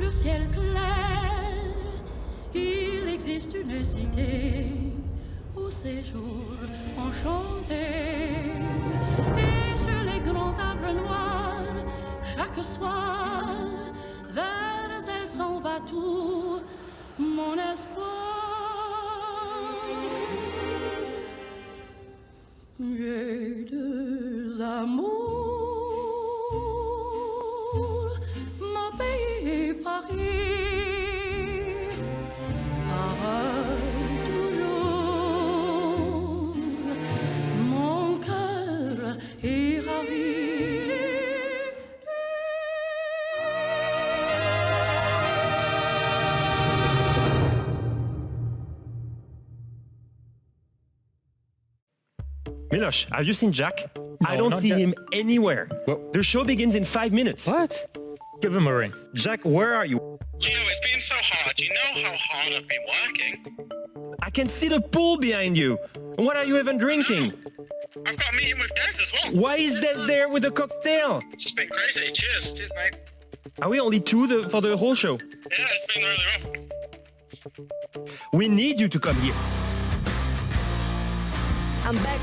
le ciel clair, il existe une cité au séjour enchanté. Et sur les grands arbres noirs, chaque soir, vers elle s'en va tout mon espoir. J'ai deux amours, mon pays et Paris. Pareil toujours, mon cœur est ravi. Milosh, have you seen Jack? No, I don't not see yet. him anywhere. What? The show begins in 5 minutes. What? Give him a ring. Jack, where are you? Leo, it's been so hard. You know how hard I've been working. I can see the pool behind you. What are you even drinking? I've got a meeting with Des as well. Why is Des there with a cocktail? It's just been crazy. Cheers. Cheers, mate. Are we only two for the whole show? Yeah, it's been really rough. We need you to come here. I'm back.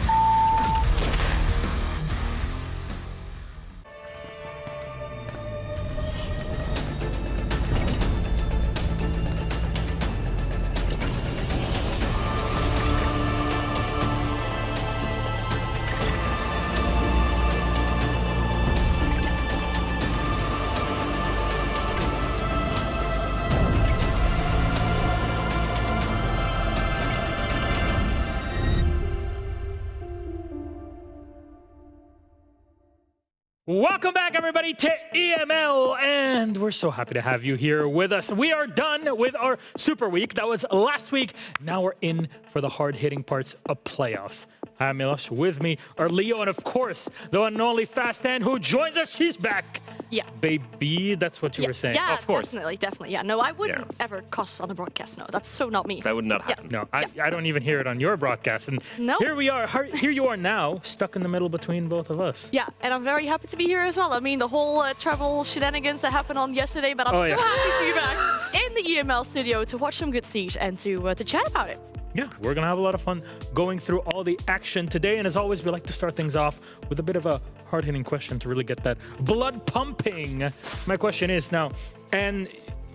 Welcome back, everybody, to EML, and we're so happy to have you here with us. We are done with our Super Week. That was last week. Now we're in for the hard-hitting parts of playoffs. I'm Milosh. With me are Leo, and of course, the one and only Fast Ann, who joins us. She's back. Yeah. Baby, that's what you were saying. Yeah, Of course. definitely. Yeah, no, I wouldn't ever cuss on a broadcast. No, that's so not me. That would not happen. No, I don't even hear it on your broadcast. And No. here we are. Here you are now, stuck in the middle between both of us. Yeah, and I'm very happy to be here as well. I mean, the whole travel shenanigans that happened on yesterday, but I'm Oh, so yeah. happy to be back in the EML studio to watch some good Siege and to chat about it. Yeah, we're going to have a lot of fun going through all the action today. And as always, we like to start things off with a bit of a hard-hitting question to really get that blood pumping. My question is now, and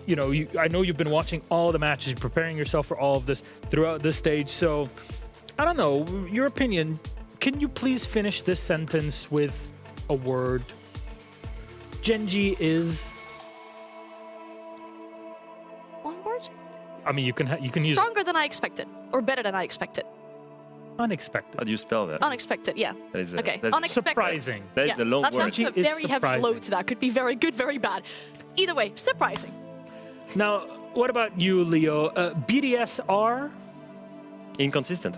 you know, I know you've been watching all the matches, you're preparing yourself for all of this throughout this stage. So, I don't know, your opinion, can you please finish this sentence with a word? Gen.G is... One word? I mean, you can use Stronger than I expected, or better than I expected. unexpected. How do you spell that? Unexpected, yeah. That is Okay, that's unexpected. Surprising. That is a long word. That's a Gen.G is very heavy surprising. load to that. Could be very good, very bad. Either way, surprising. Now, what about you, Leo? BDSR? Inconsistent.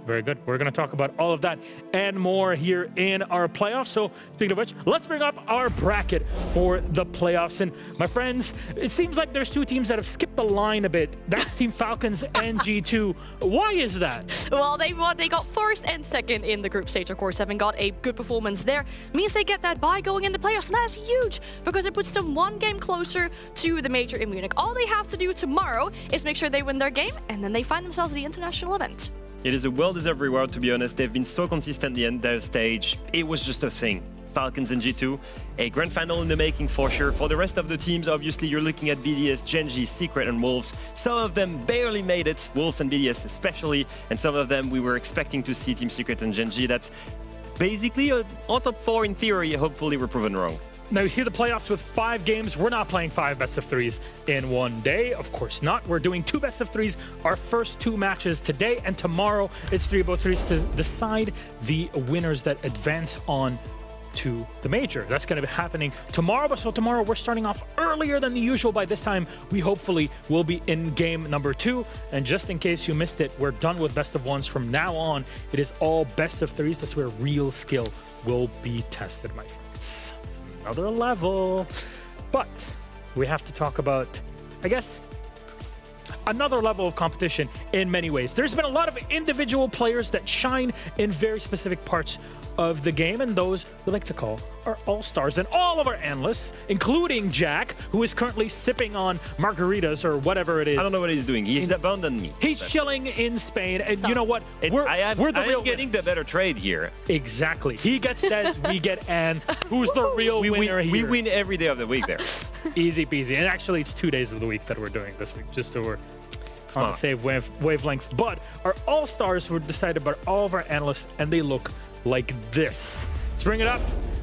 Very good. We're going to talk about all of that and more here in our playoffs. So, speaking of which, let's bring up our bracket for the playoffs. And my friends, it seems like there's two teams that have skipped the line a bit. That's Team Falcons and G2. Why is that? Well, they won. They got first and second in the group stage, of course, having got a good performance there. Means they get that bye going into playoffs, and that's huge because it puts them one game closer to the major in Munich. All they have to do tomorrow is make sure they win their game, and then they find themselves at the international event. It is a well-deserved reward, to be honest. They've been so consistent the entire stage. It was just a thing. Falcons and G2, a grand final in the making for sure. For the rest of the teams, obviously, you're looking at BDS, Gen.G, Secret, and Wolves. Some of them barely made it, Wolves and BDS especially, and some of them we were expecting to see Team Secret and Gen.G. That's basically on top 4 in theory. Hopefully, we're proven wrong. Now, you see the playoffs with 5 games. We're not playing 5 best-of-3s in one day. Of course not. We're doing 2 best-of-3s. Our first 2 matches today and tomorrow. It's 3-3s to decide the winners that advance on to the major. That's going to be happening tomorrow. So tomorrow, we're starting off earlier than the usual. By this time, we hopefully will be in game number 2. And just in case you missed it, we're done with best-of-1s. From now on, it is all best-of-3s. That's where real skill will be tested, my friends. Another level. But we have to talk about, I guess, another level of competition in many ways. There's been a lot of individual players that shine in very specific parts of the game, and those we like to call our all-stars. And all of our analysts, including Jack, who is currently sipping on margaritas or whatever it is. I don't know what he's doing. He's abandoned me. He's chilling in Spain, and you know what? I am getting the better trade here. Exactly. He gets Des, we get Anne. Who's the real winner here? We win every day of the week there. Easy peasy. And actually, it's 2 days of the week that we're doing this week, just so we're on the same wavelength. But our all-stars were decided by all of our analysts, and they look like this. Let's bring it up.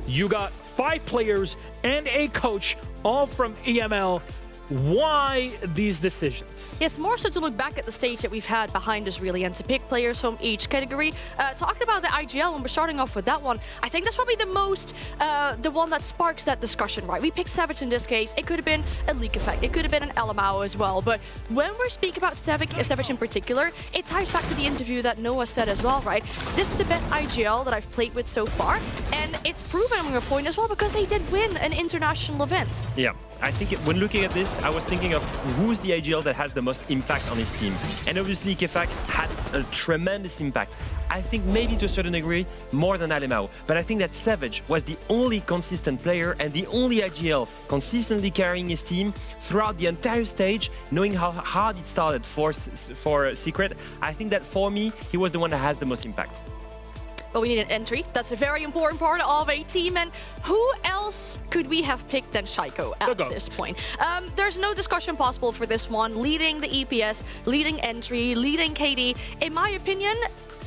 You got 5 players and a coach, all from EML. Why these decisions? Yes, more so to look back at the stage that we've had behind us, really, and to pick players from each category. Talking about the IGL, when we're starting off with that one, I think that's probably the most, the one that sparks that discussion, right? We picked Savage in this case. It could have been a Leak Effect. It could have been an LMAO as well. But when we're speaking about Savage in particular, it ties back to the interview that Noah said as well, right? This is the best IGL that I've played with so far, and it's proven on your point as well because they did win an international event. Yeah, I think when looking at this, I was thinking of who's the IGL that has the most impact on his team. And obviously, Kefak had a tremendous impact. I think maybe to a certain degree, more than Alemao. But I think that Savage was the only consistent player and the only IGL consistently carrying his team throughout the entire stage, knowing how hard it started for Secret. I think that for me, he was the one that has the most impact. But we need an entry. That's a very important part of a team. And who else could we have picked than Shaiko at this point? There's no discussion possible for this one. Leading the EPS, leading entry, leading KD. In my opinion,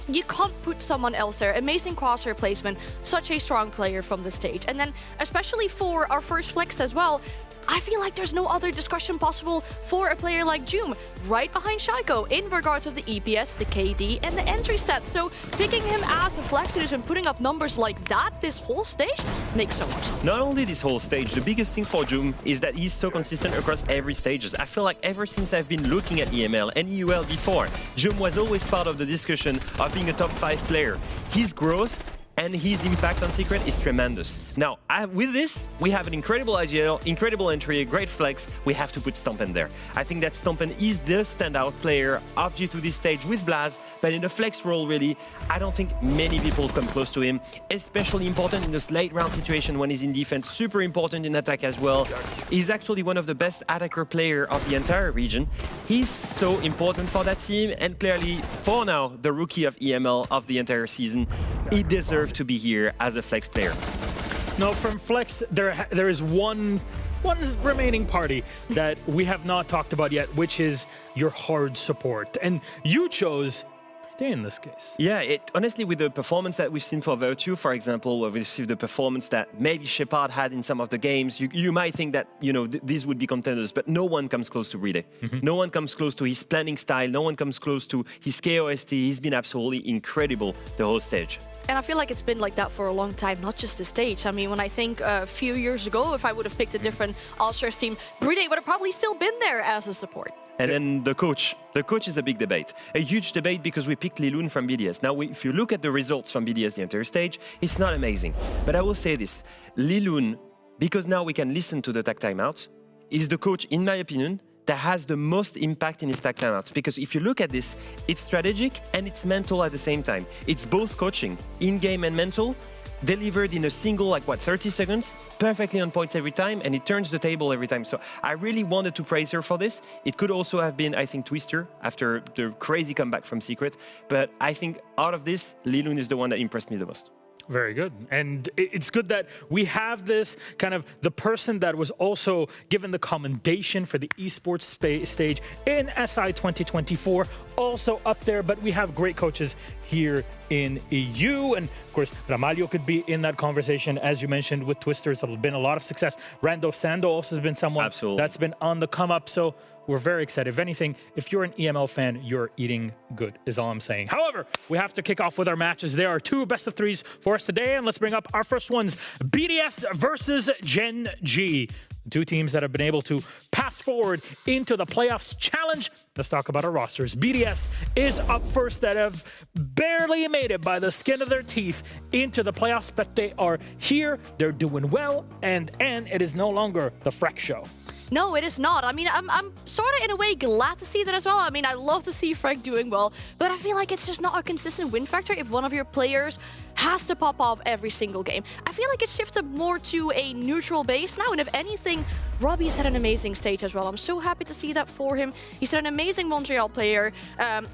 you can't put someone else there. Amazing crosshair placement, such a strong player from the stage. And then, especially for our first flex as well, I feel like there's no other discussion possible for a player like Joom, right behind Shaiko in regards of the EPS, the KD, and the entry stats. So picking him as a flex who's been putting up numbers like that this whole stage makes so much sense. Not only this whole stage, the biggest thing for Joom is that he's so consistent across every stages. I feel like ever since I've been looking at EML and EUL before, Joom was always part of the discussion of being a top 5 player. His growth and his impact on Secret is tremendous. Now, with this, we have an incredible IGL, incredible entry, a great flex. We have to put Stompen there. I think that Stompen is the standout player of G2 this stage with Blaz, but in the flex role, really, I don't think many people come close to him, especially important in this late round situation when he's in defense, super important in attack as well. He's actually one of the best attacker player of the entire region. He's so important for that team, and clearly, for now, the rookie of EML of the entire season. He deserves to be here as a flex player. No, from flex, there is one remaining party that we have not talked about yet, which is your hard support. And you chose Day in this case. Yeah, honestly, with the performance that we've seen for Virtue, for example, obviously the performance that maybe Shepard had in some of the games, you might think that, you know, these would be contenders, but no one comes close to Relay. No one comes close to his planning style. No one comes close to his KOST. He's been absolutely incredible the whole stage. And I feel like it's been like that for a long time, not just the stage. I mean, when I think a few years ago, if I would have picked a different All-Stars team, Bride would have probably still been there as a support. And then the coach. The coach is a big debate. A huge debate because we picked Liloon from BDS. Now, if you look at the results from BDS the entire stage, it's not amazing. But I will say this. Liloon, because now we can listen to the tag timeout, is the coach, in my opinion, that has the most impact in his tag timeouts. Because if you look at this, it's strategic and it's mental at the same time. It's both coaching, in-game and mental, delivered in a single, 30 seconds, perfectly on point every time, and it turns the table every time. So I really wanted to praise her for this. It could also have been, I think, Twister after the crazy comeback from Secret. But I think out of this, Liloon is the one that impressed me the most. Very good. And it's good that we have this kind of the person that was also given the commendation for the esports stage in SI 2024 also up there, but we have great coaches here in EU. And of course, Ramalho could be in that conversation. As you mentioned with Twisters, there's been a lot of success. Rando Sando also has been someone that's been on the come up. So we're very excited. If anything, if you're an EML fan, you're eating good, is all I'm saying. However, we have to kick off with our matches. There are two best of threes for us today, and let's bring up our first ones. BDS versus Gen.G. Two teams that have been able to pass forward into the playoffs challenge. Let's talk about our rosters. BDS is up first, that have barely made it by the skin of their teeth into the playoffs, but they are here, they're doing well, and it is no longer the Freck show. No, it is not. I mean, I'm sort of in a way glad to see that as well. I mean, I love to see Freck doing well, but I feel like it's just not a consistent win factor if one of your players has to pop off every single game. I feel like it's shifted more to a neutral base now, and if anything, Robbie's had an amazing stage as well. I'm so happy to see that for him. He's had an amazing Montreal player,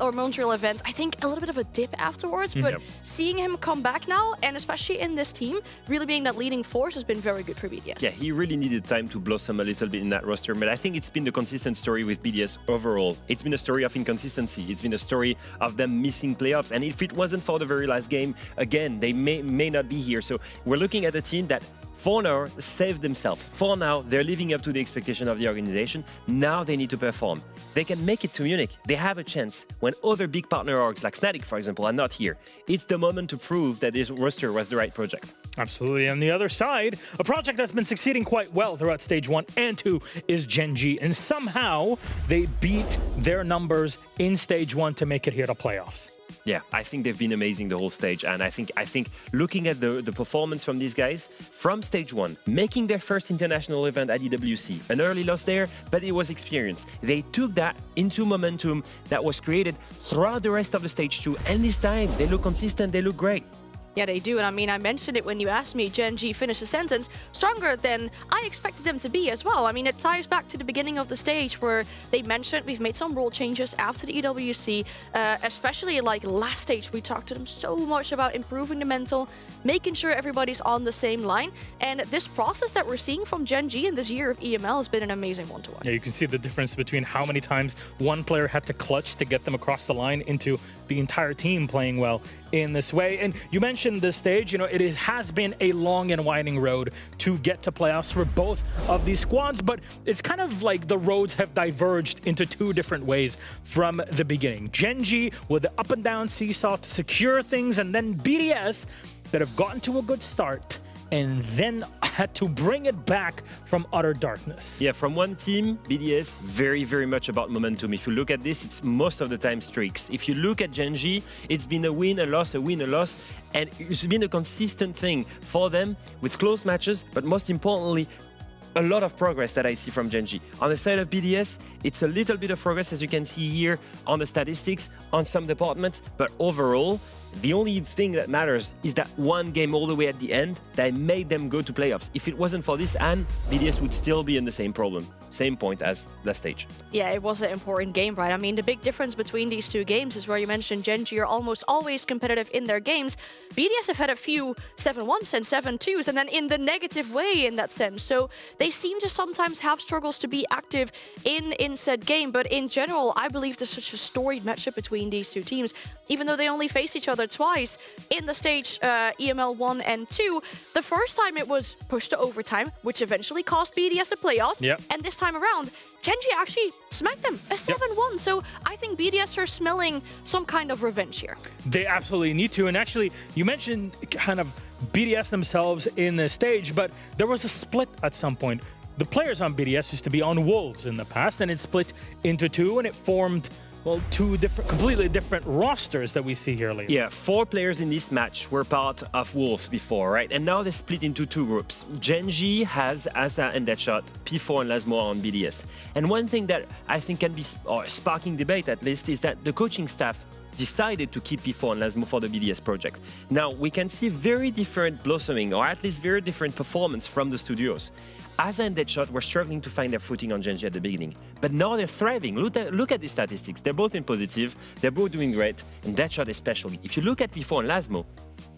or Montreal event. I think a little bit of a dip afterwards, but seeing him come back now, and especially in this team, really being that leading force has been very good for BDS. Yeah, he really needed time to blossom a little bit in that roster, but I think it's been the consistent story with BDS overall. It's been a story of inconsistency. It's been a story of them missing playoffs, and if it wasn't for the very last game, again, they may not be here. So we're looking at a team that for now saved themselves. For now, they're living up to the expectation of the organization. Now they need to perform. They can make it to Munich. They have a chance when other big partner orgs like Fnatic, for example, are not here. It's the moment to prove that this roster was the right project. Absolutely. On the other side, a project that's been succeeding quite well throughout stage 1 and 2 is Gen.G, and somehow they beat their numbers in stage 1 to make it here to playoffs. Yeah, I think they've been amazing the whole stage, and I think looking at the performance from these guys from stage 1, making their first international event at EWC, an early loss there, but it was experience. They took that into momentum that was created throughout the rest of the stage 2, and this time they look consistent, they look great. Yeah, they do. And I mean, I mentioned it when you asked me, Gen.G finished the sentence stronger than I expected them to be as well. I mean, it ties back to the beginning of the stage where they mentioned we've made some rule changes after the EWC, especially like last stage. We talked to them so much about improving the mental, making sure everybody's on the same line. And this process that we're seeing from Gen.G in this year of EML has been an amazing one to watch. Yeah, you can see the difference between how many times one player had to clutch to get them across the line into the entire team playing well in this way. And you mentioned this stage, you know, it has been a long and winding road to get to playoffs for both of these squads, but it's kind of like the roads have diverged into two different ways from the beginning. Gen.G with the up and down seesaw to secure things, and then BDS that have gotten to a good start and then had to bring it back from utter darkness. Yeah, from one team, BDS, very, very much about momentum. If you look at this, it's most of the time streaks. If you look at Gen.G, it's been a win, a loss, a win, a loss, and it's been a consistent thing for them with close matches, but most importantly, a lot of progress that I see from Gen.G. On the side of BDS, it's a little bit of progress, as you can see here on the statistics, on some departments, but overall, the only thing that matters is that one game all the way at the end that made them go to playoffs. If it wasn't for this, and BDS would still be in the same problem, same point as last stage. Yeah, it was an important game, right? I mean, the big difference between these two games is where you mentioned Gen.G are almost always competitive in their games. BDS have had a few 7-1s and 7-2s, and then in the negative way in that sense. So they seem to sometimes have struggles to be active in said game, but in general, I believe there's such a storied matchup between these two teams. Even though they only faced each other twice in the stage EML 1 and 2, the first time it was pushed to overtime, which eventually cost BDS the playoffs, and this time around, Gen.G actually smacked them, a 7-1. So I think BDS are smelling some kind of revenge here. They absolutely need to. And actually, you mentioned kind of BDS themselves in the stage, but there was a split at some point. The players on BDS used to be on Wolves in the past, and it split into two, and it formed, well, two completely different rosters that we see here lately. Yeah, 4 players in this match were part of Wolves before, right? And now they split into 2 groups. Gen.G has Asa and Deadshot, P4 and Lasmo on BDS. And one thing that I think can be sparking debate at least is that the coaching staff decided to keep P4 and Lasmo for the BDS project. Now, we can see very different blossoming, or at least very different performance from the studios. Asa and Deadshot were struggling to find their footing on Gen.G at the beginning, but now they're thriving. Look at the statistics. They're both in positive, they're both doing great, and Deadshot especially. If you look at P4 and Lasmo,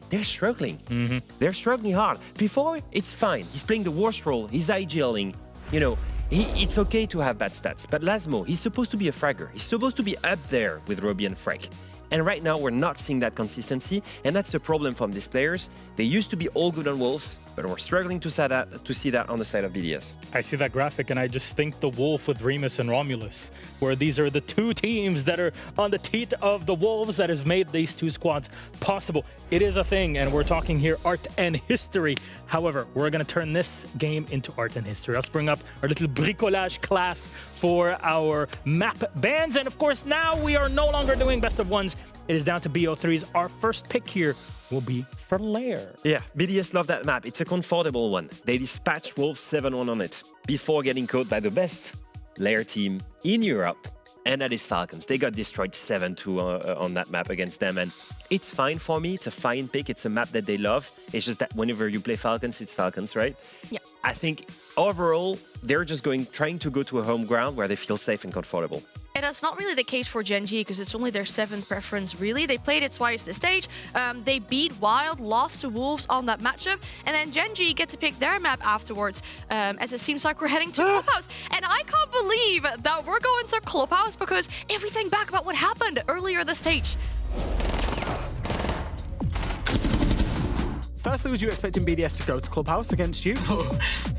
they're struggling. They're struggling hard. P4, it's fine. He's playing the worst role. He's IGLing. You know, it's okay to have bad stats, but Lasmo, he's supposed to be a fragger. He's supposed to be up there with Robbie and Freck. And right now, we're not seeing that consistency, and that's the problem from these players. They used to be all good on Wolves, but we're struggling to see that on the side of BDS. I see that graphic, and I just think the Wolf with Remus and Romulus, where these are the two teams that are on the teat of the Wolves that has made these two squads possible. It is a thing, and we're talking here art and history. However, we're going to turn this game into art and history. Let's bring up our little bricolage class for our map bans. And of course, now we are no longer doing best of ones. It is down to BO3s. Our first pick here will be for Lair. Yeah, BDS love that map. It's a comfortable one. They dispatched Wolves 7-1 on it before getting caught by the best Lair team in Europe and that is Falcons. They got destroyed 7-2 on that map against them, and it's fine for me. It's a fine pick. It's a map that they love. It's just that whenever you play Falcons, it's Falcons, right? Yeah. I think overall, they're just trying to go to a home ground where they feel safe and comfortable. And that's not really the case for Gen.G because it's only their 7th preference, really. They played it twice this stage. They beat Wild, lost to Wolves on that matchup, and then Gen.G get to pick their map afterwards, as it seems like we're heading to Clubhouse. And I can't believe that we're going to Clubhouse because if we think back about what happened earlier this stage. Firstly, was you expecting BDS to go to Clubhouse against you?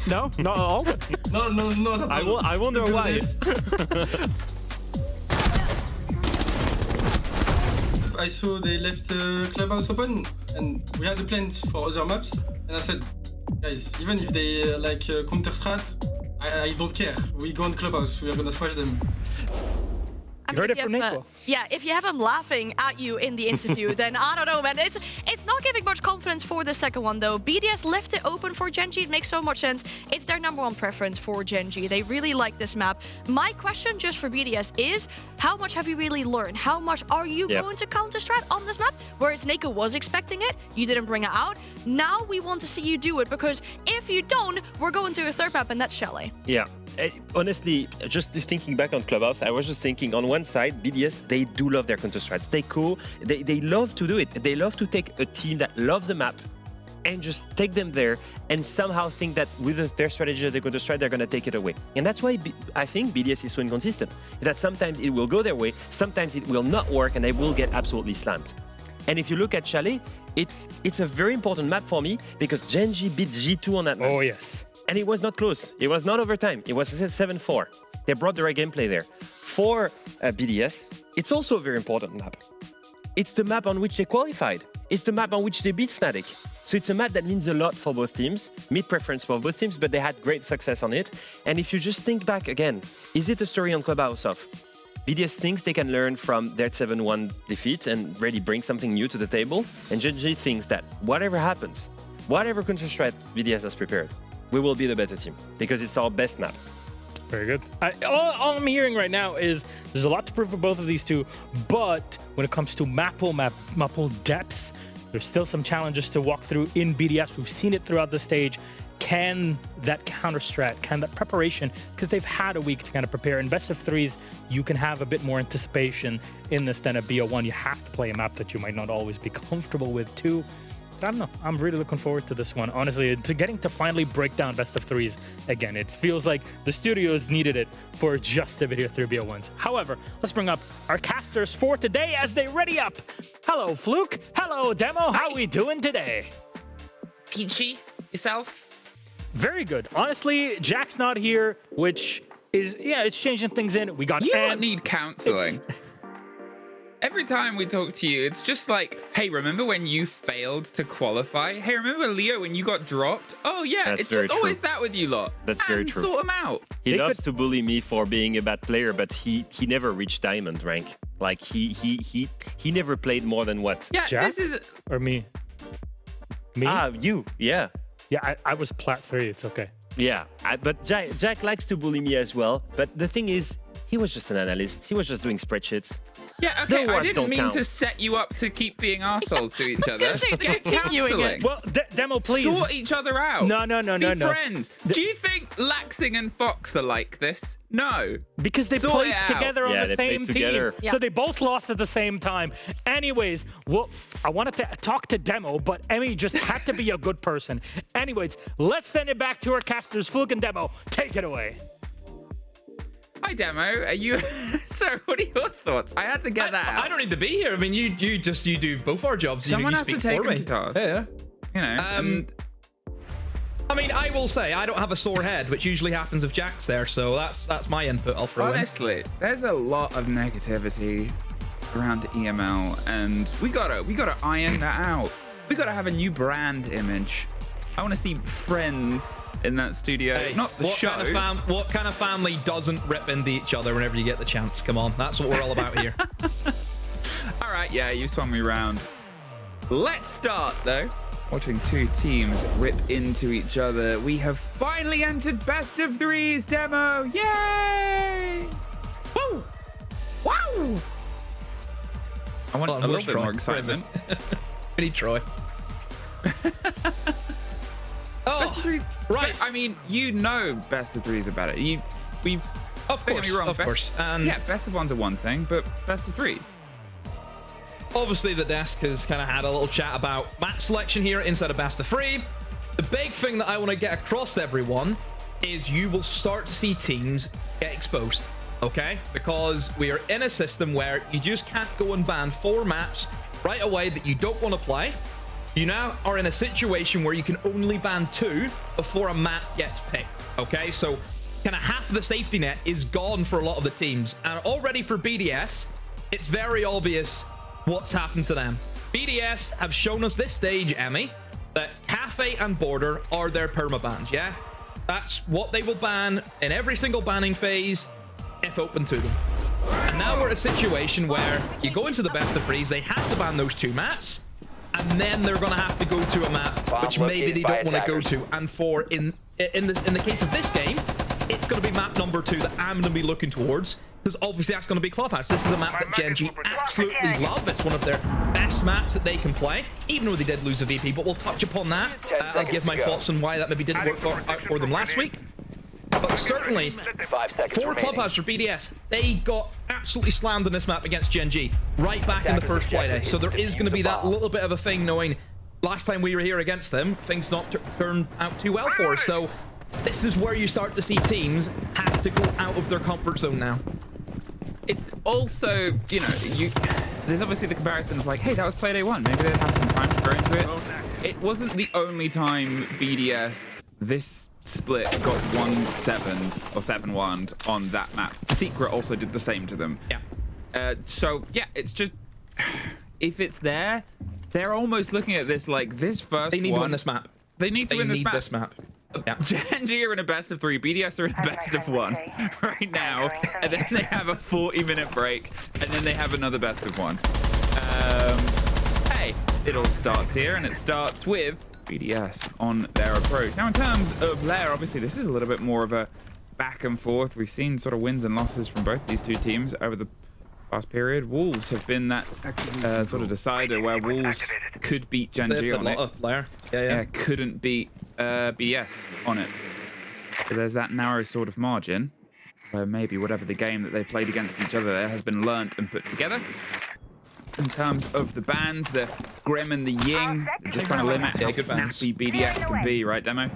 No, not at all? No, not at all. I wonder why. I saw they left Clubhouse open, and we had the plans for other maps, and I said, guys, even if they counter strat, I don't care. We go on Clubhouse. We are gonna smash them. I You heard if it from Nico. Yeah, if you have him laughing at you in the interview, then I don't know, man. It's not giving much confidence for the second one, though. BDS left it open for Gen.G. It makes so much sense. It's their #1 preference for Gen.G. They really like this map. My question just for BDS is, how much have you really learned? How much are you going to counter-strat on this map? Whereas Nico was expecting it, you didn't bring it out. Now we want to see you do it, because if you don't, we're going to a third map, and that's Chalet. Yeah. Honestly, just thinking back on Clubhouse, I was just thinking on one side, BDS, they do love their counter-strats. They love to do it. They love to take a team that loves the map and just take them there and somehow think that with their strategy they're going to strat, they're going to take it away. And that's why I think BDS is so inconsistent. That sometimes it will go their way, sometimes it will not work, and they will get absolutely slammed. And if you look at Chalet, it's a very important map for me because Gen.G beat G2 on that map. Oh, yes. And it was not close. It was not overtime. It was 7-4. They brought the right gameplay there. For BDS, it's also a very important map. It's the map on which they qualified. It's the map on which they beat Fnatic. So it's a map that means a lot for both teams, mid-preference for both teams, but they had great success on it. And if you just think back again, is it a story on Clubhouse of BDS thinks they can learn from their 7-1 defeat and really bring something new to the table? And Gen.G thinks that whatever happens, whatever counter-strat BDS has prepared, we will be the better team because it's our best map. Very good. All I'm hearing right now is there's a lot to prove for both of these two, but when it comes to map pool depth, there's still some challenges to walk through in BDS. We've seen it throughout the stage. Can that counter strat, can that preparation, because they've had a week to kind of prepare. In best of threes, you can have a bit more anticipation in this than a BO1. You have to play a map that you might not always be comfortable with too. I don't know. I'm really looking forward to this one. Honestly, to getting to finally break down best of threes again. It feels like the studios needed it for just the video 3 BO1s. However, let's bring up our casters for today as they ready up. Hello, Fluke. Hello, Demo. How we doing today? Peachy, yourself? Very good. Honestly, Jack's not here, which is, it's changing things in. We got You Ann. don't need counseling. Every time we talk to you, it's just like, hey, remember when you failed to qualify? Hey, remember Leo when you got dropped? Oh, yeah, That's it's very just always true. that with you lot. That's very true. Sort them out. He loves to bully me for being a bad player, but he never reached diamond rank. Like he never played more than what? Yeah, Jack? this is... Or me? Me? You, yeah. Yeah, I was plat 3. It's okay. Yeah, but Jack likes to bully me as well. But the thing is, he was just an analyst. He was just doing spreadsheets. Yeah, okay, The I words didn't don't mean count. to set you up to keep being assholes to each I was other. gonna say, Get continuing counseling. it. Well, Demo, please. Sort each other out. No. Be friends. Do you think Laxing and Fox are like this? No. Because they Sort played it out. together on Yeah, the they same played together. team. Yeah. So they both lost at the same time. Anyways, well, I wanted to talk to Demo, but Emmy just had to be a good person. Anyways, let's send it back to our casters. Fluke and Demo, take it away. Hi, Demo. Are you... So, what are your thoughts? I had to get that out. I don't need to be here. I mean, you do both our jobs. Someone you has to speak take for him me. to task. Yeah. You know, I mean, I will say I don't have a sore head, which usually happens if Jack's there. So that's my input. I'll throw in. honestly, there's a lot of negativity around EML, and we gotta iron that out. We gotta have a new brand image. I want to see friends in that studio, Hey, not the what show. what kind of family doesn't rip into each other whenever you get the chance? Come on, that's what we're all about here. All right, yeah, you swung me round. Let's start though. Watching two teams rip into each other. We have finally entered best of threes, Demo. Yay! Woo! I want a little bit more excitement. We need Troy. Best of threes, right? I mean, you know, best of threes about it. Of course, of course. And yeah, best of ones are one thing, but best of threes. Obviously, the desk has kind of had a little chat about map selection here inside of best of three. The big thing that I want to get across to everyone is you will start to see teams get exposed, okay? Because we are in a system where you just can't go and ban 4 maps right away that you don't want to play. You now are in a situation where you can only ban 2 before a map gets picked, okay? So kind of half of the safety net is gone for a lot of the teams. And already for BDS, it's very obvious what's happened to them. BDS have shown us this stage, Emmy, that Cafe and Border are their permabans, yeah? That's what they will ban in every single banning phase if open to them. And now we're in a situation where you go into the best of threes, they have to ban those 2 maps, and then they're going to have to go to a map which maybe they don't want to go to. And for in the case of this game, it's going to be map number 2 that I'm going to be looking towards, because obviously that's going to be Clubhouse. This is a map that Gen.G absolutely love. It's one of their best maps that they can play, even though they did lose a VP, but we'll touch upon that. I'll give my thoughts on why that maybe didn't work out for them last week. But certainly, for Clubhouse for BDS, they got absolutely slammed on this map against Gen.G right back in the first play day. So there is going to be that little bit of a thing knowing last time we were here against them, things not turned out too well for us. So this is where you start to see teams have to go out of their comfort zone now. It's also, you know, there's obviously the comparison of like, hey, that was play day 1. Maybe they'd have some time to grow into it. It wasn't the only time BDS this split got 1-7 or 7-1 on that map. Secret also did the same to them. Yeah. So yeah, it's just, if it's there, they're almost looking at this like this first They need to win this map. They need to win this map. Yeah. Gen.G are in a best of 3, BDS are in a best of 1 right now, and then they have a 40-minute break, and then they have another best of 1. Hey, it all starts here, and it starts with BDS on their approach. Now, in terms of Lair, obviously, this is a little bit more of a back and forth. We've seen sort of wins and losses from both these two teams over the past period. Wolves have been that sort of decider where Wolves could beat Gen.G on it. Yeah, couldn't beat BDS on it. So there's that narrow sort of margin where maybe whatever the game that they played against each other there has been learnt and put together. In terms of the bans, the Grim and the Ying, they're just trying to limit how snappy BDS can be, right, Demo?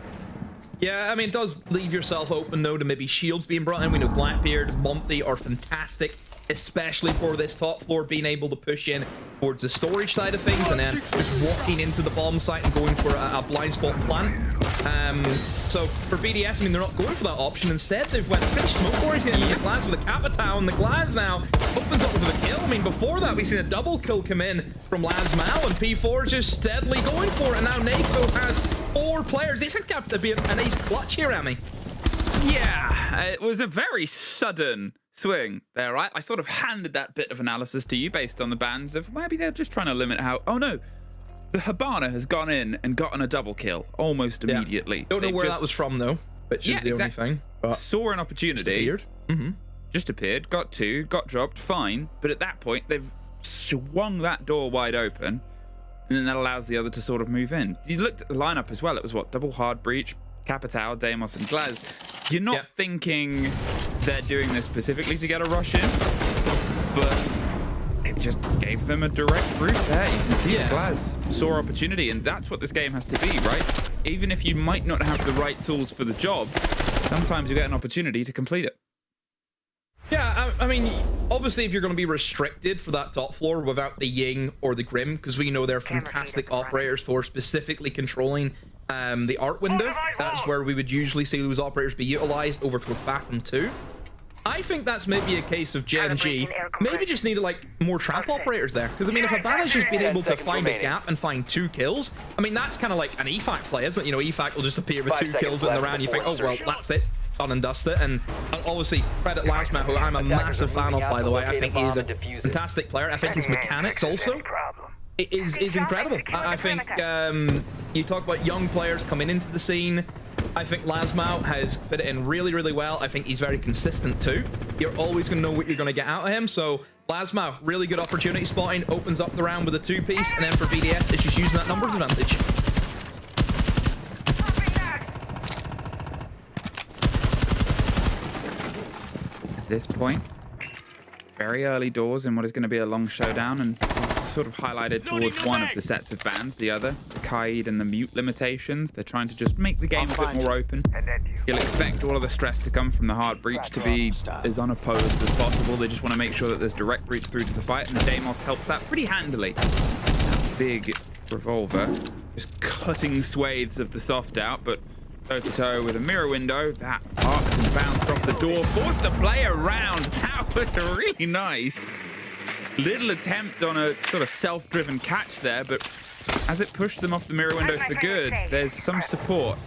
Yeah, I mean, it does leave yourself open, though, to maybe shields being brought in. We know Blackbeard, Monty are fantastic, especially for this top floor, being able to push in towards the storage side of things and then just walking into the bomb site and going for a blind spot plant. So for BDS, I mean, they're not going for that option. Instead, they've went finished smoke oriented the Glass with a Capitao, and the Glass now opens up with a kill. I mean, before that, we've seen a double kill come in from Lasmal, and P4 just steadily going for it. And now Nako has 4 players. This could have to be an ace clutch here, Emmy. Yeah, it was a very sudden swing there, right? I sort of handed that bit of analysis to you based on the bans of maybe they're just trying to limit how... Oh, no. The Habana has gone in and gotten a double kill almost immediately. Don't know where that was from, though, which is the only thing. But saw an opportunity. Just appeared, got 2, got dropped, fine. But at that point, they've swung that door wide open, and then that allows the other to sort of move in. You looked at the lineup as well. It was what? Double hard breach, Capitao, Deimos, and Glaz. You're not thinking they're doing this specifically to get a rush in, but it just gave them a direct route there. You can see Glaz saw opportunity, and that's what this game has to be, right? Even if you might not have the right tools for the job, sometimes you get an opportunity to complete it. Yeah, I mean, obviously, if you're going to be restricted for that top floor without the Ying or the Grim, because we know they're fantastic operators for specifically controlling the art window, that's where we would usually see those operators be utilized over towards Bathroom 2. I think that's maybe a case of Gen.G maybe just needed like more trap operators there, because I mean, if Habana's just been able to find a gap and find 2 kills, I mean, that's kind of like an EFAC play, isn't it? You know, EFAC will just appear with 2 kills in the round. You think, oh well, that's it, done and dusted. And obviously credit Lasma, who I'm a massive fan of, by the way. I think he's a fantastic player. I think his mechanics also is incredible. I think you talk about young players coming into the scene. I think Lasmal has fit it in really, really well. I think he's very consistent too. You're always going to know what you're going to get out of him. So Lasmau, really good opportunity spotting, opens up the round with a 2-piece, and then for BDS, it's just using that numbers advantage. At this point, very early doors in what is going to be a long showdown, and sort of highlighted towards one of the sets of bans, the other, the Kaid and the mute limitations. They're trying to just make the game a bit more open. You'll expect all of the stress to come from the hard breach to be as unopposed as possible. They just want to make sure that there's direct breach through to the fight, and the Deimos helps that pretty handily. That big revolver just cutting swathes of the soft out, but toe-to-toe with a mirror window. That arced and bounced off the door, forced the play around. That was really nice. Little attempt on a sort of self-driven catch there, but as it pushed them off the mirror window for good, there's some support.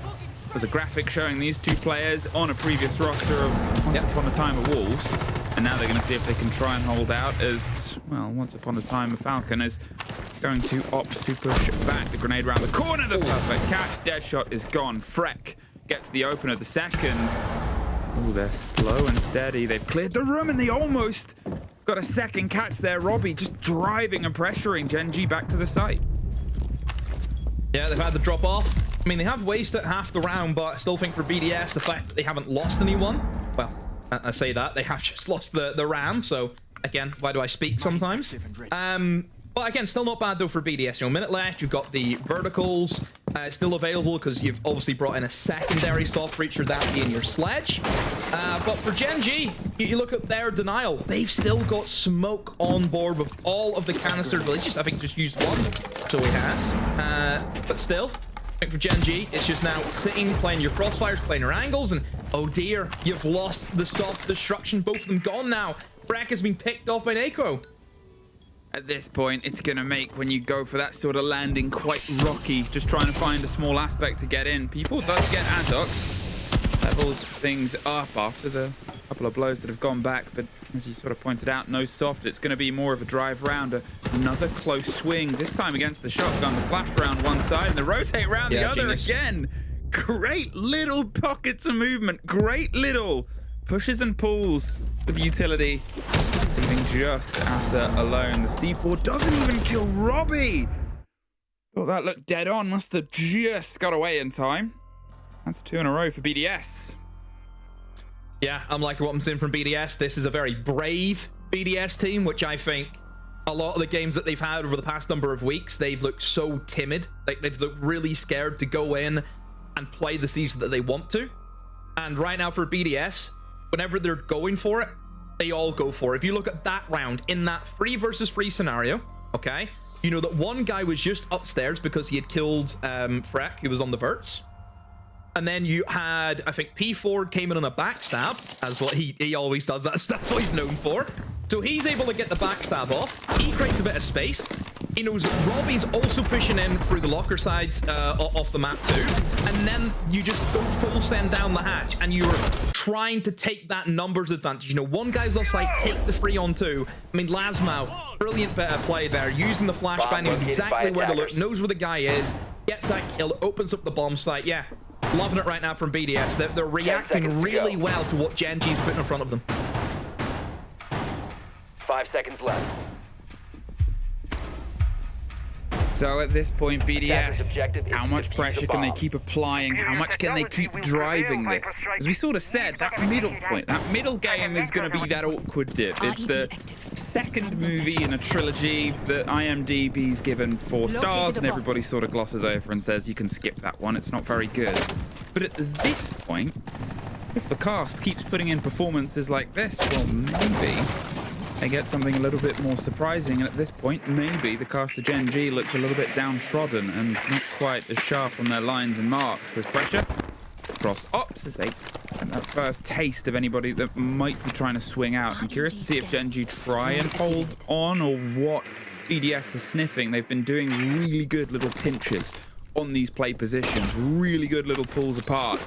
There's a graphic showing these two players on a previous roster of Once Upon a Time of Wolves, and now they're going to see if they can try and hold out as, well, Once Upon a Time of Falcon is going to opt to push back. The grenade around the corner, the perfect catch. Deadshot is gone. Freck gets the opener the second. Oh, they're slow and steady. They've cleared the room and they almost got a second catch there. Robbie just driving and pressuring Gen.G back to the site. Yeah, they've had the drop off. I mean, they have wasted half the round, but I still think for BDS, the fact that they haven't lost anyone, well, I say that, they have just lost the round, so again, why do I speak sometimes? But again, still not bad though for BDS. You know, a minute left, you've got the verticals still available because you've obviously brought in a secondary soft breacher, that being your sledge. But for Gen.G, you look at their denial. They've still got smoke on board with all of the canisters. Well, I think just used one, so he has. But still, I think for Gen.G, it's just now sitting, playing your crossfires, playing your angles, and oh dear, you've lost the soft destruction. Both of them gone now. Freck has been picked off by Nako. At this point, it's going to make, when you go for that sort of landing, quite rocky. Just trying to find a small aspect to get in. P4 does get Adox. Levels things up after the couple of blows that have gone back. But as you sort of pointed out, no soft. It's going to be more of a drive round. Another close swing, this time against the shotgun. The flash round one side and the rotate round the other again. Great little pockets of movement. Great little pushes and pulls of utility. Leaving just Asa alone. The C4 doesn't even kill Robbie. Thought that looked dead on. Must have just got away in time. That's 2 in a row for BDS. Yeah, I'm liking what I'm seeing from BDS. This is a very brave BDS team, which I think a lot of the games that they've had over the past number of weeks, they've looked so timid. Like, they've looked really scared to go in and play the siege that they want to. And right now for BDS, whenever they're going for it, they all go for it. If you look at that round, in that 3 versus 3 scenario, okay, you know that one guy was just upstairs because he had killed Freck, who was on the verts. And then you had, I think, P4 came in on a backstab, as what he always does. That's what he's known for. So he's able to get the backstab off. He creates a bit of space. He knows Robbie's also pushing in through the locker sides off the map too. And then you just go full send down the hatch and you're trying to take that numbers advantage. You know, one guy's offside, take the 3 on 2. I mean, Lasmau, brilliant bit of play there, using the flashbang, knows exactly where to look, knows where the guy is, gets that kill, opens up the bomb site. Yeah, loving it right now from BDS. They're reacting really well to what Gen.G's putting in front of them. 5 seconds left. So at this point, BDS, how much pressure can they keep applying? How much can they keep driving this? As we sort of said, that middle point, that middle game is going to be that awkward dip. It's the second movie in a trilogy that IMDb's given 4 stars, and everybody sort of glosses over and says you can skip that one, it's not very good. But at this point, if the cast keeps putting in performances like this, well, maybe they get something a little bit more surprising, and at this point, maybe the cast of Gen.G looks a little bit downtrodden and not quite as sharp on their lines and marks. There's pressure across ops as they get that first taste of anybody that might be trying to swing out. I'm curious to see if Gen.G try and hold on or what BDS is sniffing. They've been doing really good little pinches on these play positions, really good little pulls apart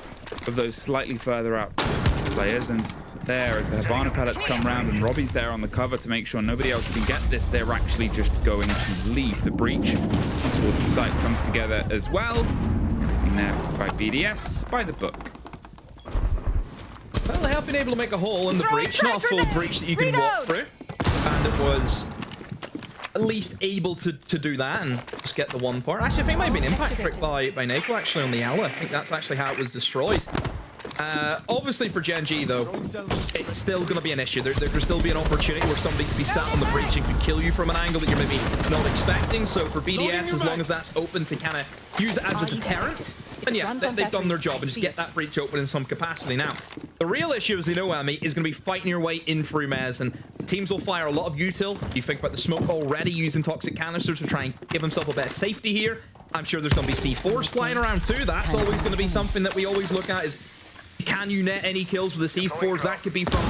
of those slightly further out players, and there as the Habana pellets come round and Robbie's there on the cover to make sure nobody else can get this, they're actually just going to leave. The breach towards the site comes together as well. Everything there by BDS, by the book. Well, they have been able to make a hole in the breach, not a full breach that you can walk through. that was at least able to do that and just get the one part. Actually, I think it might have been impact trick by Nako actually on the Ela. I think that's actually how it was destroyed. Obviously for Gen.G though, it's still going to be an issue. There could still be an opportunity where somebody could be sat on the breach and could kill you from an angle that you're maybe not expecting. So for BDS, as long as that's open to kind of use it as a deterrent, then yeah, they've done their job and just get that breach open in some capacity. Now, the real issue, as you know, Amy, is going to be fighting your way in through Mez, and teams will fire a lot of util. You think about the smoke already using toxic canisters to try and give himself a bit of safety here. I'm sure there's going to be C4s flying around too. That's always going to be something that we always look at is, can you net any kills with the C4s? That could be from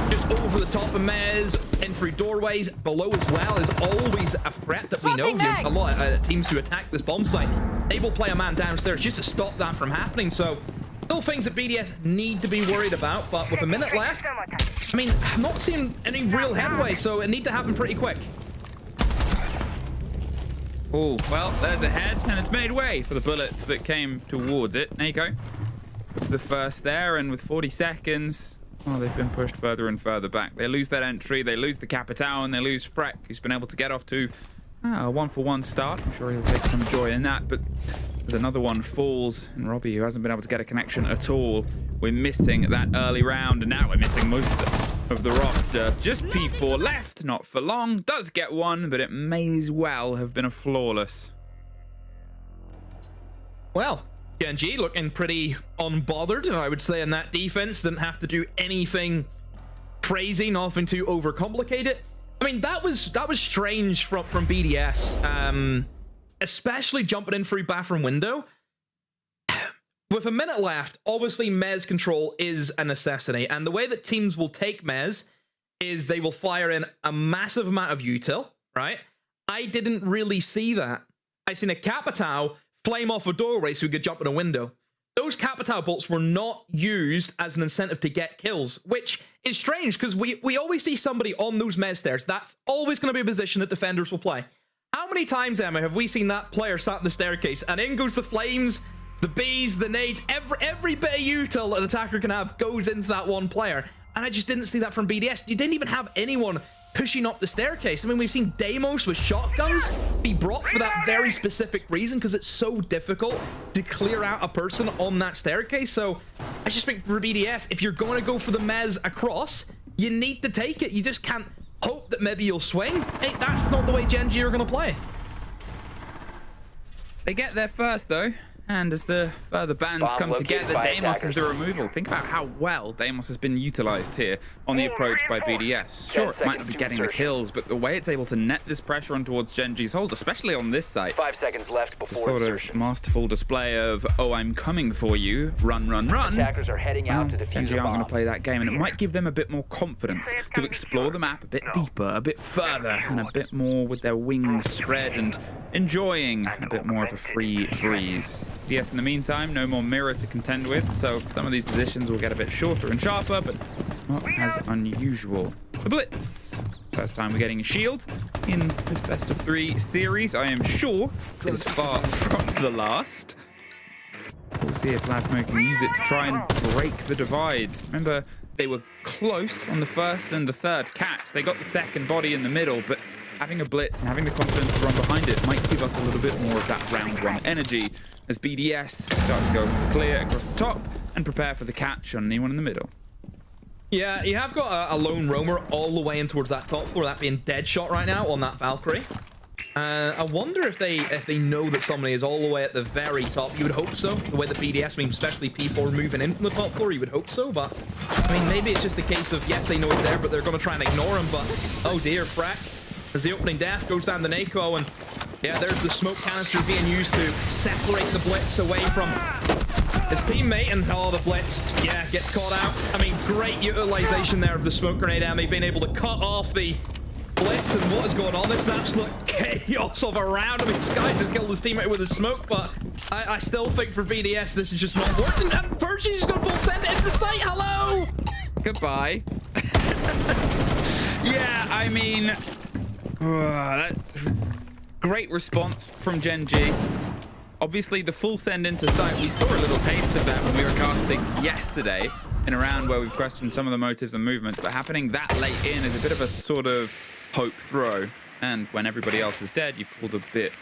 just over the top of Mez, in through doorways, below as well is always a threat that we know here. A lot of teams who attack this bomb site, they will play a man downstairs just to stop that from happening. So still things that BDS need to be worried about, but with a minute left, I mean, I'm not seeing any real headway, so it need to happen pretty quick. Oh, well, there's a head, and it's made way for the bullets that came towards it. Nako, it's the first there, and with 40 seconds, oh, they've been pushed further and further back. They lose that entry, they lose the Capitao, and they lose Freck, who's been able to get off to a 1-for-1 start. I'm sure he'll take some joy in that, but as another one falls, and Robbie, who hasn't been able to get a connection at all, we're missing that early round, and now we're missing most of the roster. Just P4 left, not for long. Does get one, but it may as well have been a flawless. Well, Gen.G looking pretty unbothered, I would say, in that defense. Didn't have to do anything crazy, nothing too overcomplicated. I mean, that was strange from BDS, especially jumping in through bathroom window. With a minute left, obviously Mez control is a necessity, and the way that teams will take Mez is they will fire in a massive amount of util, right? I didn't really see that. I seen a Capitao flame off a doorway so we could jump in a window. Those Capitao bolts were not used as an incentive to get kills, which is strange because we always see somebody on those Mez stairs. That's always going to be a position that defenders will play. How many times, Emma, have we seen that player sat in the staircase and in goes the flames, the bees, the nades, every bit of util an attacker can have goes into that one player? And I just didn't see that from BDS. You didn't even have anyone pushing up the staircase. I mean, we've seen Deimos with shotguns be brought for that very specific reason because it's so difficult to clear out a person on that staircase. So I just think for BDS, if you're going to go for the Mez across, you need to take it. You just can't hope that maybe you'll swing. Hey, that's not the way Gen.G are going to play. They get there first, though. And as the further bans come together, Deimos is the removal. Think about how well Deimos has been utilized here on the approach by BDS. Sure, it might not be getting the kills, but the way it's able to net this pressure on towards Gen.G's hold, especially on this site, 5 seconds left before the sort of masterful display of, oh, I'm coming for you, run, run, run. Attackers are heading out to defuse Gen.G a aren't bomb. going to play that game, and it might give them a bit more confidence to explore the map a bit deeper, a bit further, and a bit more with their wings spread and enjoying a bit more of a free breeze. Yes, in the meantime, no more mirror to contend with, so some of these positions will get a bit shorter and sharper, but not as unusual. The Blitz. First time we're getting a shield in this best of 3 series. I am sure it is far from the last. We'll see if Plasmo can use it to try and break the divide. Remember, they were close on the first and the third catch. They got the second body in the middle, but having a Blitz and having the confidence to run behind it might give us a little bit more of that round 1 energy as BDS start to go for the clear across the top and prepare for the catch on anyone in the middle. Yeah, you have got a lone roamer all the way in towards that top floor, that being dead shot right now on that Valkyrie. I wonder if they know that somebody is all the way at the very top. You would hope so. The way the BDS, I mean, especially P4 moving in from the top floor, you would hope so. But, I mean, maybe it's just a case of, yes, they know it's there, but they're going to try and ignore him. But, oh dear, Frack. As the opening death goes down to Nako, and yeah, there's the smoke canister being used to separate the Blitz away from his teammate, and oh, the Blitz, yeah, gets caught out. I mean, great utilization there of the smoke grenade enemy, being able to cut off the Blitz, and what is going on? This is absolute chaos of a round. I mean, Sky just killed his teammate with his smoke, but I still think for BDS, this is just not working. And Virgie's just going to full send it into the site. Hello! Goodbye. Yeah, I mean, great response from Gen.G. Obviously, the full send into sight, we saw a little taste of that when we were casting yesterday in a round where we've questioned some of the motives and movements, but happening that late in is a bit of a sort of hope throw. And when everybody else is dead, you've pulled a bit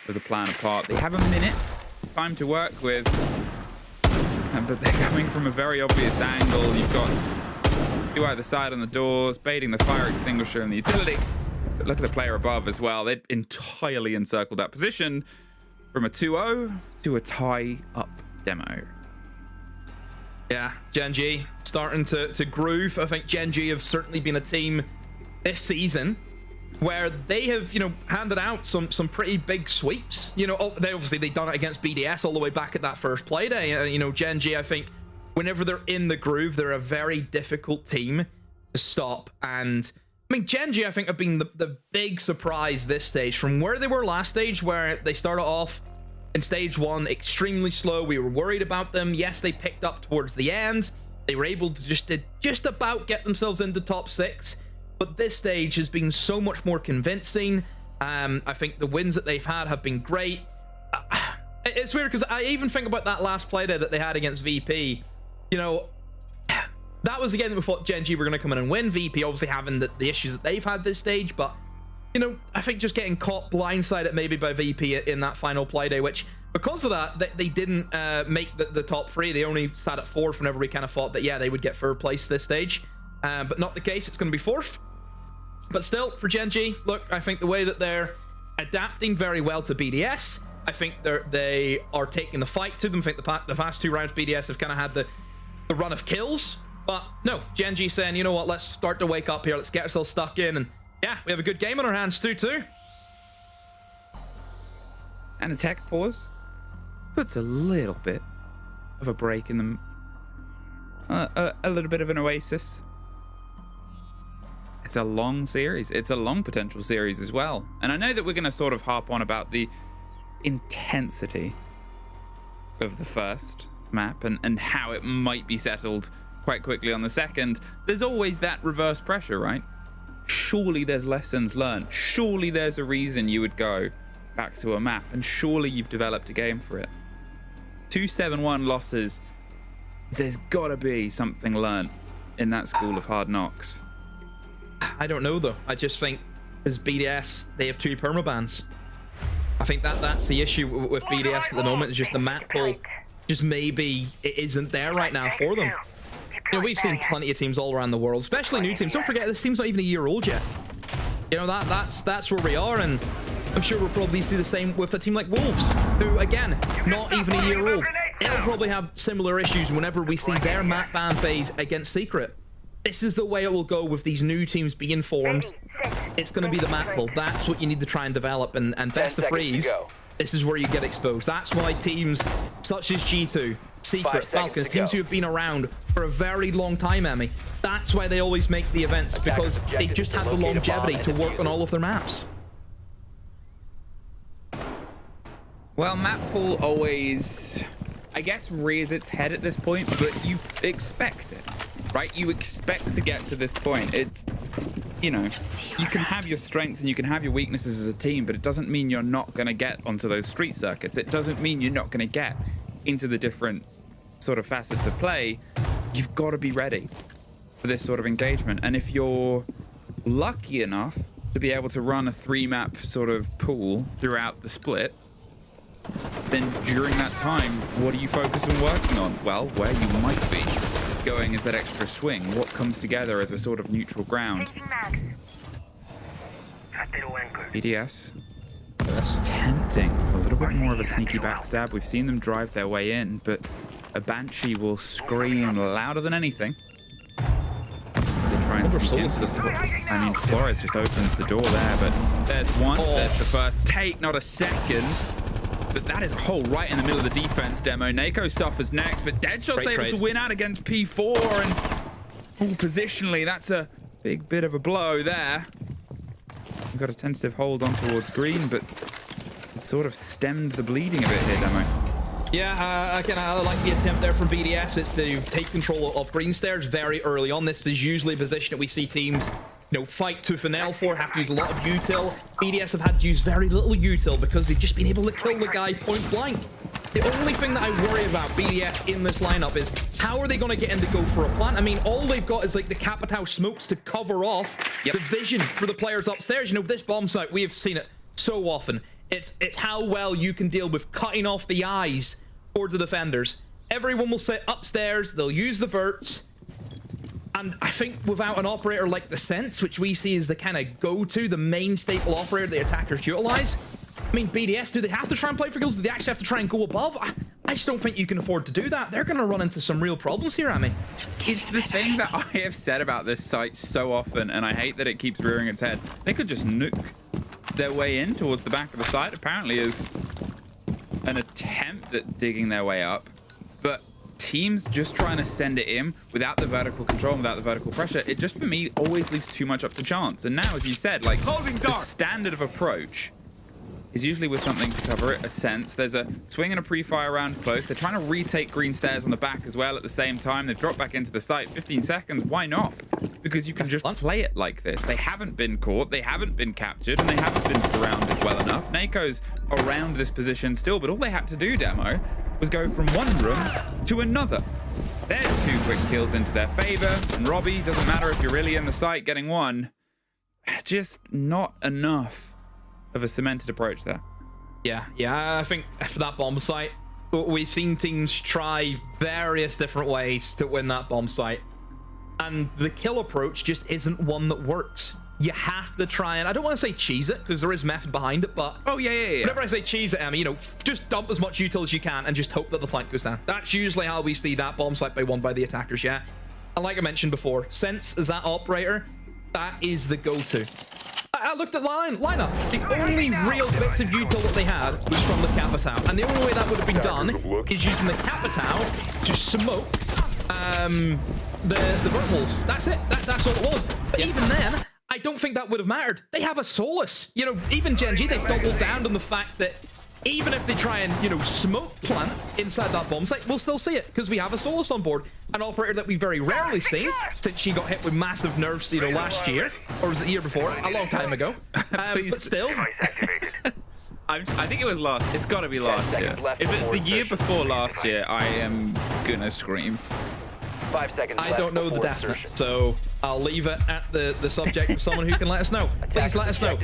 of the plan apart. They have a minute time to work with, but they're coming from a very obvious angle. You've got two either side on the doors, baiting the fire extinguisher and the utility. But look at the player above as well. They've entirely encircled that position from a 2-0 to a tie-up demo. Yeah, Gen.G starting to groove. I think Gen.G have certainly been a team this season where they have, you know, handed out some pretty big sweeps. You know, they've done it against BDS all the way back at that first play day. You know, Gen.G, I think, whenever they're in the groove, they're a very difficult team to stop. And I mean, Gen.G, I think, have been the big surprise this stage from where they were last stage, where they started off in stage 1 extremely slow. We were worried about them. Yes, they picked up towards the end. They were able to just about get themselves into top 6. But this stage has been so much more convincing. I think the wins that they've had have been great. It's weird because I even think about that last play day that they had against VP. You know, that was again we thought Gen.G were going to come in and win. VP obviously having the issues that they've had this stage, but you know, I think just getting caught blindsided maybe by VP in that final play day, which because of that they didn't make the top 3. They only sat at 4th whenever we kind of thought that yeah they would get 3rd place this stage, but not the case. It's going to be 4th. But still, for Gen.G, look, I think the way that they're adapting very well to BDS, I think they are taking the fight to them. I think the past 2 rounds BDS have kind of had the run of kills. But no, Gen.G saying, you know what, let's start to wake up here. Let's get ourselves stuck in. And yeah, we have a good game on our hands too. And a tech pause puts a little bit of a break in them. A little bit of an oasis. It's a long series. It's a long potential series as well. And I know that we're going to sort of harp on about the intensity of the first map and how it might be settled quite quickly on the second. There's always that reverse pressure, right? Surely there's lessons learned. Surely there's a reason you would go back to a map, and surely you've developed a game for it. 2 7-1 losses. There's got to be something learned in that school of hard knocks. I don't know though. I just think as BDS they have 2 permabans. I think that's the issue with BDS at the moment, is just the map pool just maybe it isn't there right now for them. You know, we've seen plenty of teams all around the world, especially new teams. Don't forget, this team's not even a year old yet. You know, that's where we are, and I'm sure we'll probably see the same with a team like Wolves, who, again, not even a year old. It'll probably have similar issues whenever we see their map ban phase against Secret. This is the way it will go with these new teams being formed. It's going to be the map pool. That's what you need to try and develop, and best of 3s. This is where you get exposed. That's why teams such as G2, Secret, Falcons, teams who have been around for a very long time, Emmy, that's why they always make the events, because they just have the longevity to work on all of their maps. Well, map pool always, I guess, rears its head at this point, but you expect it, right? You expect to get to this point. It's, you know, you can have your strengths and you can have your weaknesses as a team, but it doesn't mean you're not going to get onto those street circuits. It doesn't mean you're not going to get into the different sort of facets of play. You've got to be ready for this sort of engagement. And if you're lucky enough to be able to run a 3-map sort of pool throughout the split, then during that time, what do you focus on working on? Well, where you might be going is that extra swing. What comes together as a sort of neutral ground? BDS. Tempting. A little bit more of a sneaky backstab. We've seen them drive their way in, but a Banshee will scream louder than anything. They try and sneak into the foot. I mean, Flores just opens the door there, but there's one. There's the first take, not a second. But that is a hole right in the middle of the defense demo. Nako suffers next, but Deadshot's able to win out against P4, and positionally, that's a big bit of a blow there. We've got a tentative hold on towards green, but it sort of stemmed the bleeding a bit here, demo. Yeah, again, I like the attempt there from BDS. It's to take control of green stairs very early on. This is usually a position that we see teams, you know, fight tooth and nail for, have to use a lot of util. BDS have had to use very little util because they've just been able to kill the guy point blank. The only thing that I worry about BDS in this lineup is how are they going to get in to go for a plant? I mean, all they've got is like the Capitao smokes to cover off the vision for the players upstairs. You know, this bomb site, we have seen it so often. It's how well you can deal with cutting off the eyes for the defenders. Everyone will sit upstairs, they'll use the verts. And I think without an operator like the Sense, which we see as the kind of go-to, the main staple operator the attackers utilize, I mean, BDS, do they have to try and play for kills? Do they actually have to try and go above? I just don't think you can afford to do that. They're going to run into some real problems here, Ami. It's the thing that I have said about this site so often, and I hate that it keeps rearing its head. They could just nuke their way in towards the back of the site, apparently is an attempt at digging their way up. But teams just trying to send it in without the vertical control and without the vertical pressure, it just, for me, always leaves too much up to chance. And now, as you said, like, the standard of approach is usually with something to cover it, a Sense. There's a swing and a pre-fire round close. They're trying to retake green stairs on the back as well at the same time. They've dropped back into the site. 15 seconds, why not? Because you can just play it like this. They haven't been caught, they haven't been captured, and they haven't been surrounded well enough. Nako's around this position still, but all they had to do, Demo, was go from one room to another. There's 2 quick kills into their favor, and Robbie, doesn't matter if you're really in the site getting one, just not enough of a cemented approach there. Yeah, I think for that bomb site, we've seen teams try various different ways to win that bomb site, and the kill approach just isn't one that works. You have to try and, I don't want to say cheese it, because there is method behind it, but whenever I say cheese it, Emmy, you know, just dump as much util as you can and just hope that the flank goes down. That's usually how we see that bomb site be won by the attackers, yeah. And like I mentioned before, Sense as that operator, that is the go-to. I looked at the lineup. The only real bits of util that they had was from the Capitao, and the only way that would have been done is using the Capitao to smoke the vert holes. That's it. That's all it was. But even then, I don't think that would have mattered. They have a Solus. You know, even Gen.G, they've doubled down on the fact that even if they try and, you know, smoke plant inside that bomb site, we'll still see it because we have a Solus on board. An operator that we very rarely see since she got hit with massive nerfs, you know, last year. Or was it the year before? A long time ago. But still. I think it was last. It's got to be last year. If it's the year before last year, I am gonna scream. 5 seconds I don't know the definite, so I'll leave it at the subject of someone who can let us know. Please let us know.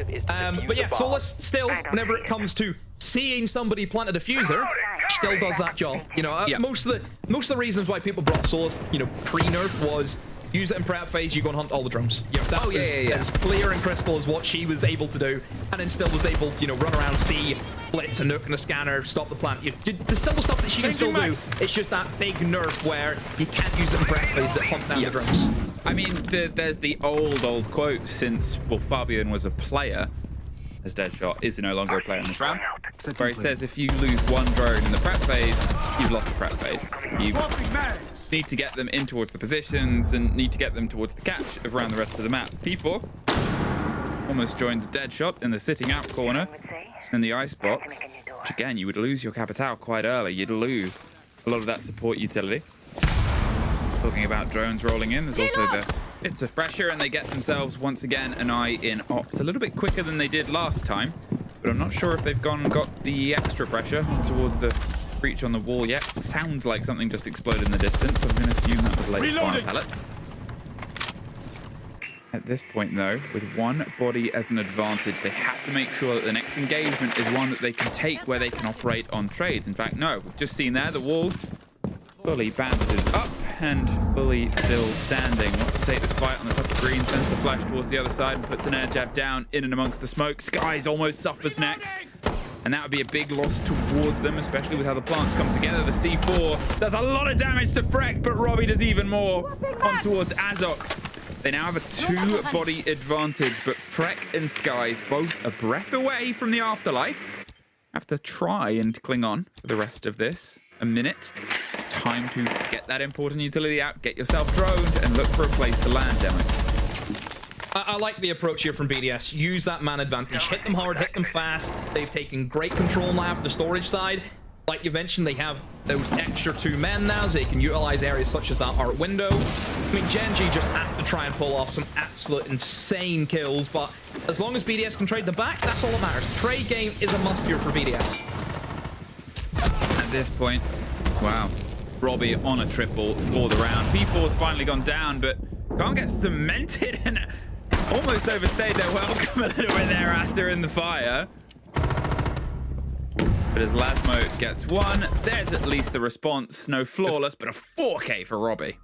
But yeah, Solus still, whenever it comes to seeing somebody plant a diffuser, still does that job. You know, most of the reasons why people brought Solus, you know, pre-nerf was use it in prep phase, you go and hunt all the drums. You know, that is as clear and crystal as what she was able to do, and then still was able to, you know, run around, see, blitz, a nuke and a scanner, stop the plant. There's still the stuff that she can still do. It's just that big nerf where you can't use it in prep phase that hunts down the drums. I mean, there's the old quote since, well, Fabian was a player, as Deadshot is no longer a player in this round, where he says if you lose one drone in the prep phase, you've lost the prep phase. You need to get them in towards the positions and need to get them towards the catch around the rest of the map. P4 almost joins Deadshot in the sitting out corner in the icebox, which again, you would lose your Capitao quite early. You'd lose a lot of that support utility. Talking about drones rolling in, there's also the bits of pressure, and they get themselves once again an eye in ops a little bit quicker than they did last time, but I'm not sure if they've gone and got the extra pressure towards the breach on the wall yet. Sounds like something just exploded in the distance, so I'm going to assume that was late fire pellets. At this point though, with one body as an advantage, they have to make sure that the next engagement is one that they can take where they can operate on trades. In fact, no, we've just seen there the wall fully bounces up and fully still standing. Wants to take this fight on the top of green, sends the flash towards the other side and puts an air jab down in and amongst the smoke. Skies almost suffers next. And that would be a big loss towards them, especially with how the plants come together. The C4 does a lot of damage to Freck, but Robbie does even more on towards Azox. They now have a 2-body advantage, but Freck and Skies both a breath away from the afterlife. Have to try and cling on for the rest of this. A minute. Time to get that important utility out, get yourself droned, and look for a place to land, Demo. I like the approach here from BDS. Use that man advantage. Hit them hard, hit them fast. They've taken great control now of the storage side. Like you mentioned, they have those extra 2 men now, so they can utilize areas such as that art window. I mean, Gen.G just have to try and pull off some absolute insane kills, but as long as BDS can trade them back, that's all that matters. Trade game is a must here for BDS. At this point, wow. Robbie on a triple for the round. P4's finally gone down, but can't get cemented and almost overstayed their welcome a little bit there, Asta in the fire. But as Lasmo gets one, there's at least the response. No flawless, but a 4K for Robbie.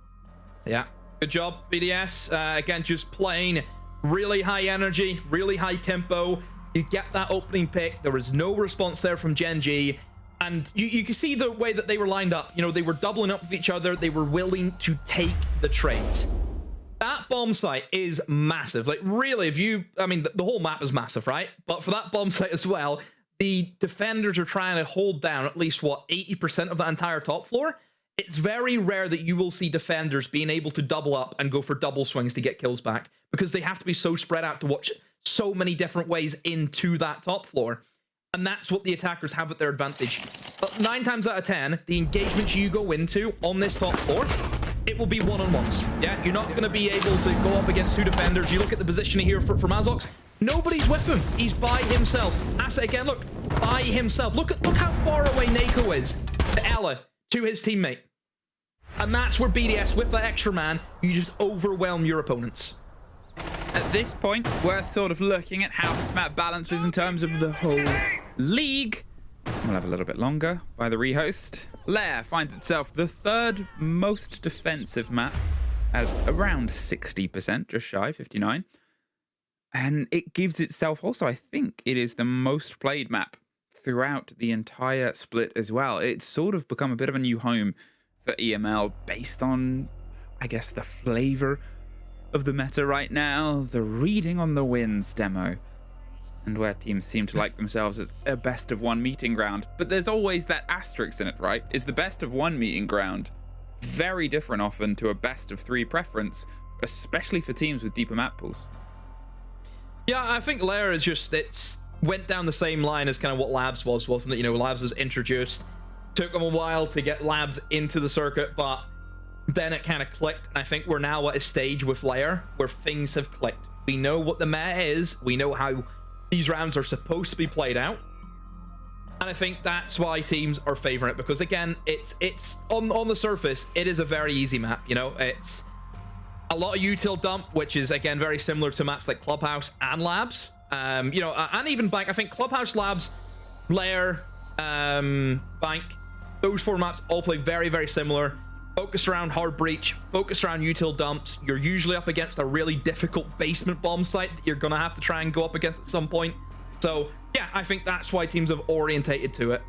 Yeah, good job, BDS. Again, just playing really high energy, really high tempo. You get that opening pick. There was no response there from Gen.G. And you can see the way that they were lined up. You know, they were doubling up with each other. They were willing to take the trades. That bomb site is massive. Like, really, I mean, the whole map is massive, right? But for that bomb site as well, the defenders are trying to hold down at least, what, 80% of that entire top floor? It's very rare that you will see defenders being able to double up and go for double swings to get kills back, because they have to be so spread out to watch so many different ways into that top floor. And that's what the attackers have at their advantage. But 9 times out of 10, the engagements you go into on this top floor, it will be one-on-ones. Yeah, you're not going to be able to go up against 2 defenders. You look at the positioning here for Mazox. Nobody's with him. He's by himself. Asa again, look, by himself. Look how far away Nako is to Ella, to his teammate. And that's where BDS, with that extra man, you just overwhelm your opponents. At this point, worth sort of looking at how this map balances in terms of the whole league. We'll have a little bit longer by the rehost. Lair finds itself the 3rd most defensive map at around 60%, just shy, 59. And it gives itself also, I think, it is the most played map throughout the entire split as well. It's sort of become a bit of a new home for EML based on, I guess, the flavor of the meta right now, the reading on the wins demo, and where teams seem to like themselves as a best of 1 meeting ground. But there's always that asterisk in it, right? Is the best of 1 meeting ground very different often to a best of 3 preference, especially for teams with deeper map pools? Yeah, I think Lair is just, it's went down the same line as kind of what Labs was, wasn't it? You know, Labs was introduced, took them a while to get Labs into the circuit, but then it kind of clicked. And I think we're now at a stage with Lair where things have clicked. We know what the meta is. We know how these rounds are supposed to be played out. And I think that's why teams are favoring it, because again, it's on the surface, it is a very easy map. You know, it's a lot of util dump, which is again very similar to maps like Clubhouse and Labs. You know, and even Bank. I think Clubhouse, Labs, Lair, Bank, those 4 maps all play very, very similar. Focused around hard breach, focused around util dumps. You're usually up against a really difficult basement bomb site that you're gonna have to try and go up against at some point. So yeah, I think that's why teams have orientated to it.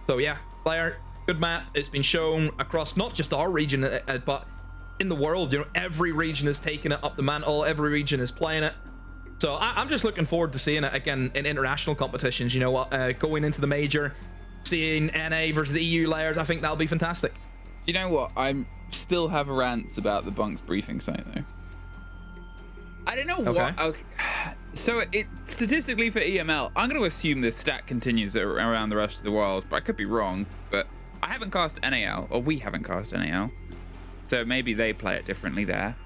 So yeah, Lair, good map. It's been shown across not just our region, but in the world. You know, every region is taking it up the mantle. Every region is playing it. So I'm just looking forward to seeing it again in international competitions. You know, going into the major, seeing NA versus EU Lairs. I think that'll be fantastic. You know what? I still have rants about the Bunks briefing site, though. I don't know what... Okay. So, statistically for EML, I'm going to assume this stat continues around the rest of the world, but I could be wrong. But I haven't cast NAL, or we haven't cast NAL, so maybe they play it differently there.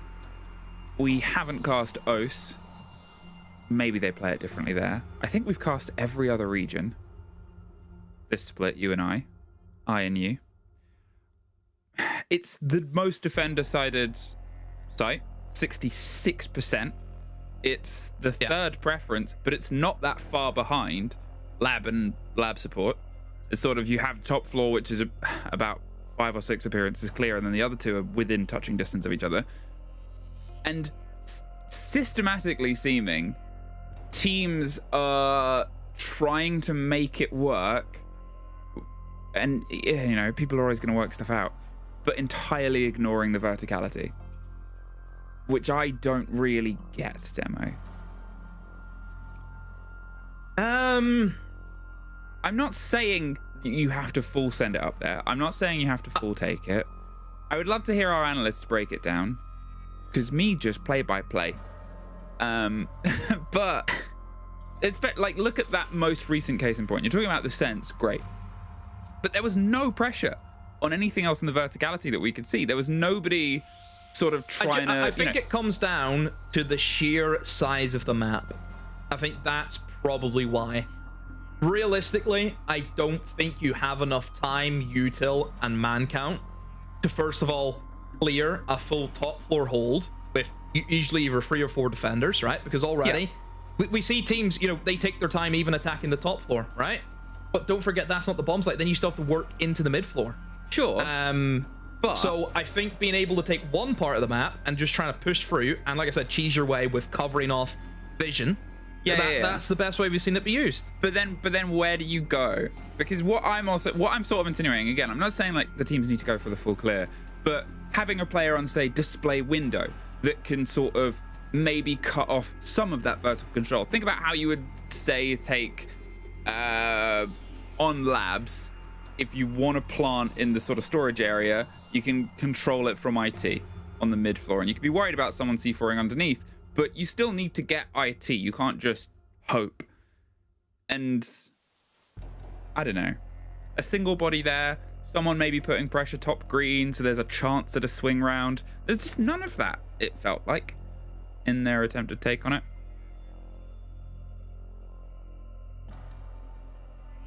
We haven't cast OS. Maybe they play it differently there. I think we've cast every other region. This split, you and I and you. It's the most defender-sided site, 66%. It's the 3rd preference, but it's not that far behind Lab and Lab support. It's sort of, you have top floor, which is about 5 or 6 appearances clear, and then the other 2 are within touching distance of each other. And systematically seeming, teams are trying to make it work, and you know, people are always going to work stuff out, but entirely ignoring the verticality, which I don't really get, Demo. I'm not saying you have to full send it up there. I'm not saying you have to full take it. I would love to hear our analysts break it down, because me just play by play. But it's like, look at that most recent case in point. You're talking about the sense, great, but there was no pressure on anything else in the verticality that we could see. There was nobody sort of trying to... I think it comes down to the sheer size of the map. I think that's probably why. Realistically, I don't think you have enough time, util, and man count to first of all clear a full top floor hold with usually either 3 or 4 defenders, right? Because already we see teams, you know, they take their time even attacking the top floor, right? But don't forget that's not the bomb site. Then you still have to work into the mid floor. Sure. But so I think being able to take one part of the map and just trying to push through, and like I said, cheese your way with covering off vision. That's the best way we've seen it be used. But then where do you go? Because what I'm sort of insinuating, again, I'm not saying like the teams need to go for the full clear, but having a player on, say, display window that can sort of maybe cut off some of that vertical control. Think about how you would, say, take on labs. If you want to plant in the sort of storage area, you can control it from IT on the mid floor, and you can be worried about someone C4ing underneath, but you still need to get IT. You can't just hope. And I don't know, a single body there, someone maybe putting pressure top green, so there's a chance at a swing round. There's just none of that, it felt like, in their attempted take on it.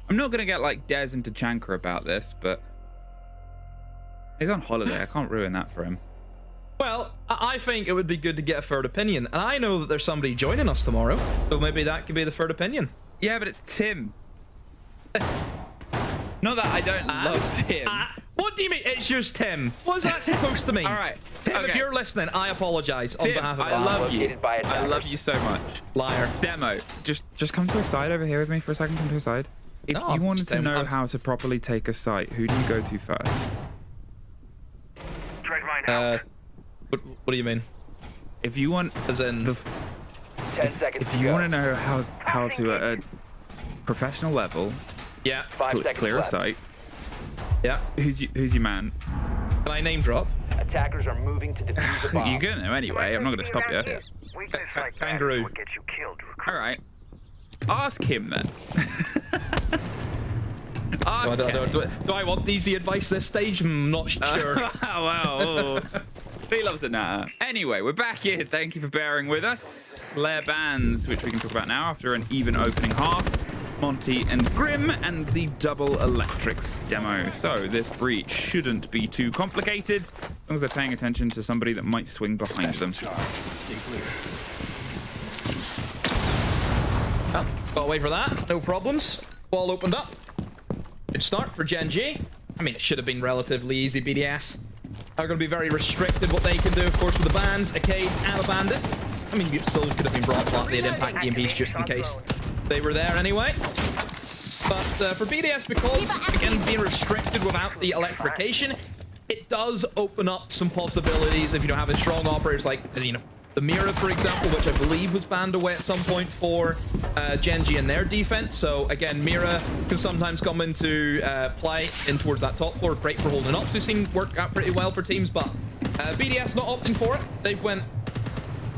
I'm not going to get like Dez into Chanka about this, but he's on holiday. I can't ruin that for him. Well, I think it would be good to get a third opinion. And I know that there's somebody joining us tomorrow, so maybe that could be the third opinion. Yeah, but it's Tim. Not that I don't love Tim. What do you mean it's just Tim? What's that supposed to mean? All right. Tim, okay. if you're listening, I apologize on Tim, behalf of I love you. Located by I love you so much. Liar. Demo, just come to a side over here with me for a second. Come to a side. If No, you wanted to Tim, know I'm- how to properly take a site, who do you go to first? What do you mean? If you want, As in, 10 seconds if to you go. want to know how to at a professional level yeah, 5 seconds clear a left. site, yeah. who's your man? Can I name drop? Attackers are moving to defuse the bomb. You're gonna know anyway. I'm not gonna stop you. Kangaroo. All right. Ask him then. Ask him. Do I want easy advice this stage? I'm not sure. Wow. Oh. He loves it now. Anyway, we're back here. Thank you for bearing with us. Lair bans, which we can talk about now after an even opening half. Monty and Grim and the double electrics demo. So this breach shouldn't be too complicated as long as they're paying attention to somebody that might swing behind them. Got away for that. No problems. Wall opened up. Good start for Gen.G. I mean, it should have been relatively easy. BDS are going to be very restricted what they can do, of course, with the bans, Arcade and a Bandit. I mean, you still could have been brought flat. They'd impact EMPs just in case they were there anyway. But for BDS, because, again, being restricted without the electrification, it does open up some possibilities if you don't have a strong operators like, you know, the Mira, for example, which I believe was banned away at some point for Gen.G and their defense. So again, Mira can sometimes come into play in towards that top floor. Great for holding up. So we've seen work out pretty well for teams, but BDS not opting for it. They've went,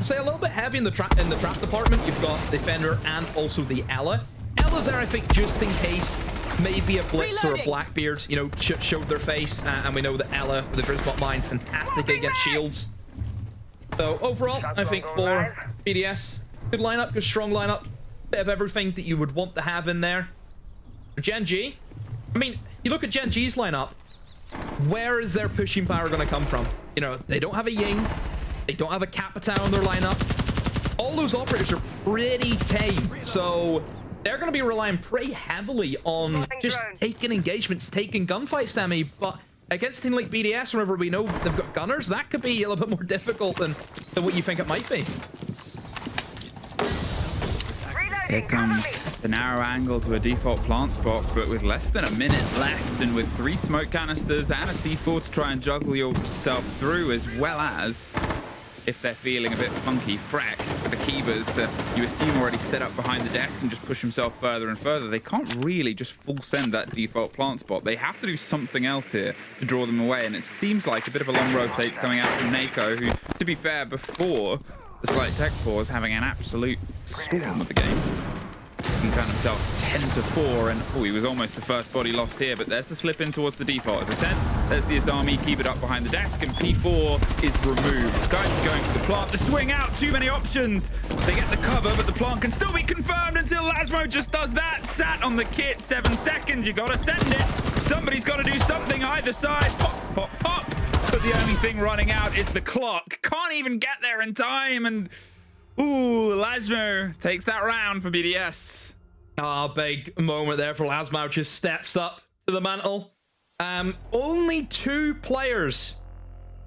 say, a little bit heavy in the trap department. You've got Defender and also the Ella. Ella's there, I think, just in case maybe a Blitz or a Blackbeard, you know, showed their face. And we know that Ella, with the Grisbot Mine's fantastic against shields. So overall, I think for BDS, good lineup, good strong lineup. Bit of everything that you would want to have in there. For Gen.G, I mean, you look at Gen.G's lineup, where is their pushing power going to come from? You know, they don't have a Ying, they don't have a Capitao in their lineup. All those operators are pretty tame, so they're going to be relying pretty heavily on just taking engagements, taking gunfights, Sammy, but against a team like BDS, whenever we know they've got gunners, that could be a little bit more difficult than what you think it might be. Here comes the narrow angle to a default plant spot, but with less than a minute left and with 3 smoke canisters and a C4 to try and juggle yourself through, as well as, if they're feeling a bit funky, Frack with the Keybers that you assume already set up behind the desk and just push himself further and further. They can't really just full send that default plant spot. They have to do something else here to draw them away, and it seems like a bit of a long rotate coming out from Nako, who, to be fair, before the slight tech pause, having an absolute storm of the game. He can count himself 10-4, and he was almost the first body lost here, but there's the slip in towards the default. As I said, there's the Asami, keep it up behind the desk, and P4 is removed. Skies are going for the plant, the swing out, too many options. They get the cover, but the plant can still be confirmed until Lasmo just does that. Sat on the kit, 7 seconds, you gotta send it. Somebody's gotta do something either side. Pop, pop, pop. but the only thing running out is the clock. Can't even get there in time, and ooh, Lasmo takes that round for BDS. Ah, big moment there for Lasmo. Just steps up to the mantle. Only 2 players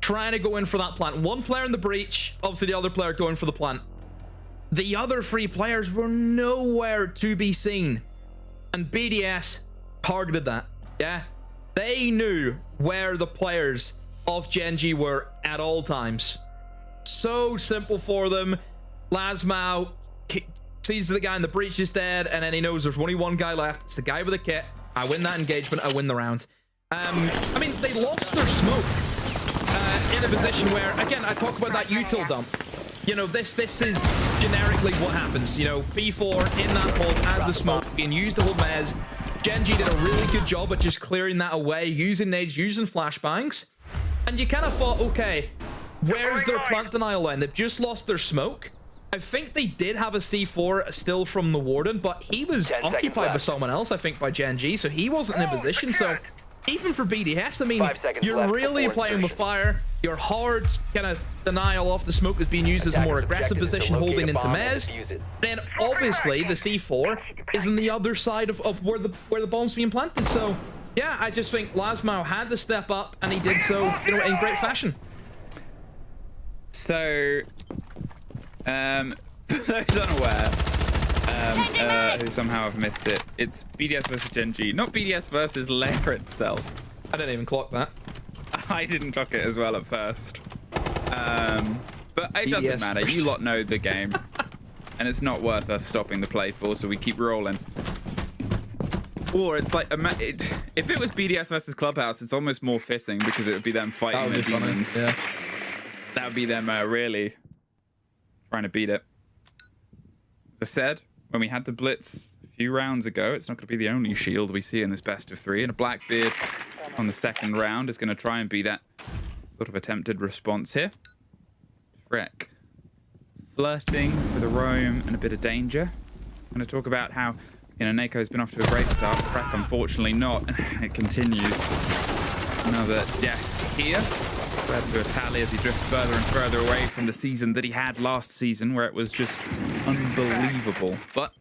trying to go in for that plant. 1 player in the breach, obviously the other player going for the plant. The other 3 players were nowhere to be seen, and BDS targeted that. Yeah, they knew where the players of Gen.G were at all times. So simple for them. Lasmo sees the guy in the breach is dead, and then he knows there's only 1 guy left. It's the guy with the kit. I win that engagement, I win the round. I mean, they lost their smoke in a position where, again, I talk about that util dump. You know, this is generically what happens. You know, B4 in that pause as the smoke being used to hold Mez. Gen.G did a really good job at just clearing that away, using nades, using flashbangs. And you kind of thought, okay, where's their plant denial then? They've just lost their smoke. I think they did have a C4 still from the Warden, but he was occupied by someone else, I think, by Gen.G, so he wasn't in a position. So even for BDS, I mean, you're really playing with fire. Your hard kind of denial off the smoke is being used as a more aggressive position, holding into Mez. Then obviously the C4 is on the other side of where the bomb's being planted. So yeah, I just think Lasmo had to step up, and he did so, you know, in great fashion. So, for those unaware, who somehow have missed it, it's BDS versus Gen.G, not BDS versus Lair itself. I didn't even clock that. I didn't clock it as well at first. But it doesn't matter. You lot know the game. And it's not worth us stopping the play for, so we keep rolling. Or it's like, if it was BDS versus Clubhouse, it's almost more fisting because it would be them fighting the demons. Yeah. That would be them really trying to beat it. As I said, when we had the blitz a few rounds ago, it's not going to be the only shield we see in this best of 3. And a Blackbeard on the second round is going to try and be that sort of attempted response here. Freck flirting with a roam and a bit of danger. I'm going to talk about how, you know, Nako's been off to a great start. Freck, unfortunately not. It continues. Another death here. To a tally as he drifts further and further away from the season that he had last season, where it was just unbelievable. But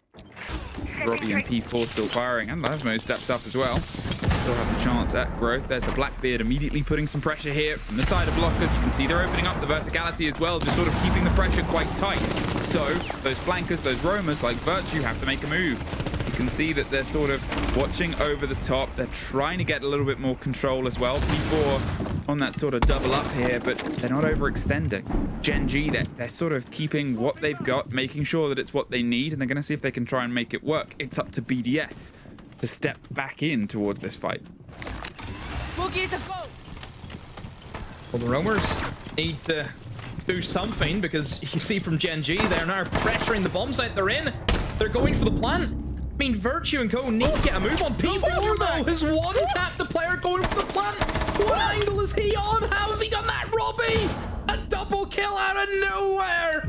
Robbie and P4 still firing, and Lasmo steps up as well. Still have a chance at growth. There's the Blackbeard immediately putting some pressure here from the side of blockers. You can see they're opening up the verticality as well, just sort of keeping the pressure quite tight. So those flankers, those roamers like Virtue have to make a move. You can see that they're sort of watching over the top. They're trying to get a little bit more control as well. P4 on that sort of double up here, but they're not overextending. Gen.G, they're sort of keeping what they've got, making sure that it's what they need, and they're going to see if they can try and make it work. It's up to BDS to step back in towards this fight. Well, the roamers need to do something, because you see from Gen.G, they're now pressuring the bomb site they're in. They're going for the plant. I mean, Virtue and Co need to get a move on. P4 though has one-tapped the player going for the plant. What angle is he on? How's he done that, Robbie? A double kill out of nowhere.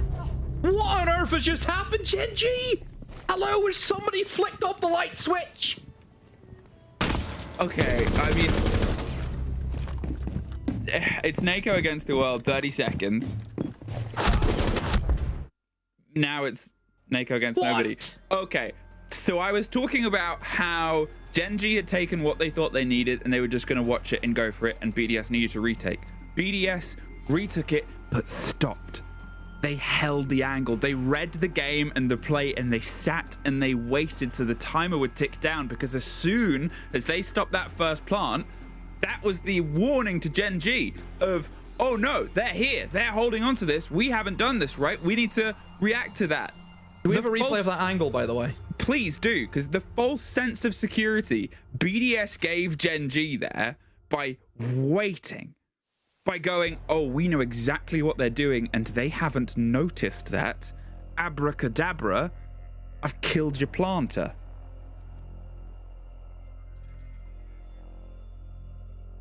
What on earth has just happened, Gen.G? Hello, has somebody flicked off the light switch? Okay, I mean, it's Nako against the world, 30 seconds. Now it's Nako against nobody. Okay, so I was talking about how Gen.G had taken what they thought they needed and they were just going to watch it and go for it, and BDS needed to retake. BDS retook it, but stopped. They held the angle. They read the game and the play, and they sat and they waited so the timer would tick down, because as soon as they stopped that first plant, that was the warning to Gen.G of, oh no, they're here. They're holding on to this. We haven't done this right. We need to react to that. Do we have a replay of that angle, by the way? Please do, because the false sense of security BDS gave Gen.G there by waiting. By going, oh, we know exactly what they're doing and they haven't noticed that. Abracadabra, I've killed your planter.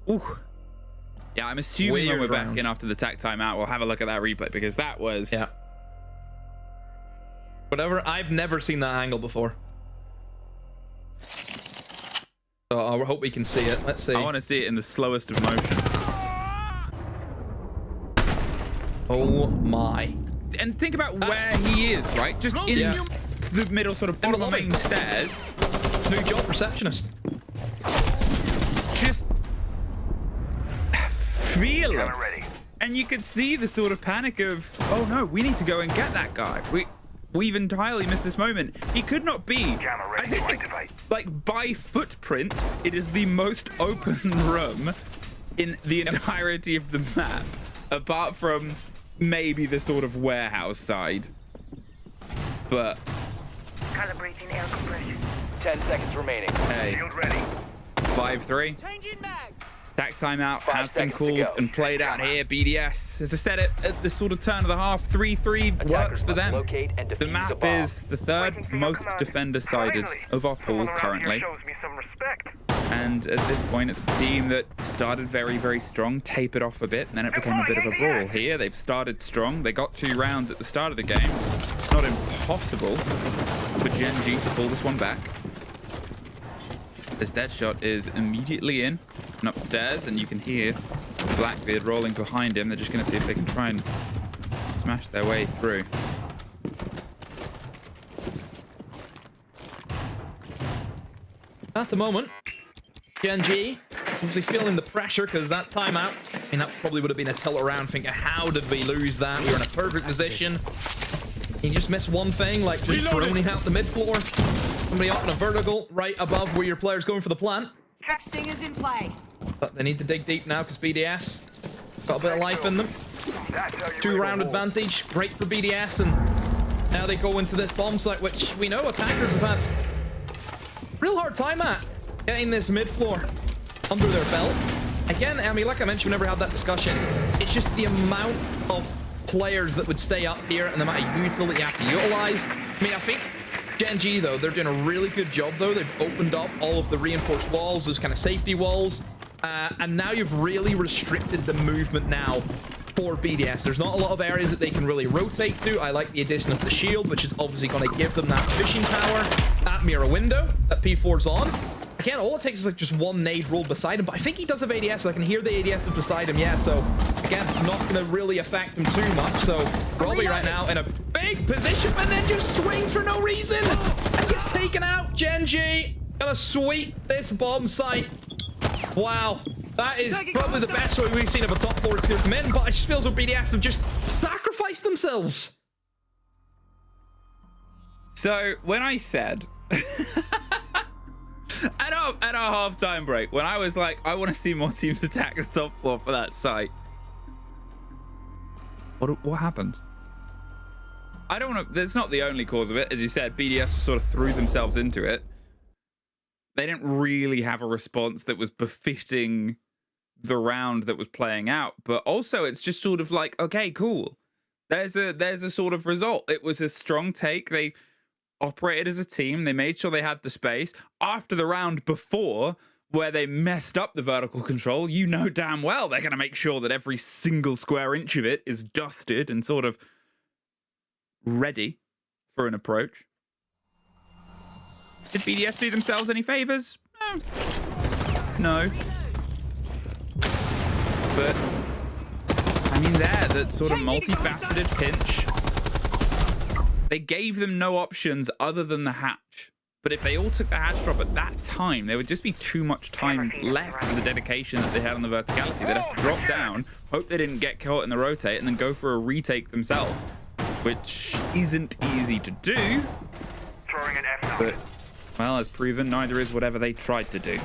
Ooh. Yeah, I'm assuming when we're back in after the tech timeout, we'll have a look at that replay, because that was... Yeah. Whatever, I've never seen that angle before. So I hope we can see it. Let's see. I want to see it in the slowest of motion. Oh my. And think about where he is, right? Just in the middle, sort of bottom of the main stairs. New job, receptionist. Just fearless. And you could see the sort of panic of, oh no, we need to go and get that guy. We've entirely missed this moment. He could not be. I think, like by footprint, it is the most open room in the entirety of the map, apart from maybe the sort of warehouse side. But Calibrating air compression. 10 seconds remaining. hey, 5-3. Attack timeout has been called and played out here. BDS, as I said it at the sort of turn of the half, 3-3 works for them. The map is the third most defender-sided of our pool currently. And at this point, it's a team that started very, very strong, tapered off a bit, and then it became a bit of a brawl. Here, they've started strong. They got 2 rounds at the start of the game. It's not impossible for Gen.G to pull this one back. This dead shot is immediately in and upstairs, and you can hear Blackbeard rolling behind him. They're just going to see if they can try and smash their way through. At the moment, Gen.G obviously feeling the pressure because that timeout, I mean, that probably would have been a tilt around thinking, how did we lose that? We were in a perfect position. You just missed one thing, like just droning out the mid floor. Somebody up in a vertical right above where your player's going for the plant. Texting is in play. But they need to dig deep now because BDS got a bit of life in them. 2-round advantage, great for BDS, and now they go into this bomb site, which we know attackers have had real hard time at getting this mid floor under their belt. Again, I mean, like I mentioned, we never had that discussion. It's just the amount of players that would stay up here and the amount of utility you have to utilize. I mean, I think Gen.G, though, they're doing a really good job, though. They've opened up all of the reinforced walls, those kind of safety walls. And now you've really restricted the movement now for BDS. There's not a lot of areas that they can really rotate to. I like the addition of the shield, which is obviously going to give them that fishing power at mirror window that P4's on. Again, all it takes is like just one nade rolled beside him, but I think he does have ADS, so I can hear the ADS is beside him, yeah, so again, not going to really affect him too much, so Robbie right now in a big position, and then just swings for no reason, and gets taken out. Gen.G gonna sweep this bomb site. Wow, that is probably the best way we've seen of a top 4 to come in, but it just feels like BDS have just sacrificed themselves. So, when I said... At our halftime break, when I was like, I want to see more teams attack the top floor for that site. What happened? I don't want to... That's not the only cause of it. As you said, BDS just sort of threw themselves into it. They didn't really have a response that was befitting the round that was playing out. But also, it's just sort of like, okay, cool. There's a sort of result. It was a strong take. They operated as a team. They made sure they had the space. After the round before, where they messed up the vertical control, you know damn well they're going to make sure that every single square inch of it is dusted and sort of ready for an approach. Did BDS do themselves any favors? No. But, I mean, that sort of multifaceted pinch. They gave them no options other than the hatch. But if they all took the hatch drop at that time, there would just be too much time left for the dedication that they had on the verticality. They'd have to drop down, hope they didn't get caught in the rotate, and then go for a retake themselves, which isn't easy to do. But, well, as proven, neither is whatever they tried to do.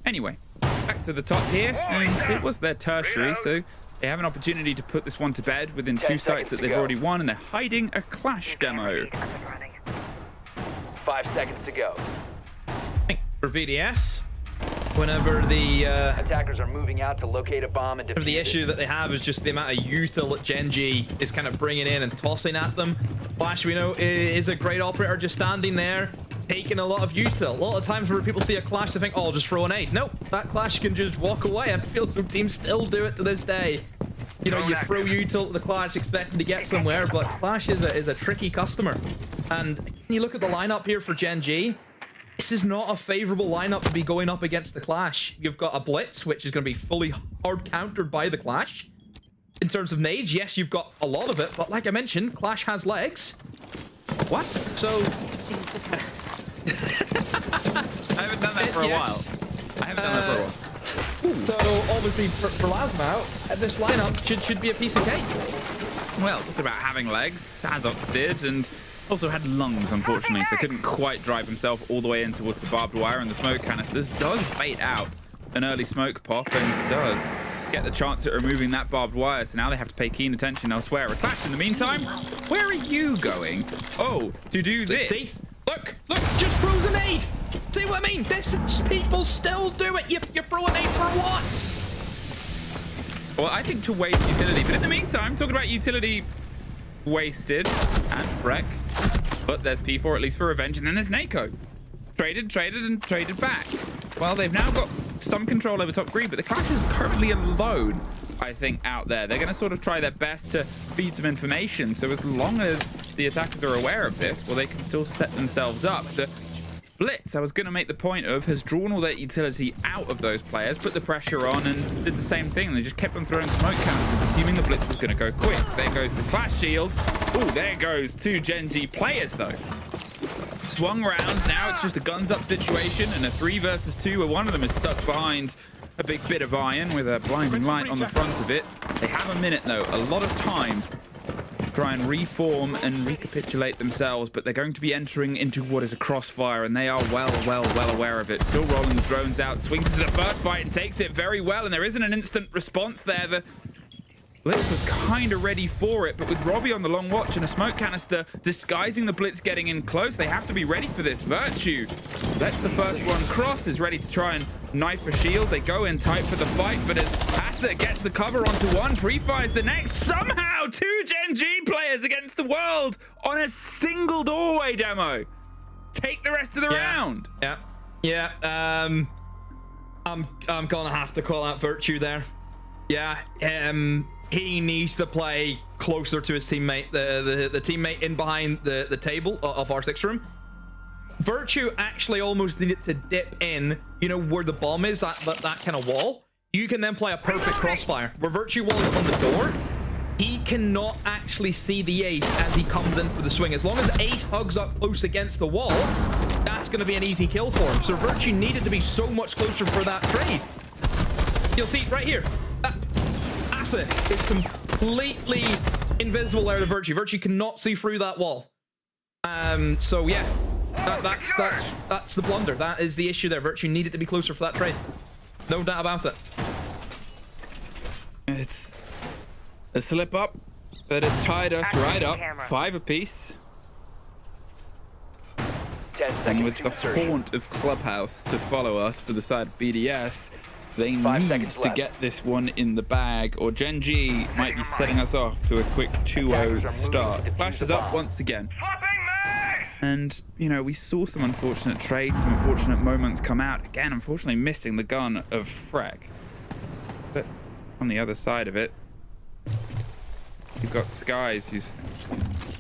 Anyway, back to the top here, and it was their tertiary, so they have an opportunity to put this one to bed within 2 sites that they've already won, and they're hiding a Clash demo. 5 seconds to go. For BDS, whenever the attackers are moving out to locate a bomb and defuse the issue that they have is just the amount of util that Gen.G is kind of bringing in and tossing at them. Clash, we know, is a great operator just standing there, taking a lot of util. A lot of times where people see a Clash, they think, oh, I'll just throw an aid. Nope, that Clash can just walk away, and I feel some teams still do it to this day. You know, you throw util at the Clash expecting to get somewhere, but Clash is a tricky customer. And when you look at the lineup here for Gen.G, this is not a favorable lineup to be going up against the Clash. You've got a Blitz, which is going to be fully hard countered by the Clash. in terms of nades. Yes, you've got a lot of it, but like I mentioned, Clash has legs. What? So I haven't done that for a while. I haven't done that for a while. So obviously for Lasmau, this lineup should be a piece of cake. Well, talking about having legs, Azox did, and also had lungs, unfortunately, so couldn't quite drive himself all the way in towards the barbed wire, and the smoke canisters does bait out an early smoke pop and does get the chance at removing that barbed wire, so now they have to pay keen attention elsewhere. A Clash in the meantime, where are you going? Oh, to do this. See? Look, just froze a nade. See what I mean? People still do it. You throw a nade for what? Well, I think to waste utility, but in the meantime, talking about utility wasted and Freck, but there's P4 at least for revenge, and then there's Nako. Traded, and traded back. Well, they've now got some control over top green, but the Clash is currently alone, I think, out there. They're going to sort of try their best to feed some information, so as long as the attackers are aware of this, well, they can still set themselves up. The Blitz, I was going to make the point of, has drawn all their utility out of those players, put the pressure on, and did the same thing. They just kept on throwing smoke canisters, assuming the Blitz was going to go quick. There goes the Clash shield. Oh, there goes two Gen.G players, though. Swung round. Now it's just a guns up situation and a 3 versus 2 where one of them is stuck behind a big bit of iron with a blinding light on the front of it. They have a minute, though. A lot of time to try and reform and recapitulate themselves, but they're going to be entering into what is a crossfire, and they are well aware of it. Still rolling the drones out, swings to the first fight and takes it very well, and there isn't an instant response there. The Blitz was kind of ready for it, but with Robbie on the long watch and a smoke canister disguising the Blitz getting in close, they have to be ready for this. Virtue lets the first one cross, is ready to try and knife a shield. They go in tight for the fight, but as Asta gets the cover onto one, pre-fires the next. Somehow, two Gen.G players against the world on a single doorway demo. Take the rest of the round. Yeah. I'm gonna have to call out Virtue there. Yeah. He needs to play closer to his teammate, the teammate in behind the table of our 6 room. Virtue actually almost needed to dip in, you know, where the bomb is, that kind of wall. You can then play a perfect crossfire. Where Virtue was on the door, he cannot actually see the Ace as he comes in for the swing. As long as Ace hugs up close against the wall, that's going to be an easy kill for him. So Virtue needed to be so much closer for that trade. You'll see right here. Asa is completely invisible there to Virtue. Virtue cannot see through that wall. So yeah, that's the blunder. That is the issue there. Virtue needed to be closer for that trade. No doubt about it. It's a slip up that has tied us right up. 5 apiece. 10 And seconds with to the insertion. haunt of Clubhouse to follow us for the side of BDS, they 5 need seconds to left. get this one in the bag, or Gen.G might be setting us off to a quick 2-0 start. Clash is up once again. And, you know, we saw some unfortunate trades, some unfortunate moments come out. Again, unfortunately missing the gun of Freck. But on the other side of it, you've got Skies, who's...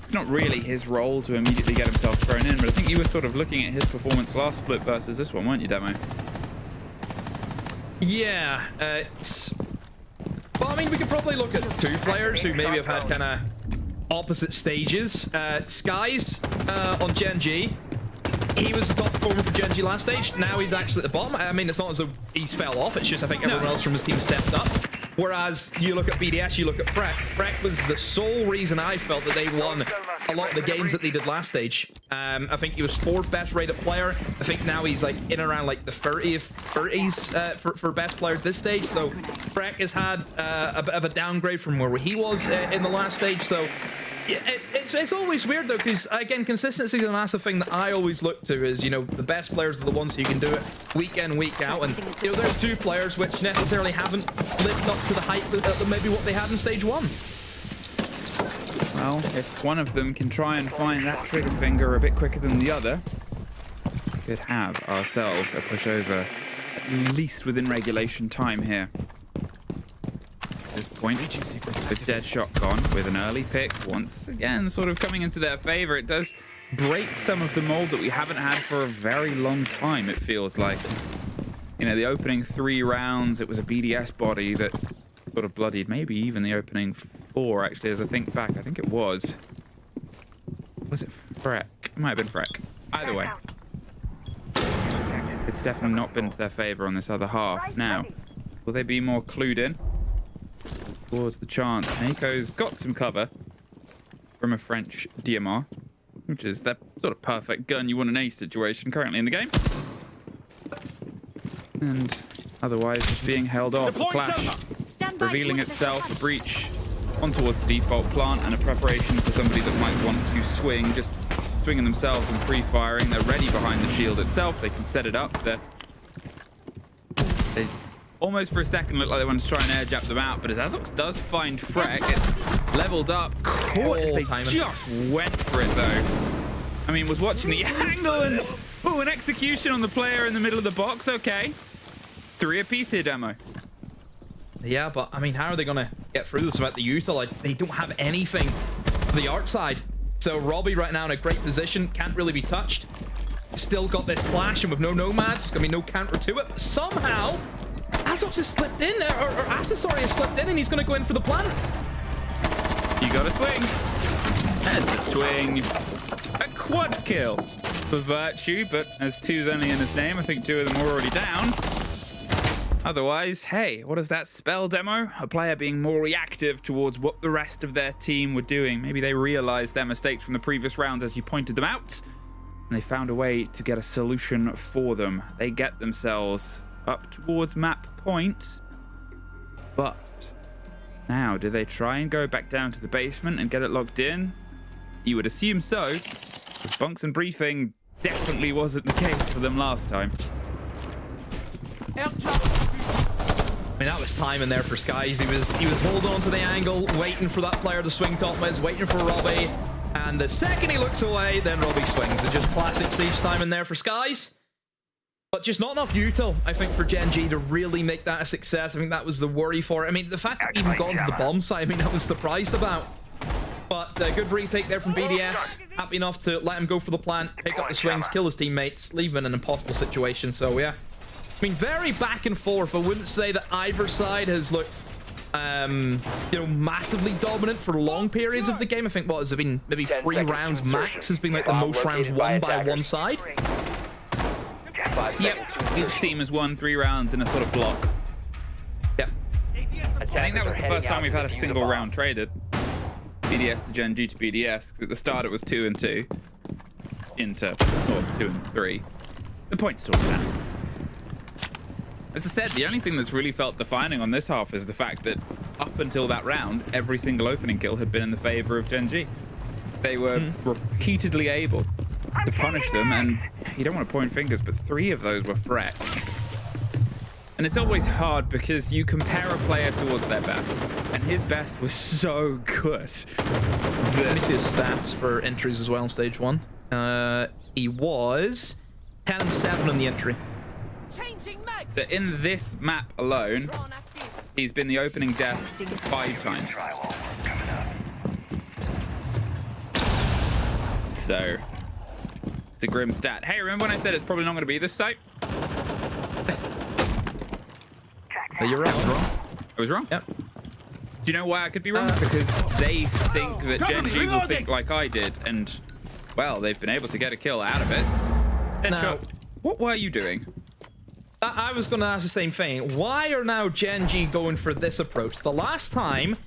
It's not really his role to immediately get himself thrown in, but I think you were sort of looking at his performance last split versus this one, weren't you, Demo? Yeah, well, I mean, we could probably look at 2 players who maybe have had kind of opposite stages. Skies on Gen.G. He was the top performer for Gen.G last stage. Now he's actually at the bottom. I mean, it's not as though he's fell off. It's just I think everyone else from his team stepped up. Whereas you look at BDS, you look at Freck. Freck was the sole reason I felt that they won a lot of the games that they did last stage. I think he was 4th best rated player. I think now he's like in around like the 30s for best players this stage. So Freck has had a bit of a downgrade from where he was in the last stage. So yeah, it's always weird though, because again, consistency is a massive thing that I always look to. Is, you know, the best players are the ones who can do it week in, week out, and you know, there's 2 players which necessarily haven't lived up to the hype that maybe what they had in stage 1. Well, if one of them can try and find that trigger finger a bit quicker than the other, we could have ourselves a pushover, at least within regulation time here. At this point, with Deadshot gone, with an early pick, once again sort of coming into their favor, it does break some of the mold that we haven't had for a very long time, it feels like. You know, the opening 3 rounds, it was a BDS body that sort of bloodied. Maybe even the opening 4, actually, as I think back. I think it was. Was it Freck? It might have been Freck. Either way. It's definitely not been to their favor on this other half. Now, will they be more clued in towards the chance? Nako's got some cover from a French DMR, which is the sort of perfect gun you want in any situation currently in the game. And otherwise just being held off. The clash revealing itself, a breach on towards the default plant, and a preparation for somebody that might want to swing, just swinging themselves and pre-firing. They're ready behind the shield itself. They can set it up. They almost for a second looked like they wanted to try and air jab them out, but as Azox does find Freck, it's leveled up. Caught as they just went for it though. I mean, was watching the angle and an execution on the player in the middle of the box. Okay. 3 apiece here, Demo. Yeah, but I mean, how are they going to get through this without the Uther? Like, they don't have anything for the art side. So Robbie right now in a great position, can't really be touched. Still got this clash, and with no nomads, there's going to be no counter to it. But somehow, Azox has slipped in, or Accessory has slipped in, and he's going to go in for the plant. You got to swing. There's the swing. A quad kill for Virtue, but as 2's only in his name, I think 2 of them are already down. Otherwise, hey, what does that spell, Demo? A player being more reactive towards what the rest of their team were doing. Maybe they realized their mistakes from the previous rounds as you pointed them out, and they found a way to get a solution for them. They get themselves up towards map point, but now, do they try and go back down to the basement and get it locked in? You would assume so, because Bunks and Briefing definitely wasn't the case for them last time. I mean, that was time in there for Skies. He was holding on to the angle, waiting for that player to swing top mids, waiting for Robbie. And the second he looks away, then Robbie swings. It's just classic stage time in there for Skies. But just not enough util, I think, for Gen.G to really make that a success. I think that was the worry for it. I mean, the fact that we even got into the bomb site, I mean, I was surprised about. But good retake there from BDS. Happy enough to let him go for the plant, pick up the swings, kill his teammates, leave him in an impossible situation. So, yeah. I mean, very back and forth. I wouldn't say that either side has looked, you know, massively dominant for long periods of the game. I think, what has it been? Maybe 3 rounds max has been like the most rounds won by one side. Yep, each team has won 3 rounds in a sort of block. Yep. I think that was the first time we've had a single round traded. BDS to Gen.G to BDS, because at the start it was 2 and 2. Or 2 and 3. The point still stands. As I said, the only thing that's really felt defining on this half is the fact that up until that round, every single opening kill had been in the favor of Gen.G. They were repeatedly able to punish them, and you don't want to point fingers, but 3 of those were Freck. And it's always hard because you compare a player towards their best, and his best was so good. Let me see his stats for entries as well in stage 1. He was 10 and 7 on the entry. So in this map alone, he's been the opening death 5 times. So it's a grim stat. Hey, remember when I said it's probably not going to be this site? You're right. I was wrong. I was wrong? Yep. Do you know why I could be wrong? Because they think that Gen.G will think like I did, and, well, they've been able to get a kill out of it. Now, what were you doing? I was going to ask the same thing. Why are now Gen.G going for this approach? The last time,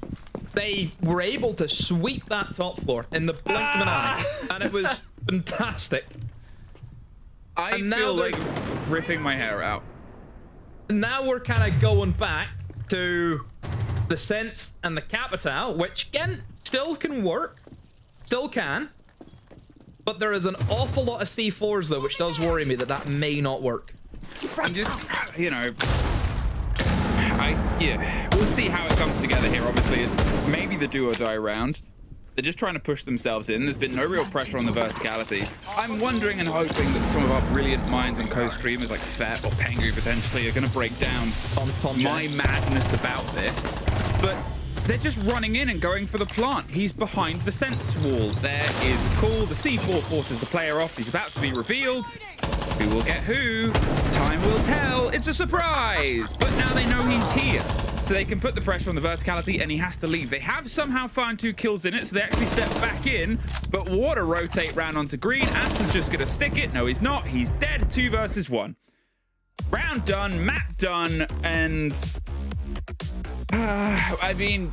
they were able to sweep that top floor in the blink of an eye, and it was fantastic. I feel like ripping my hair out. Now we're kind of going back to the Sense and the Capital, which, again, still can work. Still can. But there is an awful lot of C4s, though, which does worry me that that may not work. I'm just, you know, yeah, we'll see how it comes together here. Obviously, it's maybe the do or die round. They're just trying to push themselves in. There's been no real pressure on the verticality. I'm wondering and hoping that some of our brilliant minds and co-streamers like Fett or Pengu potentially are going to break down my madness about this. But they're just running in and going for the plant. He's behind the Sense wall. There is a call. The C4 forces the player off. He's about to be revealed. Who will get who? Time will tell. It's a surprise. But now they know he's here. So they can put the pressure on the verticality, and he has to leave. They have somehow found 2 kills in it, so they actually step back in. But what a rotate round onto green. Aston's just going to stick it. No, he's not. He's dead. 2 versus 1. Round done, map done, and I mean,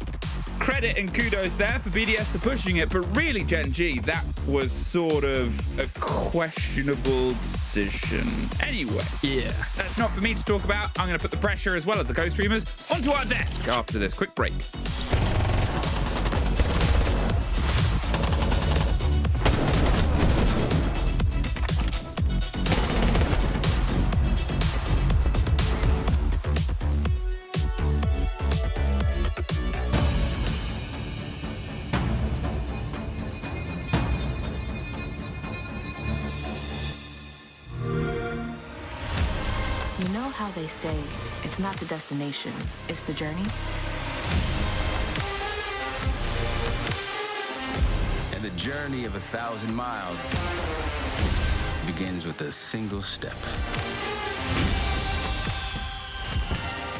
credit and kudos there for BDS to pushing it, but really, Gen.G, that was sort of a questionable decision. Anyway, yeah, that's not for me to talk about. I'm going to put the pressure, as well as the co-streamers, onto our desk after this quick break. You know how they say, it's not the destination, it's the journey? And the journey of 1,000 miles begins with a single step.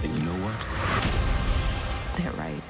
And you know what? They're right.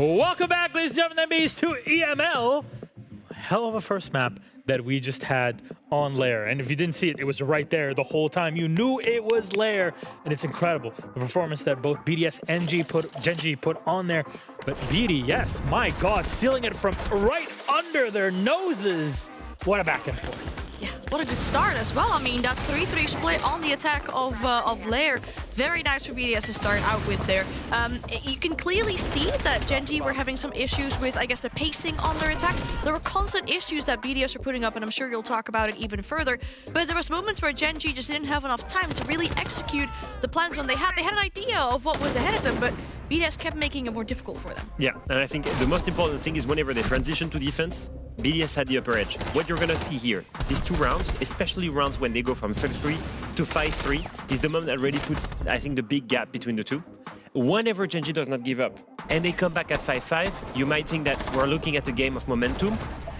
Welcome back, ladies and gentlemen, MBs, to EML. Hell of a first map that we just had on Lair. And if you didn't see it, it was right there the whole time. You knew it was Lair, and it's incredible. The performance that both BDS and Gen.G put on there. But BD, yes, my God, stealing it from right under their noses. What a back and forth. Yeah, what a good start as well. I mean, that 3-3 split on the attack of Lair. Very nice for BDS to start out with there. You can clearly see that Gen.G were having some issues with, I guess, the pacing on their attack. There were constant issues that BDS were putting up, and I'm sure you'll talk about it even further. But there was moments where Gen.G just didn't have enough time to really execute the plans when they had. They had an idea of what was ahead of them, but BDS kept making it more difficult for them. Yeah, and I think the most important thing is whenever they transition to defense, BDS had the upper edge. What you're gonna see here, these two rounds, especially rounds when they go from 3-3 to 5-3, is the moment that really puts, I think, the big gap between the two. Whenever Gen.G does not give up and they come back at 5-5, you might think that we're looking at a game of momentum,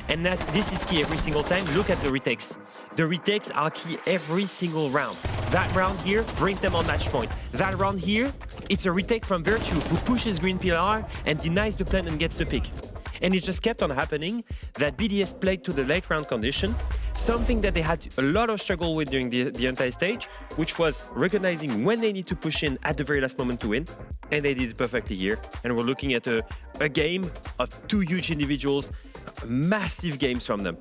and this is key every single time. Look at the retakes. The retakes are key every single round. That round here brings them on match point. That round here, it's a retake from Virtue, who pushes green pillar and denies the plant and gets the pick. And it just kept on happening that BDS played to the late round condition, something that they had a lot of struggle with during the entire stage, which was recognizing when they need to push in at the very last moment to win. And they did it perfectly here. And we're looking at a game of two huge individuals, massive games from them.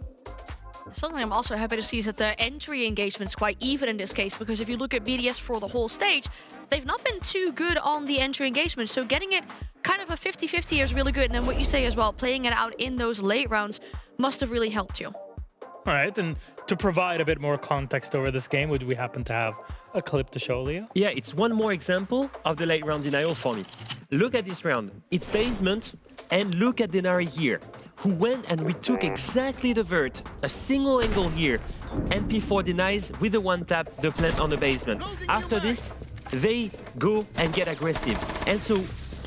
Something I'm also happy to see is that the entry engagement's quite even in this case, because if you look at BDS for the whole stage, they've not been too good on the entry engagement. So getting it kind of a 50-50 is really good. And then what you say as well, playing it out in those late rounds must have really helped you. All right, and to provide a bit more context over this game, would we happen to have a clip to show, Leo? Yeah, it's one more example of the late round denial for me. Look at this round. It's basement, and look at Denari here, who went and retook exactly the vert, a single angle here. NP4 denies with a one tap the plant on the basement. After this, they go and get aggressive. And so,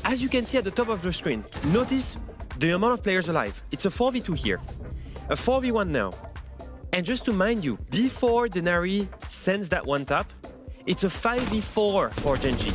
as you can see at the top of the screen, notice the amount of players alive. It's a 4v2 here, a 4v1 now. And just to mind you, before Denari sends that one tap, it's a 5v4 for Gen.G.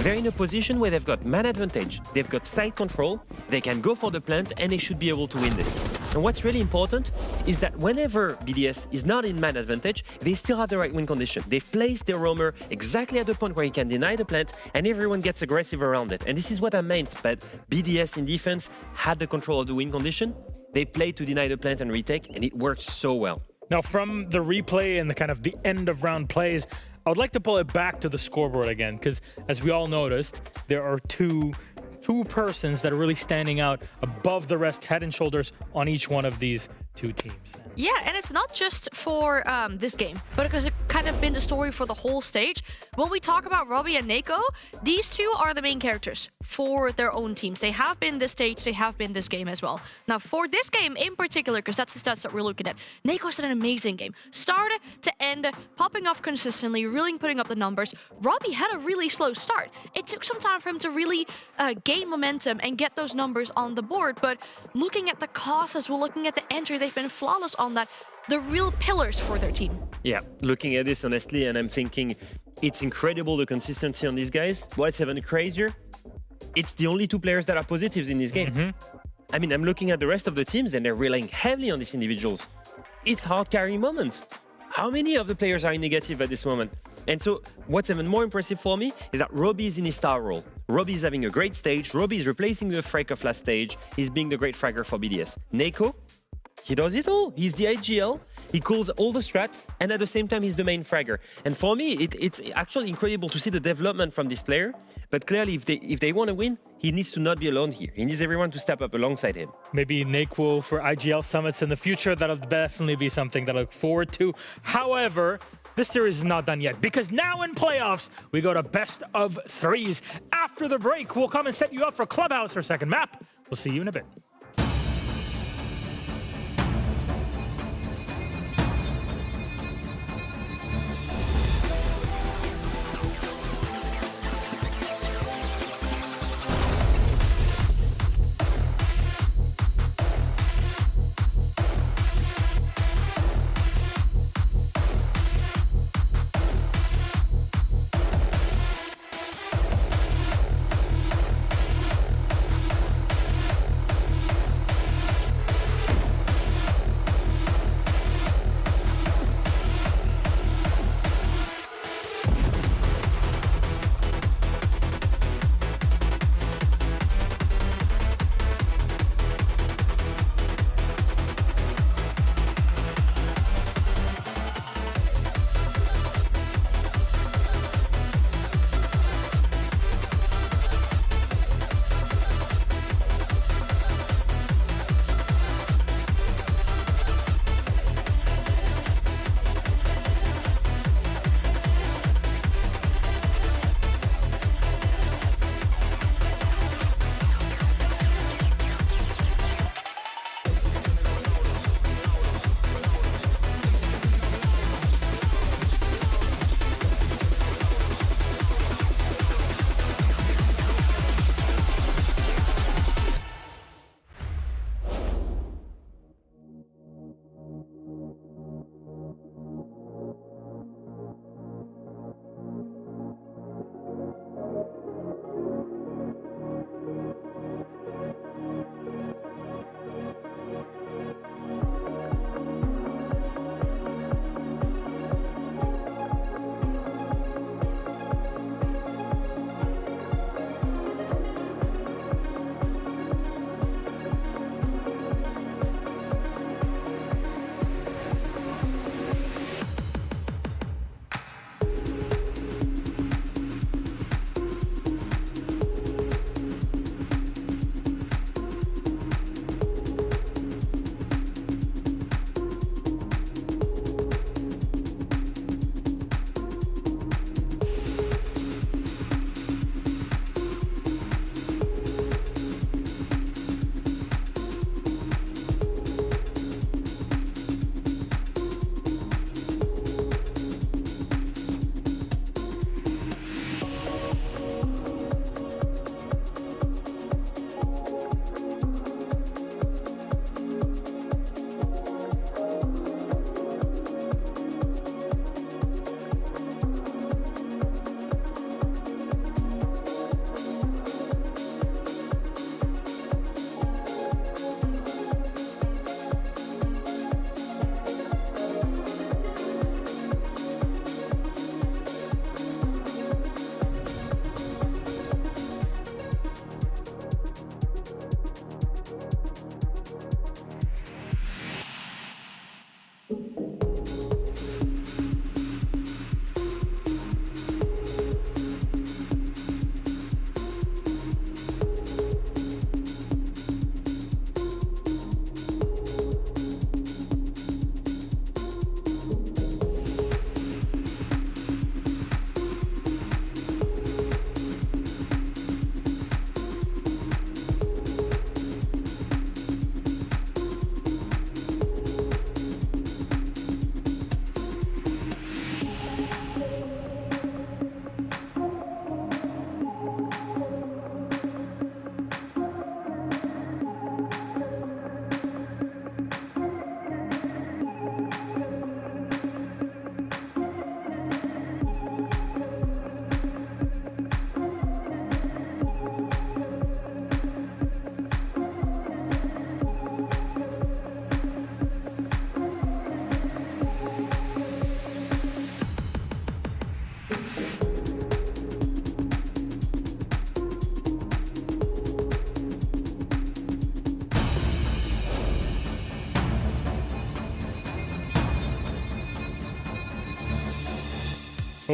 They're in a position where they've got man advantage, they've got side control, they can go for the plant, and they should be able to win this. And what's really important is that whenever BDS is not in man advantage, they still have the right win condition. They've placed their roamer exactly at the point where he can deny the plant, and everyone gets aggressive around it. And this is what I meant, but BDS in defense had the control of the win condition. They played to deny the plant and retake, and it worked so well. Now, from the replay and the kind of the end of round plays, I would like to pull it back to the scoreboard again, because as we all noticed, there are two persons that are really standing out above the rest, head and shoulders on each one of these two teams. Yeah, and it's not just for this game, but because it kind of been the story for the whole stage. When we talk about Robbie and Neko, these two are the main characters for their own teams. They have been this stage, they have been this game as well. Now, for this game in particular, because that's the stats that we're looking at, Neko's had an amazing game. Started to end, popping off consistently, really putting up the numbers. Robbie had a really slow start. It took some time for him to really gain momentum and get those numbers on the board, but looking at the cost as well, looking at the entry, they've been flawless on that. The real pillars for their team. Yeah, looking at this honestly, and I'm thinking it's incredible the consistency on these guys. What's even crazier, it's the only two players that are positives in this game. I mean, I'm looking at the rest of the teams and they're relying heavily on these individuals. It's hard carry moment. How many of the players are in negative at this moment? And so what's even more impressive for me is that Robbie is in his star role. Robbie is having a great stage. Robbie is replacing the frag of last stage. He's being the great fragger for BDS. Neko, he does it all. He's the IGL. He calls all the strats, and at the same time, he's the main fragger. And for me, it's actually incredible to see the development from this player. But clearly, if they want to win, he needs to not be alone here. He needs everyone to step up alongside him. Maybe Neko for IGL summits in the future. That'll definitely be something that I look forward to. However, this series is not done yet, because now in playoffs, we go to best of threes. After the break, we'll come and set you up for Clubhouse, our second map. We'll see you in a bit.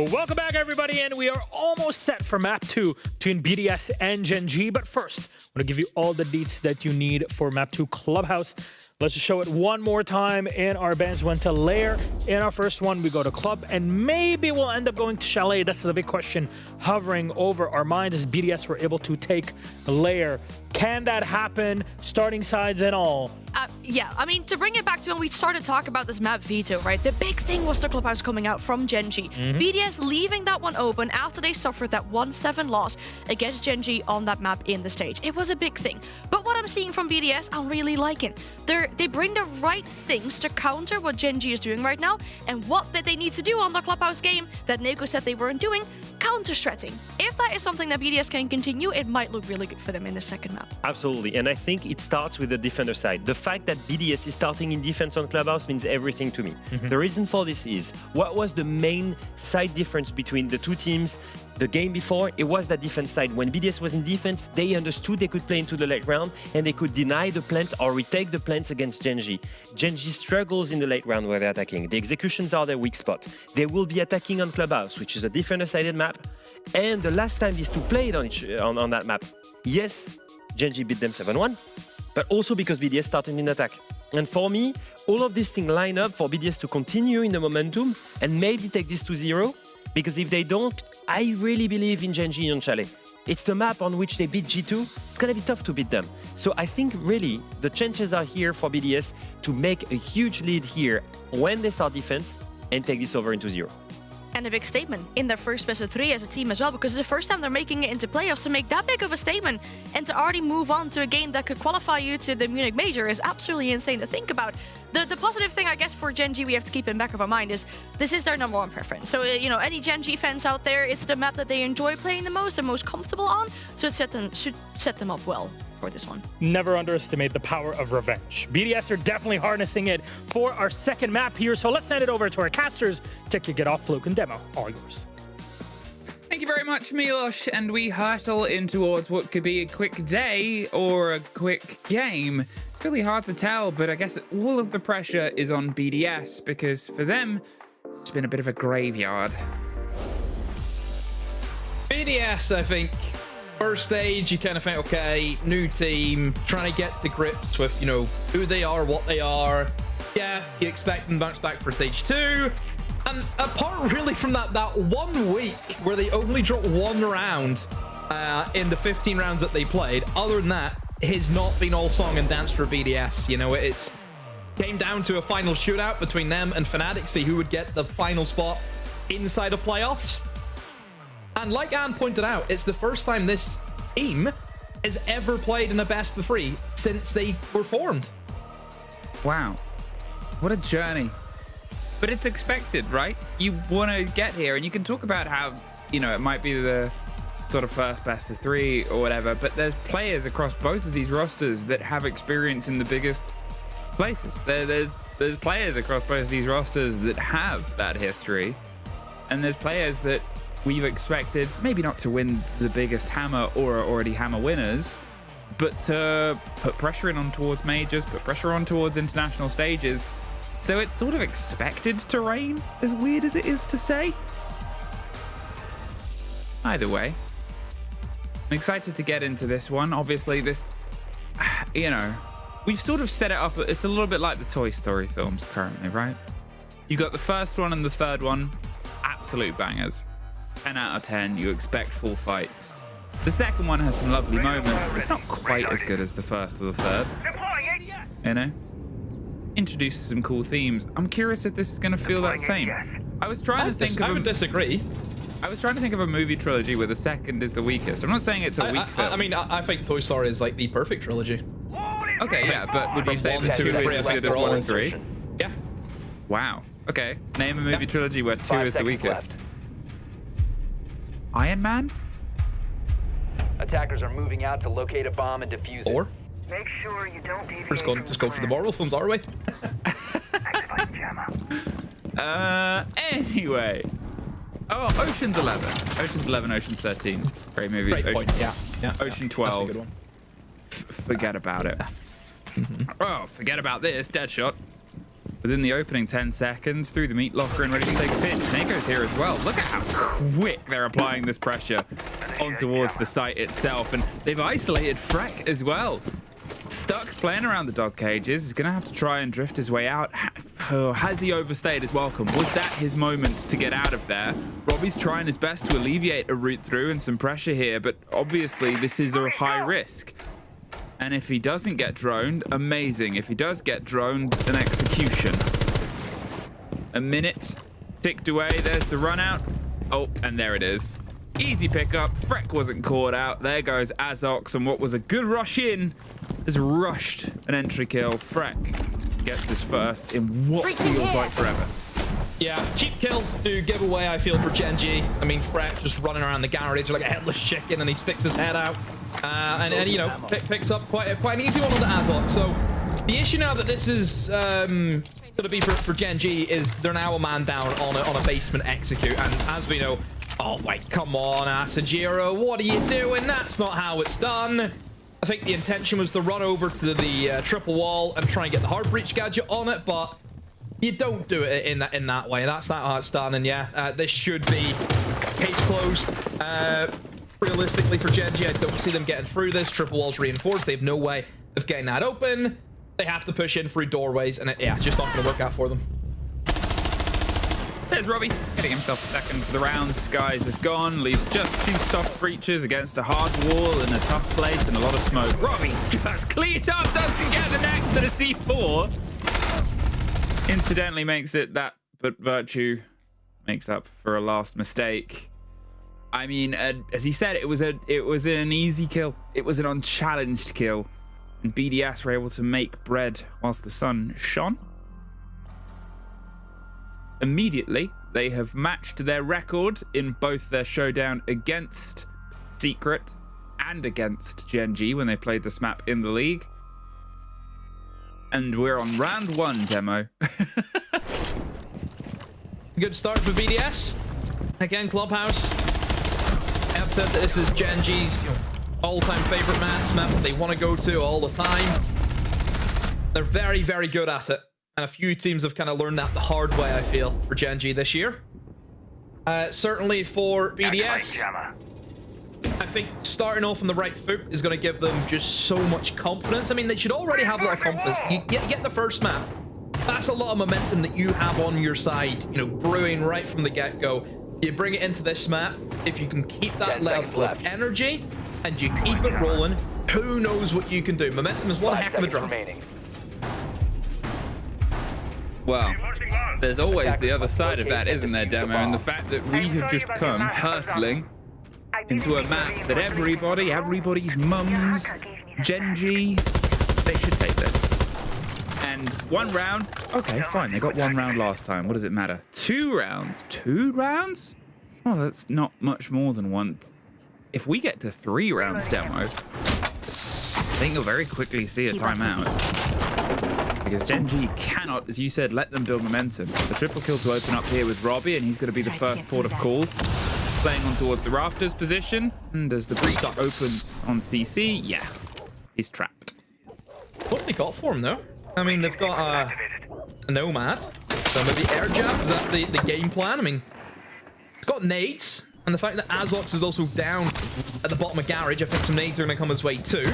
Well, welcome back, everybody, and we are almost set for map 2 between BDS and Gen.G. But first, I'm going to give you all the deets that you need for map 2 Clubhouse. Let's just show it one more time. In our bands went to Lair. In our first one, we go to Club, and maybe we'll end up going to Chalet. That's the big question hovering over our minds as BDS were able to take Lair. Can that happen? Starting sides and all. Yeah, I mean, to bring it back to when we started talking about this map veto, right? The big thing was the Clubhouse coming out from Gen.G. BDS leaving that one open after they suffered that 1-7 loss against Gen.G on that map in the stage. It was a big thing. But what I'm seeing from BDS, I'm really liking. They bring the right things to counter what Gen.G is doing right now, and what did they need to do on the Clubhouse game that Neko said they weren't doing? Counter-stretting. If that is something that BDS can continue, it might look really good for them in the second map. Absolutely, and I think it starts with the defender side. The fact that BDS is starting in defense on Clubhouse means everything to me. The reason for this is, what was the main side difference between the two teams the game before? It was that defense side. When BDS was in defense, they understood they could play into the late round and they could deny the plants or retake the plants against Gen.G. Gen.G struggles in the late round where they're attacking. The executions are their weak spot. They will be attacking on Clubhouse, which is a defender-sided map. And the last time these two played on that map, yes, Gen.G beat them 7-1, but also because BDS started in attack. And for me, all of these things line up for BDS to continue in the momentum and maybe take this to 0. Because if they don't, I really believe in Gen.G on Chalet. It's the map on which they beat G2. It's going to be tough to beat them. So I think really the chances are here for BDS to make a huge lead here when they start defense and take this over into 0. And a big statement in their first best of 3 as a team as well, because it's the first time they're making it into playoffs. To make that big of a statement and to already move on to a game that could qualify you to the Munich Major is absolutely insane to think about. The positive thing, I guess, for Gen.G we have to keep in back of our mind is this is their number 1 preference. So, you know, any Gen.G fans out there, it's the map that they enjoy playing the most and most comfortable on. So it should set them up well for this one. Never underestimate the power of revenge. BDS are definitely harnessing it for our second map here. So let's send it over to our casters to kick it off. Fluke and Demo, all yours. Thank you very much, Milos. And we hurtle in towards what could be a quick day or a quick game. Really hard to tell, but I guess all of the pressure is on BDS because for them, it's been a bit of a graveyard. BDS, I think, first stage, you kind of think, okay, new team, trying to get to grips with, you know, who they are, what they are. Yeah, you expect them to bounce back for stage 2. And apart really from that 1 week where they only dropped 1 round in the 15 rounds that they played, other than that, it has not been all song and dance for BDS. You know, it's came down to a final shootout between them and Fnatic, see who would get the final spot inside of playoffs. And like Anne pointed out, it's the first time this team has ever played in a best of 3 since they were formed. Wow. What a journey. But it's expected, right? You want to get here, and you can talk about how, you know, it might be the sort of first best of 3 or whatever, but there's players across both of these rosters that have experience in the biggest places. There's players across both of these rosters that have that history, and there's players that we've expected maybe not to win the biggest hammer or are already hammer winners, but to put pressure on towards majors, put pressure on towards international stages. So it's sort of expected to rain, as weird as it is to say. Either way, I'm excited to get into this one. Obviously, this, you know, we've sort of set it up. It's a little bit like the Toy Story films currently, right? You've got the first one and the third one, absolute bangers. 10 out of 10, you expect full fights. The second one has some lovely moments, but it's not quite as good as the first or the third. You know? Introduces some cool themes. I'm curious if this is going to feel that same. I was trying to think of I would disagree. I was trying to think of a movie trilogy where the second is the weakest. I'm not saying it's a weak film. I mean, I think Toy Story is like the perfect trilogy. Okay, yeah, but would you say From that 2 1 to 3 is as is good like as 1 and they're all 3? Yeah. Wow. Okay, name a movie trilogy where 2 is the 5 seconds weakest. left. Iron Man? Attackers are moving out to locate a bomb and defuse it. Or? Make sure you don't deviate. We're just going for the Marvel films, are we? Anyway. Oh, Ocean's 11. Ocean's 11, Ocean's 13. Great movie. Great point. Yeah. Ocean 12. That's a good one. Forget about it. Oh, forget about this. Deadshot. within the opening 10 seconds through the meat locker and ready to take a pinch. Nako's here as well. Look at how quick they're applying this pressure on towards the site itself. And they've isolated Freck as well. Stuck playing around the dog cages. He's going to have to try and drift his way out. Has he overstayed his welcome? Was that his moment to get out of there? Robbie's trying his best to alleviate a route through and some pressure here, but obviously this is a high risk. And if he doesn't get droned, amazing. If he does get droned, an execution. A minute ticked away. There's the run out. Oh, and there it is. Easy pickup. Freck wasn't caught out. There goes Azox, and what was a good rush in has rushed an entry kill. Freck gets his first in what feels like forever. Yeah, cheap kill to give away, I feel, for Gen.G. I mean, Freck just running around the garage like a headless chicken, and he sticks his head out. And you know, picks up quite an easy one on the Azox. So the issue now that this is going to be for Gen.G is they're now a man down on a basement execute. And as we know, oh wait, come on, Asajiro, what are you doing? That's not how it's done. I think the intention was to run over to the triple wall and try and get the hard breach gadget on it, but you don't do it in that way. That's not how it's done. And yeah, this should be case closed. Realistically for Gen.G, I don't see them getting through this. Triple wall's reinforced. They have no way of getting that open. They have to push in through doorways, and it's just not going to work out for them. There's Robbie, getting himself second for the round. Skies is gone, leaves just 2 soft breaches against a hard wall in a tough place and a lot of smoke. Robbie just cleat up, doesn't get the next to the C4. Incidentally makes it that, but Virtue makes up for a last mistake. I mean, as he said, it was an easy kill. It was an unchallenged kill. And BDS were able to make bread whilst the sun shone. Immediately, they have matched their record in both their showdown against Secret and against Gen.G when they played this map in the league. And we're on round 1, Demo. Good start for BDS. Again, Clubhouse have said that this is Gen.G's all-time favorite map they want to go to all the time. They're very, very good at it. And a few teams have kind of learned that the hard way, I feel, for Gen.G this year. Certainly for BDS, I think starting off on the right foot is going to give them just so much confidence. I mean, they should already have a lot of confidence. You get the first map. That's a lot of momentum that you have on your side, you know, brewing right from the get-go. You bring it into this map. If you can keep that level of energy and you keep it rolling, who knows what you can do. Momentum is one heck of a drum. Well, there's always the other side of that, isn't there, Demo? And the fact that we have just come hurtling into a map that everybody's mums, Gen.G, they should take this. And 1 round, okay, fine. They got 1 round last time. What does it matter? 2 rounds? 2 rounds? Oh, that's not much more than 1. If we get to 3 rounds, Demo, I think you'll very quickly see a timeout. Because Gen.G cannot, as you said, let them build momentum. The triple kill to open up here with Robbie, and he's going to be the first port of call. Playing on towards the rafters position. And as the breach opens on CC, yeah, he's trapped. What have they got for him, though? I mean, they've got a Nomad. So maybe air jab, is that the game plan? I mean, it's got nades. And the fact that Azox is also down at the bottom of garage, I think some nades are going to come his way too.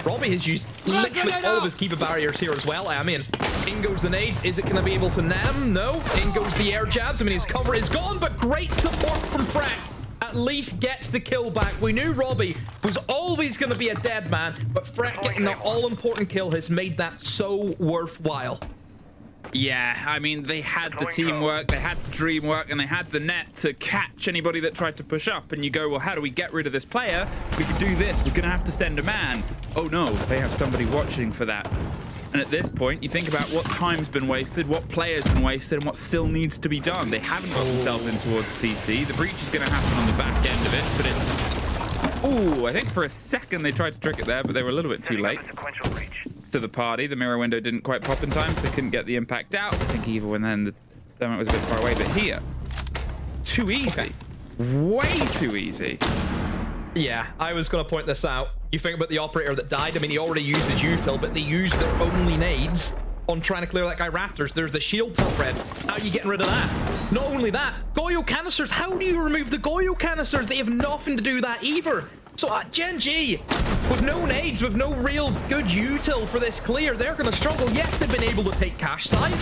Robbie has used literally all of his keeper barriers here as well. I mean, in goes the nades. Is it going to be able to net him? No. In goes the air jabs. I mean, his cover is gone, but great support from Freck. At least gets the kill back. We knew Robbie was always going to be a dead man, but Freck getting the all-important kill has made that so worthwhile. Yeah, I mean, they had the teamwork, they had the dream work, and they had the net to catch anybody that tried to push up. And you go, well, how do we get rid of this player? We could do this. We're going to have to send a man. Oh, no, they have somebody watching for that. And at this point, you think about what time's been wasted, what player's been wasted, and what still needs to be done. They haven't got themselves in towards CC. The breach is going to happen on the back end of it, but it's... Ooh, I think for a second they tried to trick it there, but they were a little bit too late to the party. The mirror window didn't quite pop in time, so they couldn't get the impact out. I think even then the thermite was a bit far away, but here, too easy. Okay. Way too easy. Yeah, I was going to point this out. You think about the operator that died. I mean, he already used his util, but they used their only nades on trying to clear that guy Raptors. There's the shield top red. How are you getting rid of that? Not only that, Goyo canisters. How do you remove the Goyo canisters? They have nothing to do that either. So Gen.G, with no nades, with no real good util for this clear, they're going to struggle. Yes, they've been able to take cash side.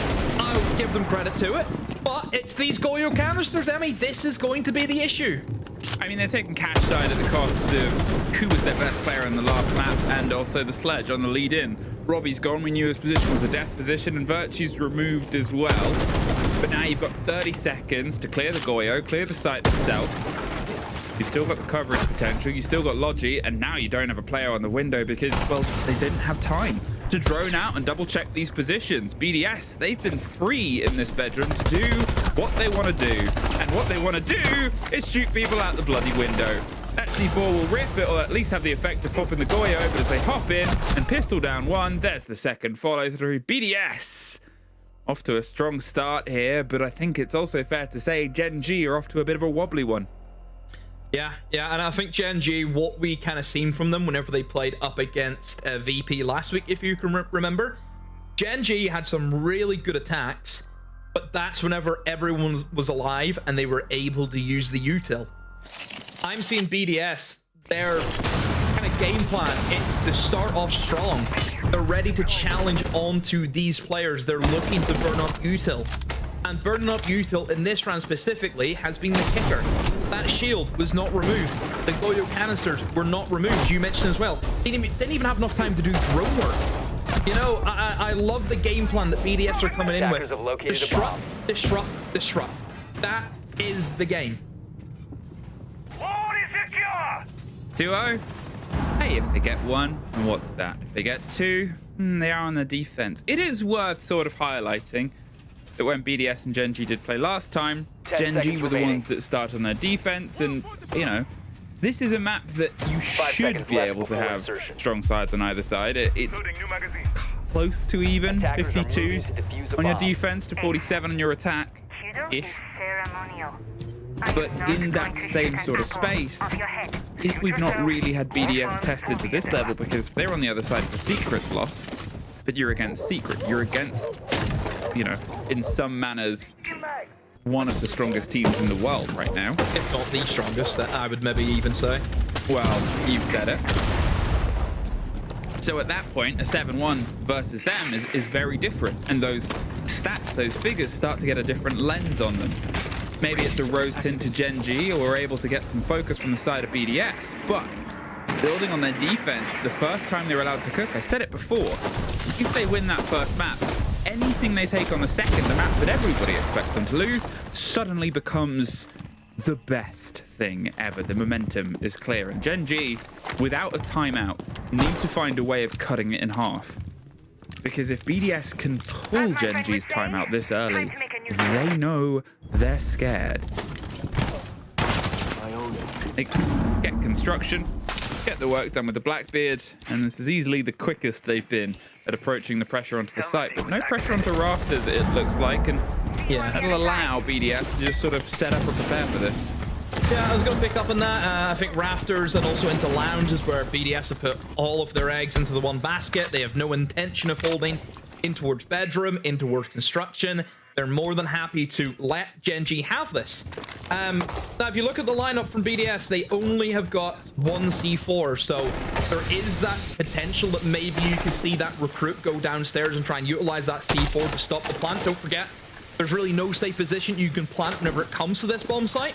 I'll give them credit to it. But it's these Goyo canisters, Emmy. This is going to be the issue. I mean, they're taking cash side at the cost of who was their best player in the last map and also the sledge on the lead in. Robbie's gone. We knew his position was a death position and Virtue's removed as well. But now you've got 30 seconds to clear the Goyo, clear the site itself. You've still got the coverage potential, you still got Logi, and now you don't have a player on the window because, well, they didn't have time to drone out and double check these positions. BDS, they've been free in this bedroom to do what they want to do. And what they want to do is shoot people out the bloody window. That C4 will rip, it'll at least have the effect of popping the Goyo, but as they hop in and pistol down one, there's the second follow through. BDS off to a strong start here, but I think it's also fair to say Gen.G are off to a bit of a wobbly one. Yeah, and I think Gen.G, what we kind of seen from them whenever they played up against VP last week, if you can remember, Gen.G had some really good attacks, but that's whenever everyone was alive and they were able to use the util. I'm seeing BDS, their kind of game plan, it's to start off strong. They're ready to challenge onto these players. They're looking to burn up util. And burning up util in this round specifically has been the kicker. That shield was not removed. The Goyo canisters were not removed. You mentioned as well. They didn't even have enough time to do drone work. You know, I love the game plan that BDS are coming in with. Disrupt, disrupt, disrupt. That is the game. 2-0. Hey, if they get one, and what's that? If they get two, they are on the defense. It is worth sort of highlighting that when BDS and Gen.G did play last time, Gen.G were the ones that start on their defense, and, you know, this is a map that you should be able to have strong sides on either side. It's close to even, 52 on your defense to 47 on your attack-ish. But in that same sort of space, if we've not really had BDS tested to this level, because they're on the other side for Secret's loss, but you're against Secret, you're against, you know, in some manners, one of the strongest teams in the world right now. If not the strongest, I would maybe even say. Well, you've said it. So at that point, a 7-1 versus them is very different. And those stats, those figures start to get a different lens on them. Maybe it's a rose tint to Gen.G, or we're able to get some focus from the side of BDS. But building on their defense, the first time they're allowed to cook, I said it before, if they win that first map, anything they take on the second, the map that everybody expects them to lose, suddenly becomes the best thing ever. The momentum is clear. And Gen.G, without a timeout, need to find a way of cutting it in half. Because if BDS can pull Gen.G's timeout this early, they know they're scared. They get construction, get the work done with the Blackbeard, and this is easily the quickest they've been at approaching the pressure onto the site, but no pressure onto rafters, it looks like, and yeah, that'll allow BDS to just sort of set up and prepare for this. Yeah, I was going to pick up on that. I think rafters and also into lounge is where BDS have put all of their eggs into the one basket. They have no intention of holding in towards bedroom, in towards construction. They're more than happy to let Gen.G have this. Now, if you look at the lineup from BDS, they only have got one C4, so there is that potential that maybe you could see that recruit go downstairs and try and utilize that C4 to stop the plant. Don't forget, there's really no safe position you can plant whenever it comes to this bomb site.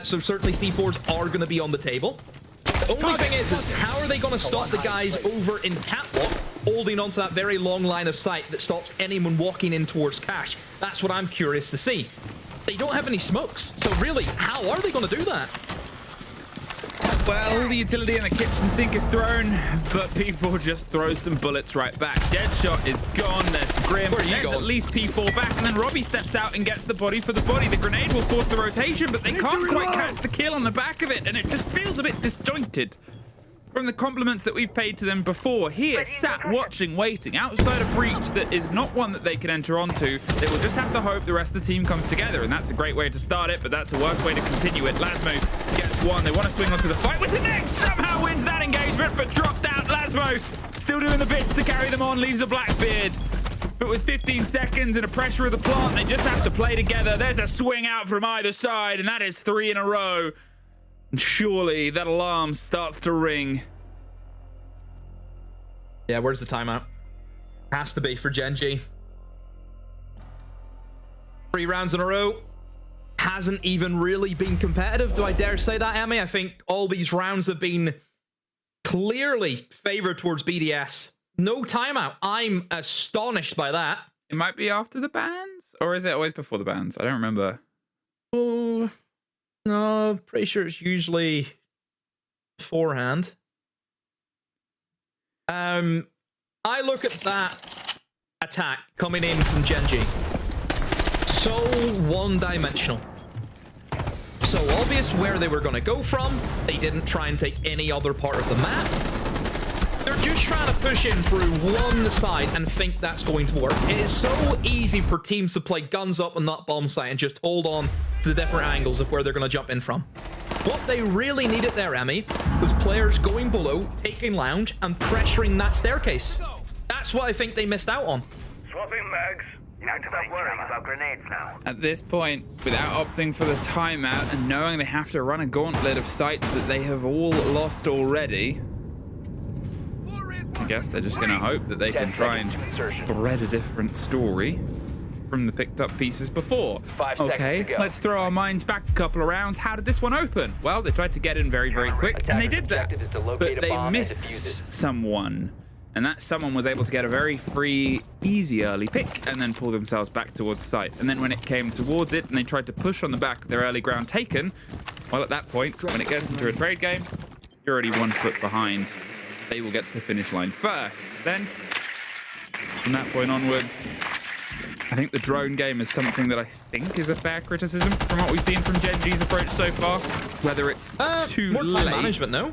So certainly C4s are going to be on the table. The only thing is how are they going to stop the guys over in catwalk holding onto that very long line of sight that stops anyone walking in towards cash? That's what I'm curious to see. They don't have any smokes, so really, how are they going to do that? Well, the utility in the kitchen sink is thrown, but P4 just throws some bullets right back. Deadshot is gone. There's Grim. There's at least P4 back, and then Robbie steps out and gets the body for the body. The grenade will force the rotation, but they can't quite catch the kill on the back of it, and it just feels a bit disjointed. From the compliments that we've paid to them before, here, sat, watching, waiting, outside a breach that is not one that they can enter onto. They will just have to hope the rest of the team comes together, and that's a great way to start it, but that's the worst way to continue it. Lasmo gets one. They want to swing onto the fight with the next. Somehow wins that engagement, but dropped out. Lasmo still doing the bits to carry them on, leaves the Blackbeard. But with 15 seconds and a pressure of the plant, they just have to play together. There's a swing out from either side, and that is 3 in a row. And surely that alarm starts to ring. Yeah, where's the timeout? Has to be for Gen.G. 3 rounds in a row. Hasn't even really been competitive. Do I dare say that, Emmy? I think all these rounds have been clearly favored towards BDS. No timeout. I'm astonished by that. It might be after the bans, or is it always before the bans? I don't remember. Oh, no, pretty sure it's usually beforehand. I look at that attack coming in from Gen.G. So one-dimensional. So obvious where they were going to go from. They didn't try and take any other part of the map. They're just trying to push in through one side and think that's going to work. It is so easy for teams to play guns up on that bomb site and just hold on to the different angles of where they're going to jump in from. What they really needed there, Emmy, was players going below, taking lounge, and pressuring that staircase. That's what I think they missed out on. Swapping mags. Stop worrying about grenades now. At this point, without opting for the timeout and knowing they have to run a gauntlet of sites that they have all lost already, I guess they're just going to hope that they can try and thread a different story from the picked up pieces before. Okay, let's throw our minds back a couple of rounds. How did this one open? Well, they tried to get in very, very quick, and they did that. But they missed someone. And that someone was able to get a very free, easy early pick and then pull themselves back towards site. And then when it came towards it and they tried to push on the back of their early ground taken, well, at that point, when it gets into a trade game, you're already 1 foot behind. They will get to the finish line first. Then, from that point onwards, I think the drone game is something that I think is a fair criticism from what we've seen from Gen.G's approach so far. Whether it's too more time late. management, no?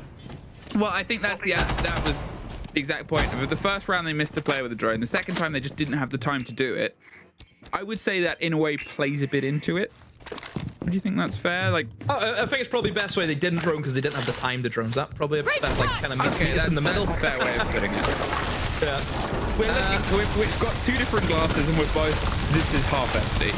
Well, I think that's that was the exact point of it. The first round they missed a player with a drone. The second time they just didn't have the time to do it. I would say that in a way plays a bit into it. Do you think that's fair? Like, I think it's probably best way they didn't drone because they didn't have the time to drone. That probably that's like kind of that's in the middle. Fair way of putting it. Yeah. We've got 2 different glasses and we're both. This is half empty.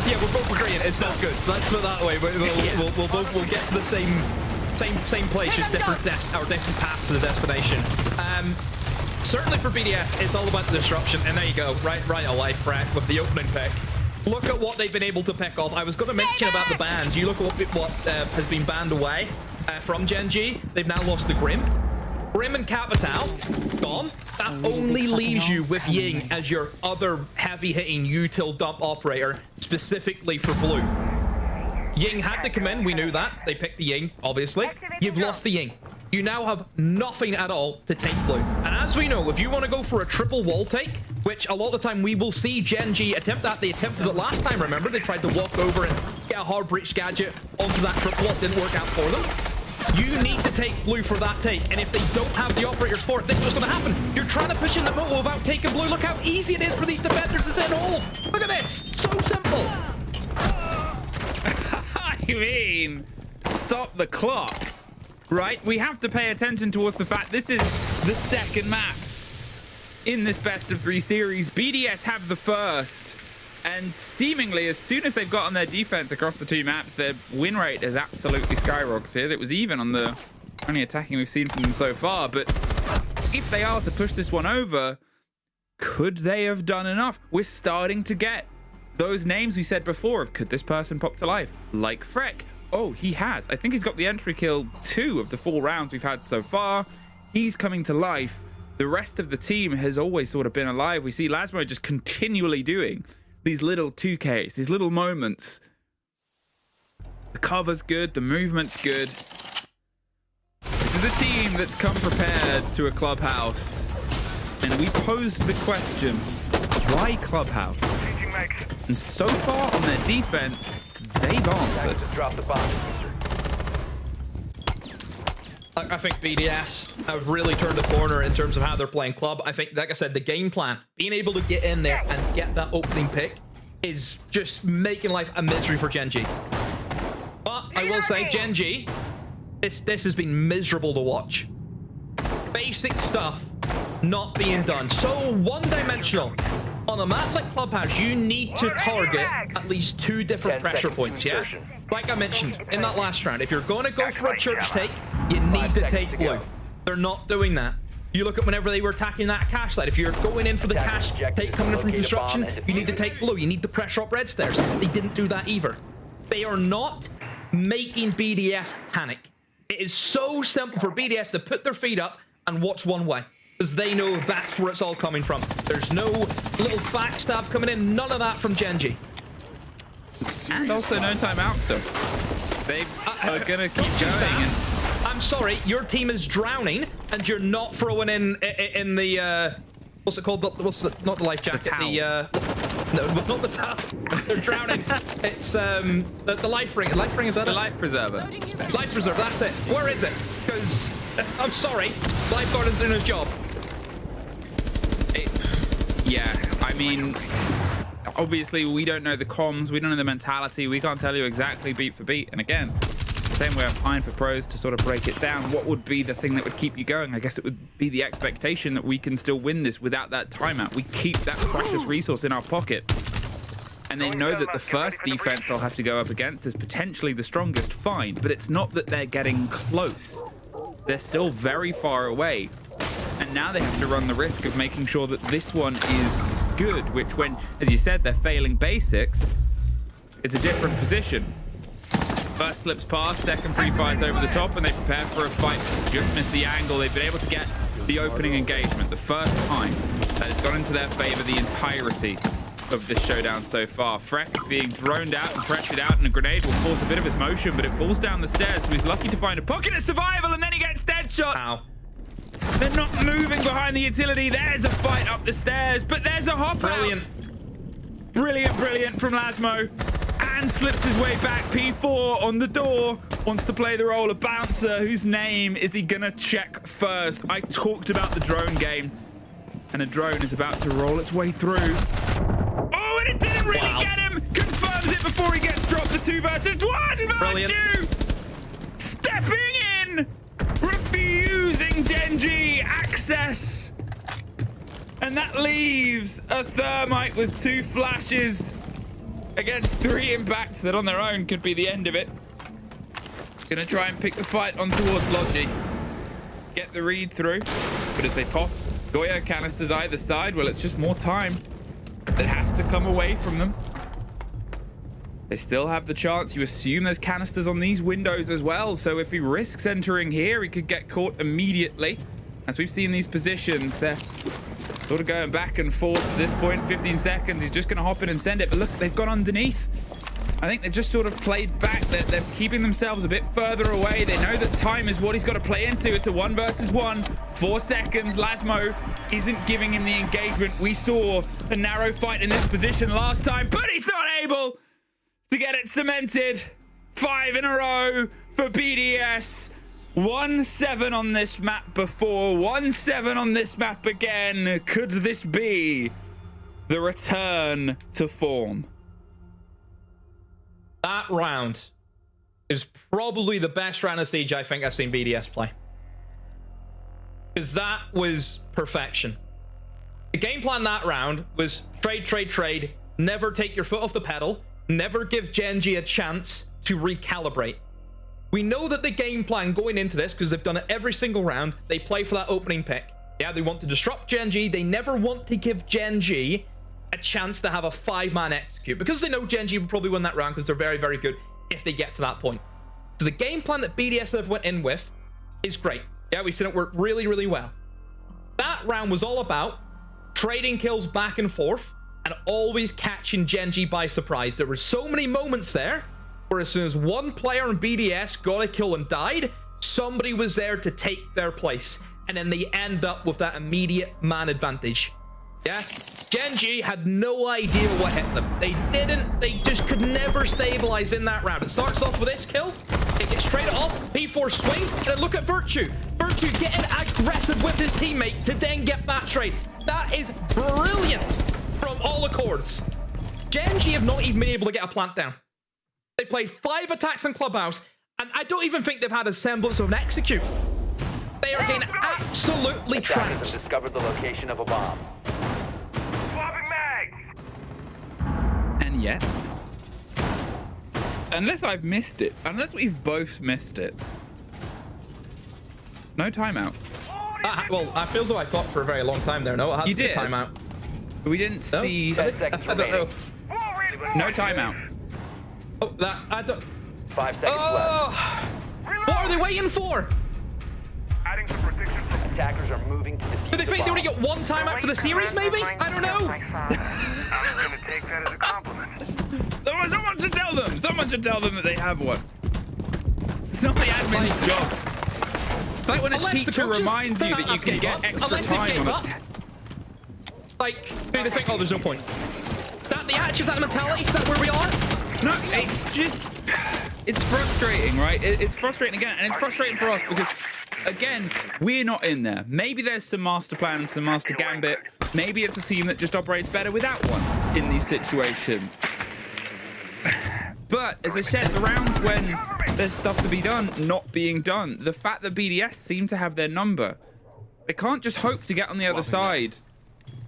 Yeah, we're both agreeing it's not good. Let's put it that way. We'll get to the same place, just different different paths to the destination. Certainly for BDS, it's all about the disruption, and there you go, right away, Frank, with the opening pick. Look at what they've been able to pick off. I was going to mention about the bans. You look at what has been banned away from Gen.G. They've now lost the Grim. Grim and Capital gone. That only leaves you with Ying as your other heavy-hitting util dump operator, specifically for blue. Ying had to come in, we knew that. They picked the Ying, obviously. You've lost the Ying. You now have nothing at all to take blue. And as we know, if you want to go for a triple wall take, which a lot of the time we will see Gen.G attempt that. They attempted it last time, remember? They tried to walk over and get a hard breach gadget onto that triple wall. It didn't work out for them. You need to take blue for that take. And if they don't have the operators for it, this is what's going to happen. You're trying to push in the moto without taking blue. Look how easy it is for these defenders to sit and hold. Look at this. So simple. I mean, stop the clock, right? We have to pay attention towards the fact this is the second map in this best of 3 series. BDS have the first, and seemingly as soon as they've got on their defense across the 2 maps, their win rate has absolutely skyrocketed. It was even on the only attacking we've seen from them so far, but if they are to push this one over, could they have done enough? We're starting to get those names we said before of could this person pop to life, like Freck. Oh, he has. I think he's got the entry kill 2 of the 4 rounds we've had so far. He's coming to life. The rest of the team has always sort of been alive. We see Lasmo just continually doing these little 2Ks, these little moments. The cover's good, the movement's good. This is a team that's come prepared to a clubhouse. And we posed the question, why clubhouse? And so far on their defense, they've answered. I think BDS have really turned the corner in terms of how they're playing club. I think, like I said, the game plan, being able to get in there and get that opening pick is just making life a misery for Gen.G. But I will say, Gen.G, this has been miserable to watch. Basic stuff not being done. So one-dimensional. On a map like Clubhouse, you need to target at least 2 different pressure points, yeah? Like I mentioned in that last round, if you're going to go for a church take, you need to take blue. They're not doing that. You look at whenever they were attacking that cash side. If you're going in for the cash take coming in from construction, you need to take blue. You need to pressure up red stairs. They didn't do that either. They are not making BDS panic. It is so simple for BDS to put their feet up and watch one way, because they know that's where it's all coming from. There's no little backstab coming in. None of that from Gen.G. And also no timeout still. They are going to keep going. I'm sorry, your team is drowning and you're not throwing in the what's it called? Not the life jacket. No, not the towel. They're drowning. It's the life ring. Life ring, is that the life preserver? Life preserver. That's it. Where is it? Because I'm sorry, lifeguard is doing his job. Yeah, I mean, obviously we don't know the comms, we don't know the mentality, we can't tell you exactly beat for beat. And again, same way I'm fine for pros to sort of break it down. What would be the thing that would keep you going? I guess it would be the expectation that we can still win this without that timeout. We keep that precious resource in our pocket. And they know that the first defense they'll have to go up against is potentially the strongest, fine. But it's not that they're getting close. They're still very far away. And now they have to run the risk of making sure that this one is good, which when, as you said, they're failing basics, it's a different position. First slips past, second pre-fires over the top, and they prepare for a fight. Just missed the angle. They've been able to get the opening engagement. The first time that has gone into their favor the entirety of this showdown so far. Freck is being droned out and pressured out, and a grenade will force a bit of his motion, but it falls down the stairs, so he's lucky to find a pocket of survival, and then he gets dead shot. Ow. They're not moving behind the utility. There's a fight up the stairs, but there's a hop out. Brilliant from Lasmo. And slips his way back. P4 on the door. Wants to play the role of bouncer. Whose name is he gonna check first? I talked about the drone game. And a drone is about to roll its way through. Oh, and it didn't really get him. Confirms it before he gets dropped to 2 versus 1. Virtue stepping in. Refusing Gen.G access. And that leaves a Thermite with 2 flashes against 3 impact that on their own could be the end of it. Gonna try and pick the fight on towards Logi. Get the read through. But as they pop Goya canisters either side, well, it's just more time that has to come away from them. They still have the chance. You assume there's canisters on these windows as well. So if he risks entering here, he could get caught immediately. As we've seen these positions, they're sort of going back and forth at this point. 15 seconds. He's just going to hop in and send it. But look, they've gone underneath. I think they've just sort of played back. They're keeping themselves a bit further away. They know that time is what he's got to play into. It's a 1 versus 1. 4 seconds. Lasmo isn't giving him the engagement. We saw a narrow fight in this position last time, but he's not able to get it cemented. 5 in a row for BDS. 1-7 on this map before. 1-7 on this map again. Could this be the return to form? That round is probably the best round of Siege I think I've seen BDS play. Because that was perfection. The game plan that round was trade. Never take your foot off the pedal. Never give Gen.G a chance to recalibrate. We know that the game plan going into this, because they've done it every single round, they play for that opening pick. Yeah, they want to disrupt Gen.G. They never want to give Gen.G a chance to have a 5-man execute, because they know Gen.G will probably win that round because they're very, very good if they get to that point. So the game plan that BDS have went in with is great. Yeah, we've seen it work really, really well. That round was all about trading kills back and forth and always catching Gen.G by surprise. There were so many moments there where as soon as one player in BDS got a kill and died, somebody was there to take their place. And then they end up with that immediate man advantage. Yeah, Gen.G had no idea what hit them. They just could never stabilize in that round. It starts off with this kill. It gets straight off. P4 swings. And then look at Virtue. Virtue getting aggressive with his teammate to then get that trade. That is brilliant from all accords. Gen.G have not even been able to get a plant down. They played 5 attacks in Clubhouse, and I don't even think they've had a semblance of an execute. They are getting absolutely Attackers trapped. have discovered the location of a bomb. Swapping mags! And yet, unless I've missed it, unless we've both missed it, no timeout. Well, I feel as though I talked for a very long time there. No, I had You to do did. timeout. We didn't see 10 seconds I don't know. remaining. no timeout. Oh, that I don't. 5 seconds left. Oh, what are they waiting for? Adding some protection from Attackers are moving to defuse Do they the think they only bomb. get one timeout for the series, maybe? I don't know. I'm gonna take that as a compliment. Someone should tell them. Someone should tell them that they have one. It's not the admin's job. It's like when a Unless the teacher coaches reminds you turn that out you and can gave get up. extra Unless they time gave on a up. test. Like, do they think, oh, there's no point? Is that the hatch? Is that the mentality? Is that where we are? No, it's just, it's frustrating, right? It's frustrating again, and it's frustrating for us because, again, we're not in there. Maybe there's some master plan and some master gambit. Maybe it's a team that just operates better without one in these situations. But, as I said, the rounds when there's stuff to be done, not being done. The fact that BDS seem to have their number. They can't just hope to get on the other side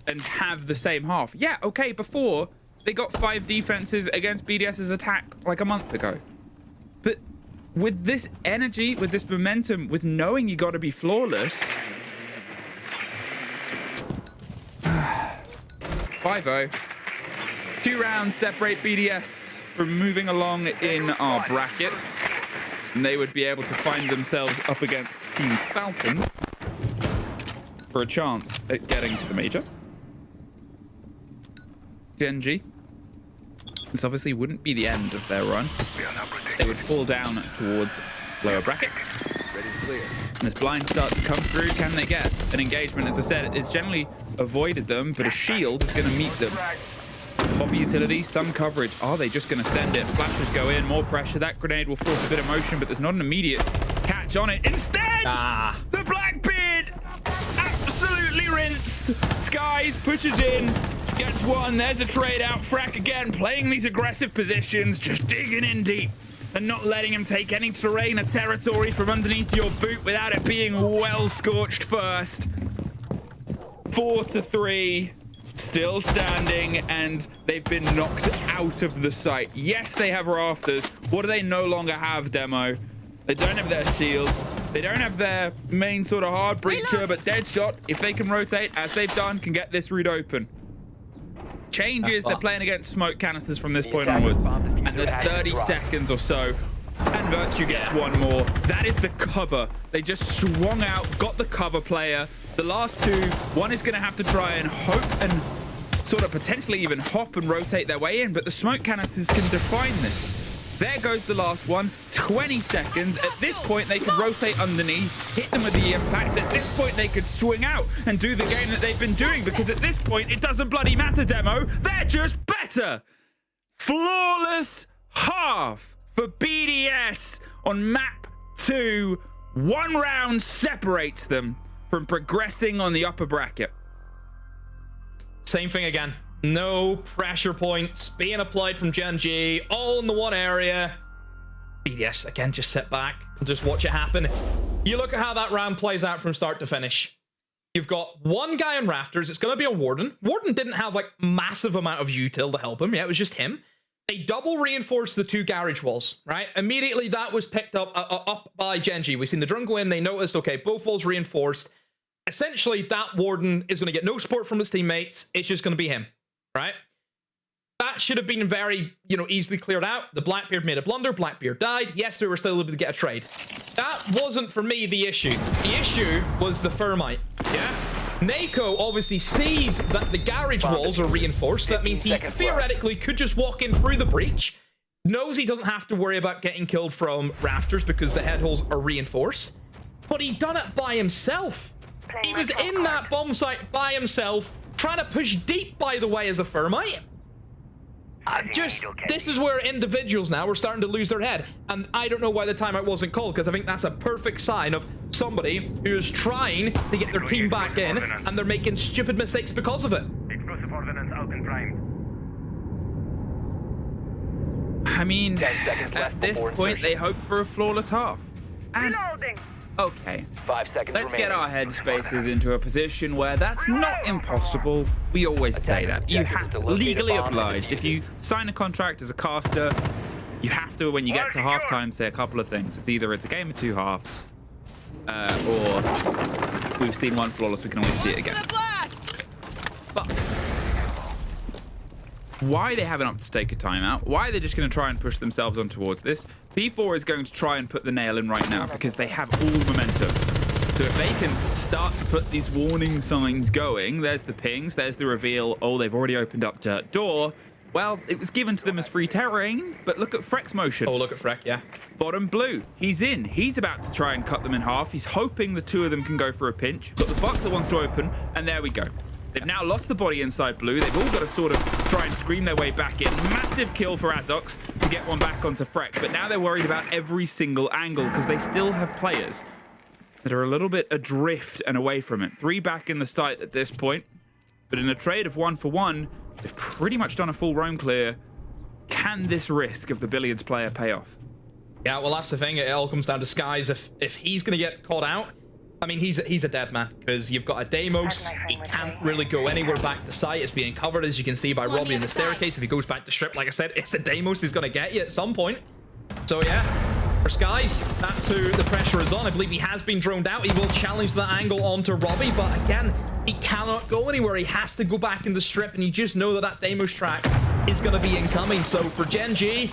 and have the same half. Yeah, okay, before, they got 5 defenses against BDS's attack like a month ago. But with this energy, with this momentum, with knowing you got to be flawless... 5-0. 2 rounds separate BDS from moving along in our bracket. And they would be able to find themselves up against Team Falcons for a chance at getting to the major. Gen.G. This obviously wouldn't be the end of their run. They would fall down towards lower bracket. And as blinds start to come through, can they get an engagement? As I said, it's generally avoided them, but a shield is going to meet them. Poppy utility, some coverage. Are they just going to send it? Flashes go in, more pressure. That grenade will force a bit of motion, but there's not an immediate catch on it. Instead, the Blackbeard absolutely rinsed. Skies pushes in, gets one. There's a trade out. Frack again, playing these aggressive positions, just digging in deep and not letting him take any terrain or territory from underneath your boot without it being well scorched first. 4-3. Still standing, and they've been knocked out of the site. Yes, they have rafters. What do they no longer have, Demo? They don't have their shield. They don't have their main sort of hard breacher, but Deadshot, if they can rotate, as they've done, can get this route open. Changes, they're playing against smoke canisters from this point onwards. And there's 30 seconds or so. And Virtue gets one more. That is the cover. They just swung out, got the cover player. The last two, one is going to have to try and hope and sort of potentially even hop and rotate their way in, but the smoke canisters can define this. There goes the last one. 20 seconds. At this point, they could rotate underneath, hit them with the impact. At this point, they could swing out and do the game that they've been doing, because at this point, it doesn't bloody matter, Demo. They're just better. Flawless half for BDS on map 2. 1 round separates them from progressing on the upper bracket. Same thing again. No pressure points being applied from Gen.G, all in the one area. BDS, again, just sit back and just watch it happen. You look at how that round plays out from start to finish. You've got one guy on rafters. It's going to be a Warden. Warden didn't have, like, massive amount of util to help him. Yeah, it was just him. They double reinforced the 2 garage walls, right? Immediately, that was picked up by Gen.G. We've seen the drone go in. They noticed, okay, both walls reinforced. Essentially, that Warden is going to get no support from his teammates. It's just going to be him, right? That should have been very, easily cleared out. The Blackbeard made a blunder. Blackbeard died. Yes, they were still able to get a trade. That wasn't, for me, the issue. The issue was the Thermite, yeah? Nako obviously sees that the garage walls are reinforced. That means he theoretically could just walk in through the breach. Knows he doesn't have to worry about getting killed from rafters because the head holes are reinforced. But he done it by himself. He was in that bomb site by himself, trying to push deep, by the way, as a Thermite. This is where individuals now are starting to lose their head. And I don't know why the timeout wasn't called, because I think that's a perfect sign of somebody who is trying to get their team back in, and they're making stupid mistakes because of it. Explosive ordnance out in prime. I mean, at this point, they hope for a flawless half. And Okay. 5 seconds Let's get remaining. our headspaces into a position where that's not impossible. We always say that. You have to, legally obliged. If you sign a contract as a caster, you have to, when you get to halftime, say a couple of things. It's either it's a game of 2 halves, or we've seen one flawless, we can always see it again. But why they haven't opted to take a timeout, why they're just going to try and push themselves on towards this, P4 is going to try and put the nail in right now because they have all momentum. So if they can start to put these warning signs going, there's the pings, there's the reveal, oh, they've already opened up dirt door. Well, it was given to them as free terrain, but look at Freck's motion. Oh, look at Freck, yeah. Bottom blue, he's in. He's about to try and cut them in half. He's hoping the 2 of them can go for a pinch. Got the buck that wants to open, and there we go. They've now lost the body inside blue. They've all got to sort of try and scream their way back in. Massive kill for Azox to get one back onto Freck, but now they're worried about every single angle because they still have players that are a little bit adrift and away from it. 3 back in the site at this point, but in a trade of 1-for-1, they've pretty much done a full roam clear. Can this risk of the Billiards player pay off? Yeah, well, that's the thing. It all comes down to Skies. If he's going to get caught out, I mean, he's a dead man because you've got a Deimos. He can't really go anywhere back to site. It's being covered, as you can see, by Robbie in the staircase. If he goes back to strip, like I said, it's the Deimos he's going to get you at some point. So, yeah, for Skies, that's who the pressure is on. I believe he has been droned out. He will challenge that angle onto Robbie, but again, he cannot go anywhere. He has to go back in the strip, and you just know that that Deimos track is going to be incoming. So for Gen.G,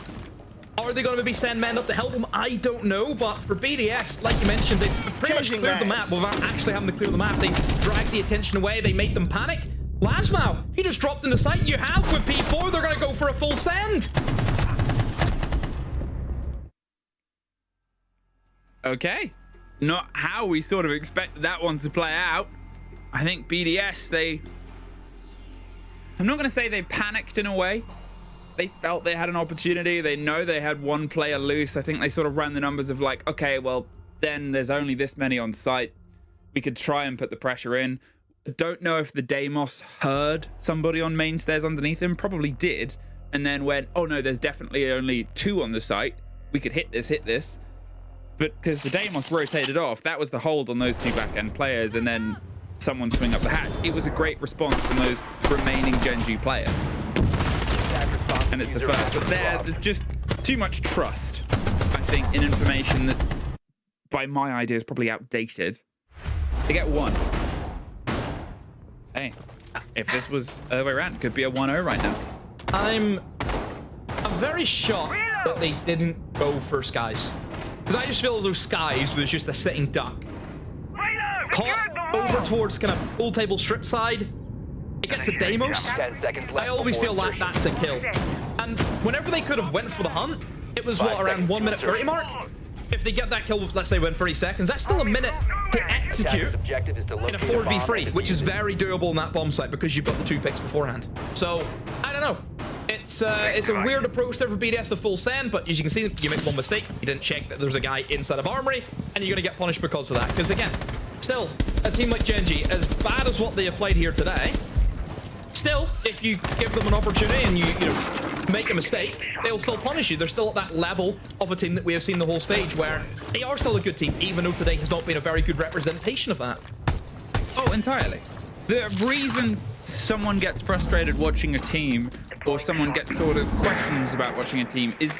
are they going to maybe send men up to help him? I don't know, but for BDS, like you mentioned, they've pretty much cleared the map without actually having to clear the map. They dragged the attention away. They made them panic. Lasmau, he just dropped in the site. You have with P4. They're going to go for a full send. Okay. Not how we sort of expected that one to play out. I think BDS, I'm not going to say they panicked in a way. They felt they had an opportunity. They know they had one player loose. I think they sort of ran the numbers of like, okay, well, then there's only this many on site. We could try and put the pressure in. I don't know if the Deimos heard somebody on main stairs underneath him. Probably did. And then went, oh no, there's definitely only 2 on the site. We could hit this. But because the Deimos rotated off, that was the hold on those 2 back-end players. And then someone swing up the hatch. It was a great response from those remaining Gen.G players. And it's the first, but there's just too much trust, I think, in information that, by my idea, is probably outdated. They get 1. Hey, if this was the other way around, it could be a 1-0 right now. I'm very shocked that they didn't go for Skies. Because I just feel as though Skies was just a sitting duck. Caught over towards kind of full table strip side against the Deimos. 10 seconds left. I always feel like that's a kill. And whenever they could have went for the hunt, it was what, around 1 minute 30 mark? If they get that kill, let's say within 30 seconds, that's still a minute to execute in a 4v3, which is very doable in that bomb site because you've got the 2 picks beforehand. So, I don't know. It's a weird approach there for BDS to full send, but as you can see, you make one mistake. You didn't check that there's a guy inside of Armory, and you're going to get punished because of that. Because again, still, a team like Gen.G, as bad as what they have played here today, still, if you give them an opportunity and you make a mistake, they'll still punish you. They're still at that level of a team that we have seen the whole stage where they are still a good team, even though today has not been a very good representation of that. Oh, entirely. The reason someone gets frustrated watching a team or someone gets sort of questions about watching a team is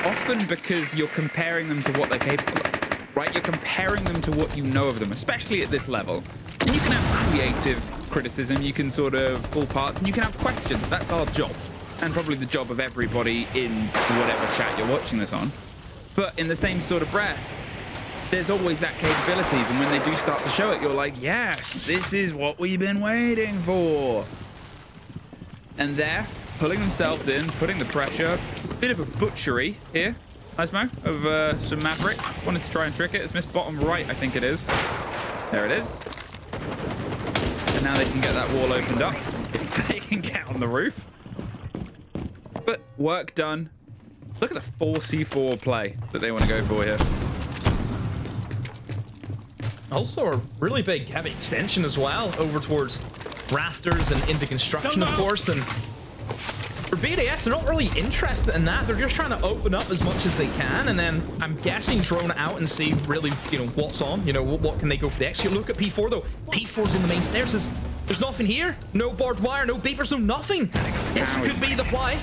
often because you're comparing them to what they're capable of, right? You're comparing them to what you know of them, especially at this level. And you can have creative criticism, you can sort of pull parts, and you can have questions. That's our job. And probably the job of everybody in whatever chat you're watching this on. But in the same sort of breath, there's always that capabilities, and when they do start to show it, you're like, yes, this is what we've been waiting for. And they're pulling themselves in, putting the pressure. Bit of a butchery here, Lasmo, of some Maverick. Wanted to try and trick it. It's missed bottom right, I think it is. There it is. And now they can get that wall opened up if they can get on the roof. But work done. Look at the 4C4 play that they want to go for here. Also a really big heavy extension as well over towards rafters and into construction, of course. And For BDS, they're not really interested in that. They're just trying to open up as much as they can, and then I'm guessing drone out and see really, what's on. What can they go for the execute? Look at P4 though. P4's in the main stairs. There's nothing here. No barbed wire, no beepers, no nothing. This could be the play.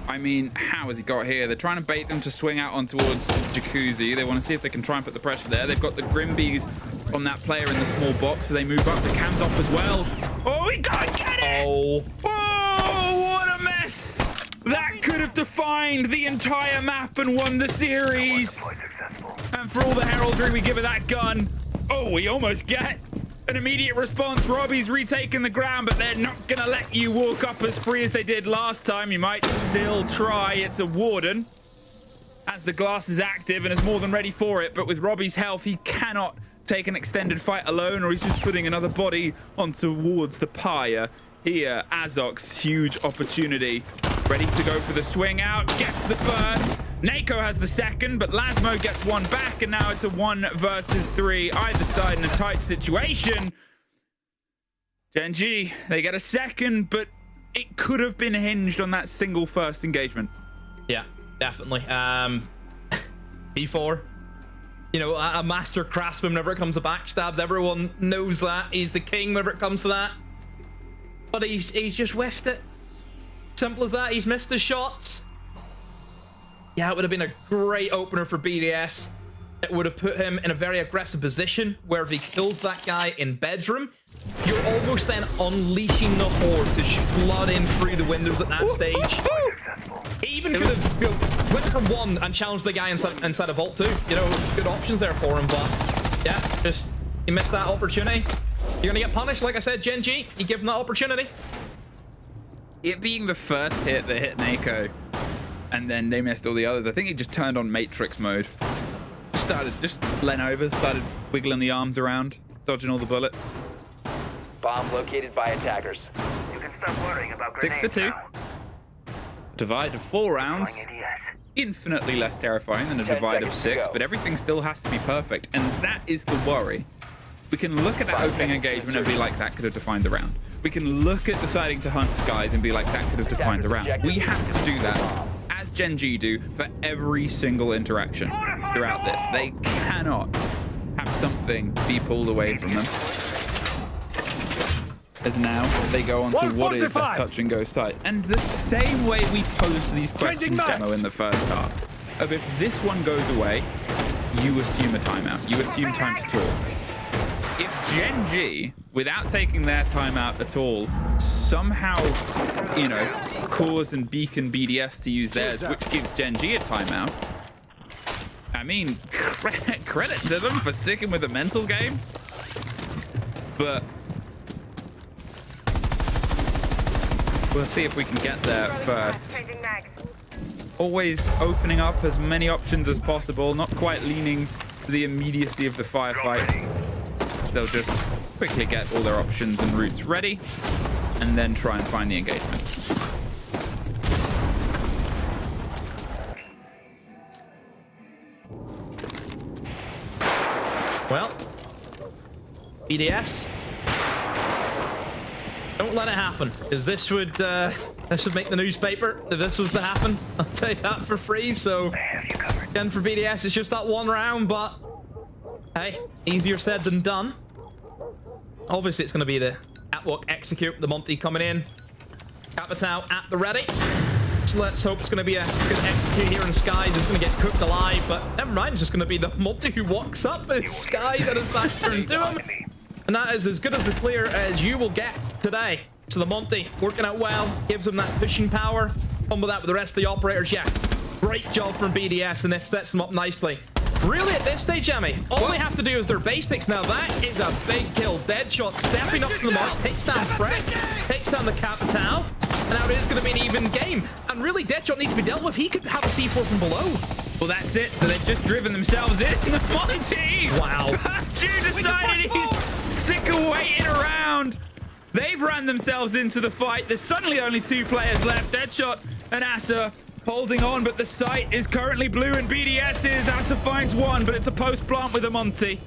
I mean, how has he got here? They're trying to bait them to swing out on towards Jacuzzi. They want to see if they can try and put the pressure there. They've got the Grimbies on that player in the small box, so they move up. The cam's off as well. Oh, he can't get it! Oh, what a mess! That could have defined the entire map and won the series. And for all the heraldry we give it that gun, we almost get an immediate response. Robbie's retaken the ground, but they're not going to let you walk up as free as they did last time. You might still try. It's a Warden, as the glass is active and is more than ready for it. But with Robbie's health, he cannot take an extended fight alone, or he's just putting another body on towards the pyre. Here, Azok's huge opportunity. Ready to go for the swing out. Gets the first. Nako has the second, but Lasmo gets one back, and now it's a 1 versus 3. Either side in a tight situation. Gen.G, they get a second, but it could have been hinged on that single first engagement. Yeah, definitely. P4. A master craftsman whenever it comes to backstabs. Everyone knows that. He's the king whenever it comes to that. But he's just whiffed it. Simple as that. He's missed his shots. Yeah, it would have been a great opener for BDS. It would have put him in a very aggressive position where if he kills that guy in bedroom, you're almost then unleashing the horde to flood in through the windows at that stage. He even could have went for one and challenged the guy inside a vault too. Good options there for him, but yeah, just he missed that opportunity. You're gonna get punished, like I said, Gen.G. You give him that opportunity. It being the first hit that hit Nako, and then they missed all the others. I think he just turned on Matrix mode. Just leant over, started wiggling the arms around, dodging all the bullets. Bomb located by attackers. You can stop worrying about 6-2. now. Divide of 4 rounds. Infinitely less terrifying than a divide of 6, but everything still has to be perfect, and that is the worry. We can look at that opening engagement and be like, that could have defined the round. We can look at deciding to hunt skies and be like, that could have defined the round. We have to do that, as Gen.G do, for every single interaction throughout this. They cannot have something be pulled away from them. As now they go on to what is that touch and go site. And the same way we posed these questions demo in the first half, of if this one goes away, you assume a timeout. You assume time to talk. If Gen.G, without taking their timeout at all, somehow, cause and beacon BDS to use theirs, which gives Gen.G a timeout, I mean, credit to them for sticking with the mental game. But we'll see if we can get there first. Always opening up as many options as possible, not quite leaning to the immediacy of the firefight. They'll just quickly get all their options and routes ready, and then try and find the engagements. Well, BDS, don't let it happen, because this would make the newspaper if this was to happen. I'll tell you that for free. So again, for BDS, it's just that one round, but hey, easier said than done. Obviously, it's going to be the Atwalk execute, the Monty coming in, Capital at the ready. So let's hope it's going to be a good execute here in Skies. It's going to get cooked alive, but never mind. It's just going to be the Monty who walks up with Skies and his back turned to him. And that is as good as a clear as you will get today. So the Monty working out well, gives him that pushing power. On with that with the rest of the operators. Yeah, great job from BDS, and this sets them up nicely. Really, at this stage, Emmy, all they have to do is their basics. Now, that is a big kill. Deadshot stepping up to the mark, takes down Fred, takes down the Capital, and now it is going to be an even game. And really, Deadshot needs to be dealt with. He could have a C4 from below. Well, that's it. So they've just driven themselves in. The Monty! Wow. Jude decided he's sick of waiting around. They've ran themselves into the fight. There's suddenly only 2 players left. Deadshot and Asa holding on, but the site is currently blue and BDS is. Asa finds one, but it's a post-plant with a Monty.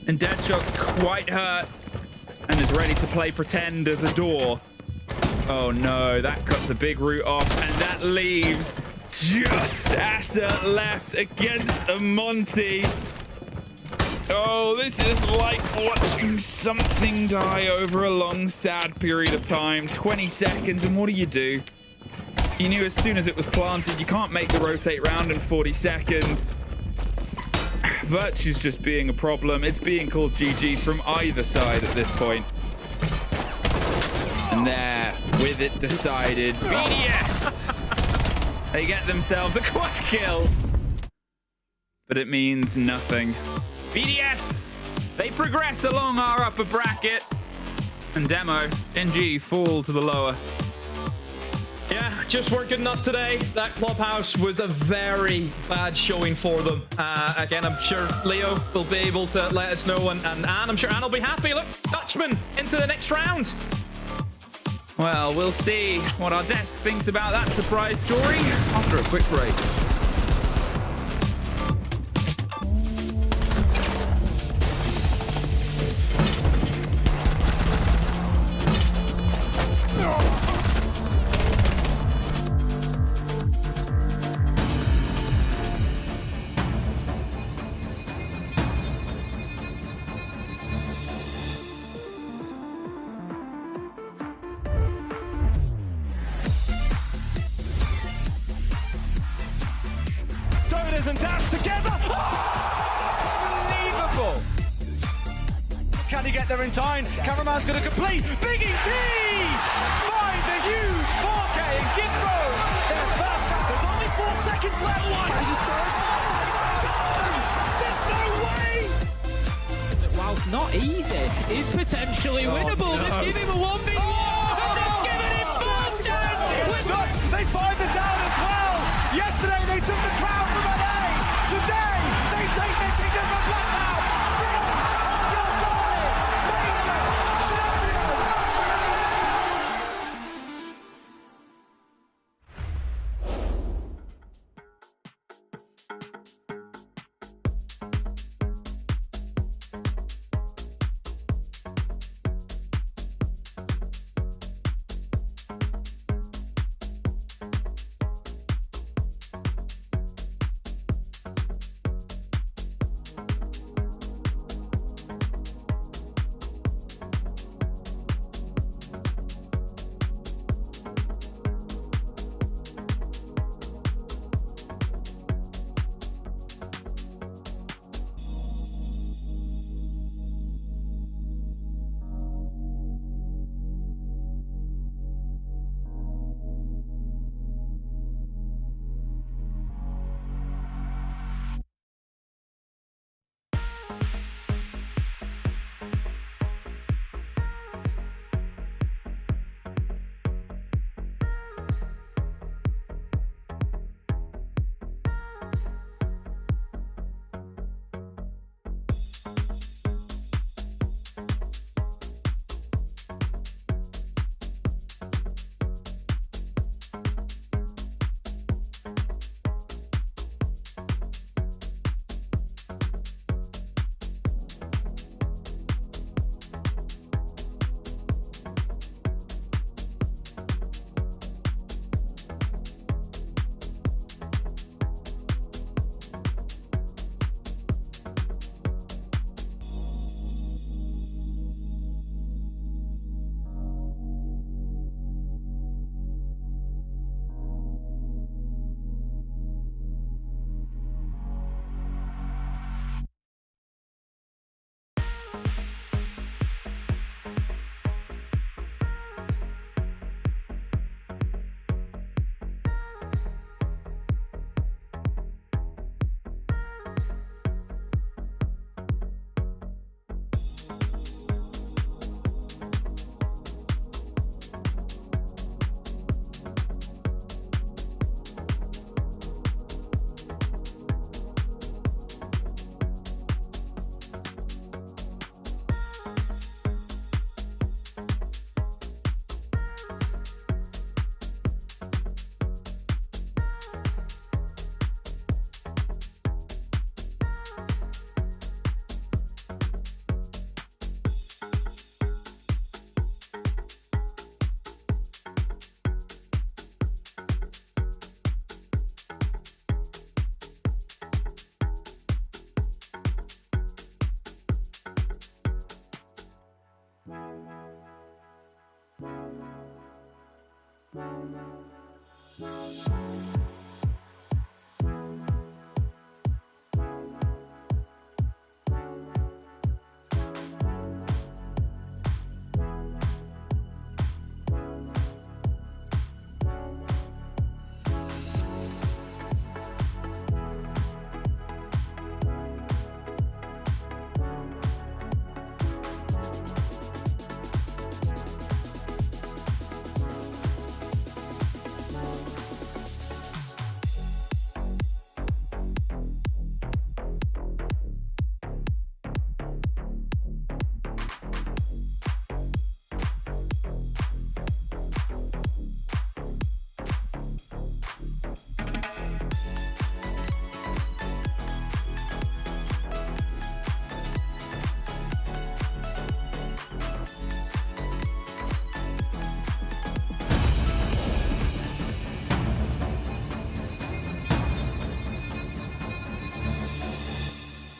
And Deadshot's quite hurt and is ready to play pretend as a door. Oh no, that cuts a big route off, and that leaves just Asa left against a Monty. Oh, this is like watching something die over a long, sad period of time. 20 seconds, and what do? You knew as soon as it was planted, you can't make the rotate round in 40 seconds. Virtue's just being a problem. It's being called GG from either side at this point. And there, with it decided, BDS! They get themselves a quad kill. But it means nothing. BDS, they progress along our upper bracket. And Demo, Gen.G fall to the lower. Yeah, just weren't good enough today. That clubhouse was a very bad showing for them. Again, I'm sure Leo will be able to let us know, and Anne, I'm sure Anne will be happy. Look, Dutchman into the next round. Well, we'll see what our desk thinks about that surprise story after a quick break. And dash together. Unbelievable. Can he get there in time? Cameraman's going to complete. Biggie T finds a huge 4K and Gimbo. Their first. There's only 4 seconds left. There's no way. Whilst not easy, is potentially winnable. No. They've given him a 1v1. They've given him both down. They find the down as well. Yesterday they took the crown from LA. Today they take the kingdom of Blackout.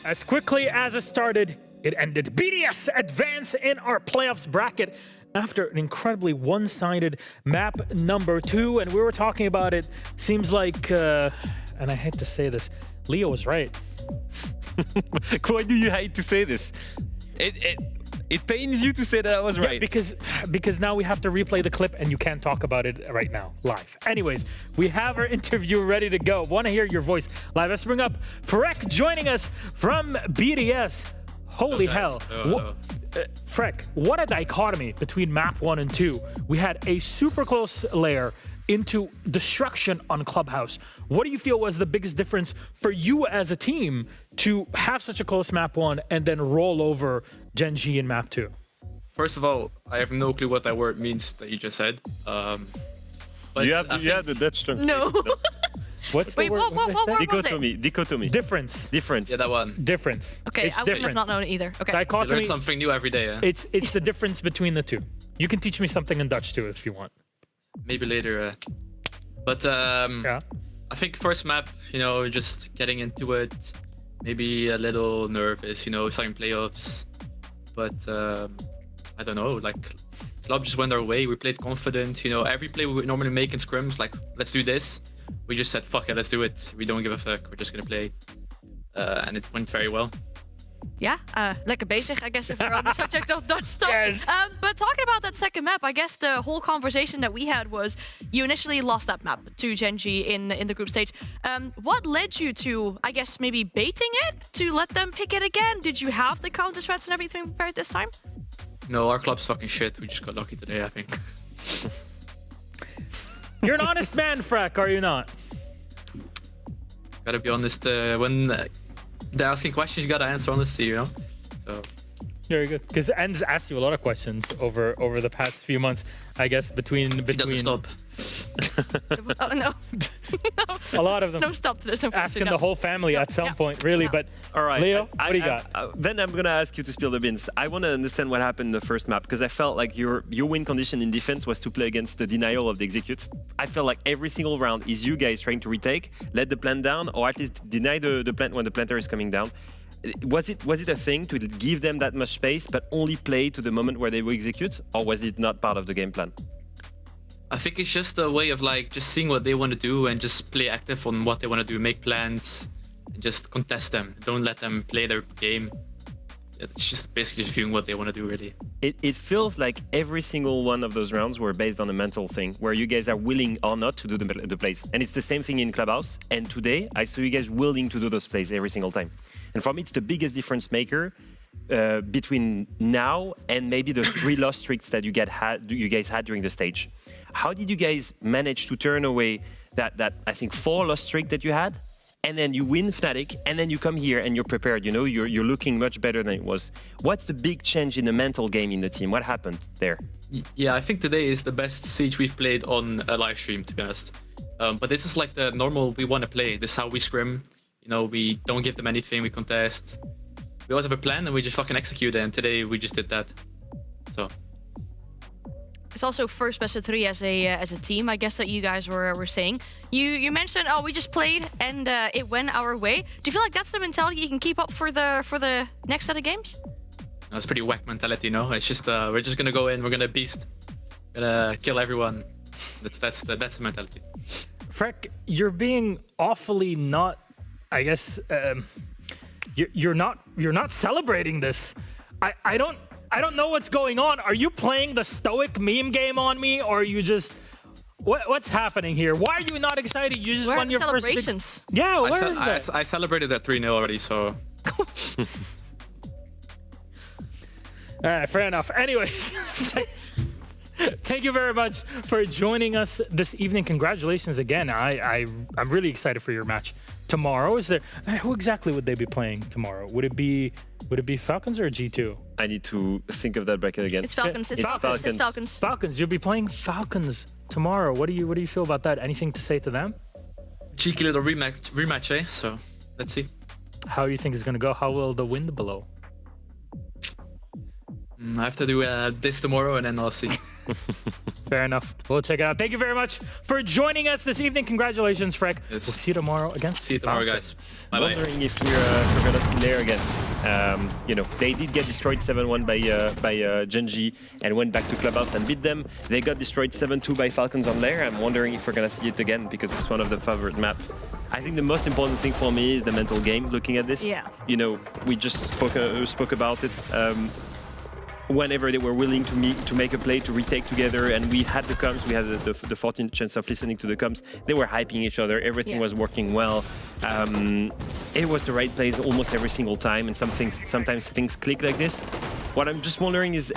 As quickly as it started, it ended. BDS advance in our playoffs bracket after an incredibly one-sided map number 2. And we were talking about it. Seems like, and I hate to say this, Leo was right. Why do you hate to say this? It pains you to say that I was right. Because now we have to replay the clip and you can't talk about it right now, live. Anyways, we have our interview ready to go. Want to hear your voice live. Let's bring up Freck joining us from BDS. Holy hell. Freck, what a dichotomy between map 1 and 2. We had a super close layer into destruction on Clubhouse. What do you feel was the biggest difference for you as a team to have such a close map 1 and then roll over Gen.G in map 2? First of all, I have no clue what that word means that you just said. But you have the Dutch translation. No. What's Wait, the word? what Dichotomy. Dichotomy. Difference. Difference. Yeah, that one. Difference. Okay, it's I would have not known it either. Okay. You Dichotomy. learn something new every day. Yeah? It's the difference between the two. You can teach me something in Dutch too if you want. Maybe later. But yeah. I think first map, you know, just getting into it, maybe a little nervous, you know, starting playoffs. But I don't know, like club just went our way. We played confident, you know, every play we would normally make in scrims, like let's do this. We just said, fuck it, let's do it. We don't give a fuck. We're just gonna play. And it went very well. Yeah, lekker bezig, I guess, if we're on the subject of Dutch stuff. Yes. But talking about that second map, I guess the whole conversation that we had was you initially lost that map to Gen.G in the group stage. What led you to, I guess, maybe baiting it to let them pick it again? Did you have the counter strats and everything prepared this time? No, our club's fucking shit. We just got lucky today, I think. You're an honest man, Freck, are you not? Gotta be honest, when they're asking questions, you gotta answer honestly, you know? So very good. Because En's asked you a lot of questions over the past few months, I guess, between He doesn't stop. Oh, no. No. A lot of them. No stop to this, Asking the whole family at some point, really. But all right, Leo, what do you got? Then I'm gonna ask you to spill the beans. I want to understand what happened in the first map because I felt like your win condition in defense was to play against the denial of the execute. I felt like every single round is you guys trying to retake, let the plant down, or at least deny the plant when the planter is coming down. Was it a thing to give them that much space, but only play to the moment where they will execute, or was it not part of the game plan? I think it's just a way of like just seeing what they want to do and just play active on what they want to do, make plans, and just contest them. Don't let them play their game. It's just basically just viewing what they want to do, really. It feels like every single one of those rounds were based on a mental thing, where you guys are willing or not to do the plays. And it's the same thing in Clubhouse. And today, I saw you guys willing to do those plays every single time. And for me, it's the biggest difference maker between now and maybe the 3 loss streaks that you guys had during the stage. How did you guys manage to turn away that I think 4 loss streak that you had? And then you win Fnatic, and then you come here and you're prepared. You know, you're looking much better than it was. What's the big change in the mental game in the team? What happened there? Yeah, I think today is the best Siege we've played on a live stream, to be honest. But this is like the normal we want to play. This is how we scrim. You know, we don't give them anything, we contest. We always have a plan and we just fucking execute it. And today we just did that. So. It's also first best of 3 as a team, I guess, that you guys were saying. You mentioned, oh, we just played and it went our way. Do you feel like that's the mentality you can keep up for the next set of games? That's pretty whack mentality, you know? It's just, we're just gonna go in, we're gonna beast. Gonna kill everyone. That's the mentality. Freck, you're being awfully not, I guess, you're not celebrating this. I don't know what's going on. Are you playing the stoic meme game on me, or are you just what's happening here? Why are you not excited? You just won your celebrations? first big... Yeah, where is that? I celebrated that 3-0 already, so. All right, fair enough. Anyways, thank you very much for joining us this evening. Congratulations again. I'm really excited for your match tomorrow. Is there who exactly would they be playing tomorrow? Would it be Falcons or G2? I need to think of that bracket again. It's Falcons. It's Falcons. Falcons. You'll be playing Falcons tomorrow. What do you feel about that? Anything to say to them? Cheeky little rematch, eh? So let's see. How you think it's gonna go? How will the wind blow? I have to do this tomorrow, and then I'll see. Fair enough. We'll check it out. Thank you very much for joining us this evening. Congratulations, Freck. Yes. We'll see you tomorrow against See you tomorrow, Falcons. guys. I'm Bye-bye. wondering if we're gonna see Lair again. They did get destroyed 7-1 by Gen.G and went back to Clubhouse and beat them. They got destroyed 7-2 by Falcons on Lair. I'm wondering if we're gonna see it again because it's one of the favorite maps. I think the most important thing for me is the mental game. Looking at this, we just spoke about it. Whenever they were willing to make a play to retake together, and we had the comms, we had the 14th chance of listening to the comms. They were hyping each other. Everything was working well. It was the right plays almost every single time, and sometimes things click like this. What I'm just wondering is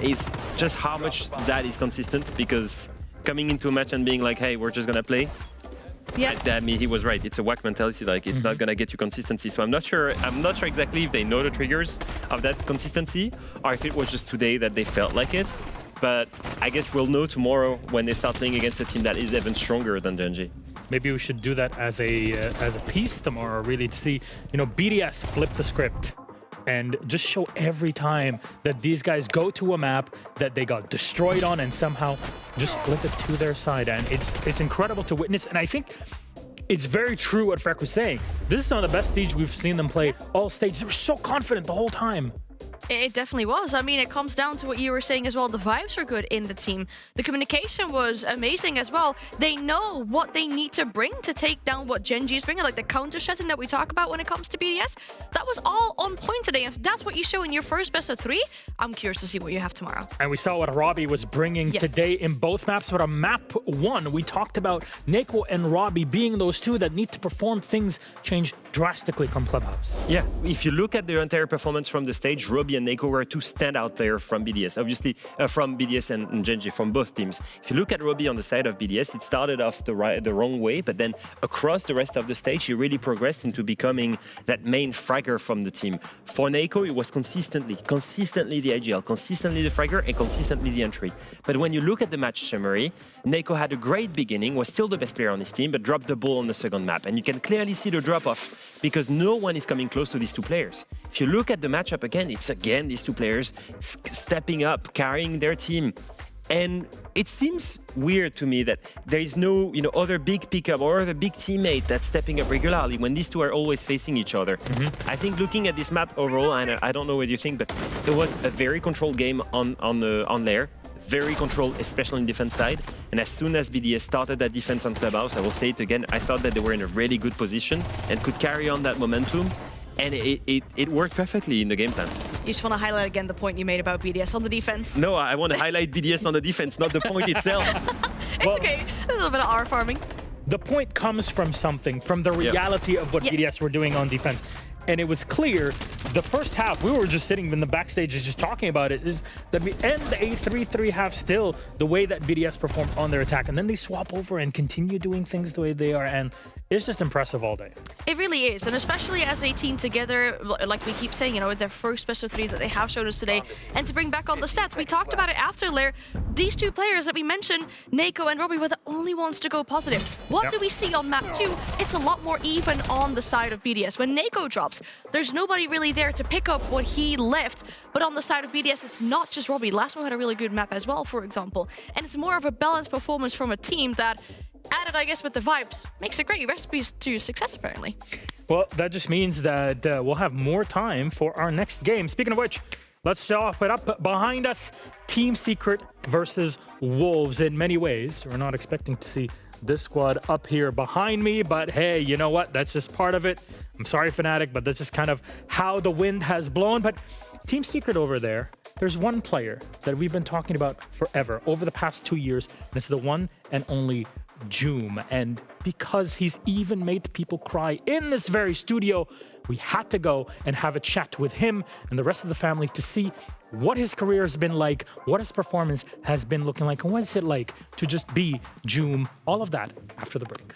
just how much that is consistent, because coming into a match and being like, hey, we're just gonna play. Yeah. I mean, he was right. It's a whack mentality. Like, it's not gonna get you consistency. So I'm not sure exactly if they know the triggers of that consistency, or if it was just today that they felt like it. But I guess we'll know tomorrow when they start playing against a team that is even stronger than Gen.G. Maybe we should do that as a piece tomorrow, really, to see, BDS flip the script and just show every time that these guys go to a map that they got destroyed on and somehow just flip it to their side. And it's incredible to witness. And I think it's very true what Freck was saying. This is some of the best stage we've seen them play all stages. They were so confident the whole time. It definitely was. I mean, it comes down to what you were saying as well. The vibes are good in the team. The communication was amazing as well. They know what they need to bring to take down what Gen.G is bringing, like the counter-shutting that we talk about when it comes to BDS. That was all on point today. If that's what you show in your first best of 3, I'm curious to see what you have tomorrow. And we saw what Robbie was bringing today in both maps. But on map 1, we talked about Neko and Robbie being those two that need to perform things change drastically from Clubhouse. Yeah, if you look at their entire performance from the stage, Robbie and Neko were two standout players from BDS, obviously from BDS and Gen.G, from both teams. If you look at Robbie on the side of BDS, it started off the wrong way, but then across the rest of the stage, he really progressed into becoming that main fragger from the team. For Neko, it was consistently the IGL, consistently the fragger, and consistently the entry. But when you look at the match summary, Neko had a great beginning, was still the best player on his team, but dropped the ball on the second map. And you can clearly see the drop-off because no one is coming close to these two players. If you look at the matchup again, it's again these two players stepping up, carrying their team. And it seems weird to me that there is no, other big pickup or other big teammate that's stepping up regularly when these two are always facing each other. I think looking at this map overall, and I don't know what you think, but it was a very controlled game on Lair. Very controlled, especially on the defense side. And as soon as BDS started that defense on Clubhouse, I will say it again, I thought that they were in a really good position and could carry on that momentum. And it worked perfectly in the game plan. You just want to highlight again the point you made about BDS on the defense? No, I want to highlight BDS on the defense, not the point itself. It's okay. A little bit of R farming. The point comes from something, from the reality of what BDS were doing on defense. And it was clear, the first half, we were just sitting in the backstage just talking about it, is that we end a 3-3 half still the way that BDS performed on their attack. And then they swap over and continue doing things the way they are. And it's just impressive all day. It really is, and especially as a team together, like we keep saying, their first best of 3 that they have shown us today. And to bring back on the stats, we talked about it after Lair. These two players that we mentioned, Neko and Robbie, were the only ones to go positive. What do we see on map 2? It's a lot more even on the side of BDS. When Neko drops, there's nobody really there to pick up what he left. But on the side of BDS, it's not just Robbie. Last one had a really good map as well, for example. And it's more of a balanced performance from a team that, added, I guess, with the vibes, makes a great recipe to success, apparently. Well, that just means that we'll have more time for our next game. Speaking of which, let's show it up behind us. Team Secret versus Wolves. In many ways, we're not expecting to see this squad up here behind me, but hey, you know what? That's just part of it. I'm sorry, Fnatic, but that's just kind of how the wind has blown. But Team Secret over there, there's one player that we've been talking about forever, over the past 2 years, and it's the one and only Joom. And because he's even made people cry in this very studio, we had to go and have a chat with him and the rest of the family to see what his career has been like, what his performance has been looking like, and what is it like to just be Joom. All of that after the break.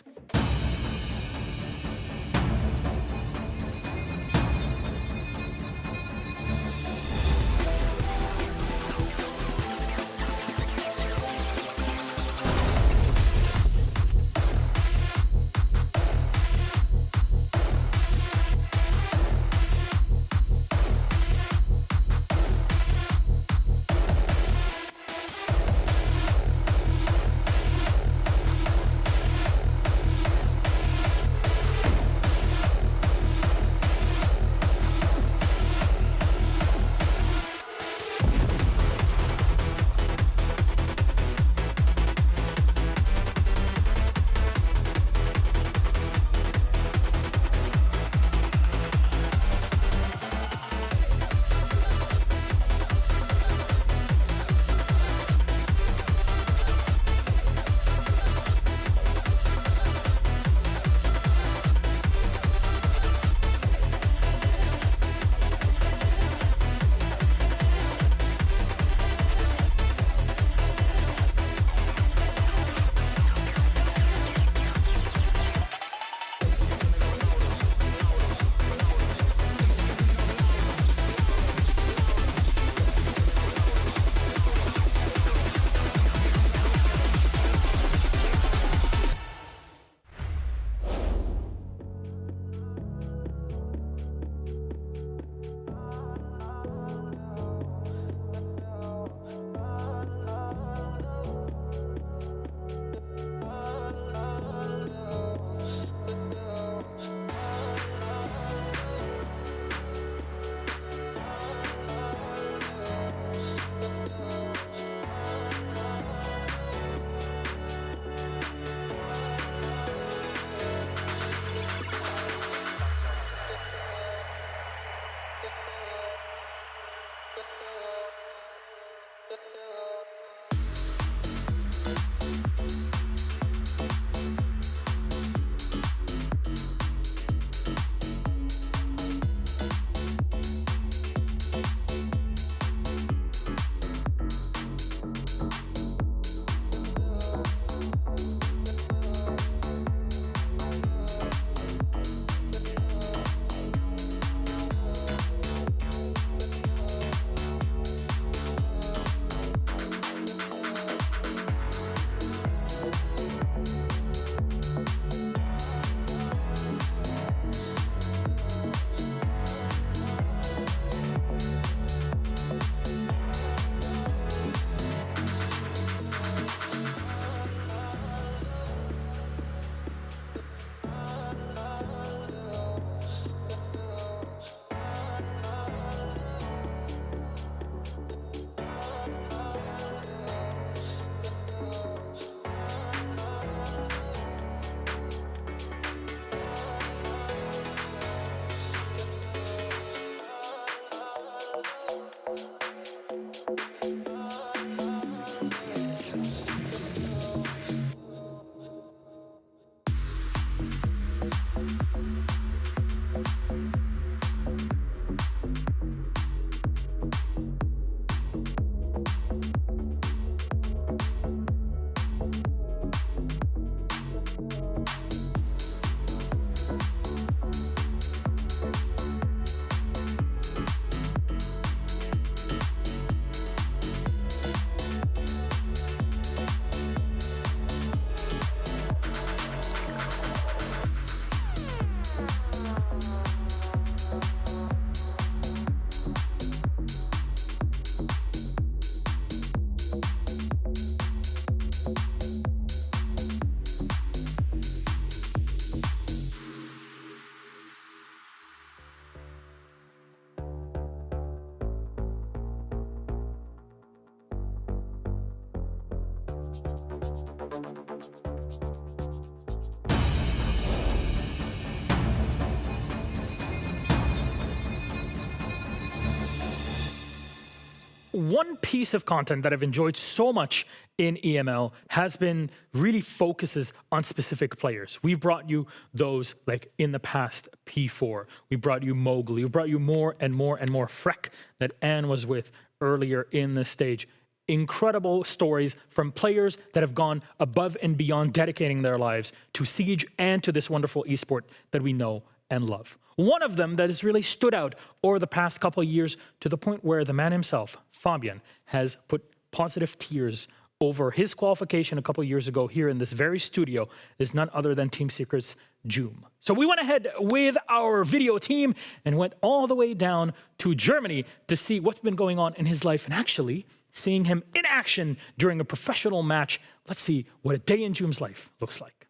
one piece of content that I've enjoyed so much in EML has been really focuses on specific players. We've brought you those like in the past P4. We brought you Mowgli. We brought you more and more and more Freck that Anne was with earlier in the stage. Incredible stories from players that have gone above and beyond, dedicating their lives to Siege and to this wonderful esport that we know and love. One of them that has really stood out over the past couple of years to the point where the man himself, Fabian, has put positive tears over his qualification a couple of years ago here in this very studio is none other than Team Secret's Joom. So we went ahead with our video team and went all the way down to Germany to see what's been going on in his life and actually seeing him in action during a professional match. Let's see what a day in Joom's life looks like.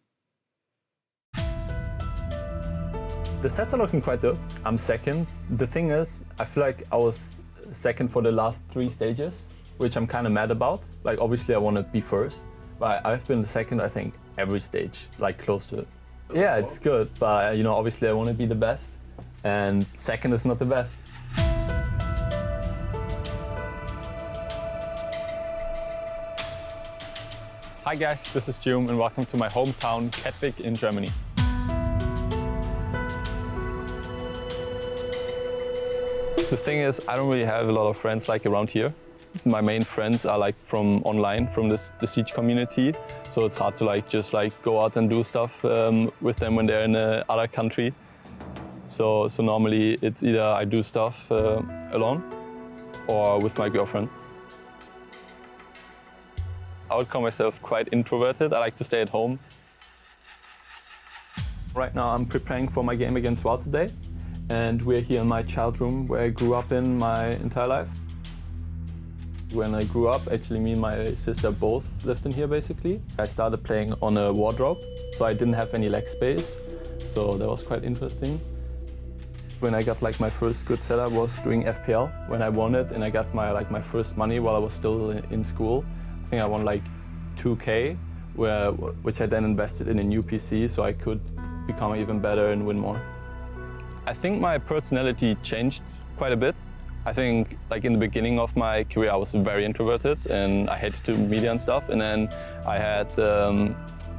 The sets are looking quite good. I'm second. The thing is, I feel like I was second for the last 3 stages, which I'm kind of mad about. Like, obviously I want to be first, but I've been second, I think, every stage, like close to it. Yeah, it's good, but you know, obviously I want to be the best, and second is not the best. Hi guys, this is Joom and welcome to my hometown, Kettwig in Germany. The thing is, I don't really have a lot of friends like around here. My main friends are like from online, from the Siege community. So it's hard to like just like go out and do stuff with them when they're in another country. So normally it's either I do stuff alone or with my girlfriend. I would call myself quite introverted. I like to stay at home. Right now I'm preparing for my game against Wild today. And we're here in my child room where I grew up in my entire life. When I grew up, actually me and my sister both lived in here basically. I started playing on a wardrobe, so I didn't have any leg space. So that was quite interesting. When I got like my first good setup was doing FPL. When I won it and I got my first money while I was still in school. I think I won like 2K, which I then invested in a new PC so I could become even better and win more. I think my personality changed quite a bit. I think like in the beginning of my career I was very introverted and I hated to media and stuff, and then I had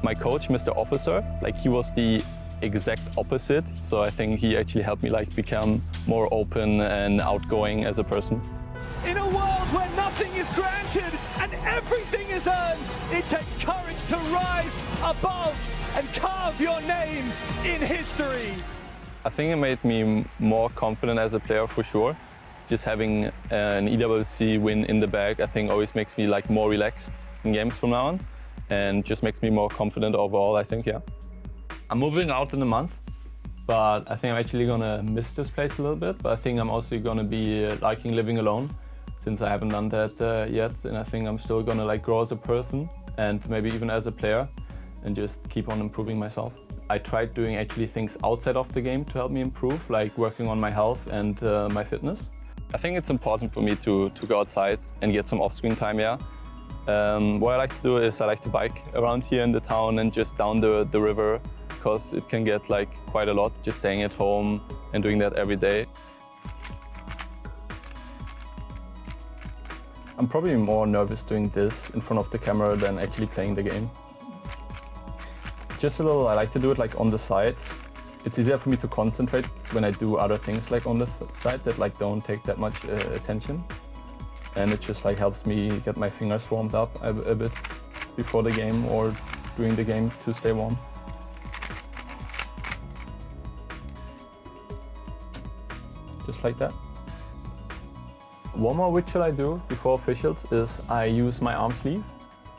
my coach, Mr. Officer, like he was the exact opposite, so I think he actually helped me like become more open and outgoing as a person. In a world where nothing is granted and everything is earned, it takes courage to rise above and carve your name in history. I think it made me more confident as a player for sure. Just having an EWC win in the bag, I think always makes me like more relaxed in games from now on, and just makes me more confident overall, I think, yeah. I'm moving out in a month, but I think I'm actually gonna miss this place a little bit, but I think I'm also gonna be liking living alone, since I haven't done that yet, and I think I'm still gonna like grow as a person, and maybe even as a player, and just keep on improving myself. I tried doing actually things outside of the game to help me improve, like working on my health and my fitness. I think it's important for me to go outside and get some off-screen time, yeah. What I like to do is I like to bike around here in the town and just down the river, because it can get like quite a lot just staying at home and doing that every day. I'm probably more nervous doing this in front of the camera than actually playing the game. Just a little, I like to do it like on the side. It's easier for me to concentrate when I do other things like on the side that like don't take that much attention. And it just like helps me get my fingers warmed up a bit before the game or during the game to stay warm. Just like that. One more ritual I do before officials is I use my arm sleeve,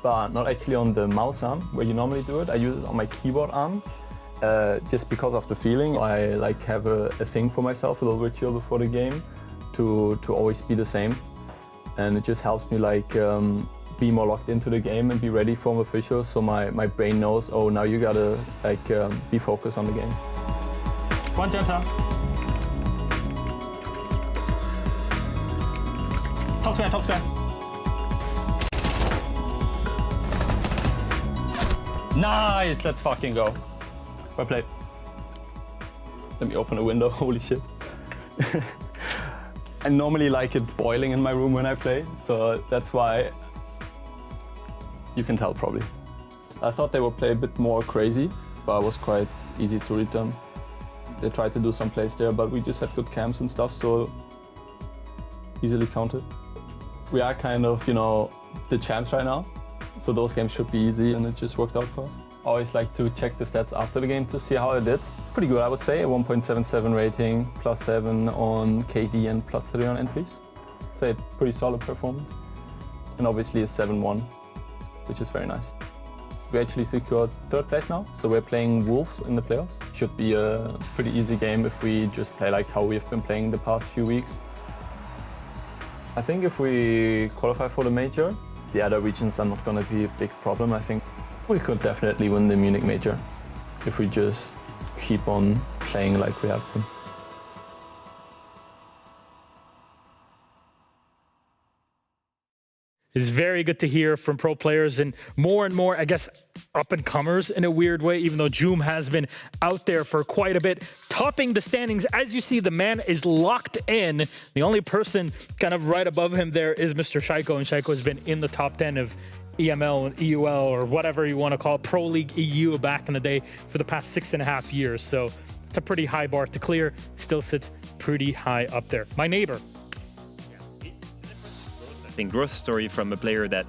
but not actually on the mouse arm where you normally do it. I use it on my keyboard arm, just because of the feeling. I like have a thing for myself, a little ritual before the game to always be the same. And it just helps me like be more locked into the game and be ready for officials, so my brain knows, oh, now you gotta like be focused on the game. One jumper. Top square, top square. Nice, let's fucking go. Well played. Let me open a window, holy shit. I normally like it boiling in my room when I play, so that's why you can tell probably. I thought they would play a bit more crazy, but it was quite easy to read them. They tried to do some plays there, but we just had good camps and stuff, so easily counted. We are kind of, the champs right now, so those games should be easy, and it just worked out for us. I always like to check the stats after the game to see how I did. Pretty good, I would say. A 1.77 rating, +7 on KD and +3 on entries. So a pretty solid performance. And obviously a 7-1, which is very nice. We actually secured 3rd place now, so we're playing Wolves in the playoffs. Should be a pretty easy game if we just play like how we've been playing the past few weeks. I think if we qualify for the major, the other regions are not going to be a big problem. I think we could definitely win the Munich major if we just keep on playing like we have been. It's very good to hear from pro players and more, I guess, up-and-comers in a weird way, even though Joom has been out there for quite a bit, topping the standings. As you see, the man is locked in. The only person kind of right above him there is Mr. Shaiko, and Shaiko has been in the top 10 of EML and EUL, or whatever you want to call it, Pro League EU back in the day for the past 6.5 years. So it's a pretty high bar to clear. Still sits pretty high up there. My neighbor. I think growth story from a player that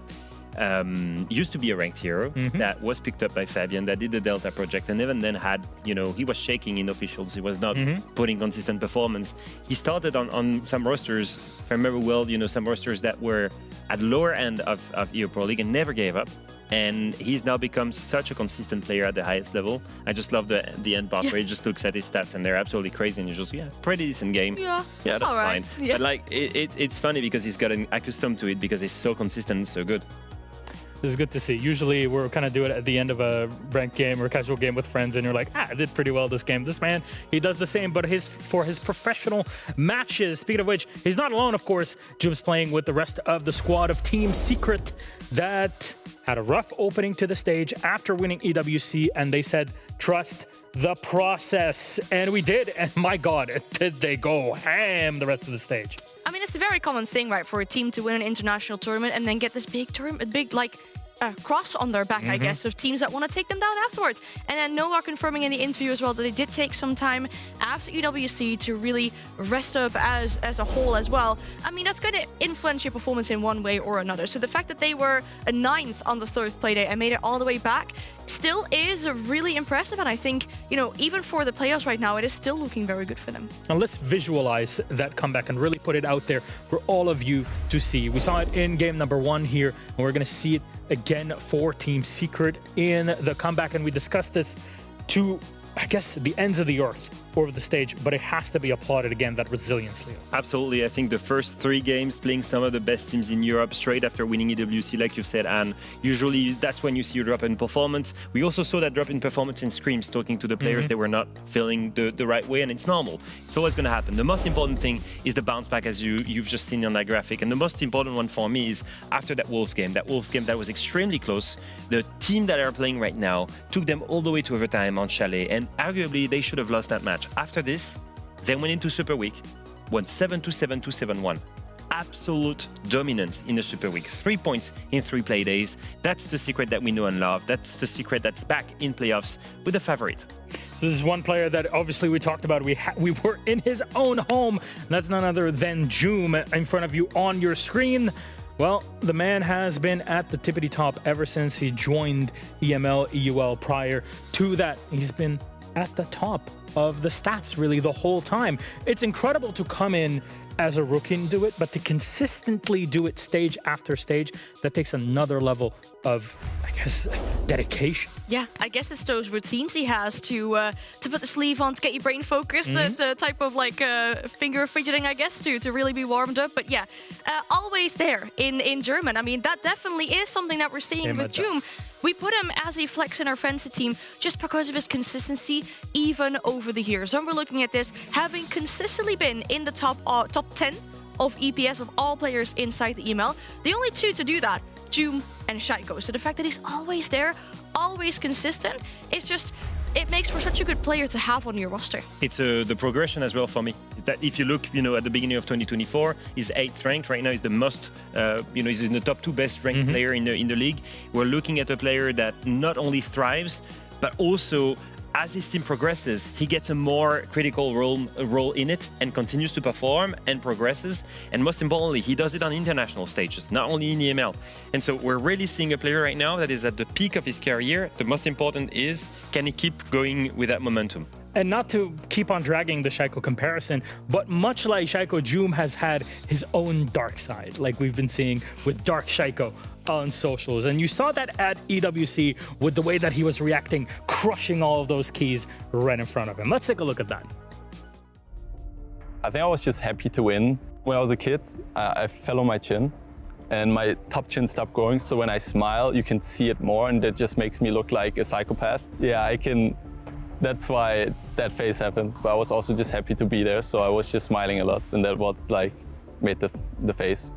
used to be a ranked hero, that was picked up by Fabian, that did the Delta project, and even then had, he was shaking in officials. He was not putting consistent performance. He started on some rosters, if I remember well, some rosters that were at lower end of EU Pro League and never gave up. And he's now become such a consistent player at the highest level. I just love the end part where he just looks at his stats and they're absolutely crazy, and you're just, pretty decent game. Yeah, that's right. fine. Yeah. But it's funny because he's gotten accustomed to it because he's so consistent and so good. This is good to see. Usually we're kind of do it at the end of a ranked game or casual game with friends, and you're like, I did pretty well this game. This man, he does the same, but for his professional matches. Speaking of which, he's not alone, of course. Joom's playing with the rest of the squad of Team Secret that had a rough opening to the stage after winning EWC, and they said, trust the process. And we did, and my God, did they go ham the rest of the stage. I mean, it's a very common thing, right, for a team to win an international tournament and then get this big cross on their back, I guess, of teams that want to take them down afterwards. And then Noah confirming in the interview as well that they did take some time after EWC to really rest up as a whole as well. I mean, that's going to influence your performance in one way or another. So the fact that they were a 9th on the 3rd play day and made it all the way back still is really impressive. And I think, even for the playoffs right now, it is still looking very good for them. And let's visualize that comeback and really put it out there for all of you to see. We saw it in game number 1 here, and we're going to see it again for Team Secret in the comeback. And we discussed this to, I guess, the ends of the earth over the stage, but it has to be applauded again, that resilience, Leo. Absolutely. I think the first 3 games playing some of the best teams in Europe straight after winning EWC, like you've said, and usually that's when you see a drop in performance. We also saw that drop in performance in scrims, talking to the players. They were not feeling the right way, and it's normal. It's always going to happen. The most important thing is the bounce back, as you've just seen on that graphic. And the most important one for me is after that Wolves game that was extremely close. The team that are playing right now took them all the way to overtime on Chalet, and arguably they should have lost that match. After this, they went into Super Week, won 7-2, 7-2, 7-1. Absolute dominance in the Super Week. 3 points in 3 play days. That's the secret that we know and love. That's the secret that's back in playoffs with the favorite. So this is one player that obviously we talked about. We were in his own home. And that's none other than Joom in front of you on your screen. Well, the man has been at the tippity top ever since he joined EML, EUL. Prior to that, he's been at the top of the stats really the whole time. It's incredible to come in as a rookie and do it, but to consistently do it stage after stage, that takes another level of, I guess, dedication. Yeah, I guess it's those routines he has to put the sleeve on, to get your brain focused, the type of finger fidgeting, I guess, to really be warmed up. But yeah, always there in German. I mean, that definitely is something that we're seeing with Joom. We put him as a flex in our fantasy team just because of his consistency, even over the years. When we're looking at this, having consistently been in the top 10 of EPS of all players inside the EML, the only 2 to do that, Joom and Shaiko. So the fact that he's always there, always consistent, it's just it makes for such a good player to have on your roster. It's the progression as well for me. That if you look, at the beginning of 2024, he's 8th ranked right now. He's the most, he's in the top 2 best ranked player in the league. We're looking at a player that not only thrives, but also, as his team progresses, he gets a more critical role in it and continues to perform and progresses. And most importantly, he does it on international stages, not only in EML. And so we're really seeing a player right now that is at the peak of his career. The most important is, can he keep going with that momentum? And not to keep on dragging the Shaiko comparison, but much like Shaiko, Joom has had his own dark side, like we've been seeing with Dark Shaiko on socials. And you saw that at EWC with the way that he was reacting, crushing all of those keys right in front of him. Let's take a look at that. I think I was just happy to win. When I was a kid, I fell on my chin and my top chin stopped growing. So when I smile, you can see it more, and that just makes me look like a psychopath. Yeah, that's why that face happened. But I was also just happy to be there, so I was just smiling a lot, and that what made the face.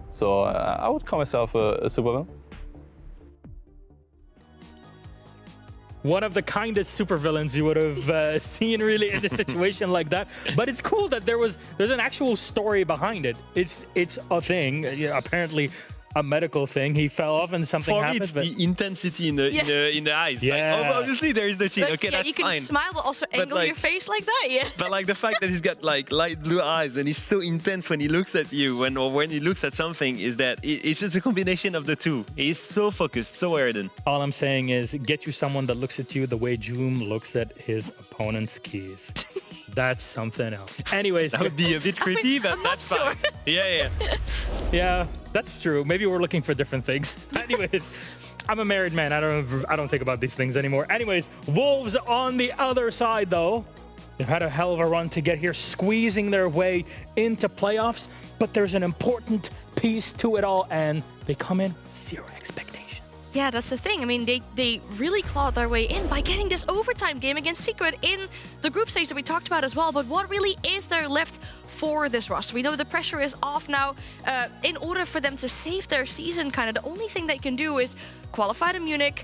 So I would call myself a supervillain. One of the kindest supervillains you would have seen really in a situation like that. But it's cool that there's an actual story behind it. It's a thing, apparently a medical thing. He fell off and something happened. For me, it's the intensity in the eyes. Yeah. Like, obviously there is the chin. Okay, that's you can fine. smile but also angle your face like that. Yeah. But the fact that he's got light blue eyes and he's so intense when he looks at you, when he looks at something, is that it's just a combination of the two. He's so focused, so ardent. All I'm saying is, get you someone that looks at you the way Joom looks at his opponent's keys. That's something else. Anyways, that would be a bit creepy, but that's fine. Yeah. Yeah, that's true. Maybe we're looking for different things. Anyways, I'm a married man. I don't think about these things anymore. Anyways, Wolves on the other side, though. They've had a hell of a run to get here, squeezing their way into playoffs. But there's an important piece to it all, and they come in 0 expectations. Yeah, that's the thing. I mean, they really clawed their way in by getting this overtime game against Secret in the group stage that we talked about as well. But what really is there left for this roster? We know the pressure is off now. In order for them to save their season, the only thing they can do is qualify to Munich,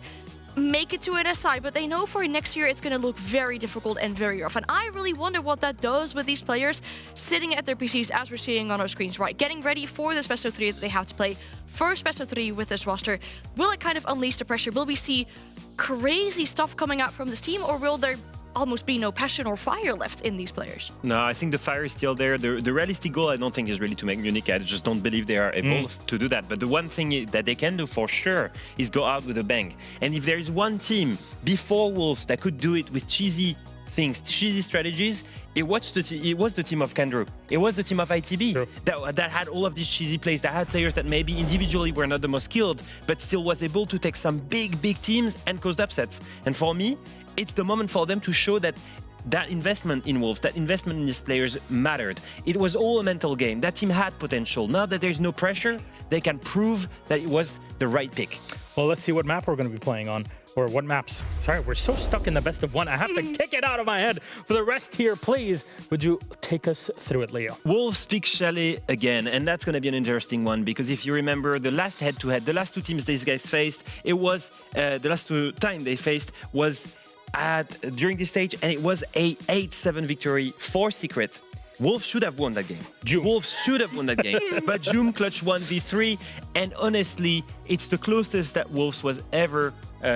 make it to an SI, but they know for next year it's going to look very difficult and very rough. And I really wonder what that does with these players sitting at their PCs, as we're seeing on our screens, right? Getting ready for this best of 3 that they have to play. First best of 3 with this roster. Will it kind of unleash the pressure? Will we see crazy stuff coming out from this team, or will there almost be no passion or fire left in these players? No, I think the fire is still there. The realistic goal, I don't think, is really to make Munich. I just don't believe they are able to do that. But the one thing that they can do for sure is go out with a bang. And if there is one team before Wolves that could do it with cheesy things, cheesy strategies, it was the team of Kandro. It was the team of ITB that had all of these cheesy plays, that had players that maybe individually were not the most skilled, but still was able to take some big teams and cause upsets. And for me, it's the moment for them to show that investment in Wolves, that investment in these players mattered. It was all a mental game. That team had potential. Now that there's no pressure, they can prove that it was the right pick. Well, let's see what map we're going to be playing on. Or what maps. Sorry, we're so stuck in the best of 1. I have to kick it out of my head. For the rest here, please, would you take us through it, Leo? Wolves pick Chalet again, and that's going to be an interesting one, because if you remember the last head-to-head, the last 2 teams these guys faced, it was the last 2 times they faced was during this stage, and it was a 8-7 victory for Secret. Wolves should have won that game. Wolves should have won that game. But Joom clutched 1v3, and honestly, it's the closest that Wolves was ever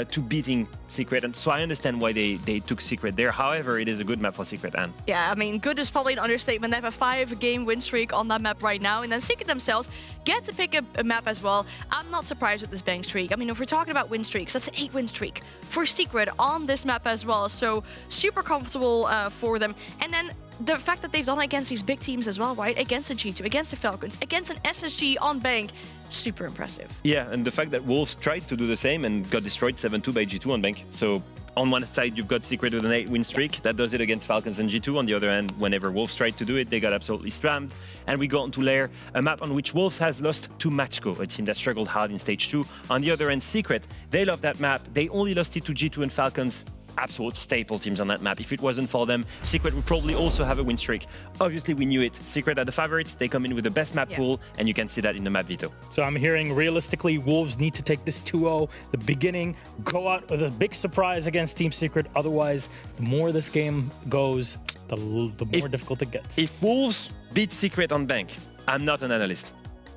to beating Secret. And so I understand why they took Secret there. However, it is a good map for Secret, Anne. Yeah, I mean, good is probably an understatement. They have a 5-game win streak on that map right now, and then Secret themselves get to pick a map as well. I'm not surprised with this bang streak. I mean, if we're talking about win streaks, that's an 8-win streak for Secret on this map as well. So super comfortable for them. And then the fact that they've done it against these big teams as well, right? Against a G2, against the Falcons, against an SSG on Bank. Super impressive. Yeah, and the fact that Wolves tried to do the same and got destroyed 7-2 by G2 on Bank. So on one side, you've got Secret with an 8-win streak. That does it against Falcons and G2. On the other hand, whenever Wolves tried to do it, they got absolutely spammed. And we got onto Lair, a map on which Wolves has lost to Matchco, a team that struggled hard in Stage 2. On the other hand, Secret, they love that map. They only lost it to G2 and Falcons absolute staple teams on that map. If it wasn't for them, Secret would probably also have a win streak. Obviously, we knew it. Secret are the favorites. They come in with the best map pool, and you can see that in the map veto. So I'm hearing, realistically, Wolves need to take this 2-0, the beginning, go out with a big surprise against Team Secret. Otherwise, the more this game goes, the more difficult it gets. If Wolves beat Secret on bank, I'm not an analyst.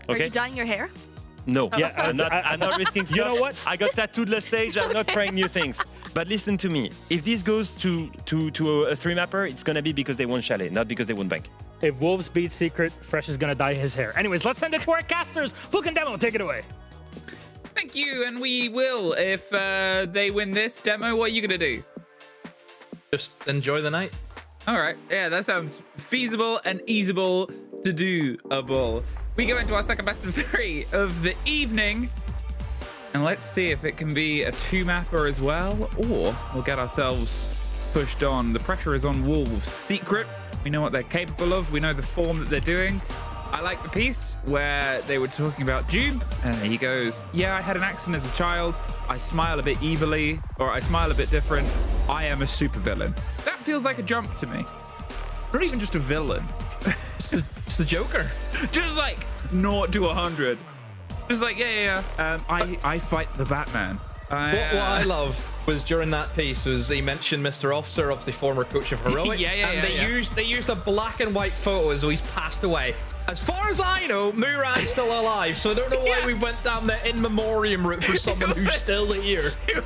Okay? Are you dyeing your hair? No, Yeah, I'm not risking stuff. You know what? I got tattooed last stage. I'm not trying new things. But listen to me. If this goes to a 3-mapper, it's going to be because they won Chalet, not because they won bank. If Wolves beat Secret, Fresh is going to dye his hair. Anyways, let's send it to our casters. Vulcan Demo, take it away. Thank you, and we will. If they win this demo, what are you going to do? Just enjoy the night. All right. Yeah, that sounds feasible and easable to do a ball. We go into our second best of 3 of the evening. And let's see if it can be a 2-mapper as well, or we'll get ourselves pushed on. The pressure is on Wolves. Secret, we know what they're capable of. We know the form that they're doing. I like the piece where they were talking about Jube, and he goes, yeah, I had an accident as a child. I smile a bit evilly, or I smile a bit different. I am a supervillain. That feels like a jump to me. Not even just a villain. It's the Joker. Just like 0 to 100. Just like, I fight the Batman. What I loved was during that piece was he mentioned Mr. Officer, obviously former coach of Heroic. They used a black and white photo as though he's passed away. As far as I know, Murat's still alive, so I don't know why we went down the in memoriam route for someone who's still here. It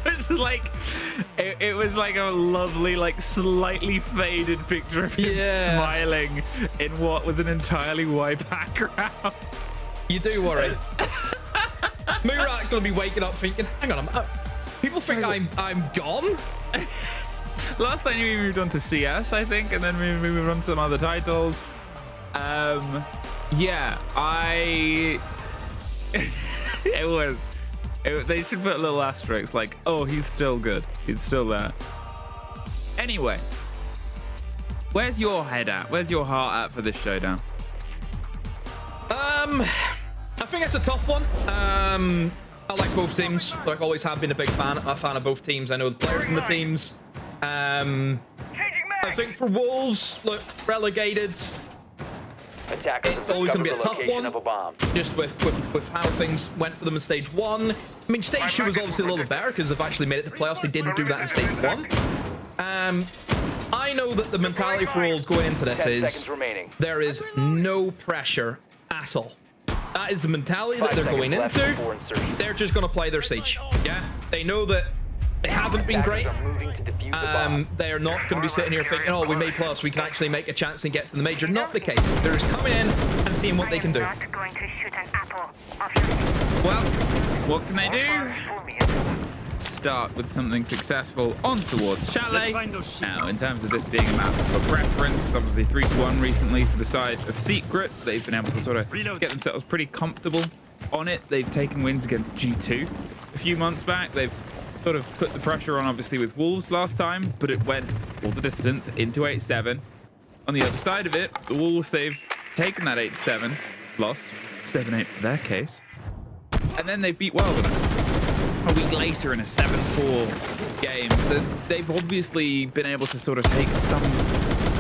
was like a lovely, like slightly faded picture of him smiling in what was an entirely white background. You do worry. Murat's gonna be waking up thinking, hang on, people think I'm gone? Last time we moved on to CS, I think, and then we moved on to some other titles. They should put a little asterisk like, oh, he's still good. He's still there. Anyway, where's your head at? Where's your heart at for this showdown? I think it's a tough one. I like both teams. Like, always have been a fan of both teams. I know the players in the teams. I think for Wolves, look, relegated. It's always going to be a tough one, just with how things went for them in stage 1. I mean, stage 2 was obviously a little better because they've actually made it to playoffs. They didn't do that in stage 1. I know that the mentality for Wolves going into this is there is no pressure at all. That is the mentality that they're going into. They're just going to play their siege. Yeah, they know that they haven't been great. They are not going to be sitting here thinking, oh, we made playoffs, we can actually make a chance and get to the major. Not the case. They're just coming in and seeing what they can do. Well, what can they do? Start with something successful on towards Chalet. Now, in terms of this being a map for preference, it's obviously 3-1 recently for the side of Secret. They've been able to sort of get themselves pretty comfortable on it. They've taken wins against G2 a few months back. They've sort of put the pressure on, obviously, with Wolves last time, but it went all the distance into 8-7. On the other side of it, the Wolves, they've taken that 8-7, lost 7-8 for their case, and then they beat Wild a week later in a 7-4 game. So they've obviously been able to sort of take some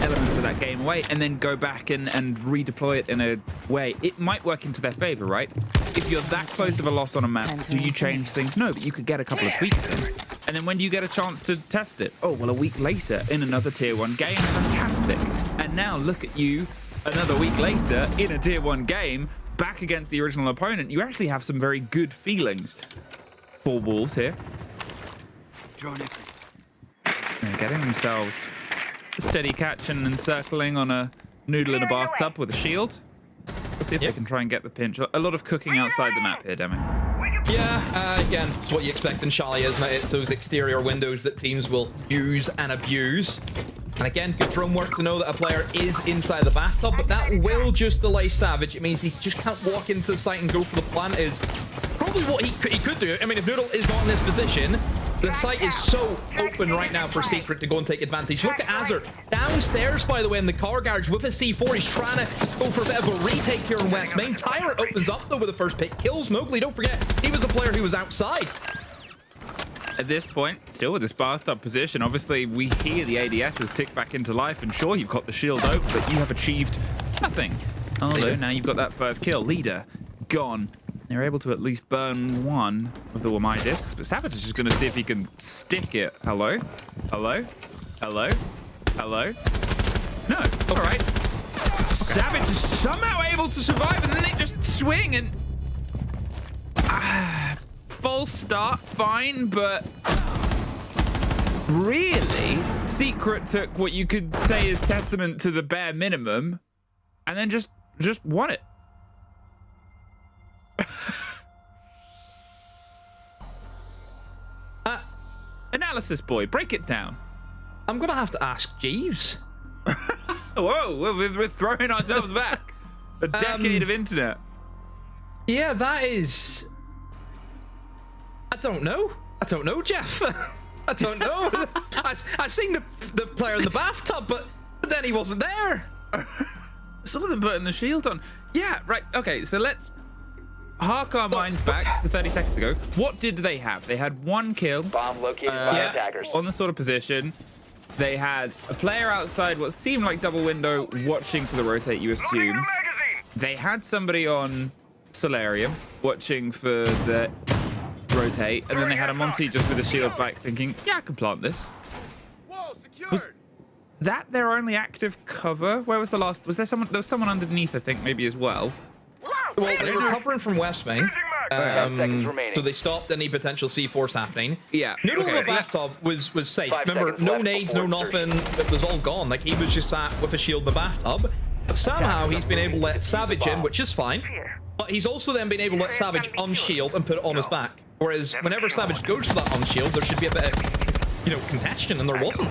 elements of that game away and then go back and redeploy it in a way. It might work into their favor, right? If you're that close of a loss on a map, do you change things? No, but you could get a couple of tweaks in. And then when do you get a chance to test it? Oh, well, a week later in another tier 1 game. Fantastic. And now look at you another week later in a tier 1 game back against the original opponent. You actually have some very good feelings for Wolves here. They're getting themselves a steady catch and encircling on a noodle in a bathtub with a shield. Let's see if they can try and get the pinch. A lot of cooking outside the map here, Demi. Yeah, again, it's what you expect in Chalet, isn't it? It's those exterior windows that teams will use and abuse. And again, good drone work to know that a player is inside the bathtub, but that will just delay Savage. It means he just can't walk into the site and go for the plant is probably what he could do. I mean, if Noodle is not in this position, the site is so open right now for Secret to go and take advantage. Look at Azure downstairs, by the way, in the car garage with his C4. He's trying to go for a bit of a retake here in West Main. Tyrant opens up, though, with the first pick. Kills Mowgli. Don't forget, he was a player who was outside. At this point, still with this bathtub position, obviously we hear the ADSs tick back into life, and sure, you've got the shield open, but you have achieved nothing. Although now you've got that first kill. Leader gone. They're able to at least burn one of the Wamai discs, but Savage is just going to see if he can stick it. Hello? Hello? Hello? Hello? No. All right. Okay. Savage is somehow able to survive, and then they just swing and... false start, fine, but... Really? Secret took what you could say is testament to the bare minimum, and then just won it. Analysis boy, break it down. I'm gonna have to ask Jeeves. Whoa, we're throwing ourselves back. A decade of internet. Yeah, that is... I don't know, Jeff. I don't know. I seen the player in the bathtub, but then he wasn't there. Some of them putting the shield on. Yeah, right. Okay, so let's hark our minds back to 30 seconds ago. What did they have? They had one kill. Bomb located by attackers. On the sort of position. They had a player outside what seemed like double window watching for the rotate, you assume. They had somebody on Solarium watching for the rotate, and then they had a Monty just with a shield back thinking, yeah, I can plant this. Was that their only active cover? Where was the last? Was there someone? There was someone underneath, I think, maybe as well. Well, they were covering from West Main, so they stopped any potential C4s happening. Yeah. Noodle in the bathtub was safe. Remember, no nades, no nothing. It was all gone. Like, he was just sat with a shield in the bathtub. But somehow he's been able to let Savage in, which is fine. But he's also then been able to let Savage unshield and put it on his back. Whereas whenever Savage goes for that unshield, there should be a bit of, you know, contention, and there wasn't.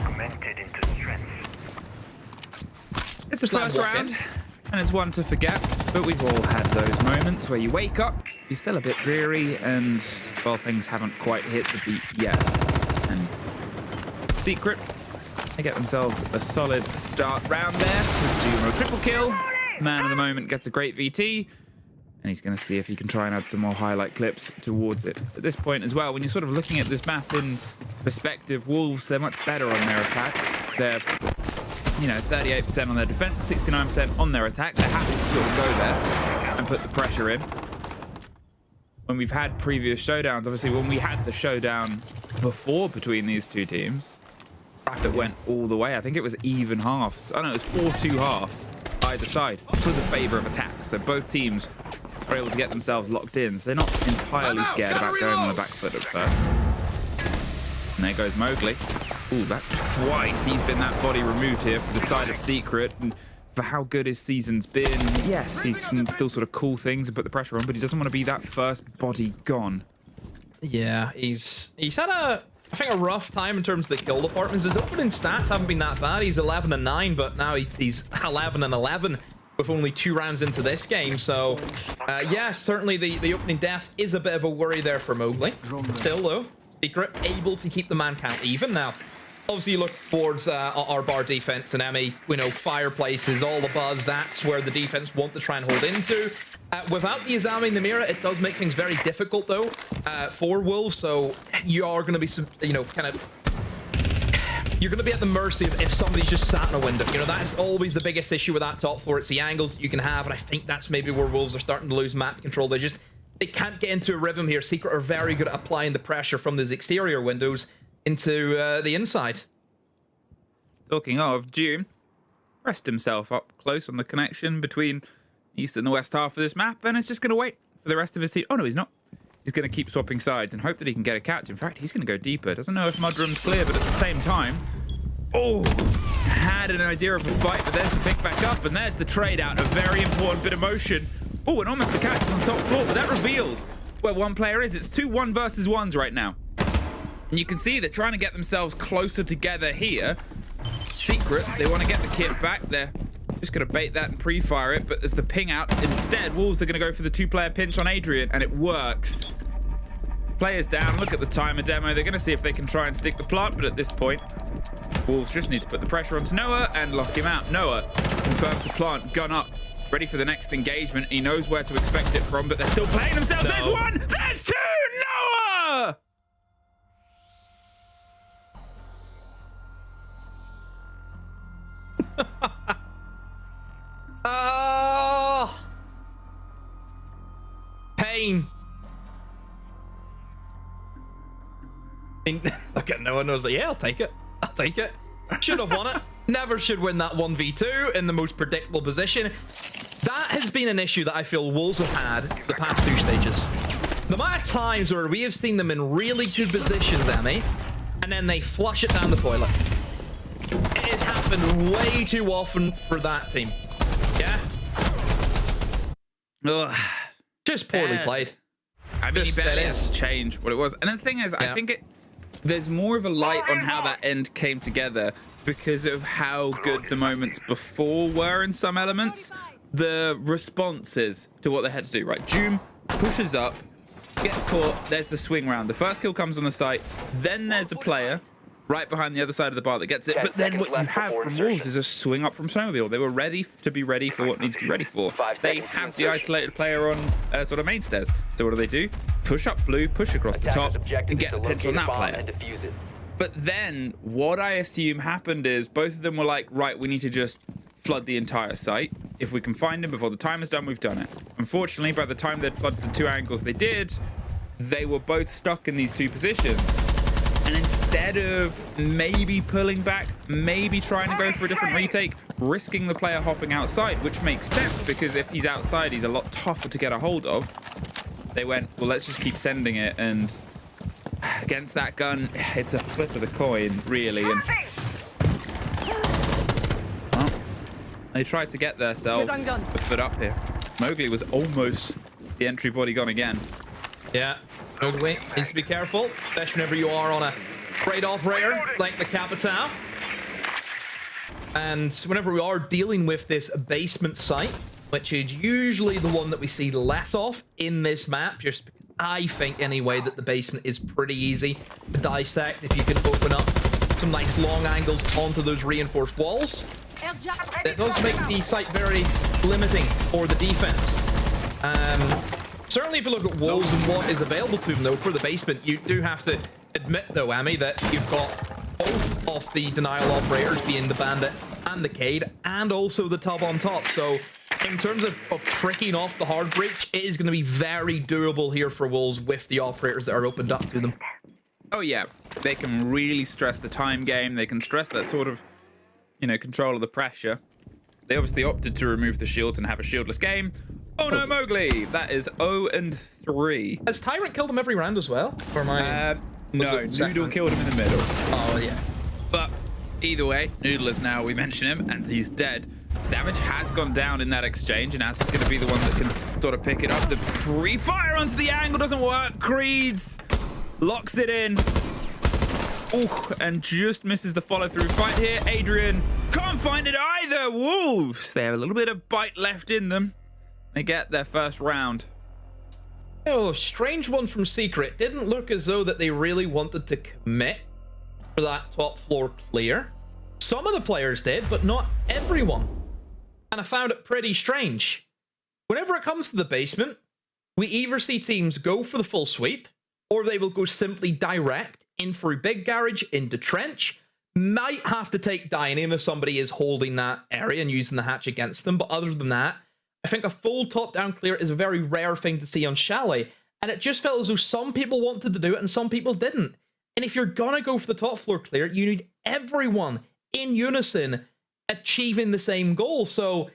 It's a first round, and it's one to forget, but we've all had those moments where you wake up, you're still a bit dreary, and, well, things haven't quite hit the beat yet. And Secret, they get themselves a solid start round there with Juno triple kill. Man of the moment gets a great VT, and he's going to see if he can try and add some more highlight clips towards it. At this point as well, when you're sort of looking at this map in perspective, Wolves, they're much better on their attack. They're, you know, 38% on their defense, 69% on their attack. They're happy to sort of go there and put the pressure in. When we've had previous showdowns, obviously when we had the showdown before between these two teams, bracket went all the way. I think it was even halves. Oh no, it was 4-2 halves either side to the favor of attack. So both teams are able to get themselves locked in. So they're not entirely scared about going on the back foot at first. And there goes Mowgli. Ooh, that's twice he's been that body removed here for the side of Secret. And for how good his season's been, yes, he's still sort of cool things and put the pressure on, but he doesn't want to be that first body gone. Yeah, he's had a, I think, a rough time in terms of the kill departments. His opening stats haven't been that bad. He's 11-9, but now he's 11-11 with only 2 rounds into this game. So, yeah, certainly the opening death is a bit of a worry there for Mowgli. Still, though, Secret able to keep the man count even now. Obviously, you look towards our bar defense and Emmy, you know, fireplaces, all the buzz. That's where the defense want to try and hold into. Without the Izami and the Mira, it does make things very difficult, though, for Wolves. So you are going to be, you know, kind of... You're going to be at the mercy of if somebody's just sat in a window. You know, that's always the biggest issue with that top floor. It's the angles that you can have, and I think that's maybe where Wolves are starting to lose map control. They can't get into a rhythm here. Secret are very good at applying the pressure from those exterior windows into the inside. Talking of, June pressed himself up close on the connection between the east and the west half of this map, and is just going to wait for the rest of his team. Oh, no, he's not. He's going to keep swapping sides and hope that he can get a catch. In fact, he's going to go deeper. Doesn't know if Mudroom's clear, but at the same time... Oh, had an idea of a fight, but there's the pick back up, and there's the trade out. A very important bit of motion. Oh, and almost a catch on the top floor, but that reveals where one player is. It's 2 1 versus 1s right now. And you can see they're trying to get themselves closer together here. Secret, they want to get the kit back. They're just going to bait that and pre-fire it, but there's the ping out. Instead, Wolves are going to go for the 2-player pinch on Adrian, and it works. Players down, look at the timer demo. They're going to see if they can try and stick the plant, but at this point, Wolves just need to put the pressure onto Noah and lock him out. Noah confirms the plant, gun up, ready for the next engagement. He knows where to expect it from, but they're still playing themselves. No. There's one! There's 2! Noah! mean, look at no one was like, yeah, I'll take it. I'll take it. Should have won it. Never should win that 1v2 in the most predictable position. That has been an issue that I feel Wolves have had the past 2 stages. The amount of times where we have seen them in really good positions, Emmy, and then they flush it down the toilet. It has happened way too often for that team. Yeah? Ugh. Just poorly played. I mean, he barely has to change what it was. And the thing is, I think there's more of a light on how that end came together because of how good the moments before were in some elements. The responses to what they had to do, right? Doom pushes up, gets caught, there's the swing round. The first kill comes on the site, then there's a player right behind the other side of the bar that gets it. But then what you have from Wolves is a swing up from Snowmobile. They were ready to be ready for what needs to be ready for. They have the isolated player on sort of main stairs. So what do? Push up blue, push across the top, and get a pinch on that player. But then what I assume happened is both of them were like, right, we need to just flood the entire site. If we can find him before the time is done, we've done it. Unfortunately, by the time they'd flooded the 2 angles they did, they were both stuck in these 2 positions. And instead of maybe pulling back, maybe trying to go for a different retake, risking the player hopping outside, which makes sense because if he's outside, he's a lot tougher to get a hold of. They went, well, let's just keep sending it. And against that gun, it's a flip of the coin, really. And well, they tried to get themselves a foot up here. Mowgli was almost the entry body gone again. Yeah, Mowgli needs to be careful, especially whenever you are on a great operator like the Capitao. And whenever we are dealing with this basement site, which is usually the one that we see less of in this map, just because I think anyway that the basement is pretty easy to dissect if you can open up some nice long angles onto those reinforced walls. That does make the site very limiting for the defense. Certainly if you look at Wolves and what is available to them though for the basement, you do have to admit though, Amy, that you've got both of the denial operators being the Bandit and the Cade, and also the Tub on top. So in terms of tricking off the hard breach, it is going to be very doable here for Wolves with the operators that are opened up to them. Oh yeah, they can really stress the time game. They can stress that sort of, you know, control of the pressure. They obviously opted to remove the shields and have a shieldless game. Oh no, Mowgli! That is 0-3. Has Tyrant killed him every round as well? Or am I... no, Noodle killed him in the middle. Oh yeah. But either way, Noodle is now, we mention him, and he's dead. Damage has gone down in that exchange, and Az is going to be the one that can sort of pick it up. The pre-fire onto the angle doesn't work. Creeds locks it in. Ooh, and just misses the follow-through fight here. Adrian can't find it either. Wolves, they have a little bit of bite left in them. They get their first round. Oh, strange one from Secret. Didn't look as though that they really wanted to commit for that top floor clear. Some of the players did, but not everyone. And I found it pretty strange. Whenever it comes to the basement, we either see teams go for the full sweep, or they will go simply direct in through Big Garage into Trench. Might have to take Dining if somebody is holding that area and using the hatch against them, but other than that, I think a full top-down clear is a very rare thing to see on Chalet, and it just felt as though some people wanted to do it and some people didn't. And if you're gonna go for the top floor clear, you need everyone in unison achieving the same goal. So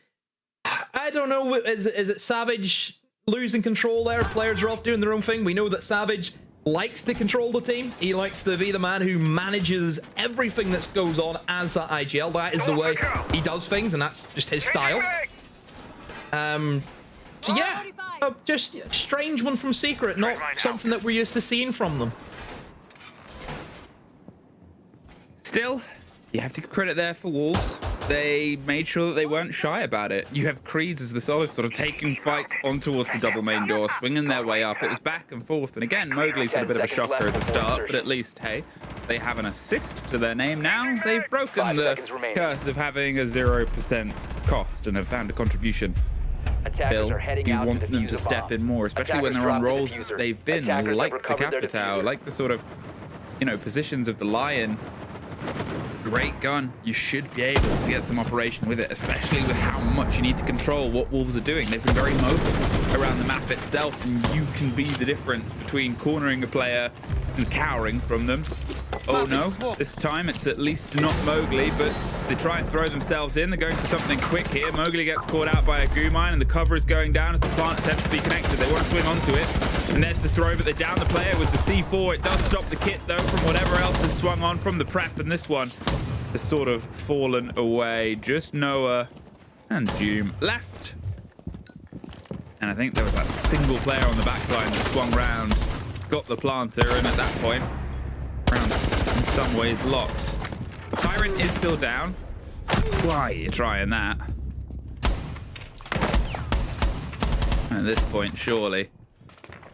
I don't know, is it Savage losing control there? Players are off doing their own thing. We know that Savage likes to control the team. He likes to be the man who manages everything that goes on as that IGL. That is the way he does things, and that's just his style. So yeah, just a strange one from Secret, not something that we're used to seeing from them. Still, you have to credit there for Wolves. They made sure that they weren't shy about it. You have Creeds as the solo sort of taking fights on towards the double main door, swinging their way up. It was back and forth. And again, Mowgli's had a bit of a shocker as a start, but at least, hey, they have an assist to their name now. They've broken the curse of having a 0% cost and have found a contribution. Still, you want them to step in more, especially when they're on roles that they've been, like the Capitao, like the sort of, you know, positions of the Lion. Great gun. You should be able to get some operation with it, especially with how much you need to control what Wolves are doing. They've been very mobile around the map itself, and you can be the difference between cornering a player and cowering from them. Oh no, this time it's at least not Mowgli, but they try and throw themselves in. They're going for something quick here. Mowgli gets caught out by a goo mine, and the cover is going down as the plant attempts to be connected. They want to swing onto it, and there's the throw, but they down the player with the C4. It does stop the kit, though, from whatever else is swung on from the prep, and this one has sort of fallen away. Just Noah and Doom left. And I think there was that single player on the back line that swung round, got the planter, and at that point, round's in some ways locked. Tyrant is still down. Why are you trying that? And at this point, surely,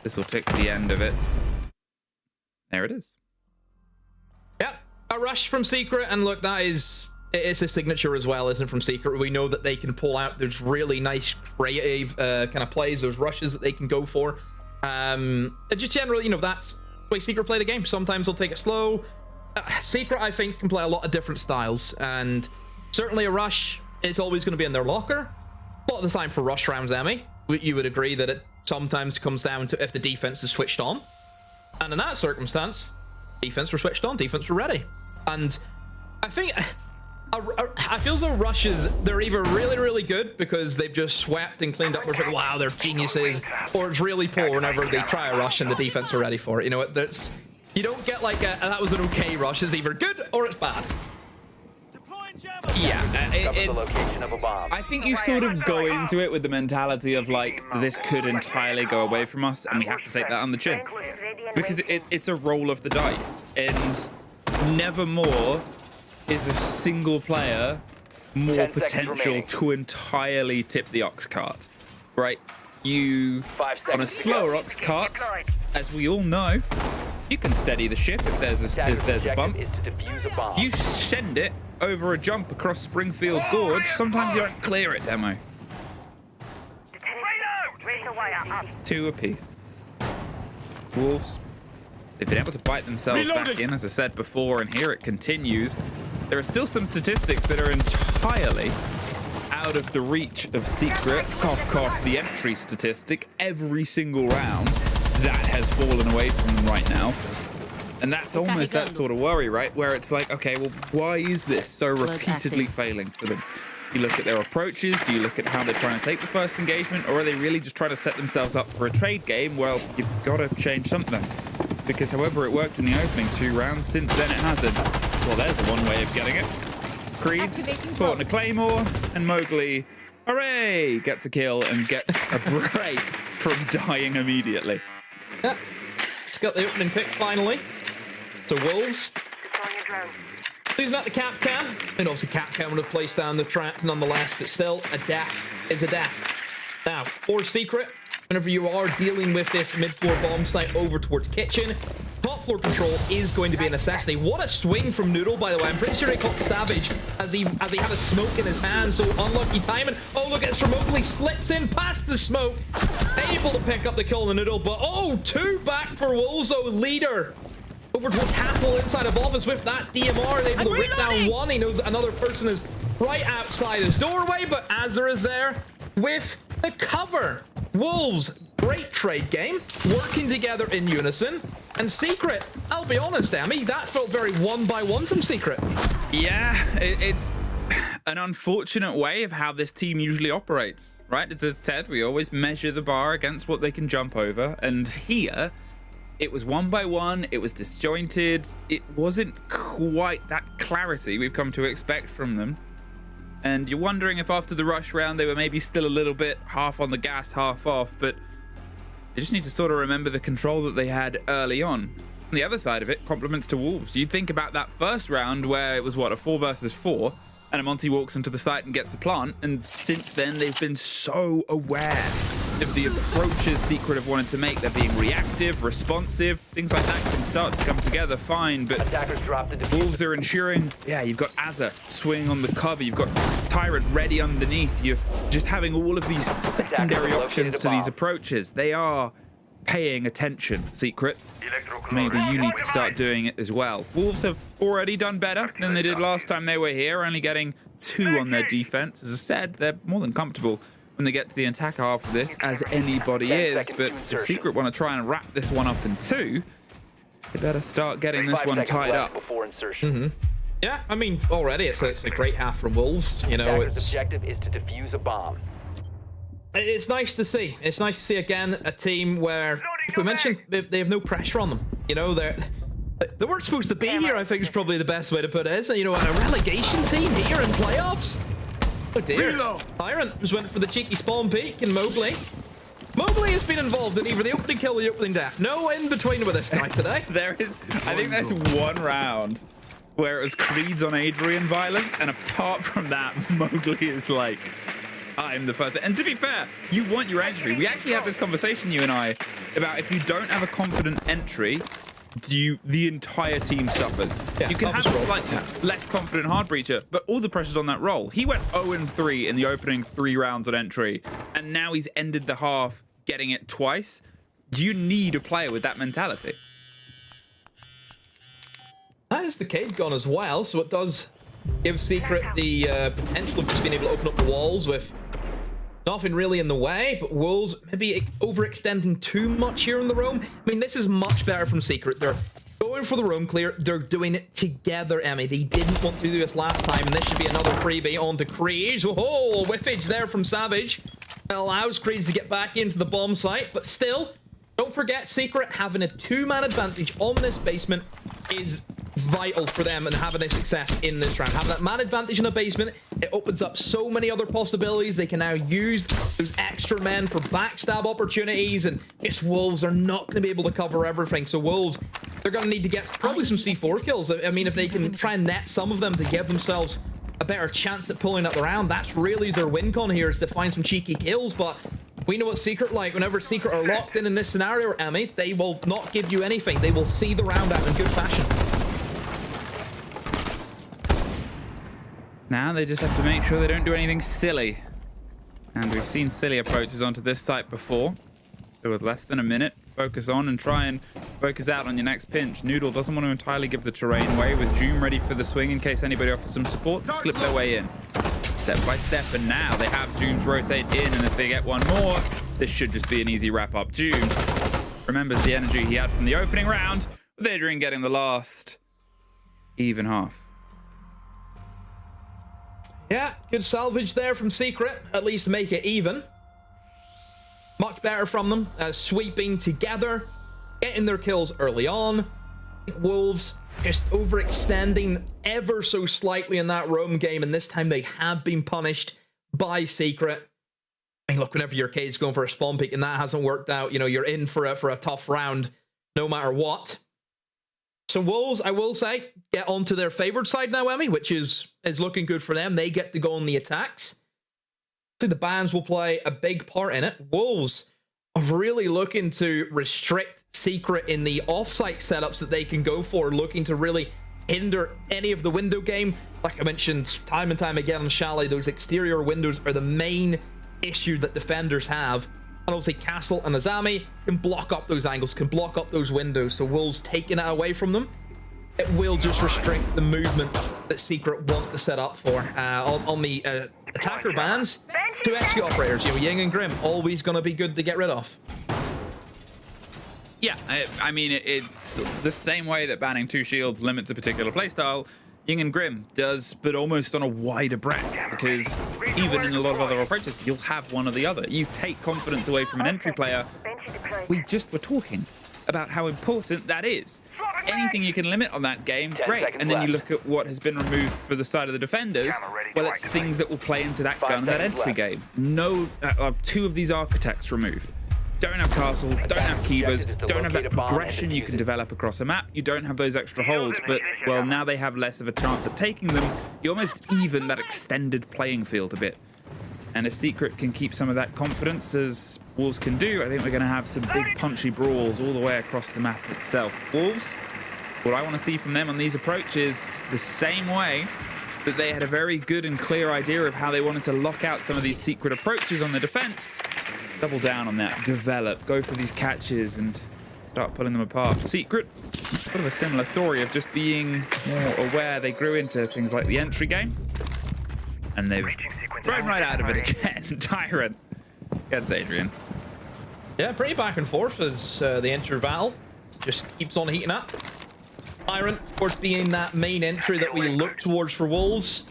this will tick the end of it. There it is. Yep, a rush from Secret, and look, it's a signature as well, isn't it, from Secret? We know that they can pull out those really nice, creative kind of plays, those rushes that they can go for. Just generally, you know, that's the way Secret play the game. Sometimes they'll take it slow. Secret, I think, can play a lot of different styles, and certainly a rush is always going to be in their locker. A lot of the time for rush rounds, Emmy, you would agree that it sometimes comes down to if the defense is switched on. And in that circumstance, defense were switched on, defense were ready. And I think... I feel as though rushes, they're either really, really good because they've just swept and cleaned up. Wow, they're geniuses. Or it's really poor whenever they try a rush and the defense are ready for it. You know, you don't get like that was an okay rush. It's either good or it's bad. Yeah, I think you sort of go into it with the mentality of like, this could entirely go away from us and we have to take that on the chin. Because it's a roll of the dice. And never more is a single player more potential to entirely tip the ox cart, right? You, on a slower ox cart, as we all know, you can steady the ship if there's a bump. You send it over a jump across Springfield Gorge. Sometimes you don't clear it, Demo. 2 apiece. Wolves, they've been able to bite themselves back in, as I said before, and here it continues. There are still some statistics that are entirely out of the reach of Secret. Cough, cough, the entry statistic. Every single round, that has fallen away from them right now. And that's almost that sort of worry, right? Where it's like, okay, well, why is this so repeatedly failing for them? You look at their approaches, do you look at how they're trying to take the first engagement, or are they really just trying to set themselves up for a trade game? Well, you've got to change something. Because however it worked in the opening 2 rounds, since then it hasn't. Well, there's one way of getting it. Creed caught in a claymore, and Mowgli, hooray, gets a kill and gets a break from dying immediately. Yeah, it's got the opening pick finally. So Wolves. Losing out to Capcan. And obviously Capcan would have placed down the tracks nonetheless, but still, a death is a death. Now, for Secret, whenever you are dealing with this mid-floor bomb site over towards Kitchen, top floor control is going to be a necessity. What a swing from Noodle, by the way. I'm pretty sure he caught Savage as he had a smoke in his hand, so unlucky timing. Oh, look at this, remotely slips in past the smoke. Able to pick up the kill on the Noodle, but oh, 2 back for Wolves, though. Leader over towards Haffel inside of office with that DMR. They're able to rip down one. He knows that another person is right outside his doorway, but Azar is there with the cover. Wolves, great trade game, working together in unison. And Secret, I'll be honest, Emmy, that felt very 1-by-1 from Secret. Yeah, it's an unfortunate way of how this team usually operates, right? As I said, we always measure the bar against what they can jump over. And here, it was 1-by-1, it was disjointed. It wasn't quite that clarity we've come to expect from them. And you're wondering if after the rush round, they were maybe still a little bit half on the gas, half off, but they just need to sort of remember the control that they had early on. On the other side of it, compliments to Wolves. You'd think about that first round where it was, what, a 4 versus 4, and Amonte walks into the site and gets a plant, and since then, they've been so aware of the approaches Secret have wanted to make. They're being reactive, responsive, things like that can start to come together fine, but Wolves are ensuring, yeah, you've got Azza swing on the cover, you've got Tyrant ready underneath, you're just having all of these secondary options to these approaches. They are paying attention, Secret. Maybe you need to start doing it as well. Wolves have already done better than they did last time they were here, only getting 2 on their defense. As I said, they're more than comfortable when they get to the attack half of this, as anybody is, but if Secret want to try and wrap this one up in 2, They better start getting this one tied up. Before insertion. Yeah, I mean, already it's a great half from Wolves. You know, Attacker's objective is to defuse a bomb. It's nice to see. It's nice to see again a team where, like we mentioned, they have no pressure on them. You know, they weren't supposed to be here, I think is probably the best way to put it, isn't it? You know, a relegation team here in playoffs. Oh dear. Tyrant just went for the cheeky spawn peek, and Mobley has been involved in either the opening kill or the opening death. No in between with this guy today. I think there's one round where it was Creeds on Adrian violence, and apart from that, Mowgli is like, I'm the first. And to be fair, you want your entry. We actually had this conversation, you and I, about if you don't have a confident entry, the entire team suffers. Yeah, you can have like less confident hard breacher, but all the pressure's on that roll. He went 0-3 in the opening 3 rounds on entry, and now he's ended the half getting it twice. Do you need a player with that mentality? That is the cave gone as well, so it does give Secret the potential of just being able to open up the walls with nothing really in the way, but Wolves maybe overextending too much here in the roam. I mean, this is much better from Secret. They're going for the roam clear. They're doing it together, Emmy. They didn't want to do this last time, and this should be another freebie on to Creeds. Oh, whiffage there from Savage. It allows Creeds to get back into the bomb site, but still, don't forget, Secret having a 2-man advantage on this basement is vital for them and having a success in this round. Having that man advantage in a basement, it opens up so many other possibilities. They can now use those extra men for backstab opportunities, and just Wolves are not going to be able to cover everything. So Wolves, they're going to need to get probably some C4 kills. I mean, if they can try and net some of them to give themselves a better chance at pulling up the round, that's really their win con here, is to find some cheeky kills. But we know what Secret like. Whenever Secret are locked in this scenario, Emmy, they will not give you anything. They will see the round out in good fashion. Now they just have to make sure they don't do anything silly. And we've seen silly approaches onto this site before. So with less than a minute, focus on and try and focus out on your next pinch. Noodle doesn't want to entirely give the terrain away, with Doom ready for the swing in case anybody offers some support to slip their way in. Step by step, and now they have Dooms rotate in, and if they get one more, this should just be an easy wrap-up. Doom remembers the energy he had from the opening round, with Adrian getting the last even half. Yeah, good salvage there from Secret, at least make it even. Much better from them, sweeping together, getting their kills early on. Wolves just overextending ever so slightly in that roam game, and this time they have been punished by Secret. I mean, look, whenever your Cade's going for a spawn peek and that hasn't worked out, you know, you're in for a tough round no matter what. So Wolves, I will say, get onto their favored side now, Emmy, which is looking good for them. They get to go on the attacks. So the bans will play a big part in it. Wolves are really looking to restrict Secret in the off-site setups that they can go for, looking to really hinder any of the window game. Like I mentioned time and time again on Chalet, those exterior windows are the main issue that defenders have. And obviously Castle and Azami can block up those angles, can block up those windows. So Wolves taking it away from them, it will just restrict the movement that Secret want to set up for. On the attacker bans, 2 execute operators, you know, Ying and Grim, always going to be good to get rid of. Yeah, I mean, it's the same way that banning 2 shields limits a particular playstyle. Ying and Grim does, but almost on a wider breadth, because even in a lot of other approaches, you'll have one or the other. You take confidence away from an entry player. We just were talking about how important that is. Anything you can limit on that game, great. And then you look at what has been removed for the side of the defenders. Well, it's things that will play into that gun, that entry game. No, 2 of these architects removed. Don't have castle, don't have keepers, don't have that progression you can develop across a map. You don't have those extra holds, but, well, now they have less of a chance at taking them. You almost even that extended playing field a bit. And if Secret can keep some of that confidence, as Wolves can do, I think we're going to have some big punchy brawls all the way across the map itself. Wolves, what I want to see from them on these approaches, the same way that they had a very good and clear idea of how they wanted to lock out some of these Secret approaches on the defense. Double down on that, develop, go for these catches and start pulling them apart. Secret, sort of a similar story of just being more aware. They grew into things like the entry game, and they've grown right out of it again. Tyrant against Adrian. Yeah, pretty back and forth as the entry battle. just keeps on heating up. Iron, of course, being that main entry that we look towards for Wolves.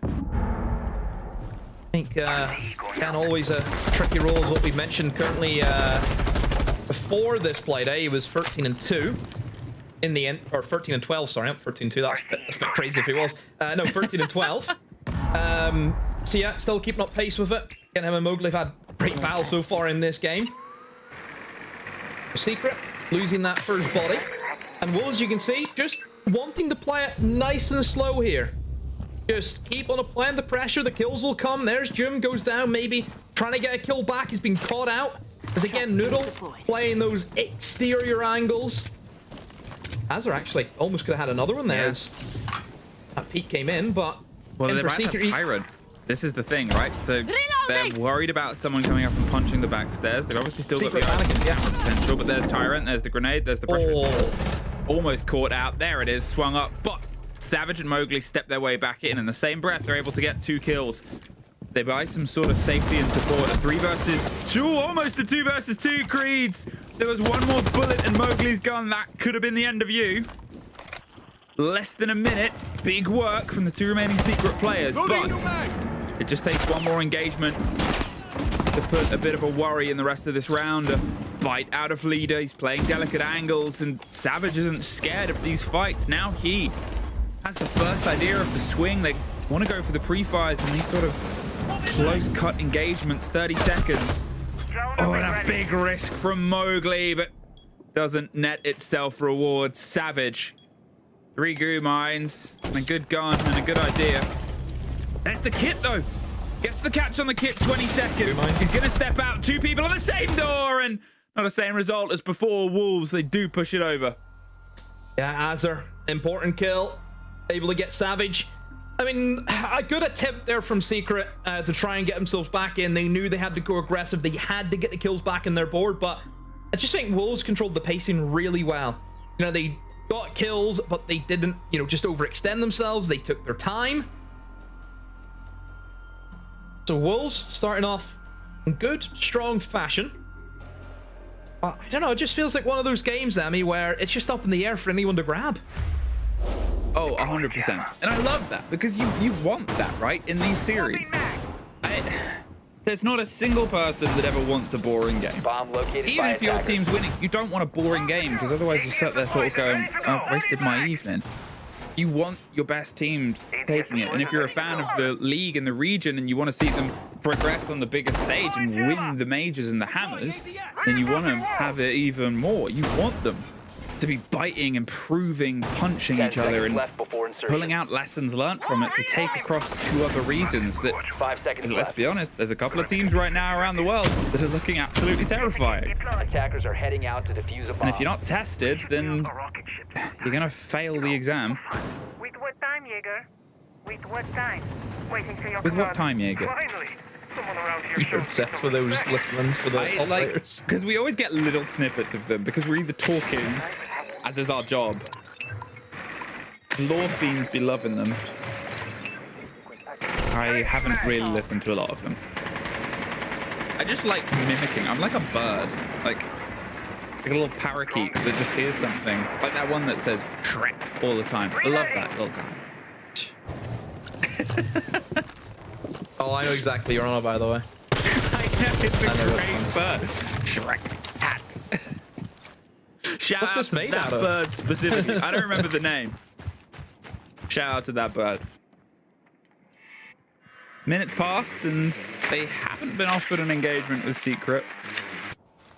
I think Dan always a tricky role, as what we've mentioned. Currently, before this play day, he was 13-2 in the end, or 13-12. Sorry, not 13-2. That's a bit crazy if he was. No, 13-12. So yeah, still keeping up pace with it. Again, him and Mowgli have had great battle so far in this game. Secret losing that first body, and Wolves, you can see, just wanting to play it nice and slow here. Just keep on applying the pressure. The kills will come. There's Jim, goes down, maybe trying to get a kill back. He's been caught out. As again, Noodle playing those exterior angles. Azar actually almost could have had another one there as that peek came in, but well, they're about to have Tyrant. This is the thing, right? So they're worried about someone coming up and punching the back stairs. They've obviously still got the camera potential, but there's Tyrant, there's the grenade, there's the pressure. Almost caught out. There it is, swung up, but Savage and Mowgli step their way back in. In the same breath, they're able to get 2 kills. They buy some sort of safety and support. A 3 versus 2, almost a 2 versus 2, Creeds. There was one more bullet in Mowgli's gun. That could have been the end of you. Less than a minute. Big work from the 2 remaining Secret players, but it just takes one more engagement to put a bit of a worry in the rest of this round. A fight out of leader. He's playing delicate angles, and Savage isn't scared of these fights. Now he has the first idea of the swing. They want to go for the pre-fires and these sort of close-cut engagements, 30 seconds. Oh, and a big risk from Mowgli, but doesn't net itself rewards. Savage, 3 goo mines, and a good gun, and a good idea. There's the kit, though. Gets the catch on the kit, 20 seconds. He's going to step out. 2 people on the same door, and not the same result as before. Wolves, they do push it over. Yeah, Azar, important kill. Able to get Savage. I mean, a good attempt there from Secret to try and get themselves back in. They knew they had to go aggressive. They had to get the kills back in their board, but I just think Wolves controlled the pacing really well. You know, they got kills, but they didn't, you know, just overextend themselves. They took their time. So Wolves starting off in good, strong fashion. I don't know, it just feels like one of those games, Amy, where it's just up in the air for anyone to grab. Oh, 100%. And I love that, because you want that, right? In these series. There's not a single person that ever wants a boring game. Even if your team's winning, you don't want a boring game, because otherwise you sit there sort of going, oh, I wasted my evening. You want your best teams taking it. And if you're a fan of the league and the region and you want to see them progress on the biggest stage and win the majors and the hammers, then you want to have it even more. You want them to be biting, improving, punching each other, and pulling out lessons learned from it to take across to other regions that, let's be honest, there's a couple of teams right now around the world that are looking absolutely terrifying. Attackers are heading out to defuse a bomb. And if you're not tested, then you're going to fail the exam. With what time, Jaeger? With what time? Waiting for your With what time, Jaeger? Finally! Someone around here. You're obsessed with those listenings for the operators. Because we always get little snippets of them, because we're either talking, as is our job. Lore fiends be loving them. I haven't really listened to a lot of them. I just like mimicking. I'm like a bird. Like a little parakeet that just hears something. Like that one that says Shrek all the time. I love that little guy. Oh, I know exactly you're on it, by the way. I know, it's a great bird. Shrek hat. Shout out to that bird specifically. I don't remember the name. Shout out to that bird. Minutes passed and they haven't been offered an engagement with Secret.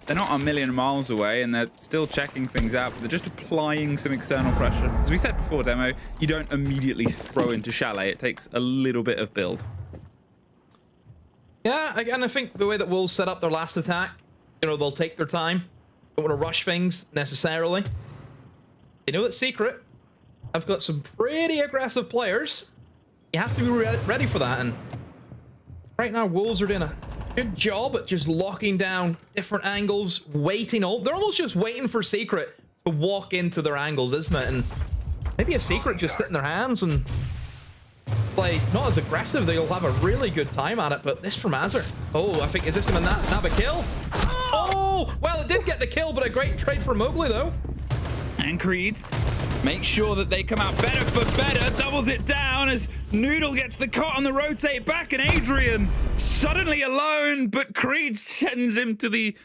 They're not a million miles away and they're still checking things out, but they're just applying some external pressure. As we said before, Demo, you don't immediately throw into Chalet. It takes a little bit of build. Yeah, again, I think the way that Wolves set up their last attack, you know, they'll take their time. Don't want to rush things necessarily. They know that Secret have got some pretty aggressive players. You have to be ready for that. And right now, Wolves are doing a good job at just locking down different angles, waiting. They're almost just waiting for Secret to walk into their angles, isn't it? And maybe a Secret just sit in their hands and play not as aggressive. They'll have a really good time at it. But this from Azar. Oh, I think, is this going to nab a kill? Oh Oh, well, it did get the kill, but a great trade for Mowgli, though. And Creed make sure that they come out better for better. Doubles it down as Noodle gets the cut on the rotate back, and Adrian suddenly alone, but Creed sends him to the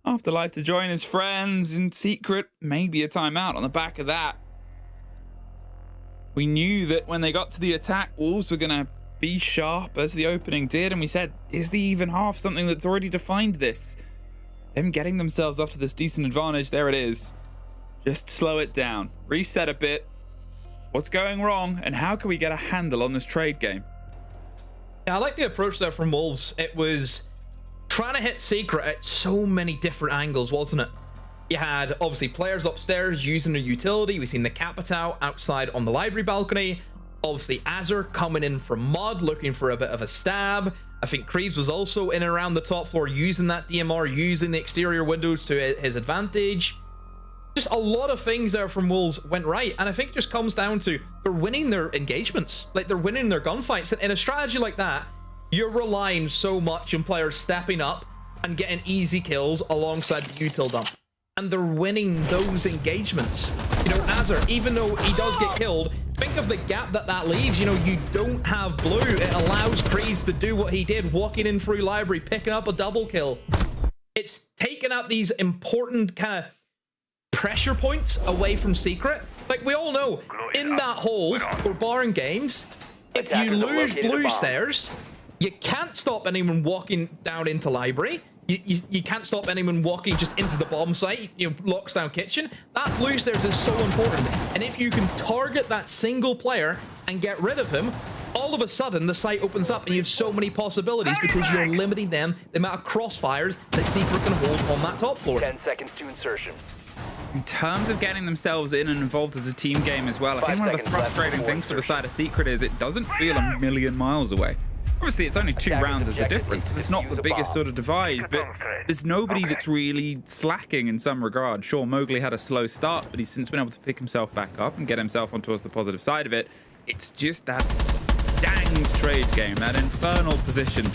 afterlife to join his friends in secret. Maybe a timeout on the back of that. We knew that when they got to the attack, Wolves were going to be sharp as the opening did, and we said, is the even half something that's already defined this? Them getting themselves off to this decent advantage, there it is. Just slow it down, reset a bit. What's going wrong, and how can we get a handle on this trade game? Yeah, I like the approach there from Wolves. It was trying to hit Secret at so many different angles, wasn't it? You had, obviously, players upstairs using a utility. We've seen the Capitao outside on the library balcony. Obviously, Azure coming in from Mud, looking for a bit of a stab. I think Creeves was also in and around the top floor, using that DMR, using the exterior windows to his advantage. Just a lot of things there from Wolves went right, and I think it just comes down to they're winning their engagements. Like, they're winning their gunfights. And in a strategy like that, you're relying so much on players stepping up and getting easy kills alongside the util dump. And they're winning those engagements. You know, Azure, even though he does get killed, think of the gap that leaves. You know, you don't have blue. It allows Creeves to do what he did, walking in through library, picking up a double kill. It's taken out these important kind of pressure points away from Secret. Like, we all know, in that hole for barring games, if you lose blue stairs, you can't stop anyone walking down into library. You can't stop anyone walking just into the bomb site, you know, locks down kitchen. That blue stairs is so important. And if you can target that single player and get rid of him, all of a sudden the site opens up and you have so many possibilities because you're limiting them, the amount of crossfires that Secret can hold on that top floor. 10 seconds to insertion. In terms of getting themselves in and involved as a team game as well, I think one of the frustrating things for the side of Secret is it doesn't feel a million miles away. Obviously, it's only 2 rounds as a difference. It's not the biggest sort of divide, but there's nobody that's really slacking in some regard. Sure, Mowgli had a slow start, but he's since been able to pick himself back up and get himself on towards the positive side of it. It's just that danged trade game, that infernal position.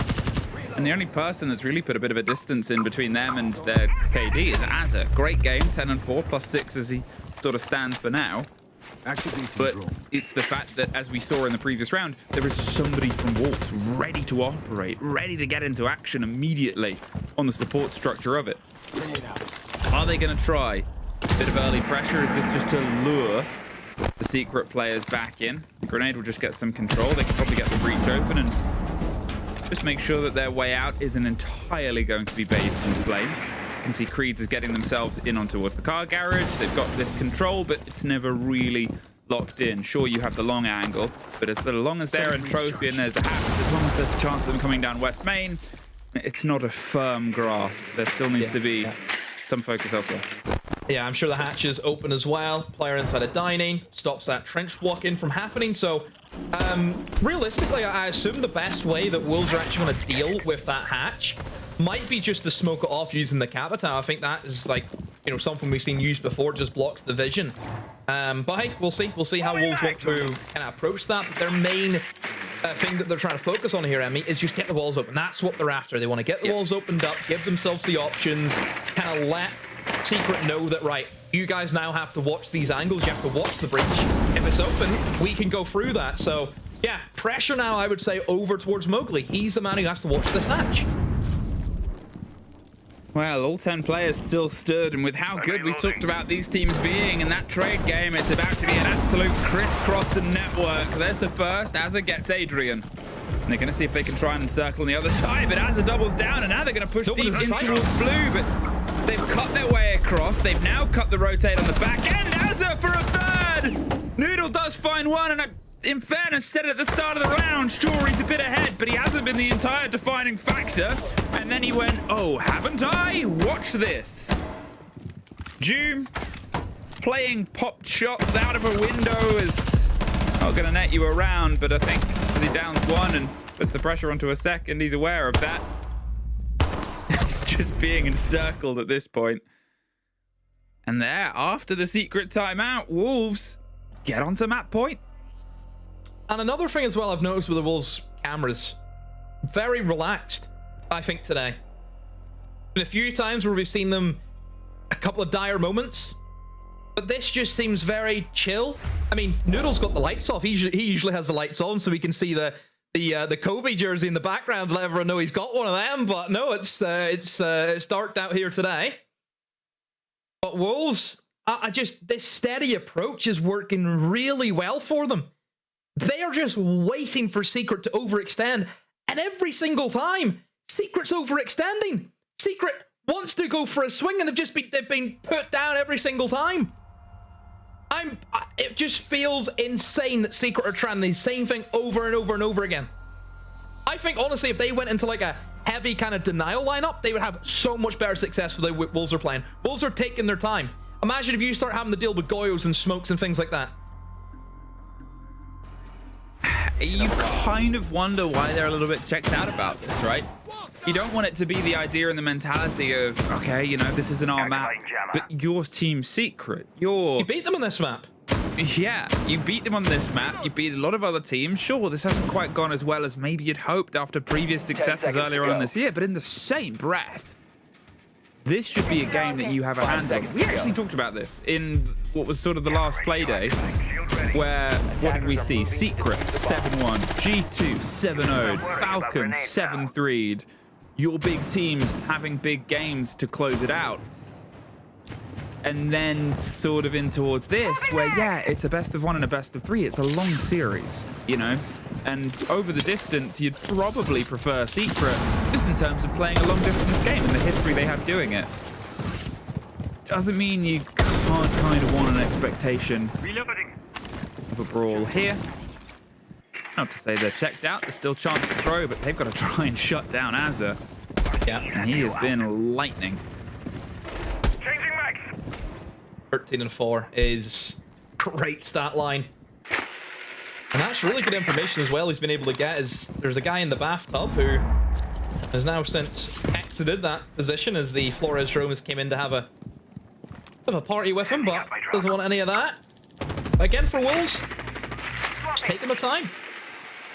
And the only person that's really put a bit of a distance in between them and their KD is Azza. Great game, 10-4, +6 as he sort of stands for now. But it's the fact that, as we saw in the previous round, there is somebody from Wolves ready to operate, ready to get into action immediately on the support structure of it. Are they going to try a bit of early pressure? Is this just to lure the Secret players back in? The grenade will just get some control. They can probably get the breach open and just make sure that their way out isn't entirely going to be bathed in flame. You can see Creeds is getting themselves in on towards the car garage. They've got this control, but it's never really locked in. Sure, you have the long angle, but as long as they're in trophy and there's a hatch, as long as there's a chance of them coming down West Main, it's not a firm grasp. There still needs to be some focus elsewhere. Yeah, I'm sure the hatch is open as well. Player inside a dining stops that trench walk-in from happening. So, realistically, I assume the best way that Wolves are actually going to deal with that hatch might be just to smoke it off using the Capitao. I think that is, like, you know, something we've seen used before. It just blocks the vision. But hey, we'll see. We'll see how Wolves want to kind of approach that. But their main thing that they're trying to focus on here, Emmy, is just get the walls open. That's what they're after. They want to get the walls opened up, give themselves the options, kind of let Secret know that, right, you guys now have to watch these angles. You have to watch the breach. If it's open, we can go through that. So, yeah, pressure now, I would say, over towards Mowgli. He's the man who has to watch this hatch. Well, all 10 players still stood, and with how good we talked about these teams being in that trade game, it's about to be an absolute crisscross and network. There's the first. Azza gets Adrian. And they're going to see if they can try and encircle on the other side, but Azza doubles down, and now they're going to push deep in towards blue, but they've cut their way across. They've now cut the rotate on the back end. Azza for a third! Noodle does find one, and in fairness, said at the start of the round, sure, he's a bit ahead, but he hasn't been the entire defining factor. And then he went, oh, haven't I? Watch this. Doom playing popped shots out of a window is not going to net you around, but I think as he downs one and puts the pressure onto a second, he's aware of that. He's just being encircled at this point. And there, after the secret timeout, Wolves get onto map point. And another thing as well I've noticed with the Wolves cameras, very relaxed, I think, today. Been a few times where we've seen them a couple of dire moments, but this just seems very chill. I mean, Noodle's got the lights off. He usually has the lights on, so we can see the Kobe jersey in the background to let everyone know he's got one of them. But no, it's dark out here today. But Wolves, this steady approach is working really well for them. They are just waiting for Secret to overextend, and every single time, Secret's overextending. Secret wants to go for a swing, and they've been put down every single time. It just feels insane that Secret are trying the same thing over and over and over again. I think, honestly, if they went into like a heavy kind of denial lineup, they would have so much better success with the way Wolves are playing. Wolves are taking their time. Imagine if you start having to deal with Goyos and smokes and things like that. You kind of wonder why they're a little bit checked out about this, right? You don't want it to be the idea and the mentality of, okay, you know, this isn't our map, but your team's Secret. You beat them on this map. Yeah, you beat them on this map. You beat a lot of other teams. Sure, this hasn't quite gone as well as maybe you'd hoped after previous successes earlier on this year, but in the same breath, this should be a game that you have a hand in. We actually talked about this in what was sort of the last play day, where, what did we see? Secret 7-1, G2 7-0'd, Falcons 7-3'd. Your big teams having big games to close it out. And then sort of in towards this, where, yeah, it's a best of one and a best of three. It's a long series, you know? And over the distance, you'd probably prefer Secret, just in terms of playing a long distance game and the history they have doing it. Doesn't mean you can't kind of want an expectation of a brawl here. Not to say they're checked out, there's still a chance to throw, but they've got to try and shut down Azza. Yeah. And he has been lightning. 13-4 is great stat line. And that's really good information as well he's been able to get. Is there's a guy in the bathtub who has now since exited that position as the Flores Romas came in to have a party with him, but doesn't want any of that. Again for Wolves, just taking the time.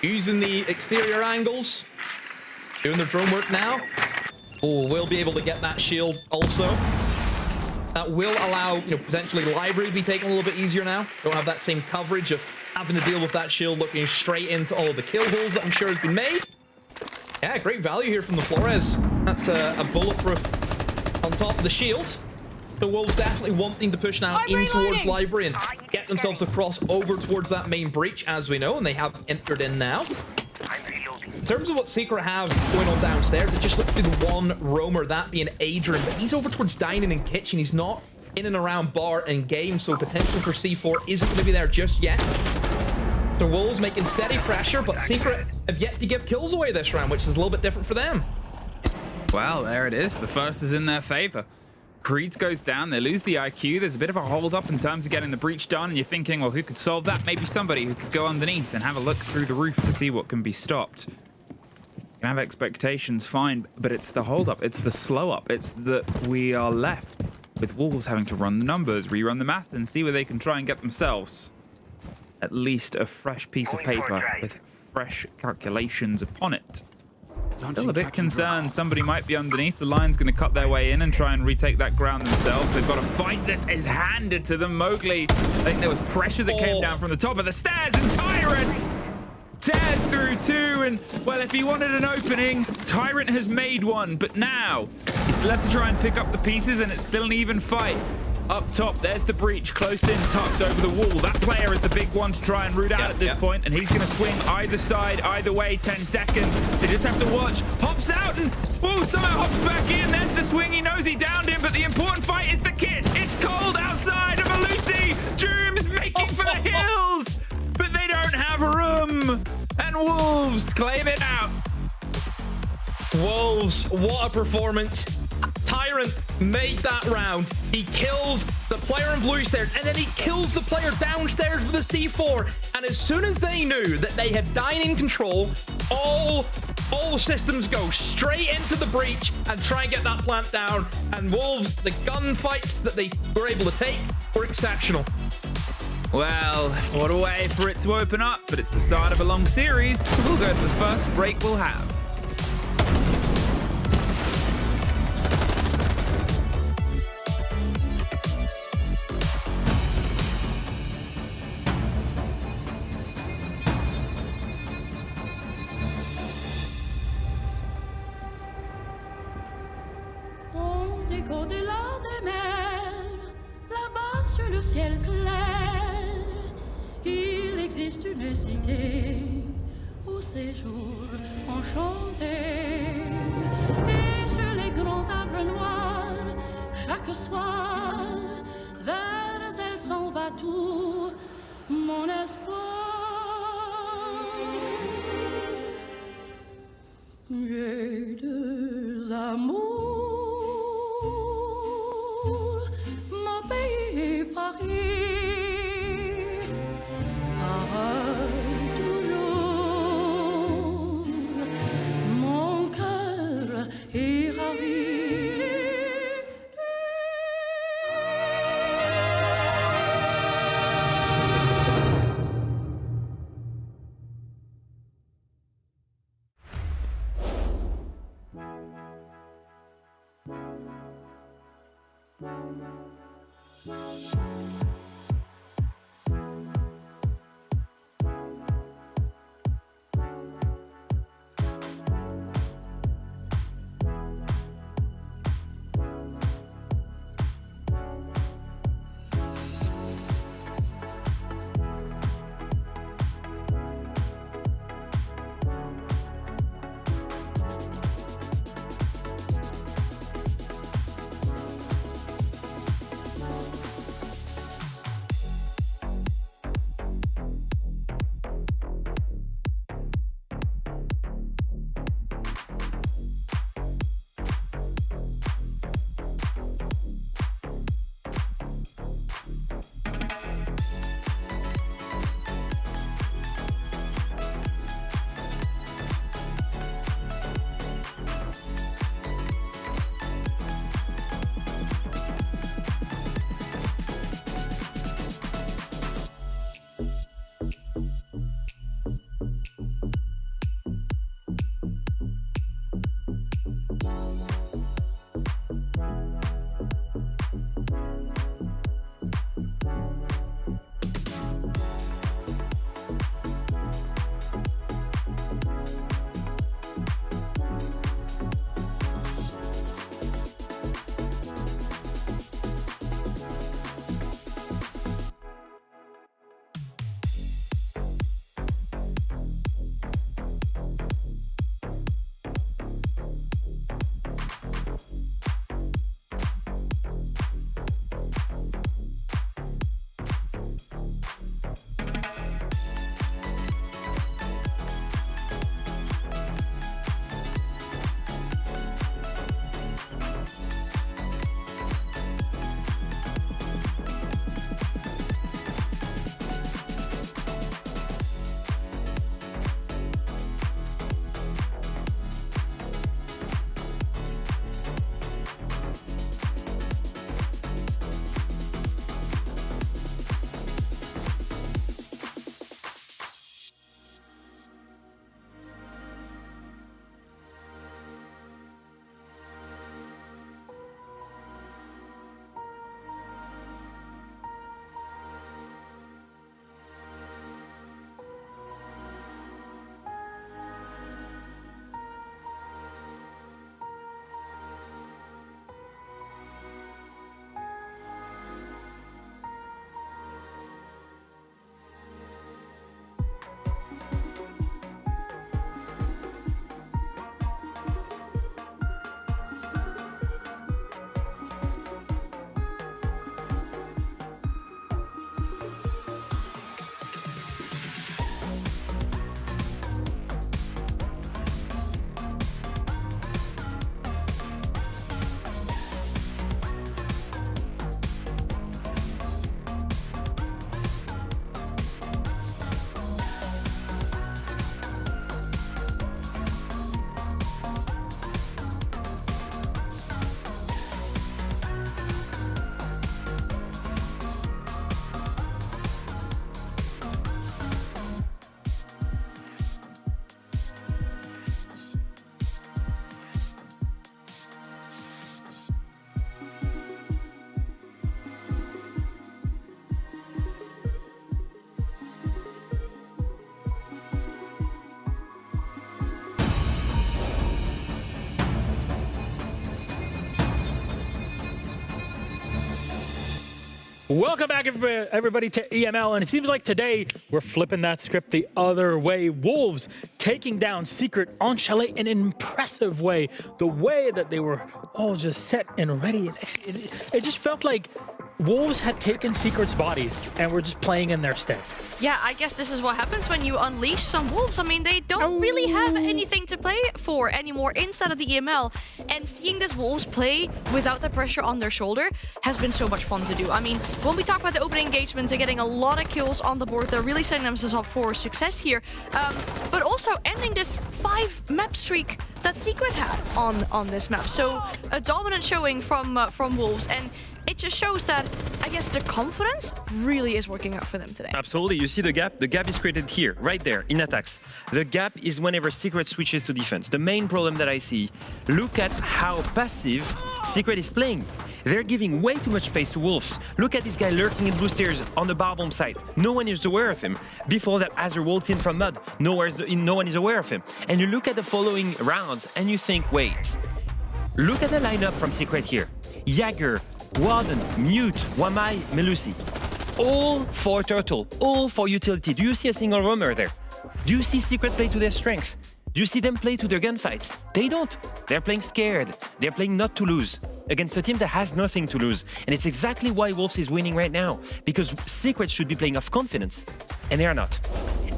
Using the exterior angles. Doing their drone work now. Oh, we'll be able to get that shield also. That will allow, you know, potentially Library to be taken a little bit easier now. Don't have that same coverage of having to deal with that shield looking straight into all of the kill holes that I'm sure has been made. Yeah, great value here from the Flores. That's a bulletproof on top of the shield. The Wolves definitely wanting to push now in towards Library and get themselves across over towards that main breach, as we know, and they have entered in now. In terms of what Secret have going on downstairs, it just looks to be the one roamer, that being Adrian, but he's over towards dining and kitchen. He's not in and around bar and game, so potential for C4 isn't going to be there just yet. So Wolves making steady pressure, but Secret have yet to give kills away this round, which is a little bit different for them. Well, there it is. The first is in their favor. Creeds goes down, they lose the IQ. There's a bit of a hold up in terms of getting the breach done, and you're thinking, well, who could solve that? Maybe somebody who could go underneath and have a look through the roof to see what can be stopped. You can have expectations, fine, but it's the hold up, it's the slow up, it's that we are left with Wolves having to run the numbers, rerun the math, and see where they can try and get themselves at least a fresh piece of paper with fresh calculations upon it. Still a bit concerned somebody might be underneath. The Lion's going to cut their way in and try and retake that ground themselves. They've got a fight that is handed to them. Mowgli, I think there was pressure that came down from the top of the stairs, and Tyrant tears through too. And, well, if he wanted an opening, Tyrant has made one. But now, he still have to try and pick up the pieces, and it's still an even fight. Up top, there's the breach, close in, tucked over the wall. That player is the big one to try and root out at this point, and he's going to swing either side, either way, 10 seconds. They just have to watch. Hops out, and whoa, somehow hops back in. There's the swing. He knows he downed him, but the important fight is the kit. It's cold outside of a Lucy. Doom's making for the hills, but they don't have room. And Wolves claim it out. Wolves, what a performance. Tyrant made that round. He kills the player in blue stairs, and then he kills the player downstairs with a C4. And as soon as they knew that they had dining control, all systems go straight into the breach and try and get that plant down. And Wolves, the gunfights that they were able to take were exceptional. Well, what a way for it to open up, but it's the start of a long series. We'll go to the first break we'll have. triste une cité au séjour enchanté. Et sur les grands arbres noirs, chaque soir, vers elle s'en va tout mon espoir. J'ai deux amours, mon pays et Paris. Pareil toujours, mon cœur est ravi. Welcome back, everybody, to EML. And it seems like today we're flipping that script the other way. Wolves taking down Secret on Chalet in an impressive way. The way that they were all just set and ready. It just felt like Wolves had taken Secret's bodies and were just playing in their stead. Yeah, I guess this is what happens when you unleash some Wolves. I mean, they don't really have anything to play for anymore inside of the EML. And seeing this Wolves play without the pressure on their shoulder has been so much fun to do. I mean, when we talk about the opening engagements, they're getting a lot of kills on the board. They're really setting themselves up for success here. But also ending this 5-map streak that Secret had on this map. So a dominant showing from Wolves. And it just shows that, I guess, the confidence really is working out for them today. Absolutely. You see the gap? The gap is created here, right there, in attacks. The gap is whenever Secret switches to defense. The main problem that I see, look at how passive Secret is playing. They're giving way too much space to Wolves. Look at this guy lurking in blue stairs on the bar bomb side. No one is aware of him. Before that, Azure walked in from mud. No one is aware of him. And you look at the following rounds and you think, wait, look at the lineup from Secret here. Jagger, Warden, Mute, Wamai, Melusi. All for Turtle, all for utility. Do you see a single roamer there? Do you see Secret play to their strength? Do you see them play to their gunfights? They don't. They're playing scared. They're playing not to lose against a team that has nothing to lose. And it's exactly why Wolves is winning right now, because Secret should be playing off confidence, and they are not.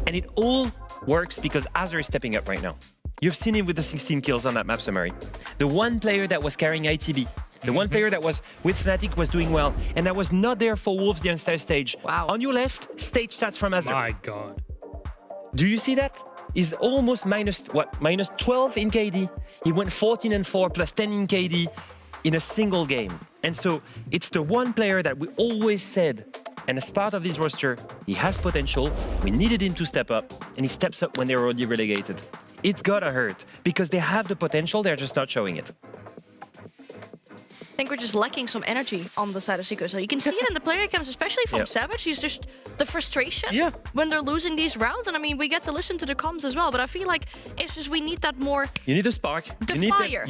And it all works because Azure is stepping up right now. You've seen him with the 16 kills on that map summary. The one player that was carrying ITB, the one player that was with Fnatic was doing well, and that was not there for Wolves the entire stage. Wow. On your left, stage stats from Azure. My God. Do you see that? He's almost minus 12 in KD. He went 14 and 4 plus 10 in KD in a single game. And so it's the one player that we always said, and as part of this roster, he has potential. We needed him to step up, and he steps up when they're already relegated. It's gotta hurt because they have the potential, they're just not showing it. I think we're just lacking some energy on the side of Secret. So you can see it in the player cams, especially from Savage. He's just the frustration when they're losing these rounds. And I mean, we get to listen to the comms as well, but I feel like it's just we need that more. You need a spark. You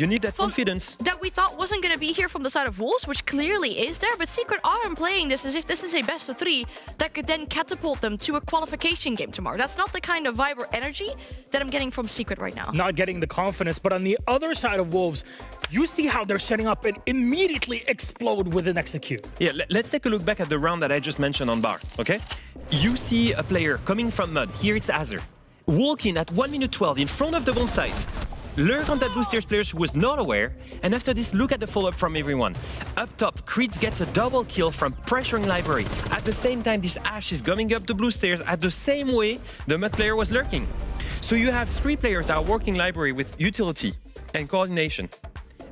need that confidence. That we thought wasn't going to be here from the side of Wolves, which clearly is there. But Secret aren't playing this as if this is a best of 3 that could then catapult them to a qualification game tomorrow. That's not the kind of vibe or energy that I'm getting from Secret right now. Not getting the confidence, but on the other side of Wolves, you see how they're setting up and immediately explode with an execute. Yeah, let's take a look back at the round that I just mentioned on bar, okay? You see a player coming from mud. Here it's Azure. Walking at 1 minute 12 in front of the bomb site. Lurk on that blue stairs player who was not aware. And after this, look at the follow-up from everyone. Up top, Creeds gets a double kill from pressuring Library. At the same time, this Ash is coming up the blue stairs at the same way the mud player was lurking. So you have 3 players that are working Library with utility and coordination.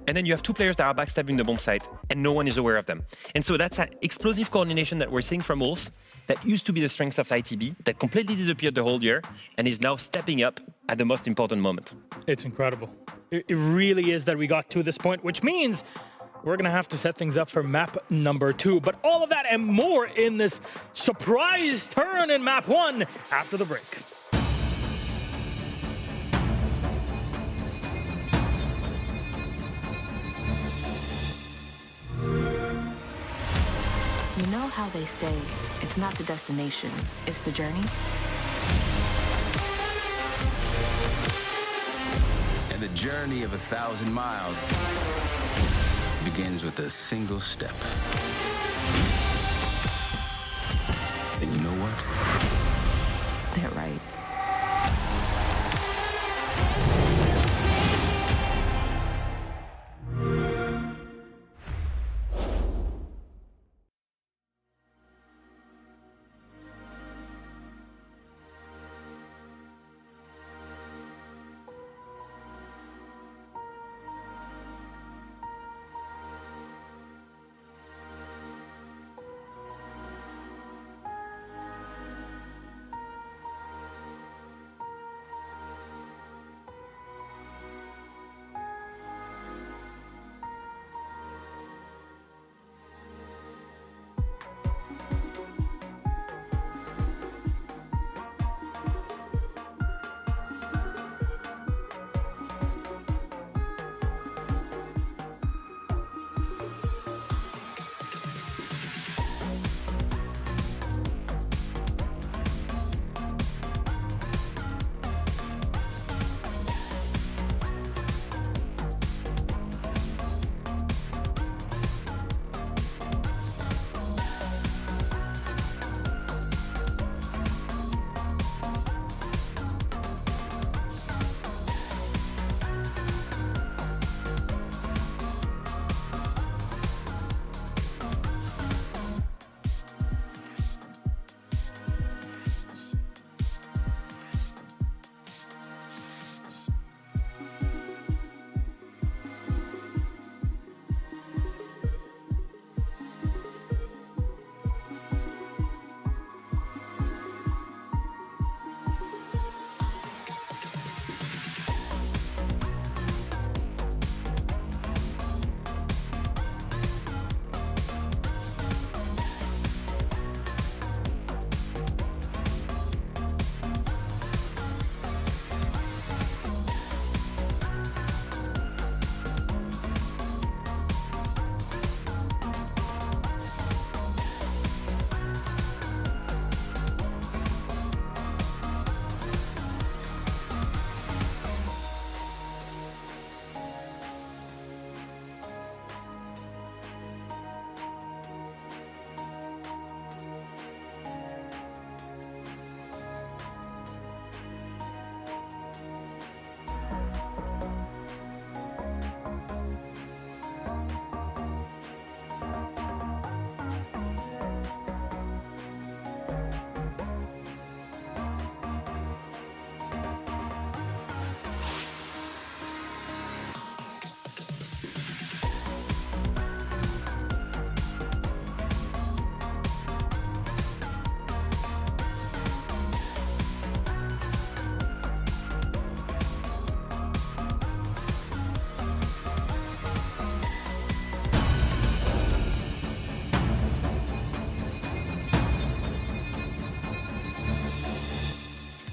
And then you have 2 players that are backstabbing the bomb site, and no one is aware of them. And so that's an explosive coordination that we're seeing from Wolves that used to be the strength of ITB, that completely disappeared the whole year, and is now stepping up at the most important moment. It's incredible. It really is that we got to this point, which means we're going to have to set things up for map number 2. But all of that and more in this surprise turn in map 1 after the break. You know how they say, it's not the destination, it's the journey? And the journey of 1,000 miles begins with a single step. And you know what? They're right.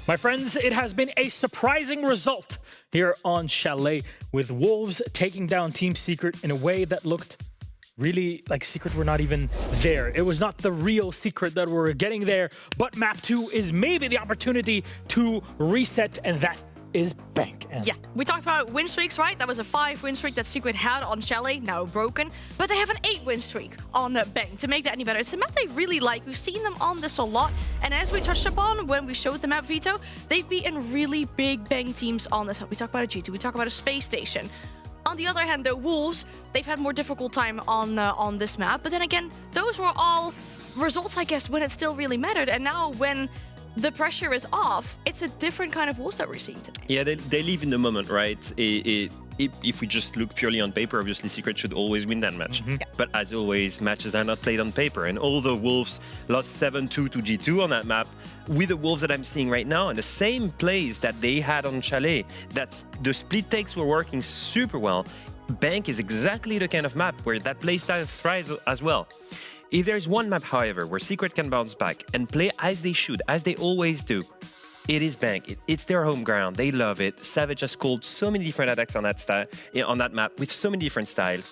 My friends, it has been a surprising result here on Chalet, with Wolves taking down Team Secret in a way that looked really like Secret were not even there. It was not the real Secret that we're getting there, but map 2 is maybe the opportunity to reset, and that is Bank. Yeah, we talked about win streaks, right? That was a 5-win streak that Secret had on Chalet, now broken. But they have an 8-win streak on Bank. To make that any better, it's a map they really like. We've seen them on this a lot. And as we touched upon when we showed the map Veto, they've beaten really big Bank teams on this. We talk about a G2, we talk about a space station. On the other hand, though, Wolves, they've had more difficult time on this map. But then again, those were all results, I guess, when it still really mattered. And now when the pressure is off, it's a different kind of Wolves that we're seeing today. Yeah, they live in the moment, right? If we just look purely on paper, obviously Secret should always win that match. Yeah. But as always, matches are not played on paper. And although Wolves lost 7-2 to G2 on that map, with the Wolves that I'm seeing right now and the same plays that they had on Chalet, that's the split takes were working super well. Bank is exactly the kind of map where that playstyle thrives as well. If there's one map, however, where Secret can bounce back and play as they should, as they always do, it is Bank. It's their home ground. They love it. Savage has called so many different attacks on that map with so many different styles.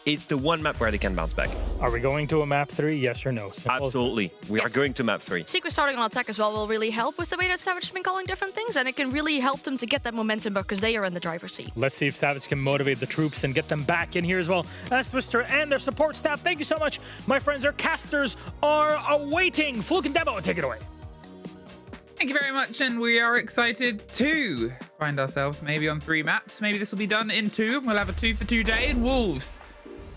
It's the one map where they can bounce back. Are we going to a map 3? Yes or no? Absolutely. We are going to map 3. Secret starting on attack as well will really help with the way that Savage has been calling different things, and it can really help them to get that momentum because they are in the driver's seat. Let's see if Savage can motivate the troops and get them back in here as well as Twister and their support staff. Thank you so much, my friends. Our casters are awaiting. Fluke and Demo, take it away. Thank you very much, and we are excited to find ourselves maybe on 3 maps. Maybe this will be done in 2. We'll have a 2-for-2 day, and Wolves,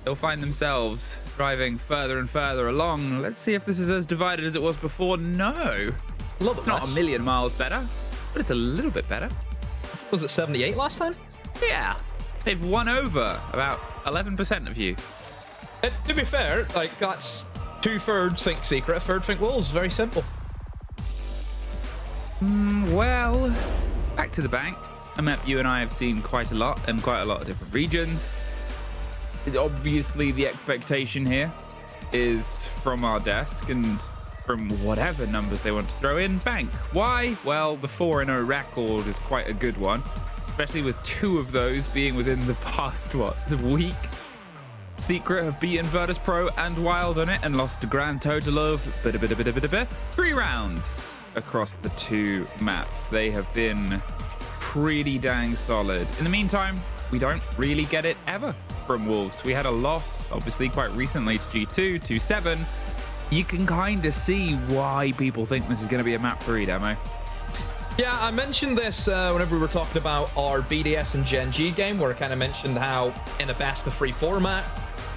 they'll find themselves driving further and further along. Let's see if this is as divided as it was before. No. It's not a million miles better, but it's a little bit better. Was it 78 last time? Yeah. They've won over about 11% of you. To be fair, like, that's 2/3 think Secret, 1/3 think Wolves. Very simple. Well, back to the Bank. A map you and I have seen quite a lot, and quite a lot of different regions. Obviously, the expectation here is from our desk and from whatever numbers they want to throw in, Bank. Why? Well, the 4-0 record is quite a good one, especially with 2 of those being within the past, week. Secret have beaten Virtus Pro and Wild on it and lost a grand total of 3 rounds across the 2 maps. They have been pretty dang solid. In the meantime, we don't really get it ever from Wolves. We had a loss, obviously, quite recently to G2, 2-7. You can kind of see why people think this is going to be a map 3 demo. Yeah, I mentioned this whenever we were talking about our BDS and Gen.G game, where I kind of mentioned how in a best-of-3 format,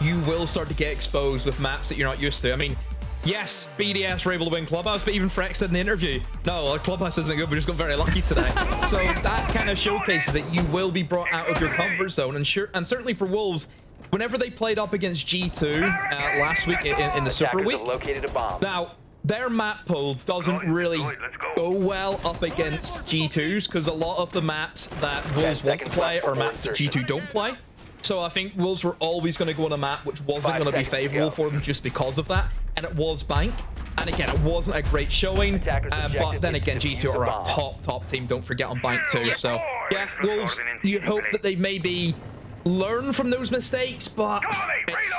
you will start to get exposed with maps that you're not used to. I mean, yes, BDS were able to win Clubhouse, but even Frex said in the interview, no, our Clubhouse isn't good, we just got very lucky today. So that kind of showcases that you will be brought out of your comfort zone. And certainly for Wolves, whenever they played up against G2 last week in the Super Week, now, their map pool doesn't really go well up against G2's because a lot of the maps that Wolves want to play are maps that G2 don't play. So I think Wolves were always going to go on a map which wasn't going to be favorable for them just because of that. And it was Bank. And again, it wasn't a great showing. But then again, G2 are a top team. Don't forget on Bank too. So yeah, Wolves, you hope that they've maybe learned from those mistakes, but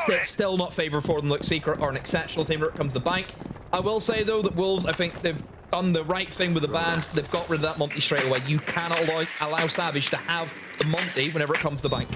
it's still not favorable for them. Look, Secret are an exceptional team when it comes to Bank. I will say though that Wolves, I think they've done the right thing with the bans. They've got rid of that Monty straight away. You cannot allow Savage to have the Monty whenever it comes to Bank.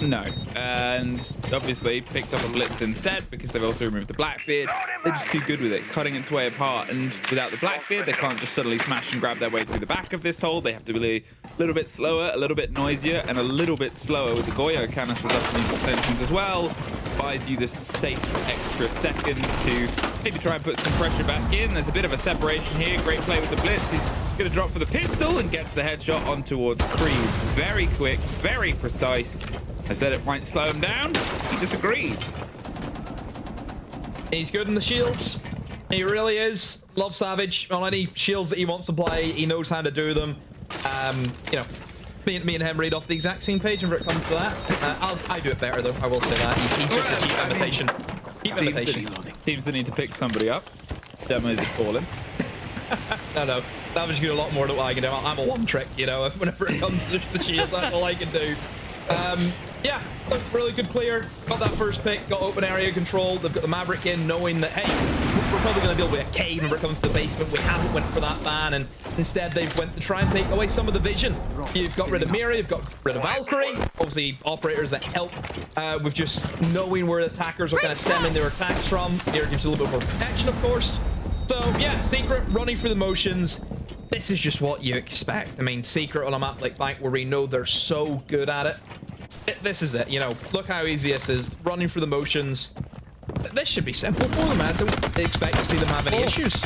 No, and obviously picked up a Blitz instead because they've also removed the Blackbeard. They're just too good with it, cutting its way apart, and without the Blackbeard, they can't just suddenly smash and grab their way through the back of this hole. They have to be a little bit slower, a little bit noisier, and a little bit slower with the Goyo canisters up in these extensions as well. Buys you this safe extra seconds to maybe try and put some pressure back in. There's a bit of a separation here. Great play with the Blitz. He's going to drop for the pistol and gets the headshot on towards Creeds. Very quick, very precise. I said it might slow him down. He disagreed. He's good in the shields. He really is. Love Savage on any shields that he wants to play. He knows how to do them. You know, me and him read off the exact same page whenever it comes to that. I do it better though. I will say that. He's just a cheap imitation. Cheap imitation. Teams that need to pick somebody up. Demos are falling. No. Savage can do a lot more than what I can do. I'm a one trick, you know, whenever it comes to the shield, that's all I can do. Yeah, look, really good clear. Got that first pick, got open area control. They've got the Maverick in, knowing that, hey, we're probably going to deal with a cave whenever it comes to the basement. We haven't went for that ban, and instead they've went to try and take away some of the vision. You've got rid of Mira, you've got rid of Valkyrie. Obviously, operators that help with just knowing where the attackers are going to stem in their attacks from. Mira gives you a little bit more protection, of course. So, yeah, Secret running through the motions. This is just what you expect. I mean, Secret on a map like Bank, where we know they're so good at it. This is it, you know, look how easy this is, running through the motions. This should be simple for them, man. I don't expect to see them have any issues.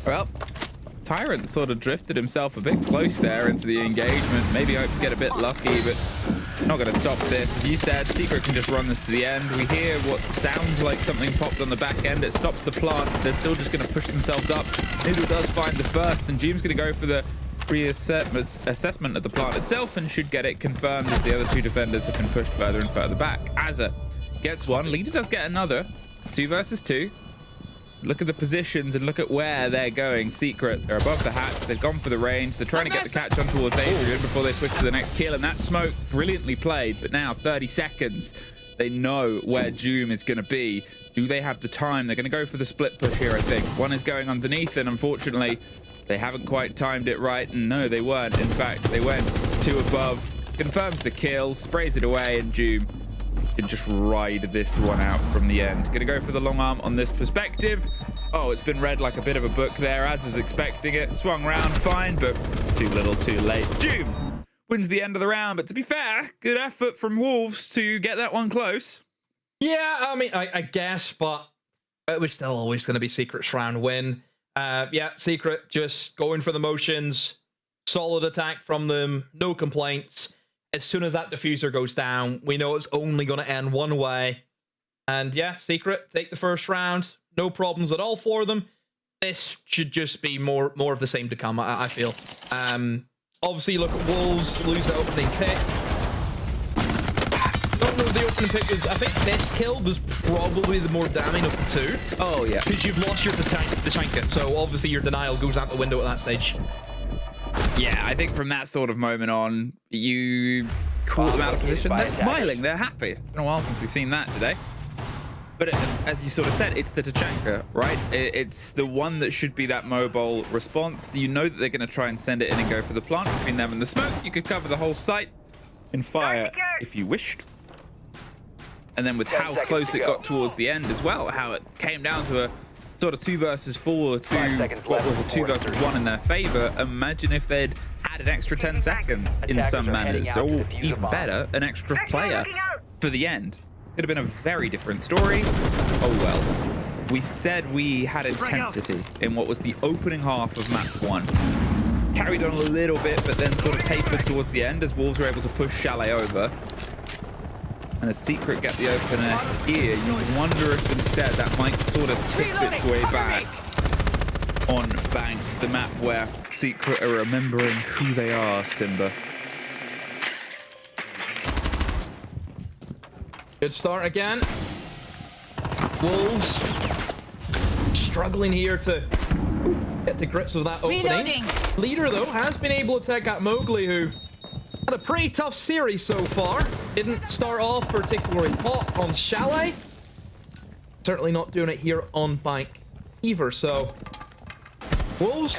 Well, Tyrant sort of drifted himself a bit close there into the engagement. Maybe hopes to get a bit lucky, but not going to stop this. As you said, Secret can just run this to the end. We hear what sounds like something popped on the back end. It stops the plant. They're still just going to push themselves up. Noodle does find the first, and Doom's going to go for the assessment of the plant itself and should get it confirmed as the other two defenders have been pushed further and further back. Azza gets one. Leader does get another. 2 versus 2. Look at the positions and look at where they're going. Secret, they're above the hatch. They've gone for the range. They're trying to get the catch on towards Adrian before they switch to the next kill. And that smoke, brilliantly played. But now, 30 seconds. They know where Doom is going to be. Do they have the time? They're going to go for the split push here, I think. One is going underneath, and unfortunately, they haven't quite timed it right. And no, they weren't. In fact, they went 2 above. Confirms the kill, sprays it away, and Doom can just ride this one out from the end. Gonna go for the long arm on this perspective. Oh, it's been read like a bit of a book there, as is expecting it. Swung round fine, but it's too little too late. Doom wins the end of the round, but to be fair, good effort from Wolves to get that one close. Yeah, I mean, I guess, but it was still always going to be Secret's round win. Yeah, Secret just going for the motions. Solid attack from them. No complaints. As soon as that diffuser goes down, we know it's only going to end one way. And yeah, Secret take the first round. No problems at all for them. This should just be more of the same to come, I feel. Obviously, look at Wolves lose the opening pick. Don't know the opening pick was. I think this kill was probably the more damning of the two. Oh, yeah. Because you've lost your Tachanka, so obviously your denial goes out the window at that stage. Yeah, I think from that sort of moment on, you caught them out of position. They're smiling. They're happy. It's been a while since we've seen that today. But as you sort of said, it's the Tachanka, right? It's the one that should be that mobile response. You know that they're going to try and send it in and go for the plant between them and the smoke. You could cover the whole site and fire if you wished. And then with how close it got towards the end as well, how it came down to a sort of 2 versus 4 to what was a 2 versus 1 in their favor. Imagine if they'd had an extra 10 seconds in some manners, or even better, an extra player for the end. Could have been a very different story. Oh well. We said we had intensity in what was the opening half of map 1. Carried on a little bit, but then sort of tapered towards the end as Wolves were able to push Chalet over. And a Secret get the opener here. You wonder if instead that might sort of tip its way back on Bank, the map where Secret are remembering who they are, Simba. Good start again. Wolves struggling here to get to grips with that opening. Reloading. Leader, though, has been able to take out Mowgli, who had a pretty tough series so far. Didn't start off particularly hot on Chalet. Certainly not doing it here on Bank either, so Wolves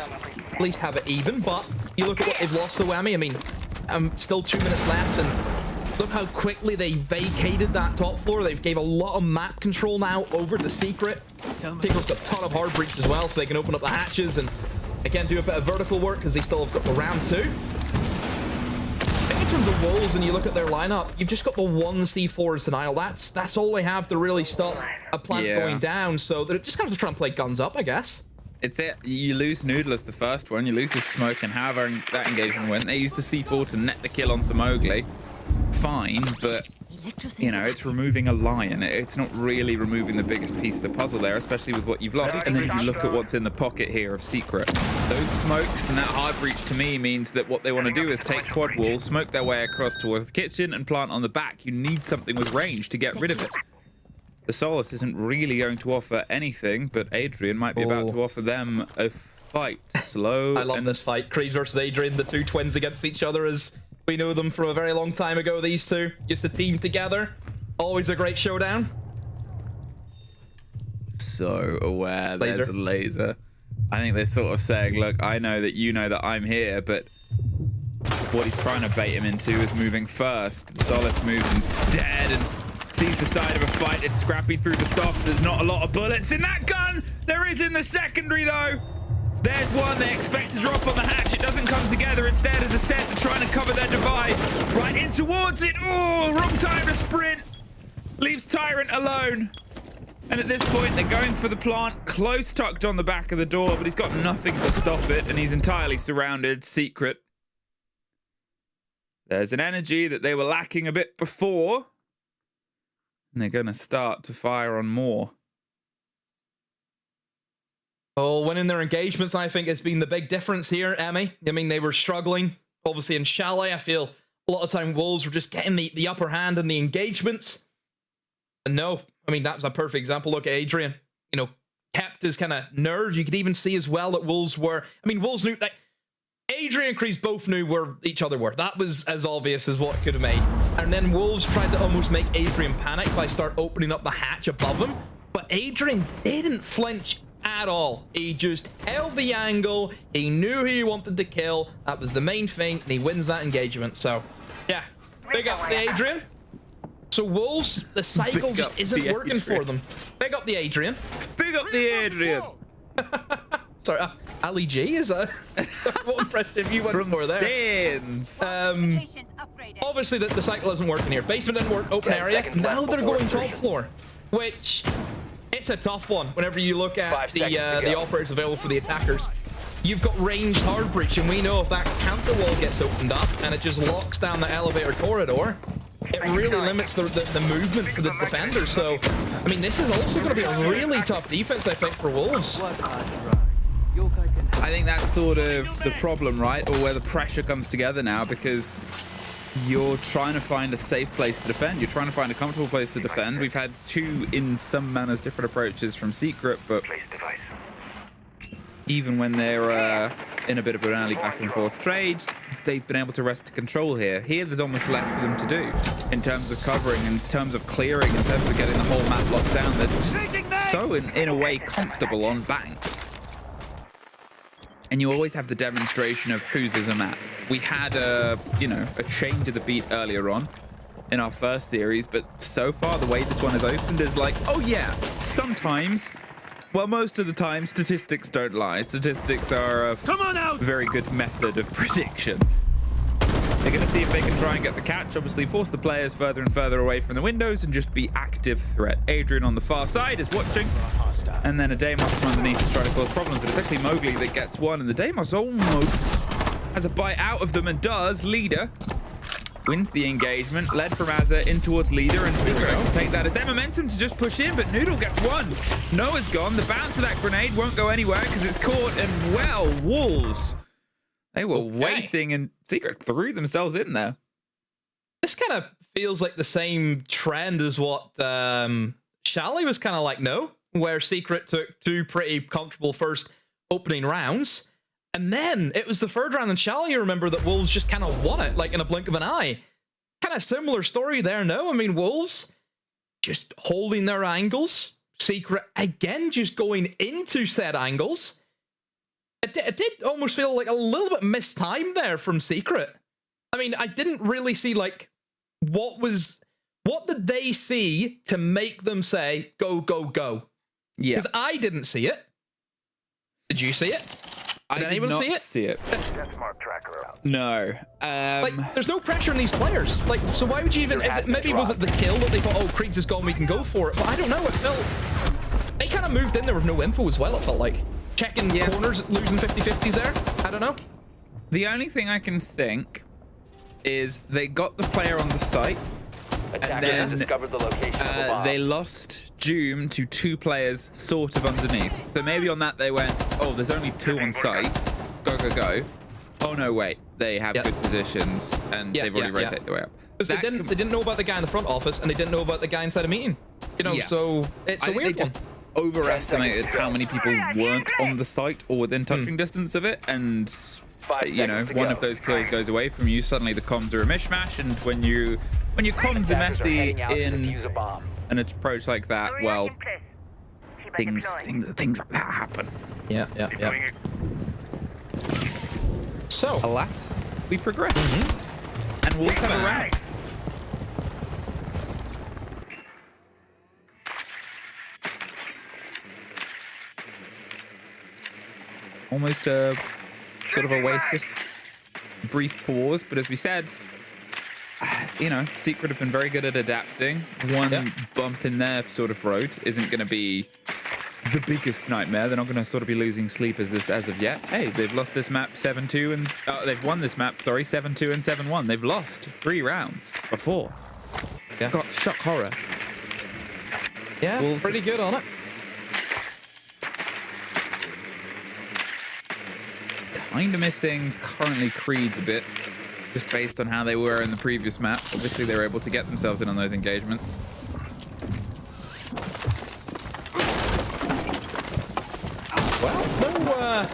at least have it even, but you look at what they've lost to Whammy. I mean, still 2 minutes left, and look how quickly they vacated that top floor. They've gave a lot of map control now over to Secret. Secret's got a ton of hard breach as well, so they can open up the hatches and, again, do a bit of vertical work because they still have got the round 2. I think in terms of Wolves, and you look at their lineup, you've just got the 1 C4's denial. That's all they have to really stop a plant going down, so they're just going to have to try and play guns up, I guess. It's it. You lose Noodle as the first one, you lose your smoke, and however that engagement went, they used the C4 to net the kill onto Mowgli. Fine, but you know, it's removing a lion. It's not really removing the biggest piece of the puzzle there, especially with what you've lost. And then if you look at what's in the pocket here of Secret, those smokes and that hard breach to me means that what they want to do is take quad walls, smoke their way across towards the kitchen, and plant on the back. You need something with range to get rid of it. The Solace isn't really going to offer anything, but Adrian might be about to offer them a fight. Slow. I love this fight. Creeps versus Adrian, the two twins against each other as we know them from a very long time ago, these two. Used to team together. Always a great showdown. So aware there's a laser. I think they're sort of saying, look, I know that you know that I'm here, but what he's trying to bait him into is moving first. Solace moves instead and sees the side of a fight. It's scrappy through the soft. There's not a lot of bullets in that gun. There is in the secondary, though. There's one. They expect to drop on the hatch. It doesn't come together. Instead, as a set, they're trying to cover their divide. Right in towards it. Oh, wrong time to sprint. Leaves Tyrant alone. And at this point, they're going for the plant. Close tucked on the back of the door, but he's got nothing to stop it, and he's entirely surrounded. Secret. There's an energy that they were lacking a bit before. And they're going to start to fire on more. Oh, winning their engagements, I think, has been the big difference here, Emmy. I mean, they were struggling. Obviously, in Chalet, I feel a lot of time Wolves were just getting the upper hand in the engagements. And no, I mean, that was a perfect example. Look at Adrian, you know, kept his kind of nerve. You could even see as well that Wolves were, I mean, Wolves knew, like, Adrian and Creeps both knew where each other were. That was as obvious as what could have made. And then Wolves tried to almost make Adrian panic by start opening up the hatch above him. But Adrian didn't flinch at all. He just held the angle. He knew who he wanted to kill. That was the main thing, and he wins that engagement. So, yeah, big up to Adrian. So Wolves, the cycle just isn't working for them. Big up the Adrian. Big up the Adrian. Sorry, Ali G is a what impression you went for there? Stands. Obviously the cycle isn't working here. Basement didn't work, open area. Now they're going top floor, which it's a tough one. Whenever you look at the operators available for the attackers, you've got ranged hard breach, and we know if that counter wall gets opened up and it just locks down the elevator corridor, it really limits the movement for the defenders. So, I mean, this is also going to be a really tough defense, I think, for Wolves. I think that's sort of the problem, right? Or where the pressure comes together now, because you're trying to find a safe place to defend. You're trying to find a comfortable place to defend. We've had two, in some manners, different approaches from Secret, but even when they're in a bit of an early back and forth trade, they've been able to wrest control here. Here, there's almost less for them to do in terms of covering, in terms of clearing, in terms of getting the whole map locked down. They're just so, in a way, comfortable on bank. And you always have the demonstration of whose is a map. We had a change of the beat earlier on in our first series, but so far the way this one has opened is like, oh yeah, sometimes, well, most of the time, statistics don't lie. Statistics are a very good method of prediction. They're going to see if they can try and get the catch, obviously force the players further and further away from the windows and just be active threat. Adrian on the far side is watching, and then a Deimos from underneath is trying to cause problems, but it's actually Mowgli that gets one, and the Deimos almost has a bite out of them and does. Leader wins the engagement, led from Azza in towards Leader, and Secret can take that as their momentum to just push in, but Noodle gets one. Noah's gone. The bounce of that grenade won't go anywhere because it's caught, and well, Wolves, they were waiting, and Secret threw themselves in there. This kind of feels like the same trend as what Chalet was kind of like, no? Where Secret took two pretty comfortable first opening rounds. And then it was the third round in Chalet, you remember, that Wolves just kind of won it, like in a blink of an eye. Kind of similar story there, no? I mean, Wolves just holding their angles. Secret, again, just going into said angles. It did almost feel like a little bit mistimed there from Secret. I mean, I didn't really see, like, what did they see to make them say, go, go, go? Yeah. Because I didn't see it. Did you see it? Did anyone see it? No. Like, there's no pressure on these players. Like, so why would you even... was it the kill that they thought, oh, Creeps is gone, we can go for it? But I don't know, it felt... They kind of moved in there with no info as well, it felt like. Checking corners, losing 50-50s there. I don't know. The only thing I can think is they got the player on the site, and then they lost Doom to two players sort of underneath. So maybe on that they went, oh, there's only two on site. Go, go, go. Oh, no, wait. They have good positions, and they've already rotated their way up. Because they didn't know about the guy in the front office, and they didn't know about the guy inside a meeting. You know, so it's a weird one. overestimated how many people weren't on the site or within touching distance of it, and you know, one of those kills goes away from you, suddenly the comms are a mishmash, and when your comms are messy in an approach like that, well, things like that happen. Yeah. So, alas, we progress, and we'll come around. Almost a sort of oasis, brief pause, but as we said, you know, Secret have been very good at adapting. One bump in their sort of road isn't going to be the biggest nightmare. They're not going to sort of be losing sleep as of yet. Hey, they've lost this map 7-2 and they've won this map, sorry, 7-2 and 7-1. They've lost 3 rounds before. Got shock horror. Yeah, Wolves pretty good on it. Kind of missing currently Creeds a bit, just based on how they were in the previous map. Obviously, they were able to get themselves in on those engagements. Well,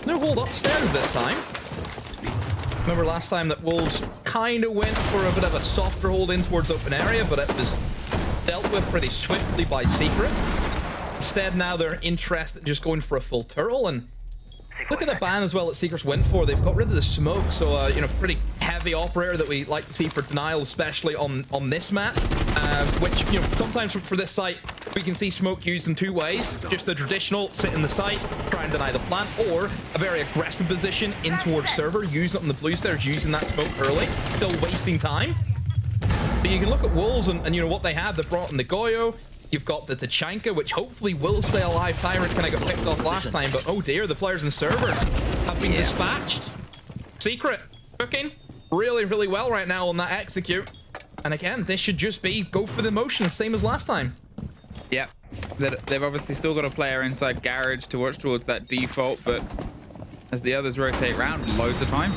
no hold upstairs this time. Remember last time that Wolves kind of went for a bit of a softer hold in towards open area, but it was dealt with pretty swiftly by Secret. Instead, now they're interested in just going for a full turtle, and look at the ban as well that Secrets went for. They've got rid of the smoke, so you know, pretty heavy operator that we like to see for denial, especially on this map. Which, you know, sometimes for this site we can see smoke used in 2 ways: just the traditional sit in the site, try and deny the plant, or a very aggressive position in towards server, use it on the blue stairs, using that smoke early, still wasting time. But you can look at Wolves and you know what they have. They brought in the Goyo. You've got the Tachanka, which hopefully will stay alive. Tyrant kind of got picked off last time, but oh dear, the players in server have been dispatched. Secret cooking really, really well right now on that execute. And again, this should just be go for the motion, same as last time. Yeah, they've obviously still got a player inside Garage to watch towards that default, but as the others rotate around, loads of time.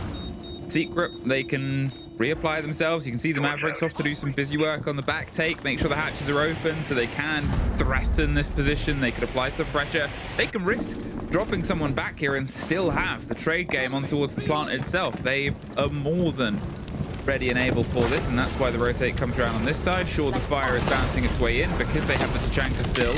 Secret, they can reapply themselves. You can see the Mavericks off to do some busy work on the back take, make sure the hatches are open so they can threaten this position. They could apply some pressure. They can risk dropping someone back here and still have the trade game on towards the plant itself. They are more than ready and able for this, and that's why the rotate comes around on this side. Sure, the fire is bouncing its way in because they have the Tachanka still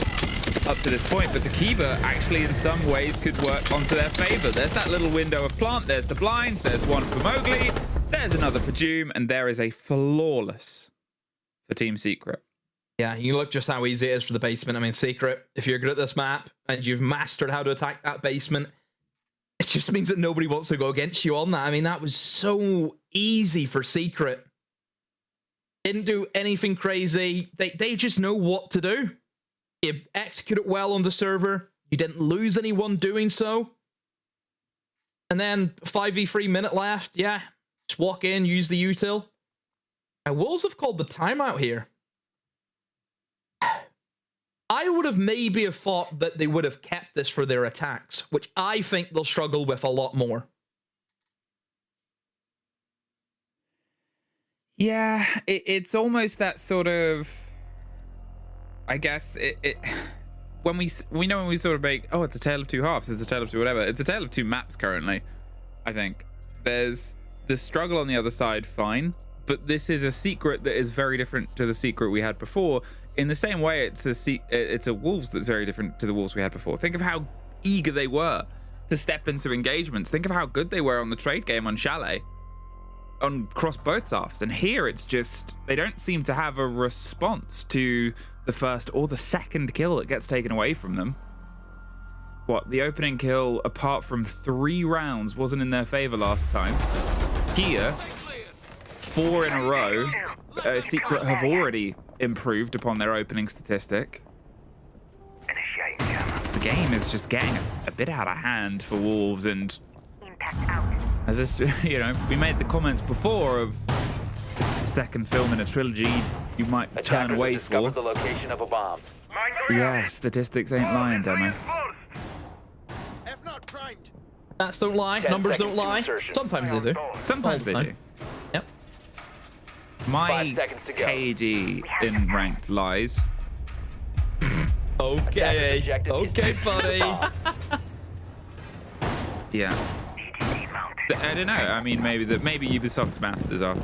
up to this point, but the Kiba actually in some ways could work onto their favor. There's that little window of plant, there's the blind, there's one for Mowgli, there's another for Doom, and there is a flawless for Team Secret. Yeah, you look just how easy it is for the basement. I mean, Secret, if you're good at this map and you've mastered how to attack that basement, it just means that nobody wants to go against you on that. I mean, that was so easy for Secret. Didn't do anything crazy. They just know what to do. You execute it well on the server. You didn't lose anyone doing so. And then 5v3 minute left. Yeah, just walk in, use the util. Wolves have called the timeout here. I would have maybe have thought that they would have kept this for their attacks, which I think they'll struggle with a lot more. Yeah, it's almost that sort of, I guess, when we sort of make, oh, it's a tale of two halves, it's a tale of two whatever, it's a tale of two maps currently, I think. There's the struggle on the other side, fine, but this is a Secret that is very different to the Secret we had before. In the same way, it's a Wolves that's very different to the Wolves we had before. Think of how eager they were to step into engagements. Think of how good they were on the trade game on Chalet, on cross both halves. And here it's just, they don't seem to have a response to the first or the second kill that gets taken away from them. What, the opening kill, apart from 3 rounds, wasn't in their favor last time. Here, 4 in a row, Secret have already improved upon their opening statistic. The game is just getting a bit out of hand for Wolves, and as this, you know, we made the comments before of this is the second film in a trilogy you might turn away for. The location of a bomb. Yeah, statistics ain't lying, Demo. Stats don't lie, numbers don't lie. Sometimes they do. Sometimes they do. Yep. My KD in ranked lies. Okay. Okay, buddy. Yeah. I don't know. I mean, maybe Ubisoft's maths is off.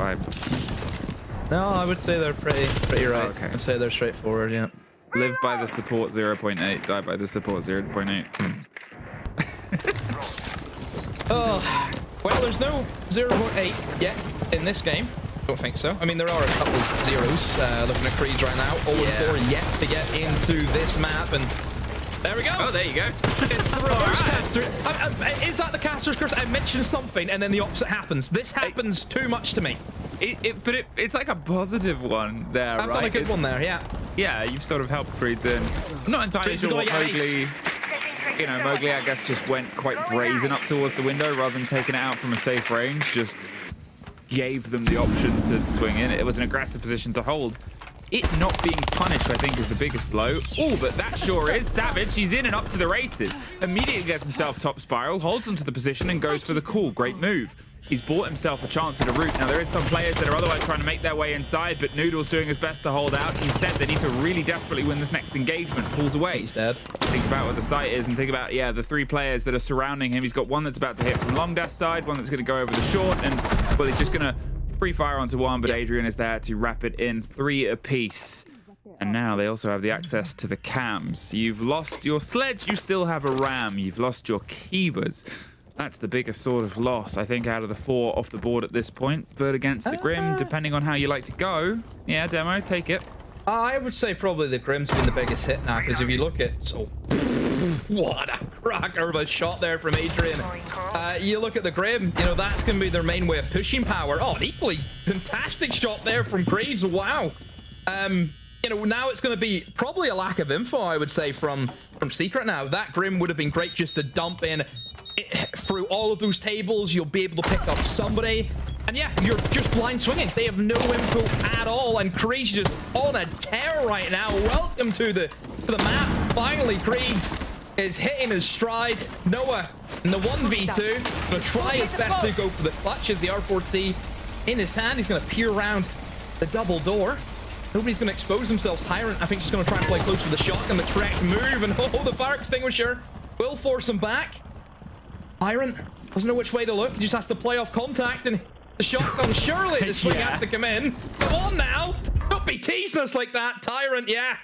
No, I would say they're pretty right. Oh, okay. I'd say they're straightforward, yeah. Live by the support 0.8, die by the support 0.8. Oh, well, there's no 0.8 yet in this game. Don't think so. I mean, there are a couple of zeros looking at Creeds right now. 0-4 yet to get into this map, and there we go. Oh, there you go. It's the reverse caster. Is that the caster's curse? I mentioned something, and then the opposite happens. This happens too much to me. But it's like a positive one there, I've done a good one there, yeah. Yeah, you've sort of helped Creeds in. I'm not entirely sure what Mowgli... You know, Mowgli, I guess, just went quite brazen up towards the window rather than taking it out from a safe range. Just gave them the option to swing in. It was an aggressive position to hold. It not being punished, I think, is the biggest blow. Oh, but that sure is. Savage, he's in and up to the races. Immediately gets himself top spiral, holds onto the position and goes for the call. Great move. He's bought himself a chance at a route. Now, there is some players that are otherwise trying to make their way inside, but Noodle's doing his best to hold out. Instead, they need to really desperately win this next engagement. Pulls away. He's dead. Think about what the site is and think about, yeah, the three players that are surrounding him. He's got one that's about to hit from long dash side, one that's going to go over the short, and, well, he's just going to free fire onto one, but Adrian is there to wrap it in. 3 apiece. And now they also have the access to the cams. You've lost your sledge, you still have a ram. You've lost your Keybers. That's the biggest sort of loss, I think, out of the 4 off the board at this point. But against the Grim, depending on how you like to go, yeah, Demo, take it. I would say probably the Grim's been the biggest hit now, because if you look at... So, what a cracker of a shot there from Adrian. You look at the Grim, you know, that's going to be their main way of pushing power. Oh, an equally fantastic shot there from Creeds. Wow. You know, now it's going to be probably a lack of info, I would say, from Secret now. That Grim would have been great just to dump in through all of those tables. You'll be able to pick up somebody. And yeah, you're just blind swinging. They have no info at all. And Creed's just on a tear right now. Welcome to the map. Finally, Creed's is hitting his stride. Noah in the 1v2. Going to try his best to go for the clutch as the R4C in his hand. He's going to peer around the double door. Nobody's going to expose themselves. Tyrant, I think, she's going to try and play close with the shotgun. The correct move. And oh, the fire extinguisher will force him back. Tyrant doesn't know which way to look. He just has to play off contact, and the shotgun, surely the swing has to come in. Come on now. Don't be teasing us like that, Tyrant. Yeah,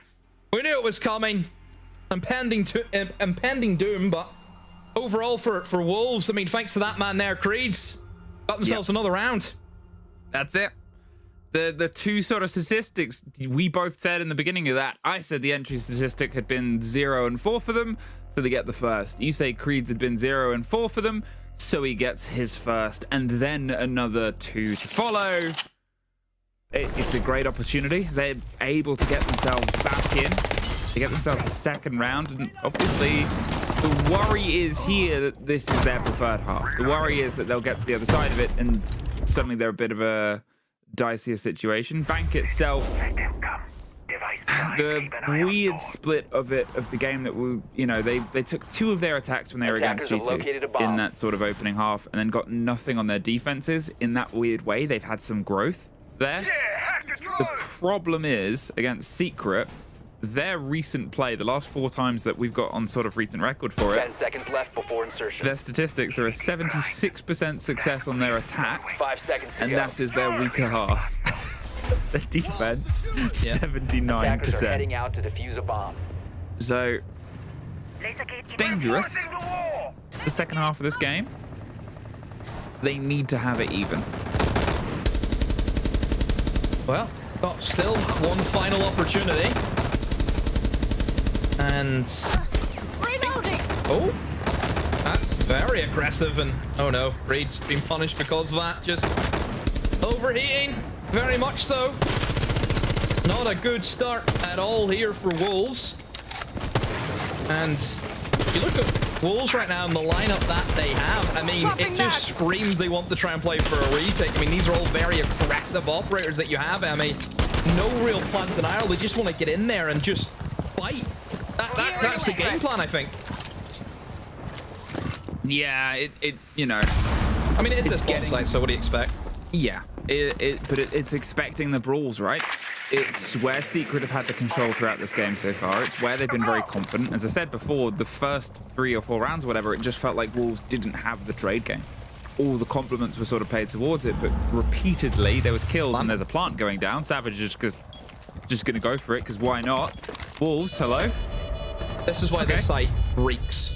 we knew it was coming. Impending doom, but overall for Wolves, I mean, thanks to that man there, Creeds got themselves another round. That's it. The two sort of statistics we both said in the beginning of that. I said the entry statistic had been 0 and 4 for them, so they get the first. You say Creeds had been 0 and 4 for them, so he gets his first, and then another 2 to follow. It's a great opportunity. They're able to get themselves back in. They get themselves a second round, and obviously the worry is here that this is their preferred half. The worry is that they'll get to the other side of it, and suddenly they're a bit of a dicier situation. Bank itself, the weird split of the game that we, you know, they took 2 of their attacks when they were against G2 in that sort of opening half, and then got nothing on their defenses. In that weird way, they've had some growth there. The problem is against Secret, their recent play, the last 4 times that we've got on sort of recent record for it, 10 seconds left before insertion. Their statistics are a 76% success on their attack, 5 seconds to and go. that is their weaker half. Their defense, 79%. Attackers are heading out to defuse a bomb. So it's dangerous. The second half of this game, they need to have it even. Well, got still one final opportunity. And oh, that's very aggressive, and oh no, Reed's been punished because of that. Just overheating, very much so. Not a good start at all here for Wolves. And you look at Wolves right now and the lineup that they have, I mean, it just screams they want to try and play for a retake. I mean, these are all very aggressive operators that you have. I mean, no real plan denial. They just want to get in there and just fight. That's the game plan, I think. Yeah, it you know. I mean, it is this bomb site, so what do you expect? Yeah, but it's expecting the brawls, right? It's where Secret have had the control throughout this game so far. It's where they've been very confident. As I said before, the first 3 or 4 rounds or whatever, it just felt like Wolves didn't have the trade game. All the compliments were sort of paid towards it, but repeatedly there was kills and there's a plant going down. Savage is just going to go for it, because why not? Wolves, hello? This is why this site reeks.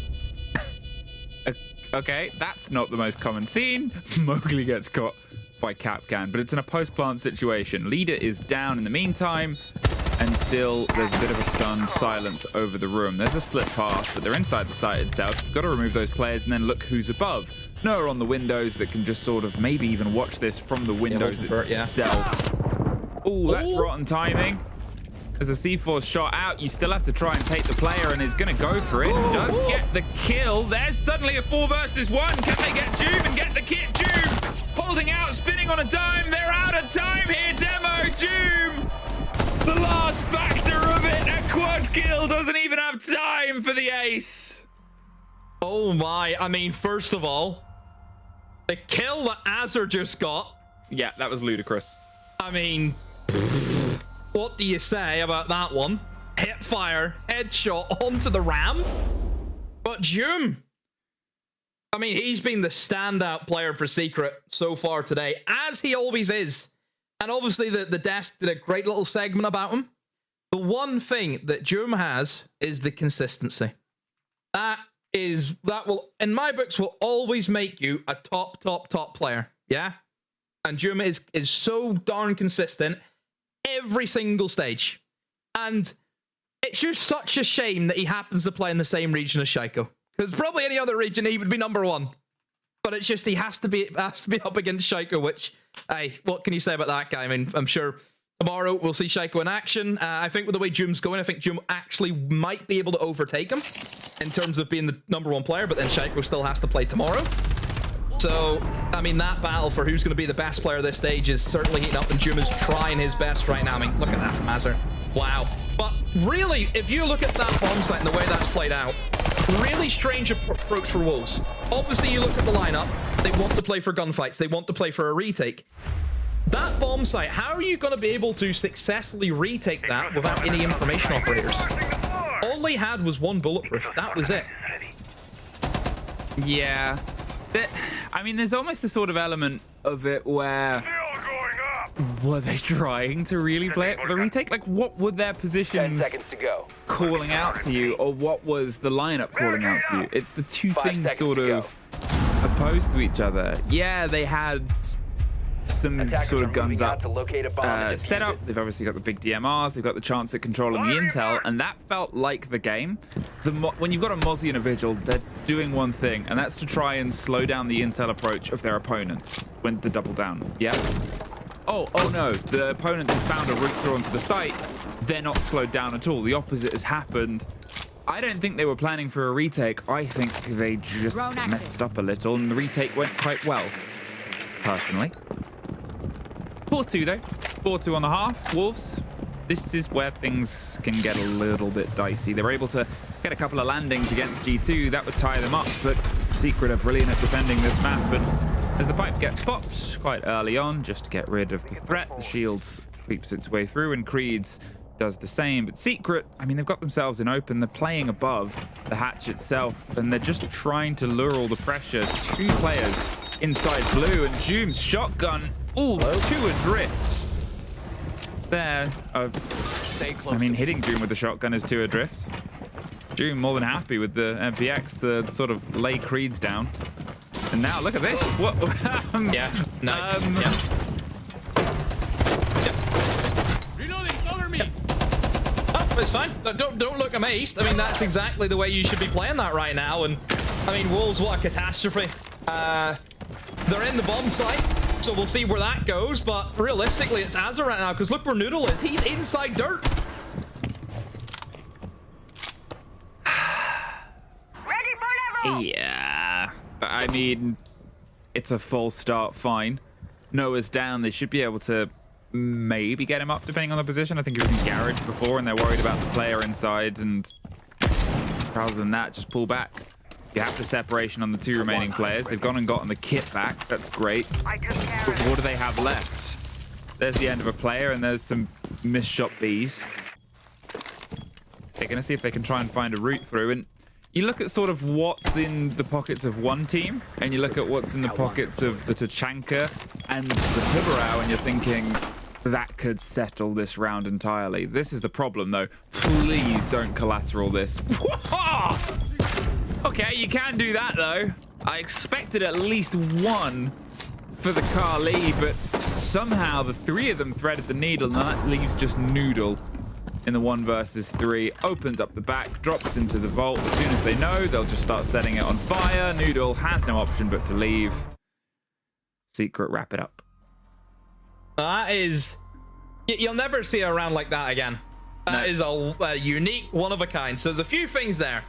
Okay, that's not the most common scene. Mowgli gets caught by Capcan, but it's in a post-plant situation. Leader is down in the meantime, and still there's a bit of a stunned silence over the room. There's a slip pass, but they're inside the site itself. You've got to remove those players and then look who's above. Noah on the windows that can just sort of maybe even watch this from the windows itself. Oh, that's rotten timing. As the C4's shot out, you still have to try and take the player, and is going to go for it. Does get the kill. There's suddenly a 4 versus 1. Can they get Doom and get the kit? Doom holding out, spinning on a dime. They're out of time here. Demo, Doom. The last factor of it. A quad kill. Doesn't even have time for the ace. Oh my. I mean, first of all, the kill that Azur just got. Yeah, that was ludicrous. I mean, what do you say about that one? Hip fire, headshot onto the ram. But Doom, I mean, he's been the standout player for Secret so far today, as he always is. And obviously the desk did a great little segment about him. The one thing that Doom has is the consistency. That will, in my books, will always make you a top player. Yeah? And Doom is so darn consistent every single stage. And it's just such a shame that he happens to play in the same region as Shaiko. Because probably any other region he would be #1. But it's just he has to be up against Shaiko, which, hey, what can you say about that guy? I mean, I'm sure tomorrow we'll see Shaiko in action. I think with the way Doom's going, I think Doom actually might be able to overtake him in terms of being the #1 player, but then Shaiko still has to play tomorrow. So, I mean, that battle for who's going to be the best player of this stage is certainly heating up, and Doom is trying his best right now. I mean, look at that from Azur. Wow. But really, if you look at that bomb site and the way that's played out, really strange approach for Wolves. Obviously, you look at the lineup, they want to play for gunfights, they want to play for a retake. That bomb site, how are you going to be able to successfully retake that without any information operators? All they had was 1 bulletproof. That was it. Yeah. I mean, there's almost the sort of element of it where... Were they trying to really play it for the retake? Like, what were their positions 10 seconds to go. calling out to you, or what was the lineup calling out to you? It's the two things sort of opposed to each other. Yeah, they had some sort of guns up set up. They've obviously got the big DMRs. They've got the chance at controlling the intel, and that felt like the game. When you've got a Mozzie and a Vigil, they're doing one thing, and that's to try and slow down the intel approach of their opponents when to double down. Yeah. Oh no, the opponents have found a route through onto the site. They're not slowed down at all. The opposite has happened. I don't think they were planning for a retake. I think they just messed up a little, and the retake went quite well, personally. 4-2 though. 4-2 on the half. Wolves. This is where things can get a little bit dicey. They were able to get a couple of landings against G2. That would tie them up, but Secret are brilliant at defending this map, and as the pipe gets popped quite early on, just to get rid of the threat, the shields creeps its way through, and Creeds does the same. But Secret, I mean, they've got themselves in open. They're playing above the hatch itself, and they're just trying to lure all the pressure. 2 players inside blue, and Doom's shotgun, ooh, 2 adrift. There, Stay close. I mean, hitting Doom with the shotgun is 2 adrift. Doom more than happy with the MPX to sort of lay Creeds down. And now look at this. What? Yeah, nice. Reloading, cover me. Oh, it's fine. Don't look amazed. I mean, that's exactly the way you should be playing that right now. And I mean, Wolves, what a catastrophe. They're in the bomb site, so we'll see where that goes. But realistically, it's Azur right now, because look where Noodle is. He's inside dirt. Ready for level! Yeah. I mean, it's a false start, fine. Noah's down. They should be able to maybe get him up, depending on the position. I think he was in garage before, and they're worried about the player inside, and rather than that, just pull back. You have the separation on the 2 remaining players. They've gone and gotten the kit back. That's great. But what do they have left? There's the end of a player, and there's some missed shot Bs. They're going to see if they can try and find a route through. And you look at sort of what's in the pockets of one team, and you look at what's in the pockets of the Tachanka and the Tubarão, and you're thinking that could settle this round entirely. This is the problem, though. Please don't collateral this. Okay, you can do that, though. I expected at least one for the Kali, but somehow the three of them threaded the needle, and that leaves just Noodle in the 1 versus 3. Opens up the back, drops into the vault. As soon as they know, they'll just start setting it on fire. Noodle has no option but to leave. Secret, wrap it up. That is... You'll never see a round like that again. That is a unique, one of a kind. So there's a few things there.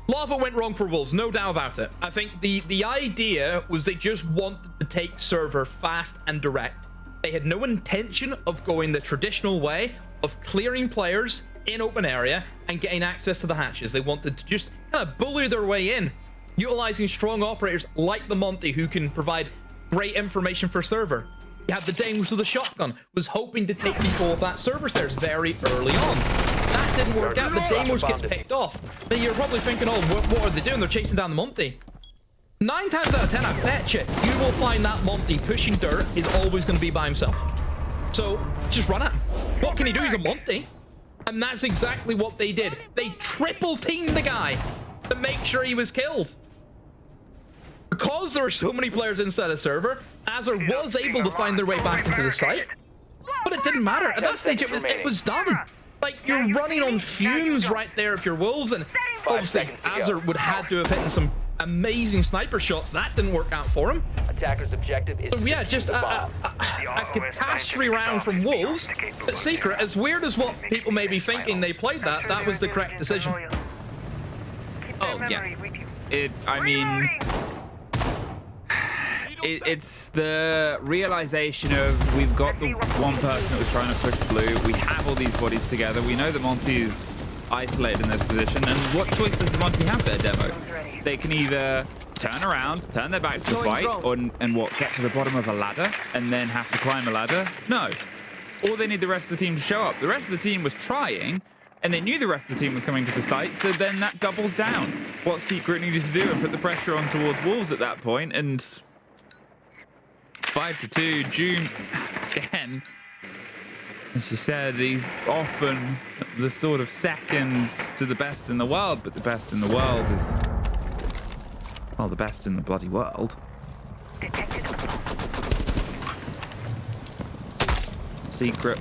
A lot of it went wrong for Wolves, no doubt about it. I think the idea was they just wanted to take server fast and direct. They had no intention of going the traditional way of clearing players in open area and getting access to the hatches. They wanted to just kind of bully their way in, utilizing strong operators like the Monty who can provide great information for server. You have the Dames with a shotgun, was hoping to take people off that server stairs very early on. That didn't work out. The Damos gets picked off. Now you're probably thinking, oh, what are they doing? They're chasing down the Monty. 9 times out of 10, I bet you will find that Monty pushing dirt is always going to be by himself. So just run at him. What can he do? He's a Monty. And that's exactly what they did. They triple teamed the guy to make sure he was killed. Because there were so many players inside the server, Azure was able to find their way back into the site. But it didn't matter. At that stage, it was done. Like, you're running on fumes right there if you're Wolves. And obviously, Azure would have had to have hit some amazing sniper shots. That didn't work out for him. Attacker's objective is... So yeah, just a catastrophe round from Wolves. But Secret, as weird as what people may be thinking they played that was the correct decision. Oh, yeah. I mean... It's the realization of we've got the one person that was trying to push blue. We have all these bodies together. We know that Monty is isolated in this position. And what choice does the Monty have there, Demo? They can either turn around, turn their back to the fight, and get to the bottom of a ladder and then have to climb a ladder? No. Or they need the rest of the team to show up. The rest of the team was trying, and they knew the rest of the team was coming to the site, so then that doubles down what Secret needed to do and put the pressure on towards Wolves at that point, and 5-2, June, again, as you said, he's often the sort of second to the best in the world, but the best in the world is, well, the best in the bloody world. Secret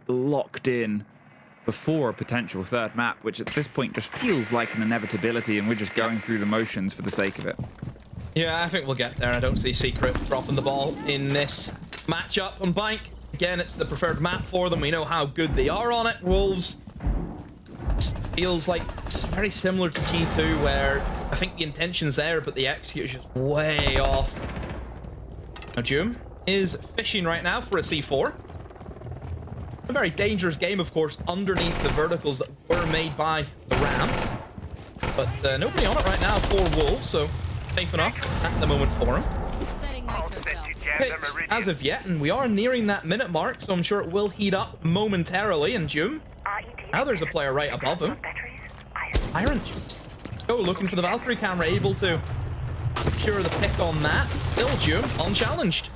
locked in before a potential third map, which at this point just feels like an inevitability, and we're just going through the motions for the sake of it. Yeah, I think we'll get there. I don't see Secret dropping the ball in this matchup on Bank. Again, it's the preferred map for them. We know how good they are on it. Wolves feels like it's very similar to G2, where I think the intention's there, but the execution's way off. Now, Joom is fishing right now for a C4. A very dangerous game, of course, underneath the verticals that were made by the Ram. But nobody on it right now for Wolves, so safe enough at the moment for him. Picks as of yet, and we are nearing that minute mark, so I'm sure it will heat up momentarily. And Joom, now there's a player right above him. Iron. Oh, looking for the Valkyrie camera, able to secure the pick on that. Still Joom unchallenged.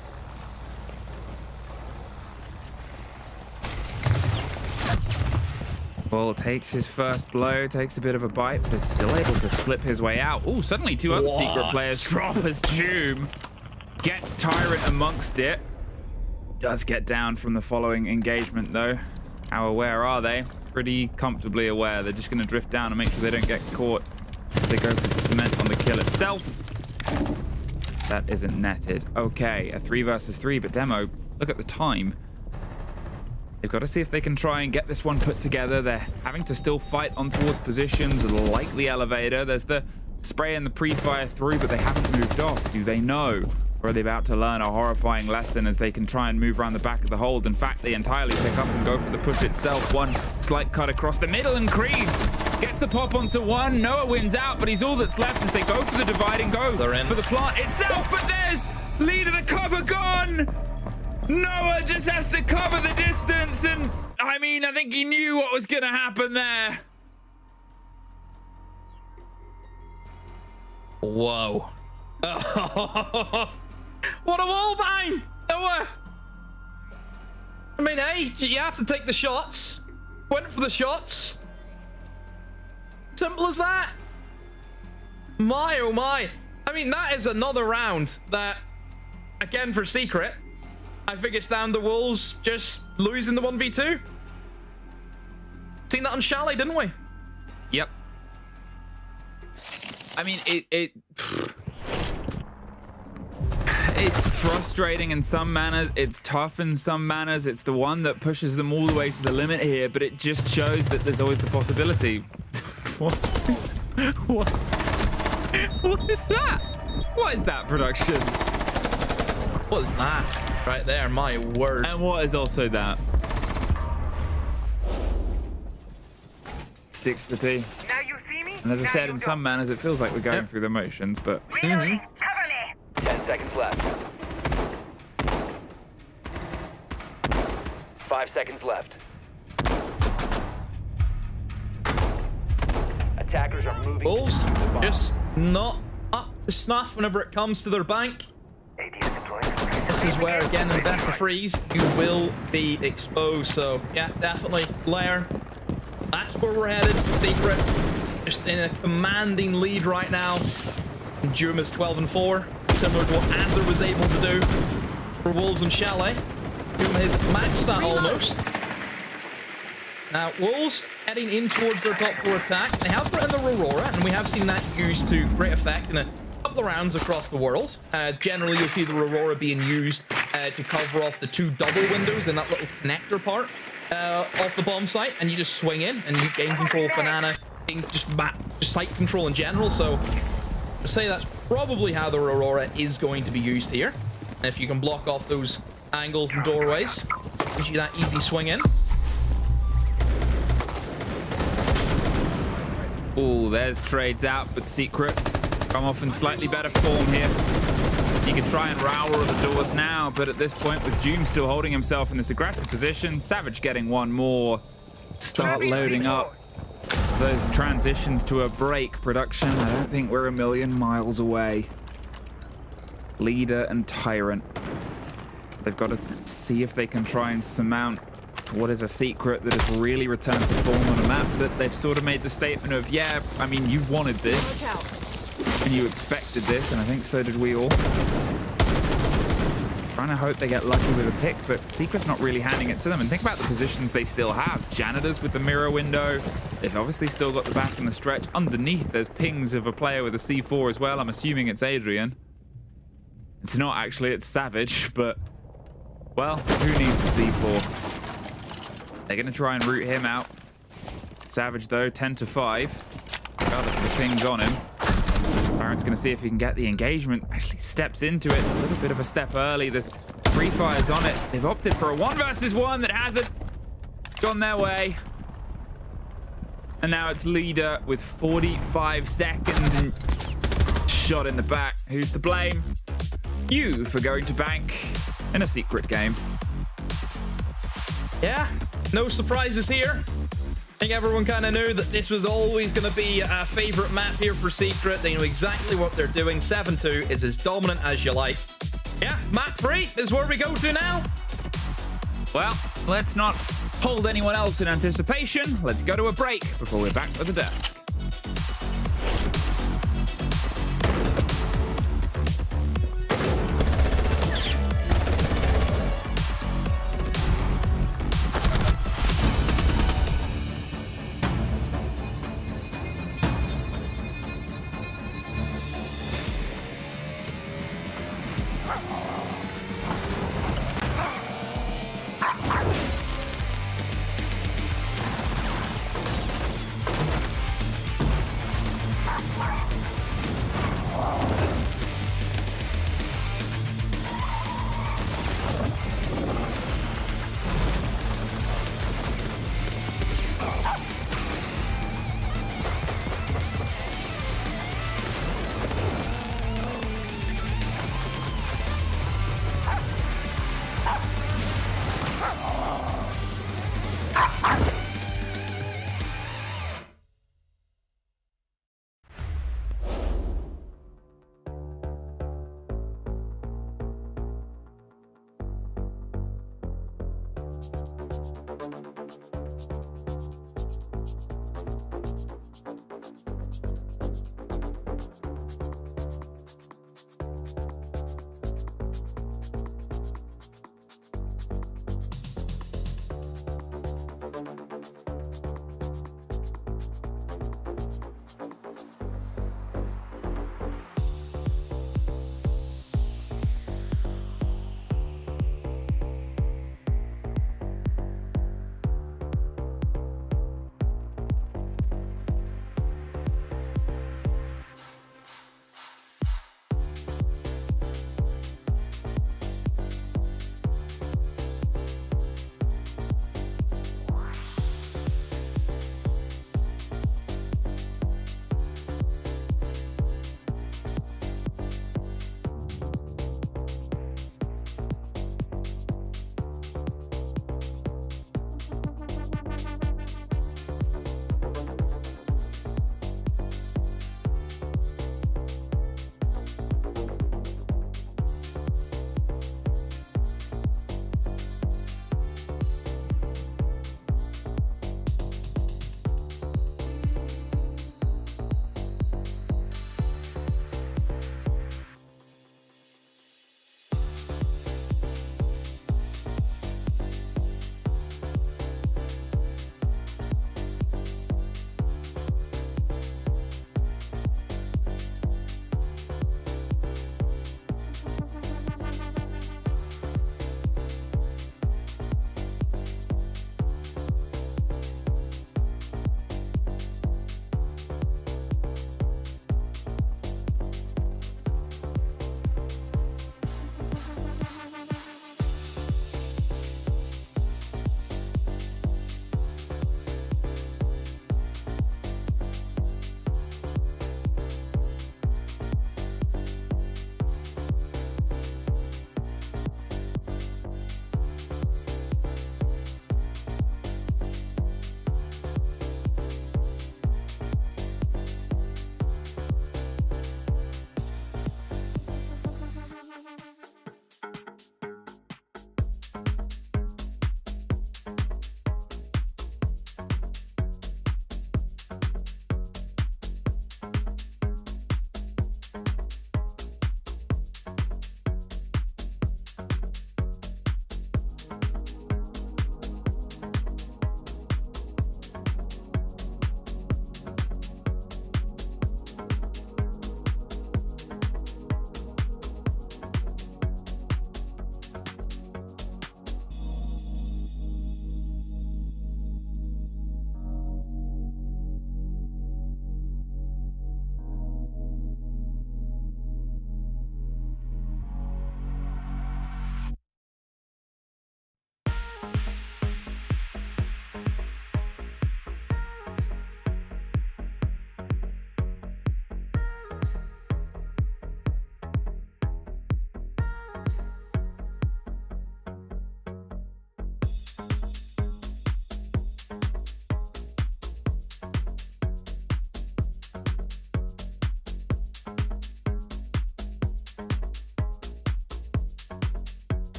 Well, takes his first blow, takes a bit of a bite, but is still able to slip his way out. Oh, suddenly two other Secret players drop as Joom gets Tyrant amongst it. Does get down from the following engagement, though. How aware are they? Pretty comfortably aware. They're just going to drift down and make sure they don't get caught. They go for the cement on the kill itself. That isn't netted. Okay, a 3 versus 3, but Demo, look at the time. They've got to see if they can try and get this one put together. They're having to still fight on towards positions, like the elevator. There's the spray and the pre-fire through, but they haven't moved off. Do they know? Or are they about to learn a horrifying lesson as they can try and move around the back of the hold? In fact, they entirely pick up and go for the push itself. One slight cut across the middle, and Creeds gets the pop onto one. Noah wins out, but he's all that's left as they go for the divide and go for the plant itself. But there's lead of the cover gone. Noah just just has to cover the distance, and I mean, I think he knew what was going to happen there. Whoa. What a wall bang! I mean, hey, you have to take the shots. Went for the shots. Simple as that. My, oh my. I mean, that is another round that, again, for Secret, I think it's down the Wolves just losing the 1v2. Seen that on Chalet, didn't we? Yep. I mean, it's frustrating in some manners. It's tough in some manners. It's the one that pushes them all the way to the limit here, but it just shows that there's always the possibility. What is that? What is that, production? What is that? Right there, my word. And what is also that? 6-2. Now you see me? And as I said, in some manners, it feels like we're going through the motions, but... Cover me! 10 seconds left. 5 seconds left. Attackers are moving. Wolves just not up to snuff whenever it comes to their bank. This is where, again, in the best of threes, you will be exposed. So, yeah, definitely Lair. That's where we're headed. Secret just in a commanding lead right now. And Doom is 12-4, similar to what Azur was able to do for Wolves and Chalet. Doom has matched that almost. Now, Wolves heading in towards their top 4 attack. They have put in the Aurora, and we have seen that used to great effect in a couple of rounds across the world. Generally, you'll see the Aurora being used to cover off the 2 double windows in that little connector part off the bomb site, and you just swing in and you gain control of Banana, just site control in general. So I'd say that's probably how the Aurora is going to be used here. And if you can block off those angles and doorways, gives you that easy swing in. Oh, there's trades out, but Secret come off in slightly better form here. He can try and rower the doors now, but at this point, with Doom still holding himself in this aggressive position, Savage getting one more. Start loading up those transitions to a break. Production, I don't think we're a million miles away. Leader and Tyrant. They've got to see if they can try and surmount what is a Secret that has really returned to form on a map that they've sort of made the statement of, yeah, I mean, you wanted this. And you expected this, and I think so did we all. Trying to hope they get lucky with a pick, but Secret's not really handing it to them. And think about the positions they still have. Janitors with the mirror window. They've obviously still got the back in the stretch. Underneath, there's pings of a player with a C4 as well. I'm assuming it's Adrian. It's not actually, it's Savage, but, well, who needs a C4? They're going to try and root him out. Savage, though, 10-5. Regardless of the pings on him. Tyrant's going to see if he can get the engagement. Actually steps into it a little bit of a step early. There's 3 fires on it. They've opted for a 1 versus 1 that hasn't gone their way. And now it's Leader with 45 seconds and shot in the back. Who's to blame? You for going to bank in a Secret game. Yeah, no surprises here. I think everyone kind of knew that this was always going to be a favorite map here for Secret. They know exactly what they're doing. 7-2 is as dominant as you like. Yeah, map 3 is where we go to now. Well, let's not hold anyone else in anticipation. Let's go to a break before we're back with the desk.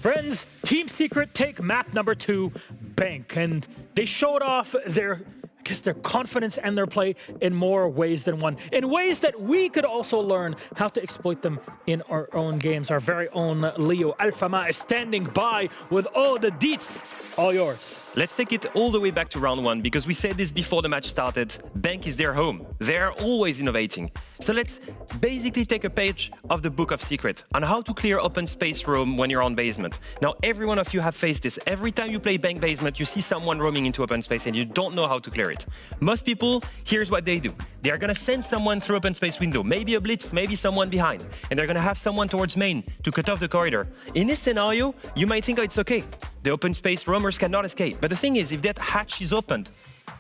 Friends, Team Secret take map number 2, Bank, and they showed off their confidence and their play in more ways than one, in ways that we could also learn how to exploit them in our own games. Our very own Leo Alfama is standing by with all the deets. All yours. Let's take it all the way back to round 1, because we said this before the match started. Bank is their home. They're always innovating. So let's basically take a page of the Book of Secret on how to clear open space roam when you're on basement. Now, every one of you have faced this. Every time you play Bank basement, you see someone roaming into open space and you don't know how to clear it. Most people, here's what they do. They're gonna send someone through open space window, maybe a blitz, maybe someone behind, and they're gonna have someone towards main to cut off the corridor. In this scenario, you might think, oh, it's okay. The open space roamers cannot escape. But the thing is, if that hatch is opened,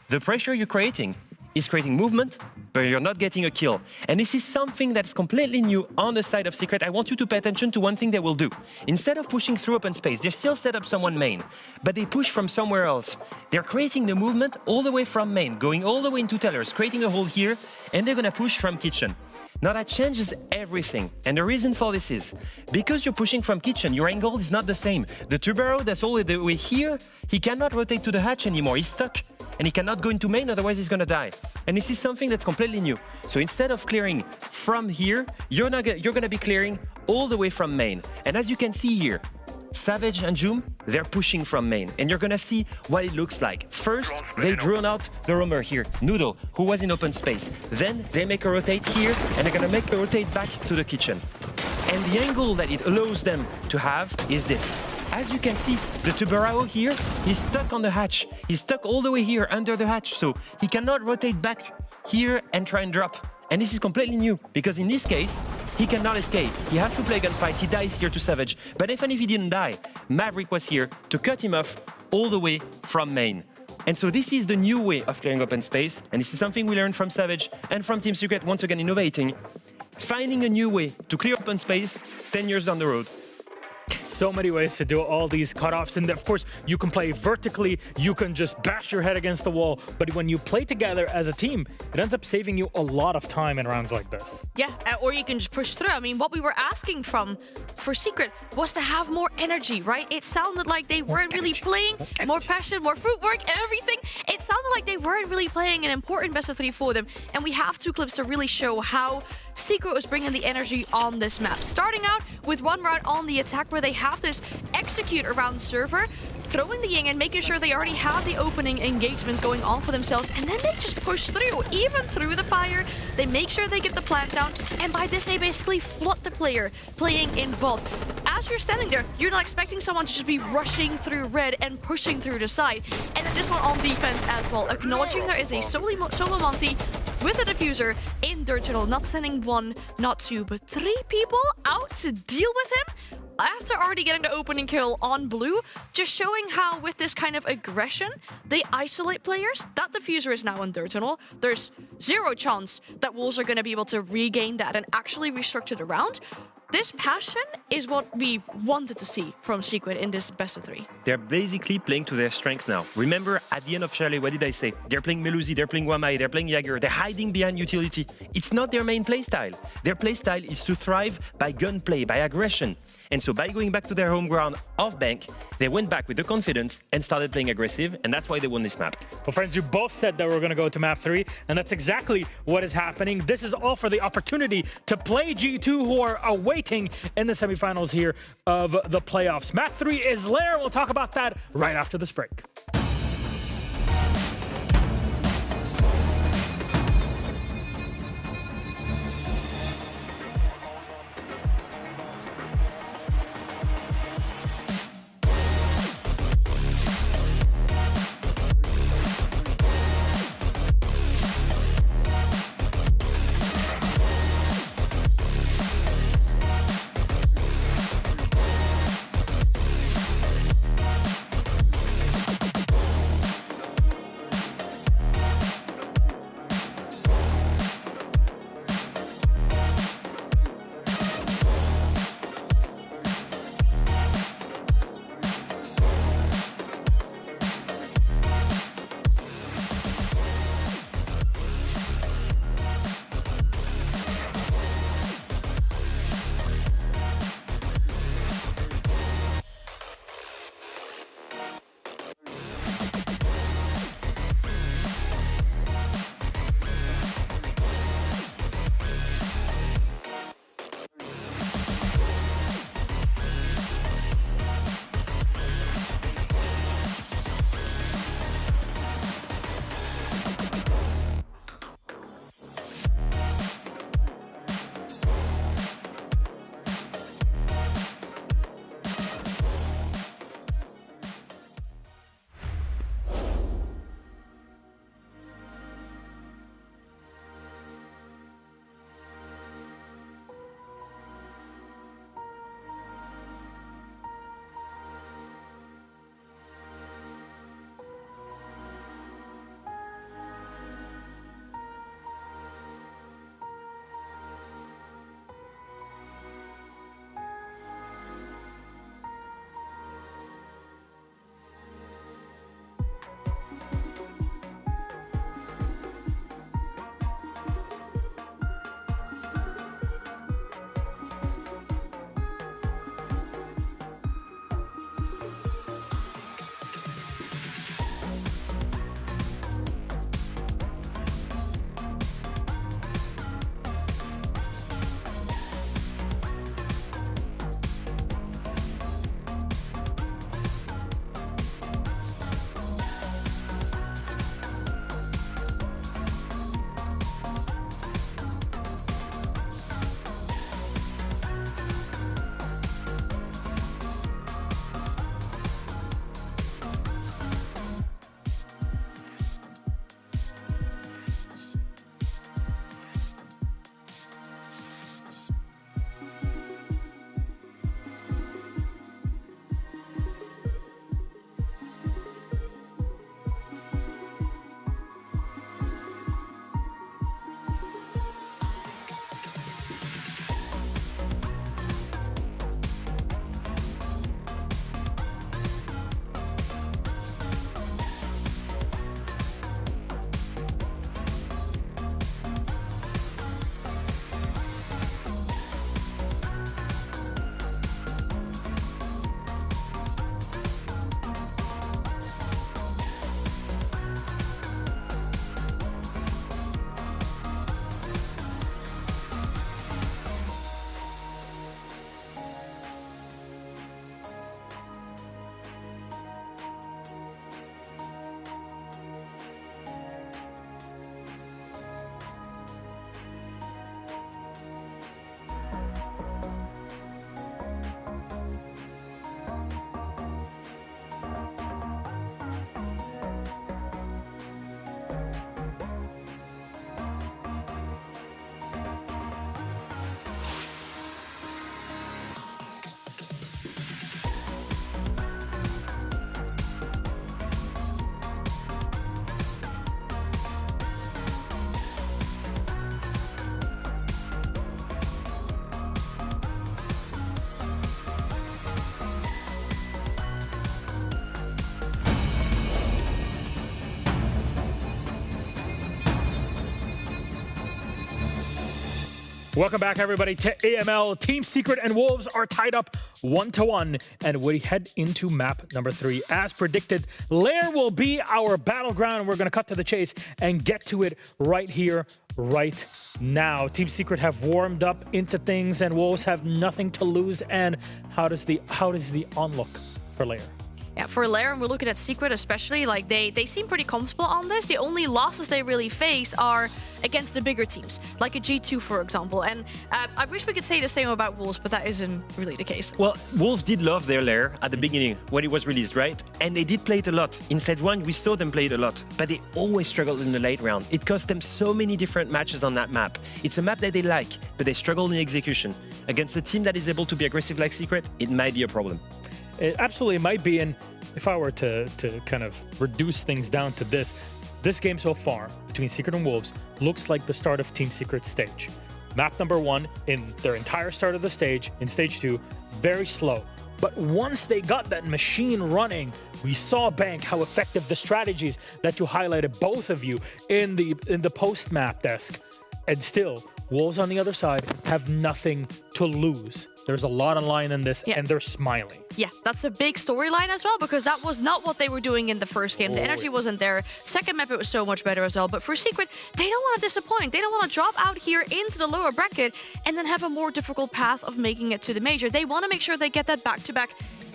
the pressure you're creating is creating movement, but you're not getting a kill. And this is something that's completely new on the side of Secret. I want you to pay attention to one thing they will do. Instead of pushing through open space, they still set up someone main, but they push from somewhere else. They're creating the movement all the way from main, going all the way into tellers, creating a hole here, and they're gonna push from kitchen. Now that changes everything, and the reason for this is because you're pushing from kitchen, your angle is not the same. The Turbaro that's all the way here, he cannot rotate to the hatch anymore, he's stuck, and he cannot go into main, otherwise he's gonna die. And this is something that's completely new. So instead of clearing from here, you're gonna be clearing all the way from main. And as you can see here, Savage and Joom, they're pushing from main, and you're gonna see what it looks like. First, they drone out the roamer here, Noodle, who was in open space. Then they make a rotate here, and they're gonna make the rotate back to the kitchen. And the angle that it allows them to have is this. As you can see, the Tubarao here, he's stuck on the hatch. He's stuck all the way here under the hatch, so he cannot rotate back here and try and drop. And this is completely new, because in this case, he cannot escape. He has to play gunfight. He dies here to Savage. But even if he didn't die, Maverick was here to cut him off all the way from main. And so this is the new way of clearing open space. And this is something we learned from Savage and from Team Secret, once again innovating. Finding a new way to clear open space 10 years down the road. So many ways to do all these cutoffs, and of course you can play vertically, you can just bash your head against the wall, but when you play together as a team, it ends up saving you a lot of time in rounds like this. Yeah, or you can just push through. I mean, what we were asking for Secret was to have more energy, right? It sounded like they weren't really playing, more passion, more footwork, everything. It sounded like they weren't really playing an important best of 3 for them, and we have 2 clips to really show how Secret was bringing the energy on this map. Starting out with one round on the attack where they have this execute around server, throwing the Ying and making sure they already have the opening engagement going on for themselves, and then they just push through, even through the fire. They make sure they get the plant down, and by this they basically flood the player playing in vault. As you're standing there, you're not expecting someone to just be rushing through red and pushing through the side. And then this one on defense as well, acknowledging there is a solo Monty with a diffuser in Dirt Tunnel, not sending 1, not 2, but 3 people out to deal with him after already getting the opening kill on blue, just showing how with this kind of aggression, they isolate players. That diffuser is now in Dirt Tunnel. There's 0 chance that Wolves are going to be able to regain that and actually restructure the round. This passion is what we wanted to see from Secret in this best of 3. They're basically playing to their strength now. Remember, at the end of Chalet, what did I say? They're playing Melusi, they're playing Wamai, they're playing Jaeger, they're hiding behind utility. It's not their main playstyle. Their playstyle is to thrive by gunplay, by aggression. And so by going back to their home ground of Bank, they went back with the confidence and started playing aggressive, and that's why they won this map. Well, friends, you both said that we're going to go to map 3, and that's exactly what is happening. This is all for the opportunity to play G2, who are awaiting in the semifinals here of the playoffs. Map 3 is Lair. We'll talk about that right after this break. Welcome back, everybody, to EML. Team Secret and Wolves are tied up 1-1, and we head into map number 3. As predicted, Lair will be our battleground. We're going to cut to the chase and get to it right here, right now. Team Secret have warmed up into things, and Wolves have nothing to lose. And how does the on look for Lair? Yeah, for Lair, and we're looking at Secret especially, like they seem pretty comfortable on this. The only losses they really face are against the bigger teams, like a G2, for example. And I wish we could say the same about Wolves, but that isn't really the case. Well, Wolves did love their Lair at the beginning when it was released, right? And they did play it a lot. In Stage 1, we saw them play it a lot, but they always struggled in the late round. It cost them so many different matches on that map. It's a map that they like, but they struggle in execution. Against a team that is able to be aggressive like Secret, it might be a problem. It absolutely might be, and if I were to kind of reduce things down to this game so far between Secret and Wolves looks like the start of Team Secret's stage. Map number 1 in their entire start of the stage, in Stage 2, very slow. But once they got that machine running, we saw, Bank, how effective the strategies that you highlighted, both of you, in the post-map desk. And still, Wolves on the other side have nothing to lose. There's a lot on line in this, and they're smiling. Yeah, that's a big storyline as well, because that was not what they were doing in the first game. The energy wasn't there. Second map, it was so much better as well. But for Secret, they don't want to disappoint. They don't want to drop out here into the lower bracket and then have a more difficult path of making it to the major. They want to make sure they get that back-to-back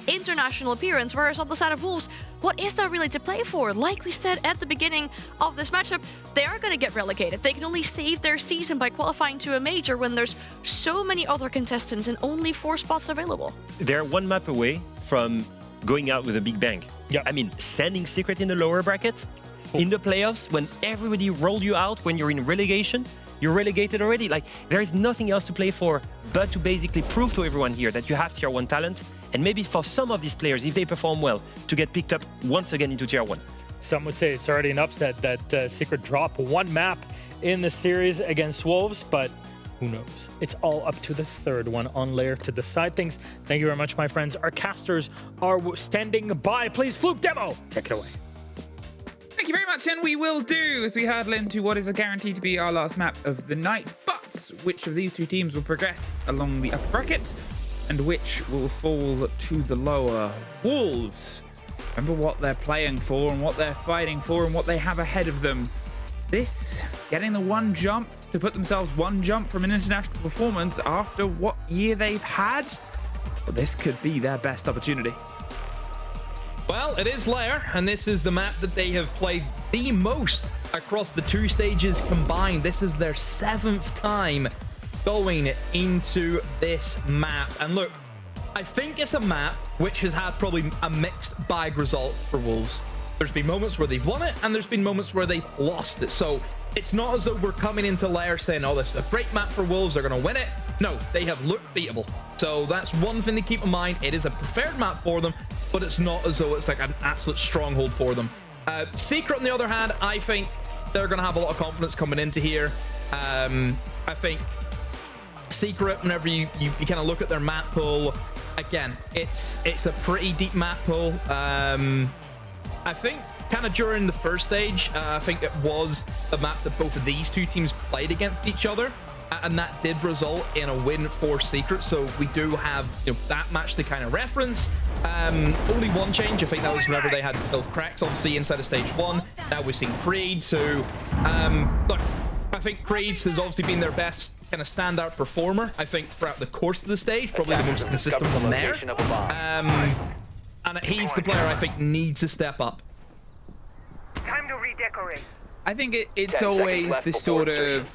international appearance, whereas on the side of Wolves, what is there really to play for? Like we said at the beginning of this matchup, they are going to get relegated. They can only save their season by qualifying to a major when there's so many other contestants and only 4 spots available. They're 1 map away from going out with a big bang. Yeah. I mean, sending Secret in the lower bracket, in the playoffs, when everybody rolled you out, when you're in relegation, you're relegated already. Like, there is nothing else to play for but to basically prove to everyone here that you have Tier 1 talent, and maybe for some of these players, if they perform well, to get picked up once again into Tier 1. Some would say it's already an upset that Secret drop 1 map in the series against Wolves, but who knows? It's all up to the third one on Lair to decide things. Thank you very much, my friends. Our casters are standing by. Please, Fluke Demo, take it away. Thank you very much, and we will do as we hurdle into what is a guaranteed to be our last map of the night. But which of these 2 teams will progress along the upper bracket, and which will fall to the lower? Wolves. Remember what they're playing for and what they're fighting for and what they have ahead of them. This, getting the 1 jump to put themselves 1 jump from an international performance after what year they've had, well, this could be their best opportunity. Well, it is Lair, and this is the map that they have played the most across the 2 stages combined. This is their 7th time going into this map. And look, I think it's a map which has had probably a mixed bag result for Wolves. There's been moments where they've won it, and there's been moments where they've lost it. So it's not as though we're coming into Lair saying, oh, this is a great map for Wolves, they're going to win it. No, they have looked beatable. So that's one thing to keep in mind. It is a preferred map for them, but it's not as though it's like an absolute stronghold for them. Secret, on the other hand, I think they're going to have a lot of confidence coming into here. I think Secret, whenever you kind of look at their map pool, again, it's a pretty deep map pool. I think kind of during the first stage, I think it was the map that both of these 2 teams played against each other, and that did result in a win for Secret. So we do have, you know, that match to kind of reference. Only 1 change. I think that was whenever they had still cracks, obviously, inside of Stage 1. Now we've seen Creed. So look, I think Creed's has obviously been their best kind of standout performer, I think, throughout the course of the stage, probably the most consistent one there. And he's the player I think needs to step up. Time to redecorate. I think it's always this sort of,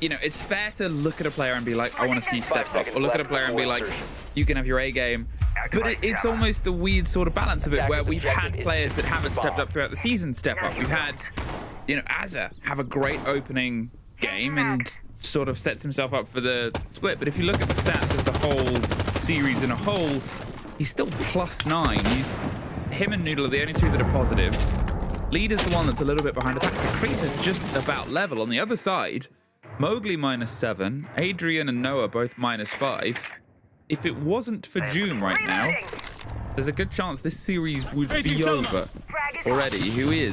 you know, it's fair to look at a player and be like, I want to see you step up, or look at a player and be like, you can have your A game. But it's almost the weird sort of balance of it, where we've had players that haven't stepped up throughout the season step up. We've had, you know, Azza have a great opening game and sort of sets himself up for the split. But if you look at the stats of the whole series in a whole, he's still +9. Him and Noodle are the only 2 that are positive. Lead is the one that's a little bit behind attack. But Creed is just about level. On the other side, Mowgli -7, Adrian and Noah both -5. If it wasn't for June right now, there's a good chance this series would be over already, who is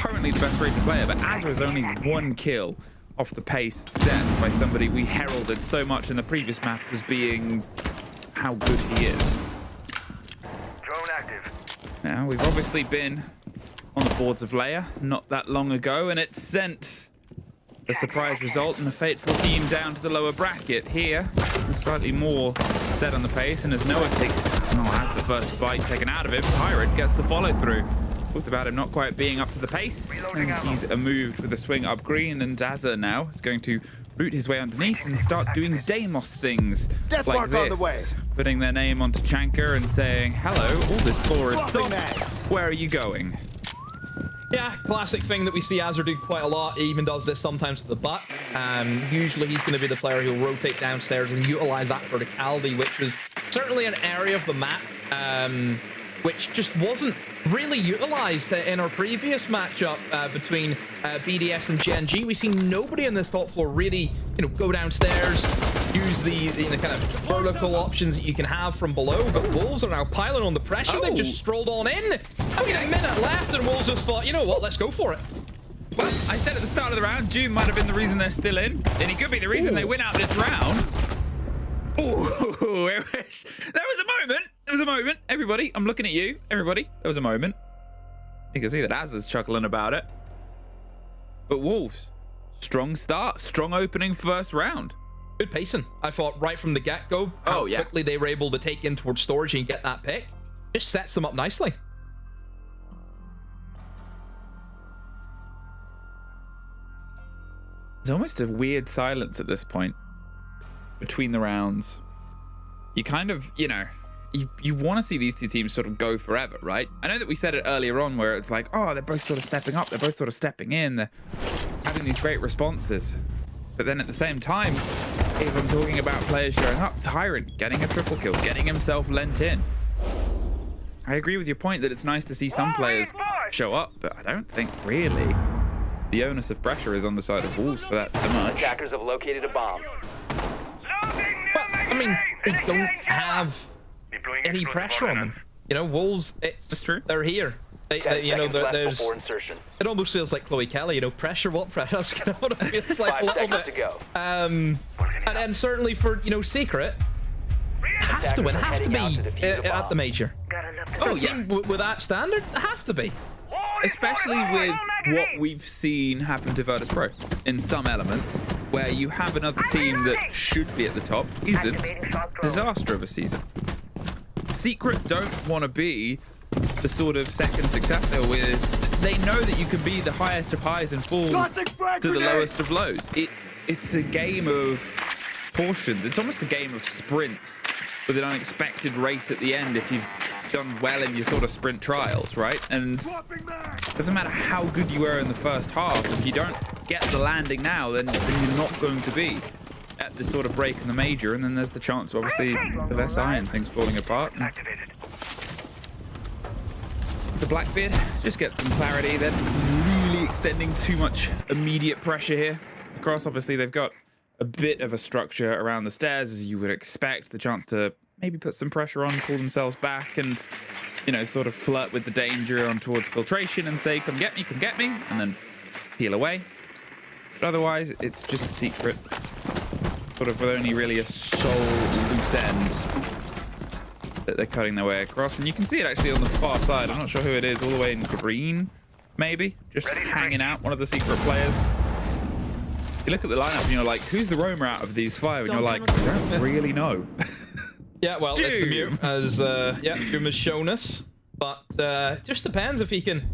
currently the best rated player. But Azza has only 1 kill off the pace set by somebody we heralded so much in the previous map as being how good he is. Drone active. Now, we've obviously been on the boards of Leia not that long ago, and it sent a surprise result and the fateful team down to the lower bracket. Here, slightly more set on the pace, and as Noah has the first fight taken out of him, Tyrant gets the follow through. Talked about him not quite being up to the pace, and he's moved with a swing up green, and Dazza now is going to root his way underneath and start doing Deimos things Death like mark this. on the way. Putting their name onto Chanka and saying, hello, all this floor is soft. Where are you going? Yeah, classic thing that we see Azure do quite a lot. He even does this sometimes to the butt. Usually he's going to be the player who'll rotate downstairs and utilize that verticality, which was certainly an area of the map which just wasn't really utilized in our previous matchup between BDS and Gen.G. We see nobody in this top floor really, go downstairs, use the kind of vertical options that you can have from below. But Wolves are now piling on the pressure. They've just strolled on in. I mean, a minute left, and Wolves just thought, you know what, let's go for it. Well, I said at the start of the round, June might have been the reason they're still in, and he could be the reason they win out this round. Ooh, there was a moment. There was a moment. Everybody, I'm looking at you. Everybody, there was a moment. You can see that Az is chuckling about it. But Wolves, strong start, strong opening first round. Good pacing. I thought right from the get-go, how quickly they were able to take in towards storage and get that pick. Just sets them up nicely. There's almost a weird silence at this point between the rounds. You kind of, you want to see these two teams sort of go forever, right? I know that we said it earlier on where it's like, oh, they're both sort of stepping up. They're both sort of stepping in. They're having these great responses. But then at the same time, if I'm talking about players showing up, Tyrant getting a triple kill, getting himself lent in. I agree with your point that it's nice to see some players show up, but I don't think really the onus of pressure is on the side of Wolves for that so much. Attackers have located a bomb. Well, I mean, they don't have any pressure on them. Wolves, it's true. They're here. There's it almost feels like Chloe Kelly, pressure, what pressure? That's kind of what it feels like a little bit. To go. And then certainly for, Secret, have to win, have to be at the major. Oh, yeah. With that standard, have to be. Especially with what we've seen happen to Virtus Pro in some elements, where you have another team that should be at the top, isn't. Disaster of a season. Secret don't want to be the sort of second successor where they know that you can be the highest of highs and fall to the lowest of lows. It's a game of portions. It's almost a game of sprints with an unexpected race at the end if you've done well in your sort of sprint trials, right? And it doesn't matter how good you were in the first half, if you don't get the landing now, then you're not going to be at this sort of break in the major, and then there's the chance, obviously, of SI and things falling apart. And the Blackbeard just gets some clarity, then really extending too much immediate pressure here. Across, obviously, they've got a bit of a structure around the stairs, as you would expect, the chance to maybe put some pressure on, pull themselves back, and, sort of flirt with the danger on towards filtration and say, come get me, and then peel away. But otherwise, it's just a Secret, sort of with only really a sole loose end that they're cutting their way across. And you can see it actually on the far side. I'm not sure who it is, all the way in green, maybe, just hanging out, one of the Secret players. You look at the lineup and you're like, who's the roamer out of these five? And you're like, I don't really know. Yeah, well, it's the mute, as Doom has shown us. But just depends if he can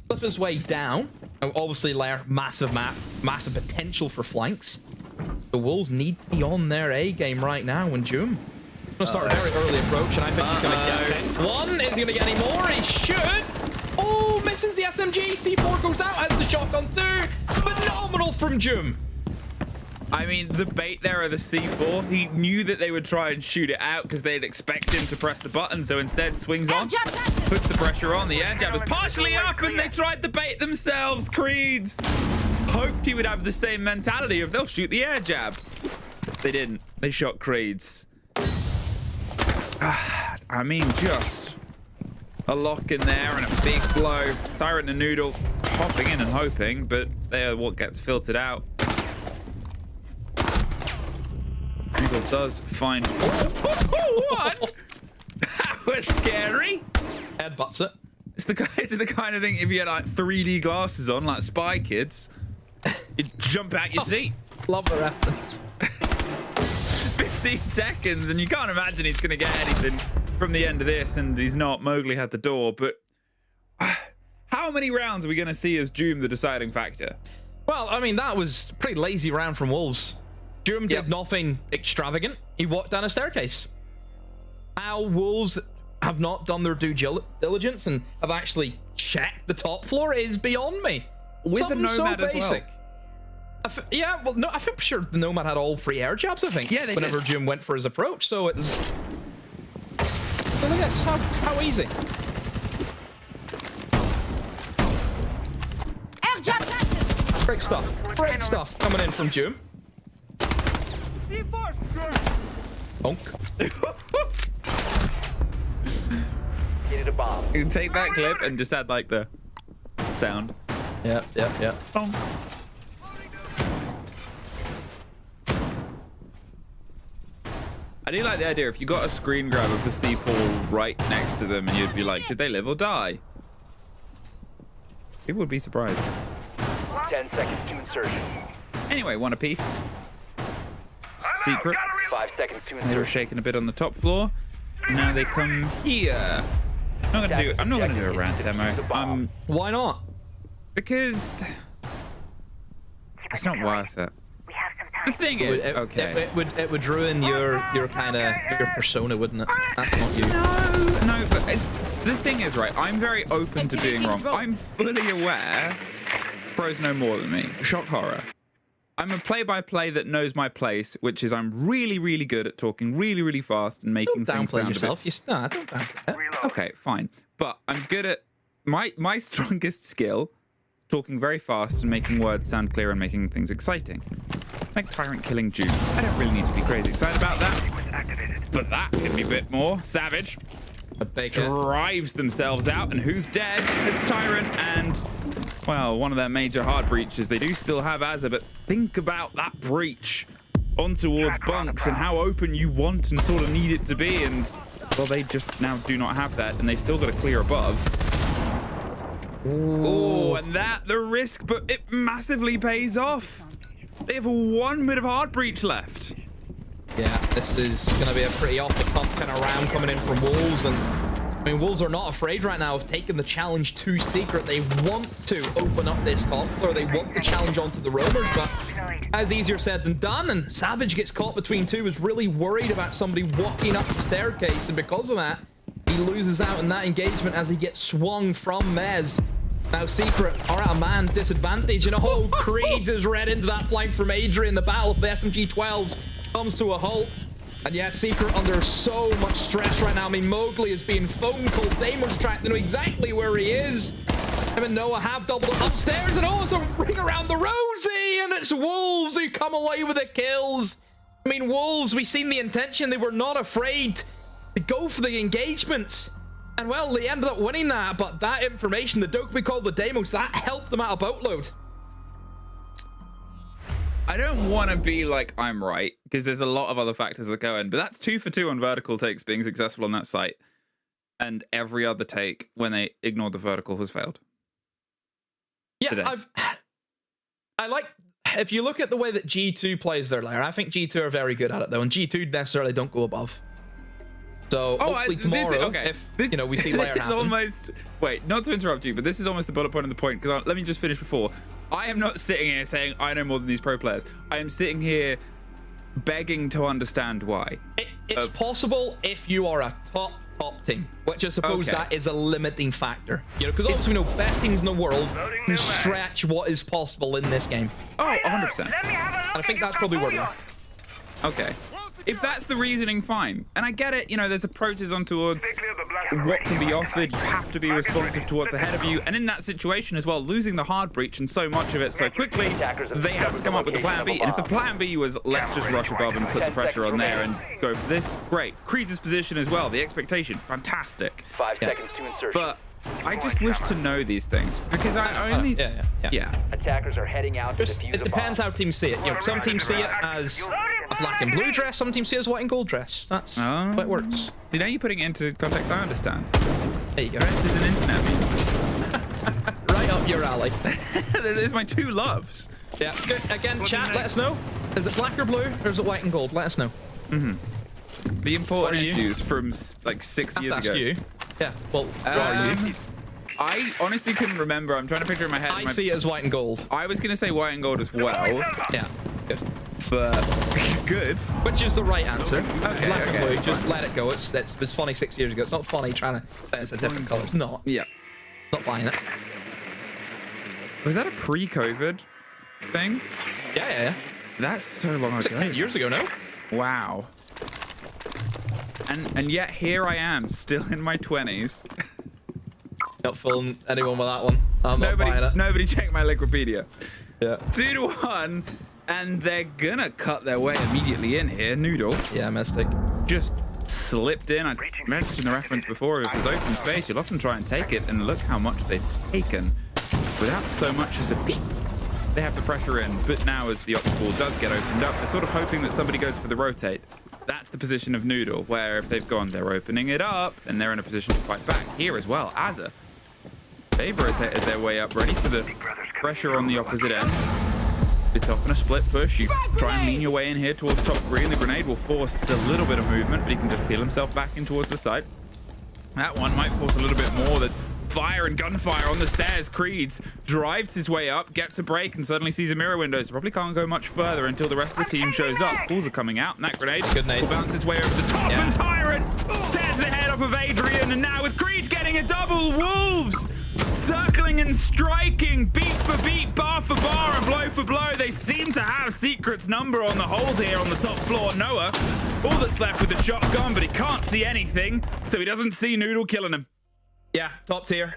flip his way down. Obviously, Lair, massive map, massive potential for flanks. The Wolves need to be on their A game right now. And Doom going to start a very early approach, and I think he's going to get picked. One, is he going to get any more? He should. Oh, misses the SMG. C4 goes out, has the shotgun too. Phenomenal from Doom. I mean, the bait there of the C4, he knew that they would try and shoot it out because they'd expect him to press the button, so instead swings on, puts the pressure on. The air jab is partially up, and they tried to bait themselves. Creeds hoped he would have the same mentality of they'll shoot the air jab. They didn't. They shot Creeds. I mean, just a lock in there and a big blow. Tyrant and Noodle hopping in and hoping, but they are what gets filtered out. Eagle does find... What? That was scary. Headbutts it. It's the kind of thing, if you had like 3D glasses on, like Spy Kids, you'd jump out your seat. Love the reference. 15 seconds, and you can't imagine he's going to get anything from the end of this, and he's not. Mowgli had the door, but how many rounds are we going to see as Doom the deciding factor? Well, I mean, that was a pretty lazy round from Wolves. Doom did nothing extravagant. He walked down a staircase. How Wolves have not done their due diligence and have actually checked the top floor is beyond me. With the Nomad as well. Yeah, well, no, I think sure the Nomad had all 3 air jabs, I think. Yeah, they whenever Doom went for his approach, so it was... Well, I guess, how easy. Air jab planted. Great stuff. Great stuff coming in from Doom. Bonk. Needed a bomb. You can take that clip and just add like the sound. Yeah. Bonk. I do like the idea if you got a screen grab of the C4 right next to them and you'd be like, did they live or die? People would be surprised. 10 seconds to insertion. Anyway, one apiece. Secret. 5 seconds to insertion. They were shaking a bit on the top floor. Now they come here. I'm not gonna do a rant demo. Why not? Because it's not worth it. The thing is, it would ruin your persona, wouldn't it? That's not you. No, but the thing is, right? I'm very open to being wrong. I'm fully aware. Pros know more than me. Shock horror. I'm a play-by-play that knows my place, which is I'm really, really good at talking really, really fast and making things sound yourself. a bit... No, don't downplay it. Okay, fine. But I'm good at... My strongest skill, talking very fast and making words sound clear and making things exciting. Like Tyrant killing June. I don't really need to be crazy excited about that. But that could be a bit more. Savage drives themselves out, and who's dead? It's Tyrant and... Well, one of their major hard breaches. They do still have Azza, but think about that breach on towards bunks and how open you want and sort of need it to be. And, well, they just now do not have that, and they've still got to clear above. Oh, and the risk, but it massively pays off. They have 1 minute of hard breach left. Yeah, this is going to be a pretty off-the-cuff kind of round coming in from Wolves, and I mean, Wolves are not afraid right now of taking the challenge to Secret. They want to open up this top floor. They want the challenge onto the roamers, but as easier said than done. And Savage gets caught between two, is really worried about somebody walking up the staircase, and because of that, he loses out in that engagement as he gets swung from Mez. Now Secret are at a man disadvantage, and Creed is read into that flank from Adrian. The battle of the SMG-12s comes to a halt. And yeah, Secret under so much stress right now. I mean, Mowgli is being phone called. Damon's trying to know exactly where he is. Him and Noah have doubled up upstairs, and it's a ring around the rosy, and it's Wolves who come away with the kills. I mean, Wolves, we've seen the intention. They were not afraid to go for the engagement. And well, they ended up winning that, but that information, the Dokkaebi called the Demos, that helped them out a boatload. I don't want to be like I'm right, because there's a lot of other factors that go in, but that's 2 for 2 on vertical takes being successful on that site. And every other take, when they ignored the vertical, has failed. Yeah, today. I like, if you look at the way that G2 plays their layer, I think G2 are very good at it though, and G2 necessarily don't go above. So hopefully tomorrow, if you know, we see layer happen. Almost, wait, not to interrupt you, but this is almost the bullet point of the point, because let me just finish before. I am not sitting here saying I know more than these pro players. I am sitting here begging to understand why. It's possible if you are a top team, which I suppose that is a limiting factor. You know, because obviously we know best teams in the world can stretch what is possible in this game. Oh, 100%. And I think that's probably where we are. Okay. If that's the reasoning, fine. And I get it, you know, there's approaches on towards what can be offered. You have to be responsive to what's ahead of you. And in that situation as well, losing the hard breach and so much of it so quickly, they had to come up with a plan B. And if the plan B was, let's just rush above and put the pressure on there and go for this, great. Creed's position as well, the expectation, fantastic. 5 seconds to insertion. But I just wish to know these things, because I only... Yeah. Attackers are heading out to defuse It depends how teams see it. You know, some teams see it as a black and blue dress. Some teams see it as white and gold dress. That's how it works. See, now you're putting it into context I understand. There you go. Dressed is an internet memes. Right up your alley. There's my two loves. Yeah, good. Again, chat, let us know. Is it black or blue, or is it white and gold? Let us know. The important issues from like 6 years ago. You. Yeah, well, I honestly couldn't remember. I'm trying to picture in my head. I see it as white and gold. I was going to say white and gold as well. Yeah, good. But good. Which is the right answer. Okay, black and blue, just let it go. It was funny 6 years ago. It's not funny trying to say it's a different colour. It's not. Yeah. Not buying it. Was that a pre-COVID thing? Yeah. That's so long ago. 10 years ago, no? Wow. And yet here I am, still in my 20s. Not fooling anyone with that one. I'm not buying it. Nobody check my Wikipedia. Yeah. 2-1, and they're gonna cut their way immediately in here. Noodle. Yeah, Mystic. Just slipped in. I mentioned the reference before. If there's open space, you'll often try and take it, and look how much they've taken without so much as a peep. They have to pressure in, but now as the obstacle does get opened up, they're sort of hoping that somebody goes for the rotate. That's the position of Noodle, where if they've gone, they're opening it up, and they're in a position to fight back. Here as well, Azza. They've rotated their way up, ready for the pressure on the opposite end. It's often a split push. You try and lean your way in here towards top green. The grenade will force a little bit of movement, but he can just peel himself back in towards the side. That one might force a little bit more. There's fire and gunfire on the stairs. Creeds drives his way up, gets a break, and suddenly sees a mirror window. So probably can't go much further until the rest of the team shows up. Balls are coming out, and that grenade will bounce its way over the top, and Tyrant tears the head off of Adrian, and now with Creeds getting a double, Wolves circling and striking, beat for beat, bar for bar, and blow for blow. They seem to have Secret's number on the hold here on the top floor. Noah, all that's left with the shotgun, but he can't see anything, so he doesn't see Noodle killing him. Yeah, top tier.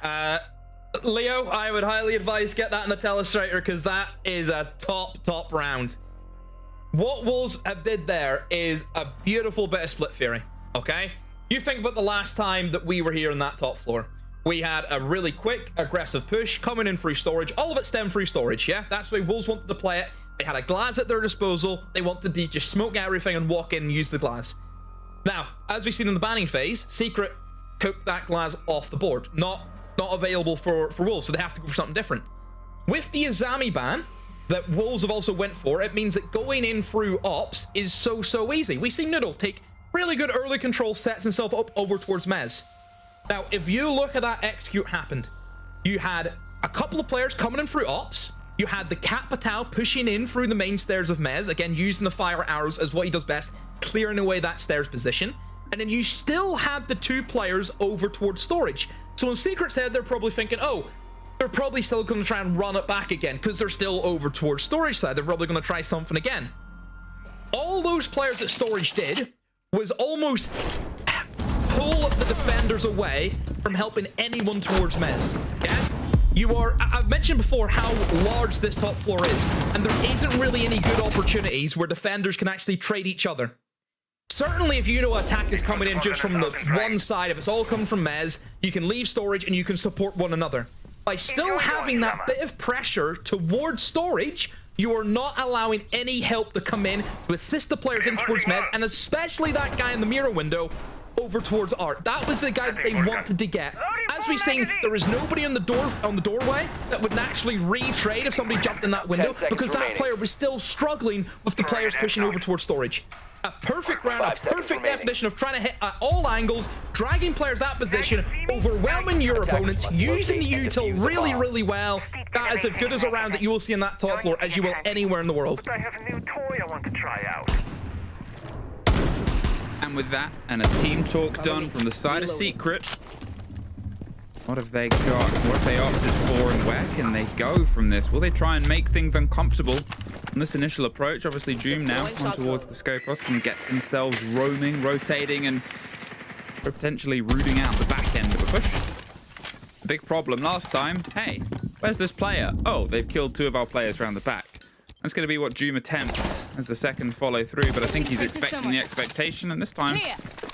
Leo, I would highly advise get that in the telestrator because that is a top round. What Wolves did there is a beautiful bit of split fury, okay? You think about the last time that we were here on that top floor. We had a really quick, aggressive push coming in through storage. All of it stemmed through storage, yeah? That's the way Wolves wanted to play it. They had a glass at their disposal. They wanted to just smoke everything and walk in and use the glass. Now, as we've seen in the banning phase, Secret took that glass off the board. Not available for Wolves, so they have to go for something different. With the Azami ban that Wolves have also went for, it means that going in through ops is so easy. We've seen Noodle take really good early control, sets himself up over towards Mez. Now, if you look at that execute happened, you had a couple of players coming in through ops. You had the Cat Patal pushing in through the main stairs of Mez, again, using the fire arrows as what he does best, clearing away that stairs position. And then you still had the two players over towards storage. So in Secret's head, they're probably thinking, oh, they're probably still going to try and run it back again because they're still over towards storage side. They're probably going to try something again. All those players that storage did was almost pull the defenders away from helping anyone towards Mez. Yeah? I've mentioned before how large this top floor is, and there isn't really any good opportunities where defenders can actually trade each other. Certainly, if you know attack is coming in just from the one side, if it's all coming from Mez, you can leave storage and you can support one another. By still having that bit of pressure towards storage, you are not allowing any help to come in to assist the players in towards Mez, and especially that guy in the mirror window over towards Art. That was the guy that they wanted to get. As we've seen, there was nobody on the doorway that would naturally retrade if somebody jumped in that window because that player was still struggling with the players pushing over towards storage. A perfect round, a perfect definition of trying to hit at all angles, dragging players that position, overwhelming your opponents, using the util really well. That is as good as a round that you will see on that top floor as you will anywhere in the world. I have a new toy I want to try out. And with that, and a team talk done from the side of Secret, what have they got? What have they opted for, and where can they go from this? Will they try and make things uncomfortable on this initial approach? Obviously, Doom now on towards the Scopos can get themselves roaming, rotating, and potentially rooting out the back end of a push. Big problem last time. Hey, where's this player? Oh, they've killed two of our players around the back. That's going to be what Doom attempts as the second follow through, but I think he's expecting the expectation, and this time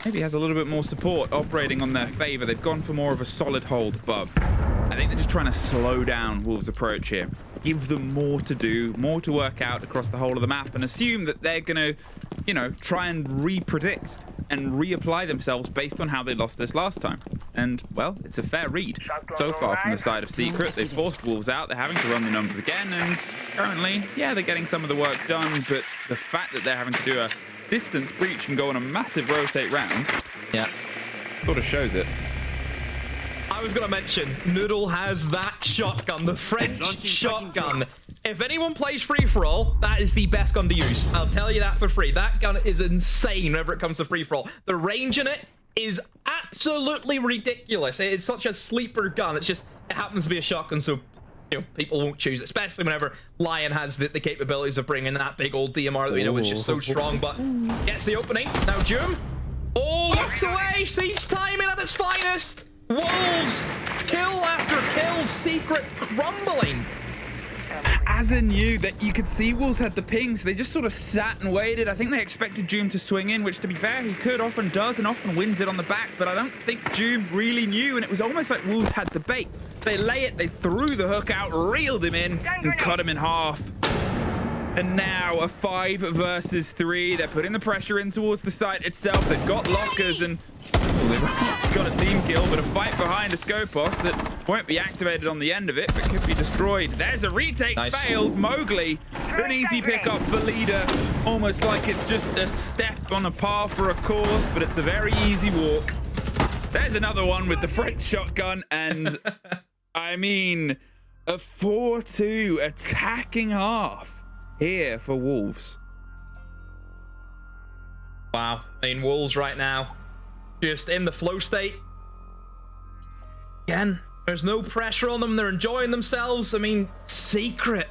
maybe he has a little bit more support operating on their favor. They've gone for more of a solid hold above. I think they're just trying to slow down Wolves' approach here. Give them more to do, more to work out across the whole of the map, and assume that they're going to, you know, try and re-predict and reapply themselves based on how they lost this last time. And, well, it's a fair read so far from the side of Secret. They forced Wolves out. They're having to run the numbers again. And currently, yeah, they're getting some of the work done. But the fact that they're having to do a distance breach and go on a massive rotate round, yeah, sort of shows it. I was going to mention, Noodle has that shotgun, the French shotgun. If anyone plays free-for-all, that is the best gun to use. I'll tell you that for free. That gun is insane whenever it comes to free-for-all. The range in it is absolutely ridiculous. It's such a sleeper gun. It's just, it happens to be a shotgun, so you know, people won't choose it, especially whenever Lion has the capabilities of bringing that big old DMR that we know is just so strong, but gets the opening. Now Doom, looks away. Siege timing at its finest. Wolves, kill after kill, Secret crumbling. Asa knew that you could see Wolves had the pings. They just sort of sat and waited. I think they expected Doom to swing in, which, to be fair, he could, often does, and often wins it on the back. But I don't think Doom really knew, and it was almost like Wolves had the bait. They lay it, they threw the hook out, reeled him in, and cut him in half. And now a 5 versus 3. They're putting the pressure in towards the site itself. They've got lockers, and they've got a team kill, but a fight behind a Skopos that won't be activated on the end of it, but could be destroyed. There's a retake. Nice. Failed. Mowgli, an easy pickup for Leader. Almost like it's just a step on a path for a course, but it's a very easy walk. There's another one with the French shotgun, and I mean, a 4-2 attacking half here for Wolves. Wow. I mean, Wolves right now, just in the flow state. Again, there's no pressure on them. They're enjoying themselves. I mean, Secret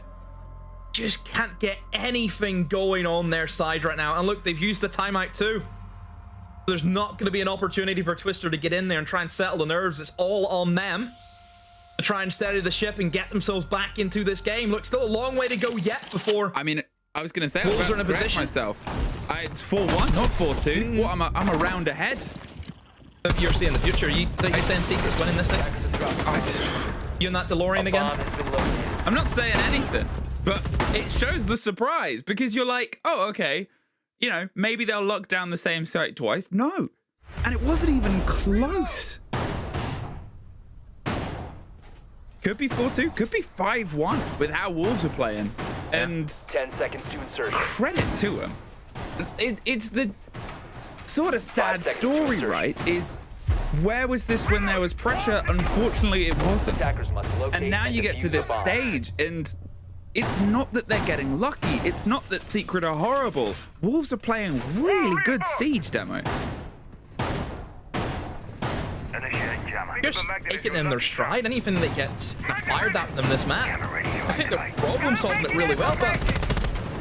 just can't get anything going on their side right now. And look, they've used the timeout too. There's not going to be an opportunity for Twister to get in there and try and settle the nerves. It's all on them to try and steady the ship and get themselves back into this game. Look, still a long way to go yet before. I mean, I was going to say, Wolves are in a position. Myself. It's 4-1, not 4-2. What? I'm a round ahead. You're seeing the future. You're saying Secret's winning this thing? You and that DeLorean again? I'm not saying anything, but it shows the surprise because you're like, oh, okay, you know, maybe they'll lock down the same site twice. No, and it wasn't even close. Could be 4-2, could be 5-1 with how Wolves are playing. And 10 seconds to insert. Credit to them. It's the sort of sad story, right? Is where was this when there was pressure? Unfortunately, it wasn't. And now you get to this stage, and it's not that they're getting lucky. It's not that Secret are horrible. Wolves are playing really good Siege demo. Just taking in their stride. Anything that gets fired at them this map, I think they're problem solving it really well, but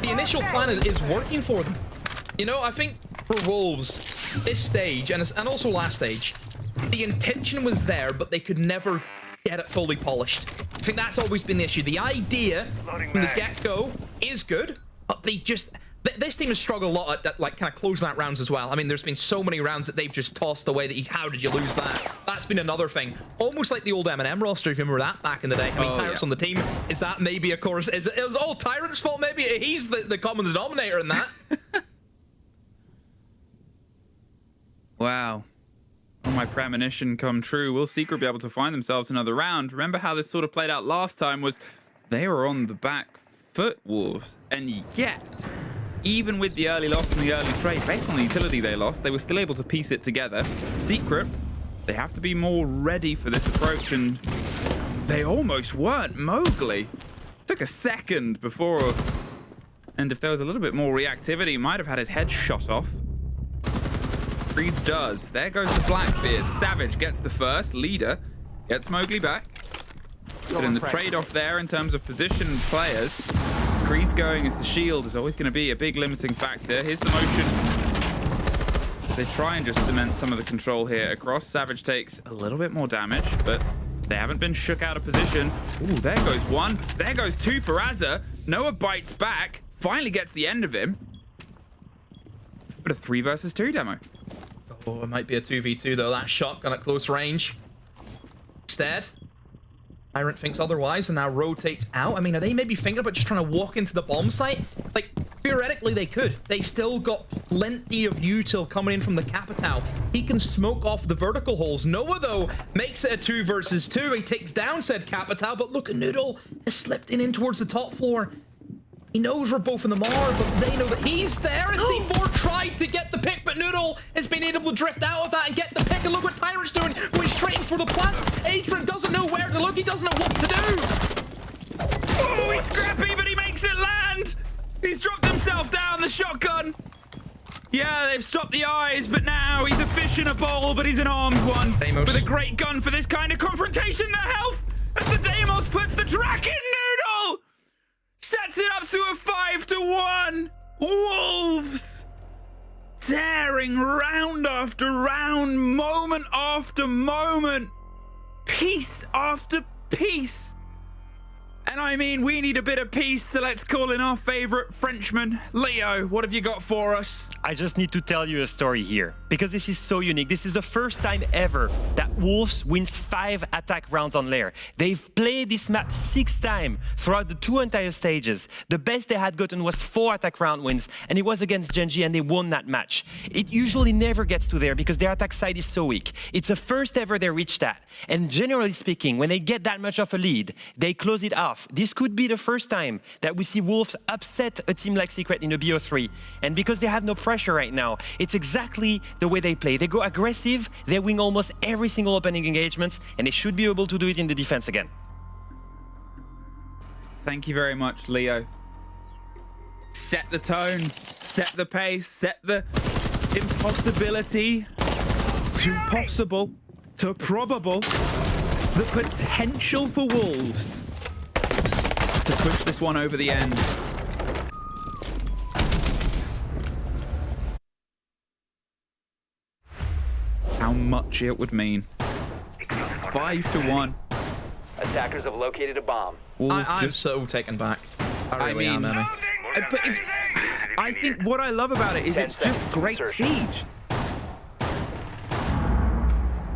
the initial plan is working for them. You know, I think for Wolves, this stage, and also last stage, the intention was there, but they could never get it fully polished. I think that's always been the issue. The idea from the get-go is good, but they just... This team has struggled a lot at like kind of closing out rounds as well. I mean, there's been so many rounds that they've just tossed away that how did you lose that? That's been another thing. Almost like the old M&M roster, if you remember that back in the day. I mean, Tyrant's on the team. Is that maybe, of course, it was all Tyrant's fault maybe? He's the common denominator in that. Wow. Will my premonition come true? Will Secret be able to find themselves another round? Remember how this sort of played out last time was they were on the back foot, Wolves. And yet, even with the early loss and the early trade, based on the utility they lost, they were still able to piece it together. Secret, they have to be more ready for this approach, and they almost weren't. Mowgli took a second before, and if there was a little bit more reactivity, he might have had his head shot off. Creeds does. There goes the Blackbeard. Savage gets the first. Leader gets Mowgli back. But in the trade-off there, in terms of position players, Creed's going as the shield is always going to be a big limiting factor. Here's the motion. They try and just cement some of the control here across. Savage takes a little bit more damage, but they haven't been shook out of position. Ooh, there goes one. There goes two for Azza. Noah bites back. Finally gets the end of him. But a 3 versus 2 demo. Oh, it might be a 2v2 though. That shotgun at close range. Instead, Tyrant thinks otherwise and now rotates out. I mean, are they maybe thinking about just trying to walk into the bomb site? Like, theoretically they could. They've still got plenty of util coming in from the Capitao. He can smoke off the vertical holes. Noah, though, makes it a 2 versus 2. He takes down said Capitao, but look, Noodle has slipped in towards the top floor. He knows where both of them are, but they know that he's there. And C4 tried to get the pick, but Noodle has been able to drift out of that and get the pick. And look what Tyrant's doing, going straight in for the plant. Adrian doesn't know where to look. He doesn't know what to do. Oh, he's scrappy, but he makes it land. He's dropped himself down the shotgun. Yeah, they've stopped the eyes, but now he's a fish in a bowl, but he's an armed one. Deimos. With a great gun for this kind of confrontation. The health as the Deimos puts the track in. Noodle sets it up to a 5-1. Wolves tearing round after round, moment after moment, piece after piece. And I mean, we need a bit of peace, so let's call in our favorite Frenchman. Leo, what have you got for us? I just need to tell you a story here, because this is so unique. This is the first time ever that Wolves wins 5 attack rounds on Lair. They've played this map 6 times throughout the 2 entire stages. The best they had gotten was 4 attack round wins, and it was against Gen.G, and they won that match. It usually never gets to there because their attack side is so weak. It's the first ever they reached that. And generally speaking, when they get that much of a lead, they close it off. This could be the first time that we see Wolves upset a team like Secret in a BO3. And because they have no pressure right now, it's exactly the way they play. They go aggressive, they win almost every single opening engagement, and they should be able to do it in the defense again. Thank you very much, Leo. Set the tone, set the pace, set the impossibility to possible to probable. The potential for Wolves to push this one over the end. How much it would mean. 5-1. Attackers have located a bomb. Wolves I'm just so taken back. I really am, Emmy. But it's, I think what I love about it is it's just great siege.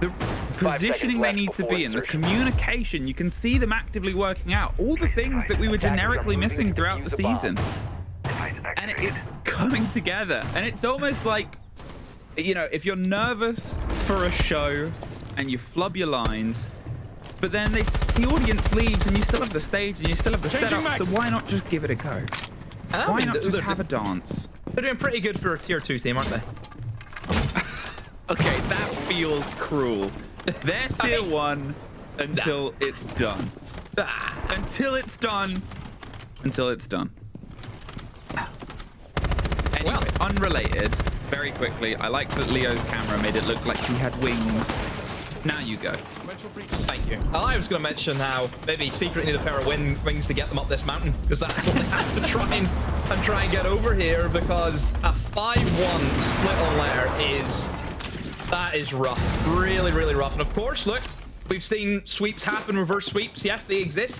The positioning they need to be in, the communication, you can see them actively working out all the things that we were generically missing throughout the season. And it's coming together. And it's almost like, you know, if you're nervous for a show and you flub your lines, but then the audience leaves and you still have the stage and you still have the setup, so why not just give it a go? Why not just have a dance? They're doing pretty good for a tier 2 team, aren't they? Okay, that feels cruel. They're tier 1 until it's done. Until it's done. Until it's done. Anyway, unrelated, very quickly, I like that Leo's camera made it look like he had wings. Now you go. Thank you. I was going to mention how maybe Secret need a pair of wings to get them up this mountain, because that's what they have to try and get over here, because a 5-1 split on Lair is... That is rough. Really, really rough. And of course, look, we've seen sweeps happen, reverse sweeps. Yes, they exist.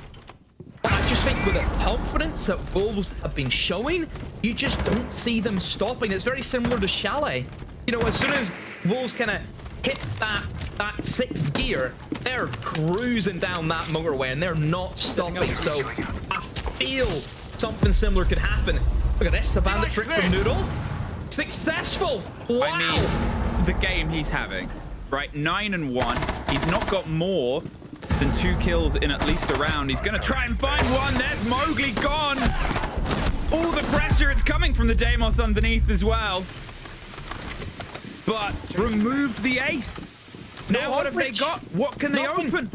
But I just think with the confidence that Wolves have been showing, you just don't see them stopping. It's very similar to Chalet. You know, as soon as Wolves kind of hit that 6th gear, they're cruising down that motorway and they're not stopping. So I feel something similar could happen. Look at this, the bandit trick from Noodle. Successful. Wow. I mean, the game he's having, right? 9-1. He's not got more than 2 kills in at least a round. He's going to try and find one. There's Mowgli gone. All the pressure, it's coming from the Deimos underneath as well. But removed the ace. Now what have they got? What can they open?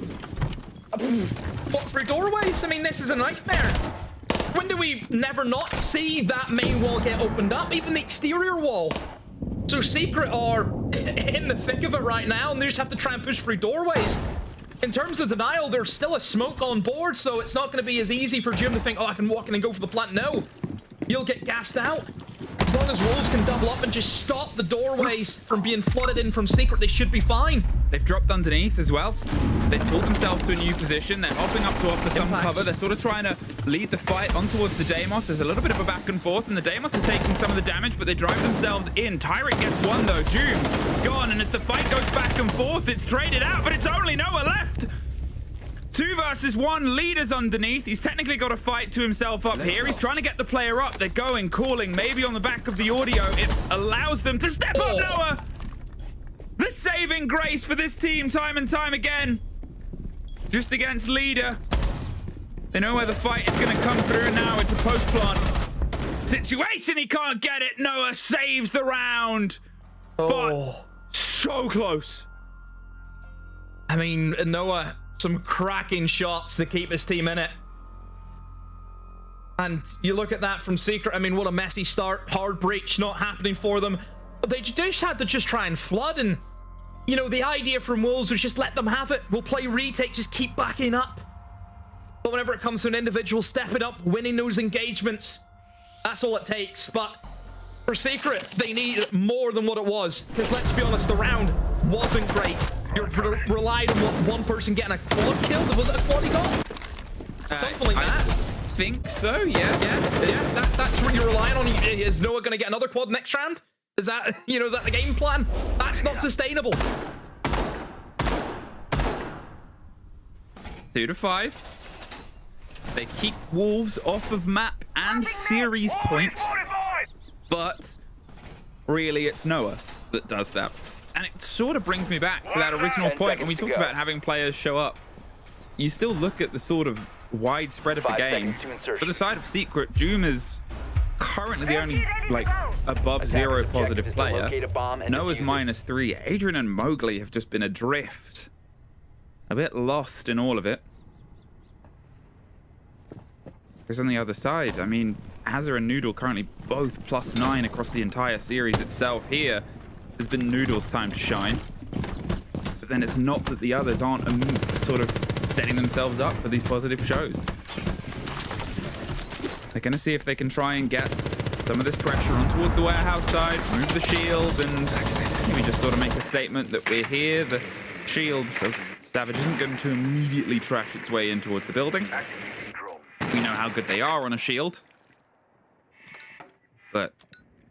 What for doorways? I mean, this is a nightmare. When do we never not see that main wall get opened up? Even the exterior wall. So Secret are in the thick of it right now, and they just have to try and push through doorways. In terms of denial, there's still a smoke on board, so it's not going to be as easy for Jim to think, oh, I can walk in and go for the plant. No, you'll get gassed out. As long as Wolves can double up and just stop the doorways from being flooded in from Secret, they should be fine. They've dropped underneath as well. They've pulled themselves to a new position. They're hopping up to offer some cover. They're sort of trying to lead the fight on towards the Deimos. There's a little bit of a back and forth, and the Deimos are taking some of the damage, but they drive themselves in. Tyrant gets one, though. Doom gone, and as the fight goes back and forth, it's traded out, but it's only Noah left. 2 versus 1. Leader's underneath. He's technically got a fight to himself up here. He's trying to get the player up. They're going, calling, maybe on the back of the audio. It allows them to step up. Noah! The saving grace for this team time and time again. Just against Leader. They know where the fight is going to come through now. It's a post-plant situation. He can't get it. Noah saves the round. But so close. I mean, Noah, some cracking shots to keep his team in it. And you look at that from Secret. I mean, what a messy start. Hard breach not happening for them. They just had to just try and flood. And, you know, the idea from Wolves was just let them have it. We'll play retake, just keep backing up. But whenever it comes to an individual stepping up, winning those engagements, that's all it takes. But for Secret, they need more than what it was. Because let's be honest, the round wasn't great. You're relied on one person getting a quad kill. Was it a quad he got? Something like that. I think so, yeah. Yeah. That's what you're relying on. Is Noah going to get another quad next round? Is that, you know, is that the game plan? That's not sustainable. 2 to 5. They keep Wolves off of map and series point. But really, it's Noah that does that. And it sort of brings me back to that original point when we talked about having players show up. You still look at the sort of widespread of the game. For the side of Secret, Doom is currently the only, like, above 0 positive player. Noah's -3. Adrian and Mowgli have just been adrift. A bit lost in all of it. Because on the other side, I mean, Hazard and Noodle currently both +9 across the entire series itself. Here has been Noodle's time to shine. But then it's not that the others aren't sort of setting themselves up for these positive shows. They're going to see if they can try and get some of this pressure on towards the warehouse side, move the shield, and maybe just sort of make a statement that we're here. The shields of Savage isn't going to immediately trash its way in towards the building. We know how good they are on a shield. But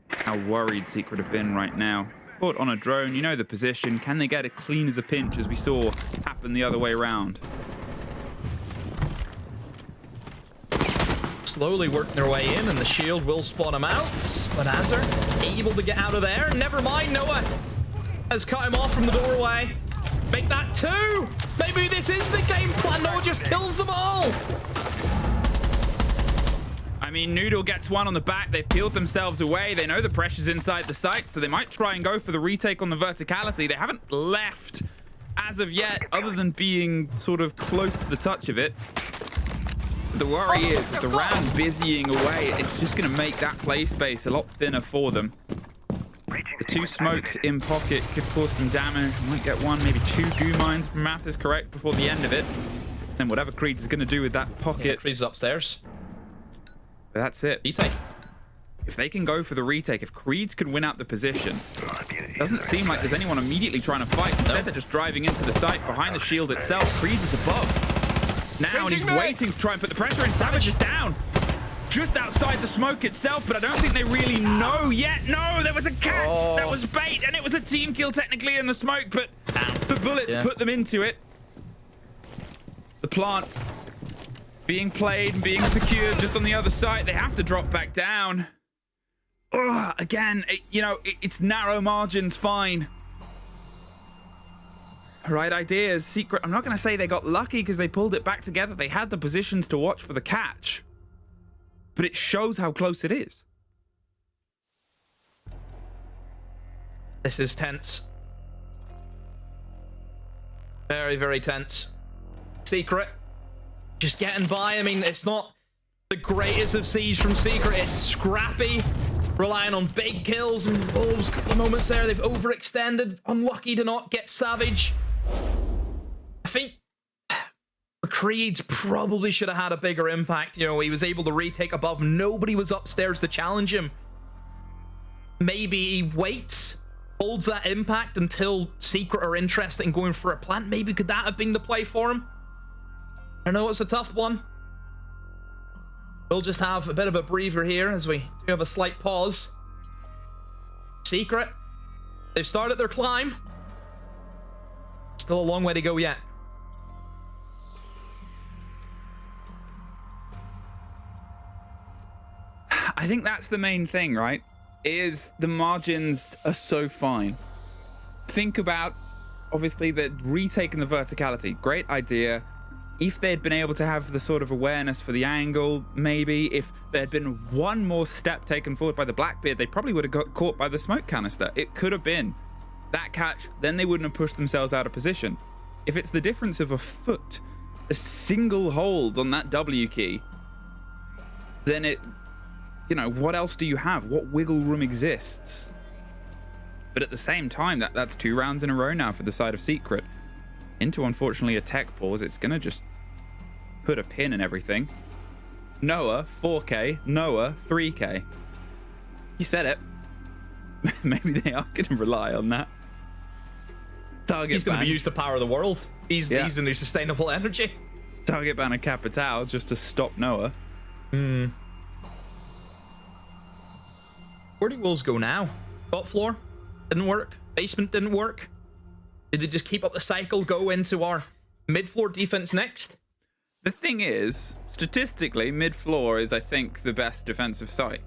how worried Secret have been right now. Caught on a drone, you know the position. Can they get it clean as a pinch, as we saw happen the other way around? Slowly working their way in, and the shield will spawn them out. But Hazard able to get out of there. Never mind, Noah has cut him off from the doorway. Make that 2. Maybe this is the game plan. Noah just kills them all. I mean, Noodle gets one on the back. They've peeled themselves away. They know the pressure's inside the site, so they might try and go for the retake on the verticality. They haven't left as of yet, other than being sort of close to the touch of it. The worry is, with the round busying away, it's just going to make that play space a lot thinner for them. The 2 smokes in pocket could cause some damage. Might get 1, maybe 2 goo mines, if math is correct, before the end of it. Then whatever Creed is going to do with that pocket. Yeah, Creed's upstairs. But that's it. Retake. If they can go for the retake, if Creeds can win out the position, doesn't seem like there's anyone immediately trying to fight. Instead, they're just driving into the site behind the shield itself. Creeds is above. Now, and he's waiting to try and put the pressure in. Savage is down. Just outside the smoke itself, but I don't think they really know yet. No, there was a catch. That was bait, and it was a team kill technically in the smoke, but the bullets put them into it. The plant being played and being secured just on the other side. They have to drop back down. Again, it's narrow margins, fine. Right ideas. Secret, I'm not going to say they got lucky because they pulled it back together. They had the positions to watch for the catch. But it shows how close it is. This is tense. Very, very tense. Secret just getting by. I mean, it's not the greatest of siege from Secret. It's scrappy, relying on big kills and Wolves. A couple of moments there, they've overextended. Unlucky to not get Savage. I think Creed's probably should have had a bigger impact. You know, he was able to retake above. Nobody was upstairs to challenge him. Maybe he waits, holds that impact until Secret are interested in going for a plant. Maybe could that have been the play for him? I know it's a tough one. We'll just have a bit of a breather here as we do have a slight pause. Secret, they've started their climb. Still a long way to go yet. I think that's the main thing, right? Is the margins are so fine. Think about, obviously, the retaking the verticality. Great idea. If they'd been able to have the sort of awareness for the angle, maybe if there had been one more step taken forward by the Blackbeard, they probably would have got caught by the smoke canister. It could have been that catch, then they wouldn't have pushed themselves out of position. If it's the difference of a foot, a single hold on that W key, then it, you know, what else do you have? What wiggle room exists? But at the same time, that's 2 rounds in a row now for the side of Secret. Into, unfortunately, a tech pause. It's going to just put a pin in everything. Noah, 4K. Noah, 3K. You said it. Maybe they are going to rely on that. Target He's going to use the power of the world. He's the new sustainable energy. Target ban a Capital just to stop Noah. Where do Wolves go now? Top floor? Didn't work. Basement didn't work. Did they just keep up the cycle, go into our mid-floor defense next? The thing is, statistically, mid-floor is, I think, the best defensive site.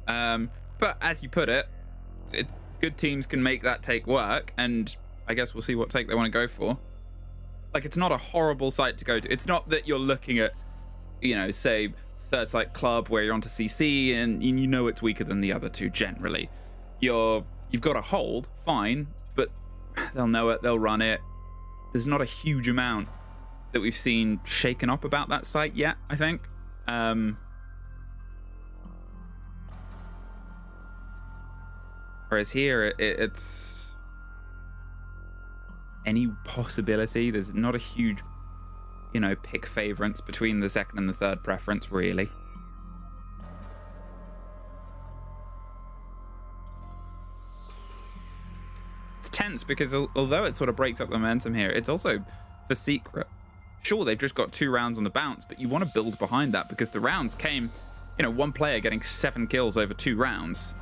But as you put it, good teams can make that take work, and I guess we'll see what take they want to go for. Like, it's not a horrible site to go to. It's not that you're looking at, you know, say, third site club where you're onto CC and you know it's weaker than the other two generally. You've got a hold, fine, but they'll know it, they'll run it. There's not a huge amount that we've seen shaken up about that site yet, I think. Whereas here, it's any possibility. There's not a huge, you know, pick favorites between the second and the third preference, really. It's tense because although it sort of breaks up the momentum here, it's also for Secret. Sure, they've just got 2 rounds on the bounce, but you want to build behind that because the rounds came, you know, one player getting 7 kills over 2 rounds.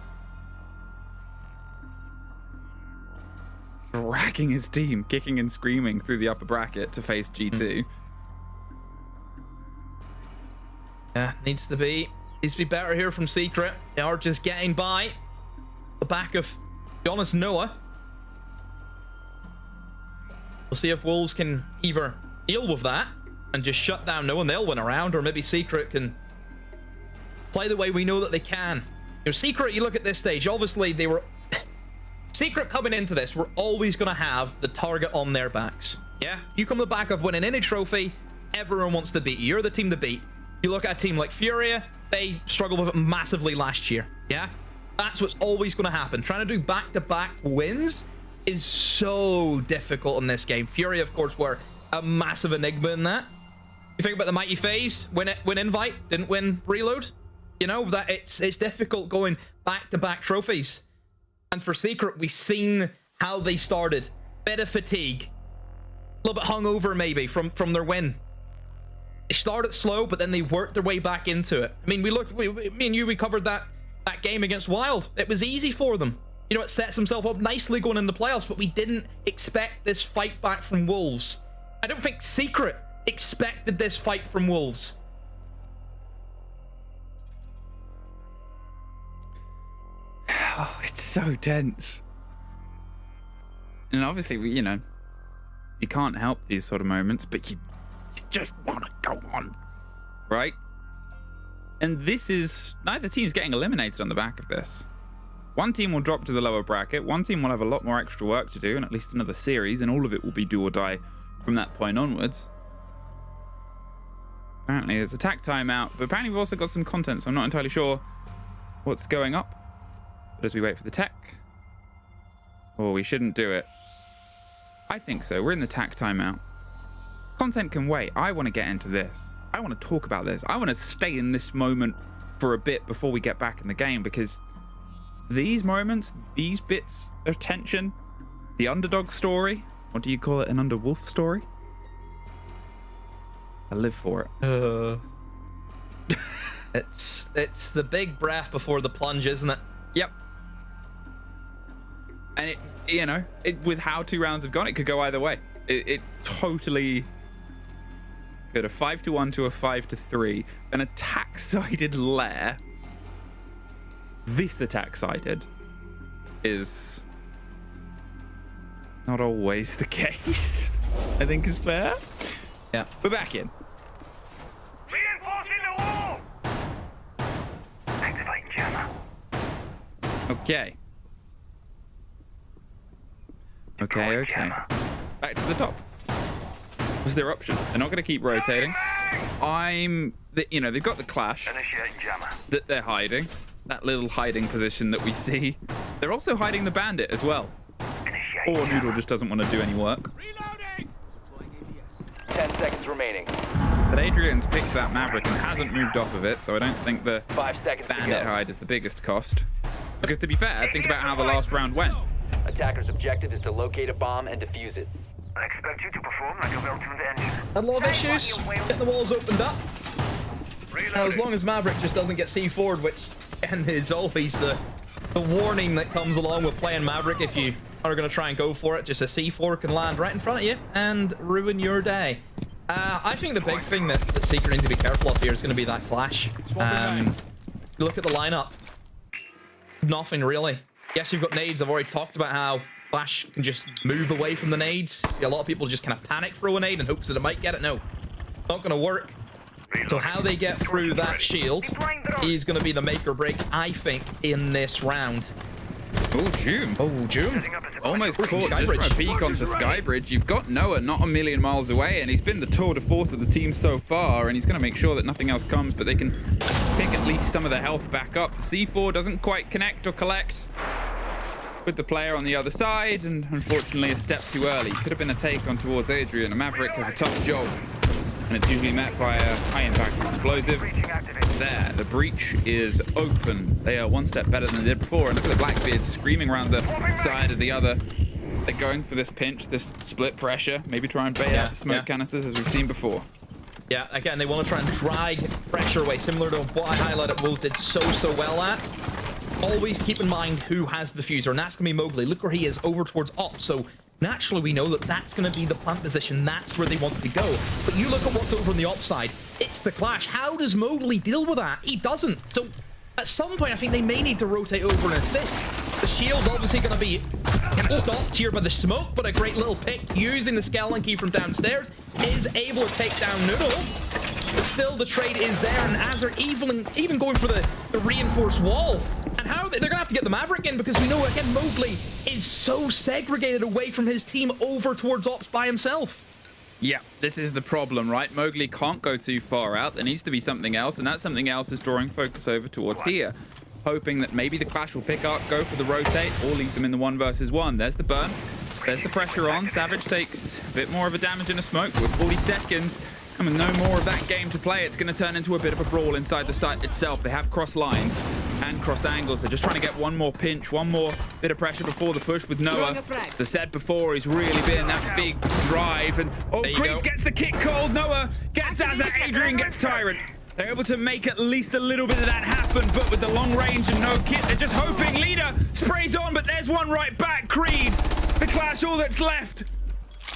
Dragging his team, kicking and screaming through the upper bracket to face G2. Yeah, needs to be better here from Secret. They are just getting by the back of, to be honest, Noah. We'll see if Wolves can either deal with that and just shut down Noah and they'll win a round, or maybe Secret can play the way we know that they can. You know, Secret, you look at this stage, obviously they were... Secret coming into this, we're always going to have the target on their backs. Yeah? You come to the back of winning any trophy, everyone wants to beat you. You're the team to beat. You look at a team like Furia, they struggled with it massively last year. Yeah? That's what's always going to happen. Trying to do back-to-back wins is so difficult in this game. Furia, of course, were a massive enigma in that. You think about the Mighty FaZe, win Invite, didn't win Reload. You know, that it's difficult going back-to-back trophies. And for Secret, we've seen how they started. Bit of fatigue. A little bit hungover, maybe, from their win. They started slow, but then they worked their way back into it. I mean, me and you, we covered that game against Wild. It was easy for them. You know, it sets themselves up nicely going in the playoffs, but we didn't expect this fight back from Wolves. I don't think Secret expected this fight from Wolves. Oh, it's so tense. And obviously, you know, you can't help these sort of moments, but you just want to go on, right? And this is... Neither team's getting eliminated on the back of this. One team will drop to the lower bracket, one team will have a lot more extra work to do, and at least another series, and all of it will be do or die from that point onwards. Apparently, there's a tack timeout, but apparently we've also got some content, so I'm not entirely sure what's going up. But as we wait for the tech... Oh, we shouldn't do it. I think so. We're in the tack timeout. Content can wait. I want to get into this. I want to talk about this. I want to stay in this moment for a bit before we get back in the game, because these moments, these bits of tension, the underdog story, what do you call it, an underwolf story? I live for it. It's the big breath before the plunge, isn't it? Yep. And it, you know, with how 2 rounds have gone, it could go either way. It totally could. A 5-1 to a 5-3, an attack-sided lair this attack sided is not always the case. I think is fair. Yeah. We're back in. Reinforcing the wall! Activating jammer. Okay. Okay. Back to the top. Was their option? They're not going to keep rotating. You know, they've got the clash Initiating jammer. that they're hiding. That little hiding position that we see. They're also hiding the bandit as well. Or Noodle just doesn't want to do any work. 10 seconds remaining. But Adrian's picked that Maverick and hasn't moved off of it, so I don't think the 5 seconds to bandit go. hide is the biggest cost. Because to be fair, think about how the last round went. Attacker's objective is to locate a bomb and defuse it. I expect you to perform like a well-tuned engine. Had a lot of issues getting the walls opened up. Now, as long as Maverick just doesn't get C4'd, which again is always the warning that comes along with playing Maverick. If you are going to try and go for it, just a C4 can land right in front of you and ruin your day. I think the big thing that Seeker need to be careful of here is going to be that clash. Look at the lineup. Nothing really. Yes, you've got nades. I've already talked about how Clash can just move away from the nades. See, a lot of people just kind of panic throw a nade in hopes that it might get it. No, not going to work. So how they get through that shield is going to be the make or break, I think, in this round. Oh, June. Oh, June. Almost caught just from a peek onto Skybridge. You've got Noah not a million miles away, and he's been the tour de force of the team so far, and he's going to make sure that nothing else comes, but they can pick at least some of the health back up. The C4 doesn't quite connect or collect with the player on the other side, and unfortunately a step too early. Could have been a take on towards Adrian. A Maverick has a tough job, and it's usually met by a high-impact explosive. There, the breach is open. They are one step better than they did before, and look at the Blackbeard screaming around the side of the other. They're going for this pinch, this split pressure, maybe try and bait out the smoke canisters as we've seen before. Yeah, again, they want to try and drag pressure away, similar to what I highlighted Wolves did so well at. Always keep in mind who has the diffuser, and that's going to be Mowgli. Look where he is, over towards Op, so naturally we know that that's going to be the plant position. That's where they want to go. But you look at what's over on the Op side. It's the clash. How does Mowgli deal with that? He doesn't. So at some point, I think they may need to rotate over and assist. The shield's obviously going to be kind of stopped here by the smoke, but a great little pick using the skeleton key from downstairs is able to take down Noodle. But still, the trade is there, and as they're even going for the reinforced wall. And how they're going to have to get the Maverick in, because we know, again, Mowgli is so segregated away from his team over towards Ops by himself. Yeah, this is the problem, right? Mowgli can't go too far out. There needs to be something else, and that something else is drawing focus over towards here, hoping that maybe the clash will pick up, go for the rotate, or leave them in the 1 versus 1. There's the burn. There's the pressure on. Savage takes a bit more of a damage in a smoke with 40 seconds. And with no more of that game to play, it's going to turn into a bit of a brawl inside the site itself. They have crossed lines and crossed angles. They're just trying to get one more pinch, one more bit of pressure before the push with Noah. As I said before, he's really been that big drive. And Creed gets the kick called. Noah gets Azza. Adrian gets Tyrant. They're able to make at least a little bit of that happen, but with the long range and no kit, they're just hoping. Leader sprays on, but there's one right back. Creed, the clash, all that's left.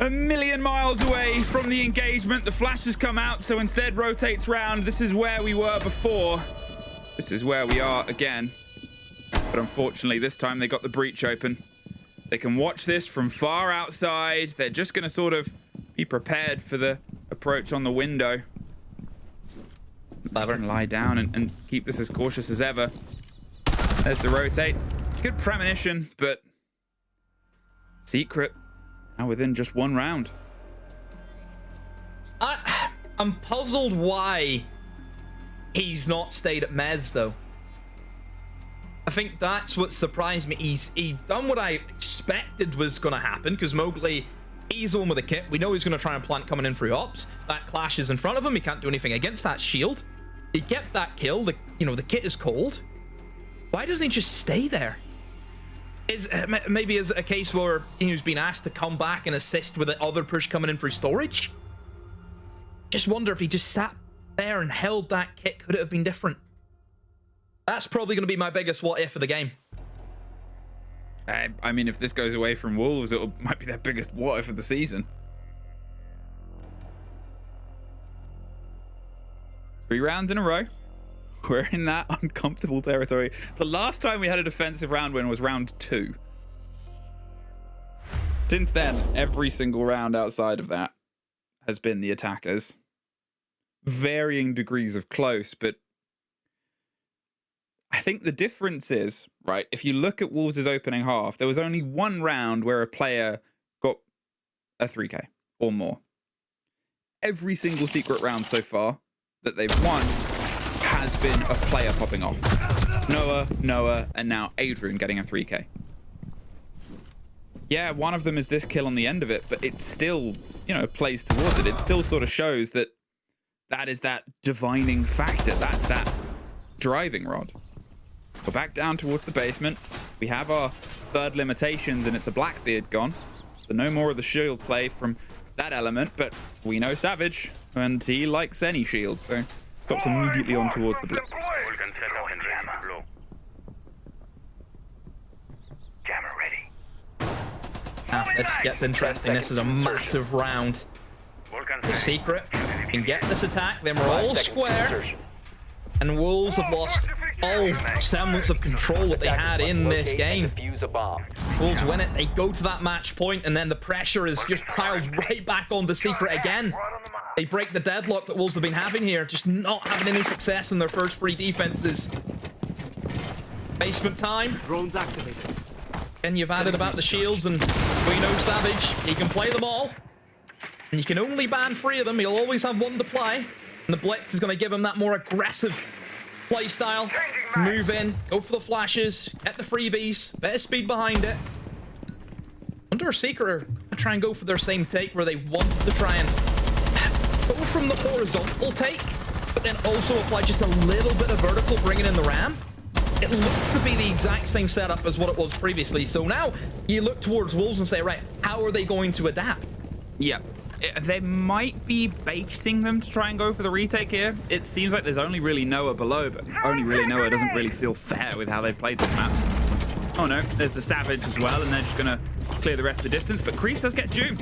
A million miles away from the engagement. The flash has come out, so instead rotates round. This is where we were before. This is where we are again. But unfortunately, this time they got the breach open. They can watch this from far outside. They're just going to sort of be prepared for the approach on the window. They can lie down and keep this as cautious as ever. There's the rotate. Good premonition, but Secret now within just 1 round. I'm puzzled why he's not stayed at Mez, though. I think that's what surprised me. He's done what I expected was going to happen, because Mowgli, he's the one with the kit. We know he's going to try and plant coming in through Ops. That clash is in front of him. He can't do anything against that shield. He get that kill. The kit is cold. Why doesn't he just stay there? Maybe is a case where he's been asked to come back and assist with the other push coming in through storage. Just wonder if he just sat there and held that kit, could it have been different? That's probably going to be my biggest what if of the game. I mean, if this goes away from Wolves, it might be their biggest what if of the season. 3 rounds in a row. We're in that uncomfortable territory. The last time we had a defensive round win was round 2. Since then, every single round outside of that has been the attackers. Varying degrees of close, but I think the difference is, right, if you look at Wolves' opening half, there was only one round where a player got a 3K or more. Every single secret round so far that they've won has been a player popping off. Noah, and now Adrian getting a 3K. Yeah, one of them is this kill on the end of it, but it still, you know, plays towards it. It still sort of shows that that is that divining factor. That's that driving rod. We're back down towards the basement. We have our third limitations, and it's a Blackbeard gone. So no more of the shield play from that element, but we know Savage, and he likes any shield, so stops immediately on towards the blitz. Jammer ready. Now, this gets interesting. This is a massive round. The secret can get this attack, then we're all square. And Wolves have lost all semblance of control that they had in this game. Wolves win it, they go to that match point, and then the pressure is just piled right back on the secret again. They break the deadlock that Wolves have been having here, just not having any success in their first 3 defenses. Basement time. Drones activated. And you've added about the shields, and we know Savage, he can play them all. And you can only ban 3 of them, he'll always have 1 to play. And the Blitz is going to give him that more aggressive play style. Move in, go for the flashes, get the freebies, bit of speed behind it. Under a Secret are going to try and go for their same take where they want to try and go from the horizontal take, but then also apply just a little bit of vertical, bringing in the ram. It looks to be the exact same setup as what it was previously. So now you look towards Wolves and say, right, how are they going to adapt? Yeah. They might be basing them to try and go for the retake here. It seems like there's only really Noah below, but only really Noah doesn't really feel fair with how they've played this map. Oh no, there's the Savage as well, and they're just gonna clear the rest of the distance, but Kreese does get Doom.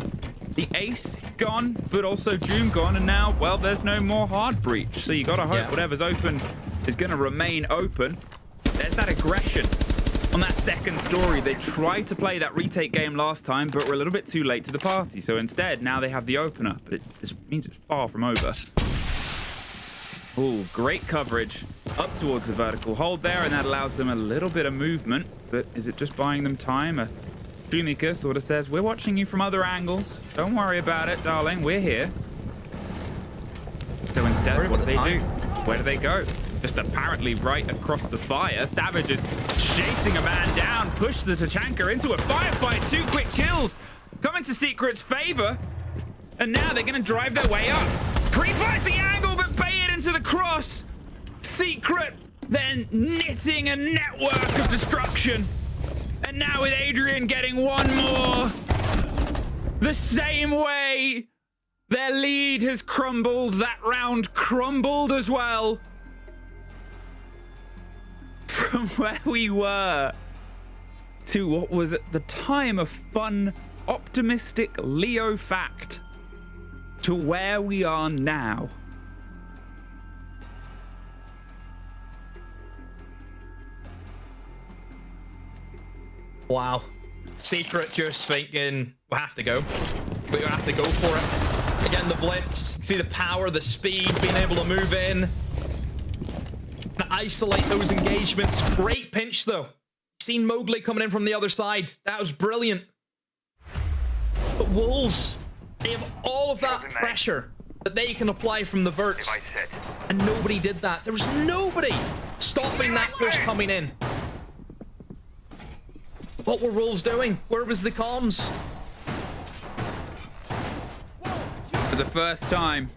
The Ace gone, but also Doom gone, and now, well, there's no more hard breach, so you gotta hope whatever's open is gonna remain open. There's that aggression. On that second story, they tried to play that retake game last time, but were a little bit too late to the party. So instead, now they have the opener, but this means it's far from over. Oh, great coverage up towards the vertical hold there, and that allows them a little bit of movement. But is it just buying them time? Shoemaker sort of says, we're watching you from other angles. Don't worry about it, darling. We're here. So instead, what do they do? Where do they go? Just apparently right across the fire. Savage is chasing a man down, push the Tachanka into a firefight. 2 quick kills coming to Secret's favor. And now they're going to drive their way up. Pre-finds the angle, but bay it into the cross. Secret then knitting a network of destruction. And now with Adrian getting 1 more. The same way their lead has crumbled, that round crumbled as well. From where we were to what was at the time a fun, optimistic Leo fact to where we are now. Wow. Secret just thinking, we have to go. We have to go for it. Again, the Blitz. See the power, the speed, being able to move in. To isolate those engagements. Great pinch, though. Seen Mowgli coming in from the other side. That was brilliant. But Wolves, they have all of that pressure that they can apply from the verts. And nobody did that. There was nobody stopping that push coming in. What were Wolves doing? Where was the comms? For the first time,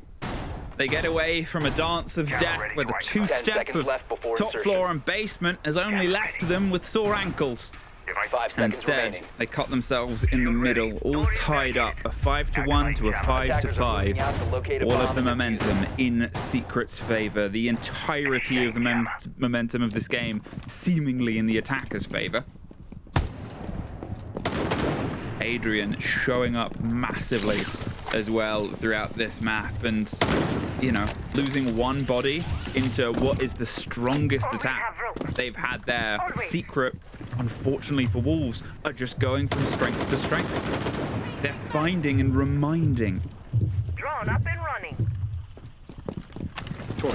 they get away from a dance of death where the 2-step of top floor and basement has only left them with sore ankles. Instead, they cut themselves in the middle, all tied up, a 5-1 to a 5-5. All of the momentum in Secret's favor, the entirety of the momentum of this game seemingly in the attacker's favor. Adrian showing up massively as well throughout this map, and you know, losing one body into what is the strongest attack they've had there. Secret, unfortunately for Wolves, are just going from strength to strength. They're finding and reminding. Drone up and running.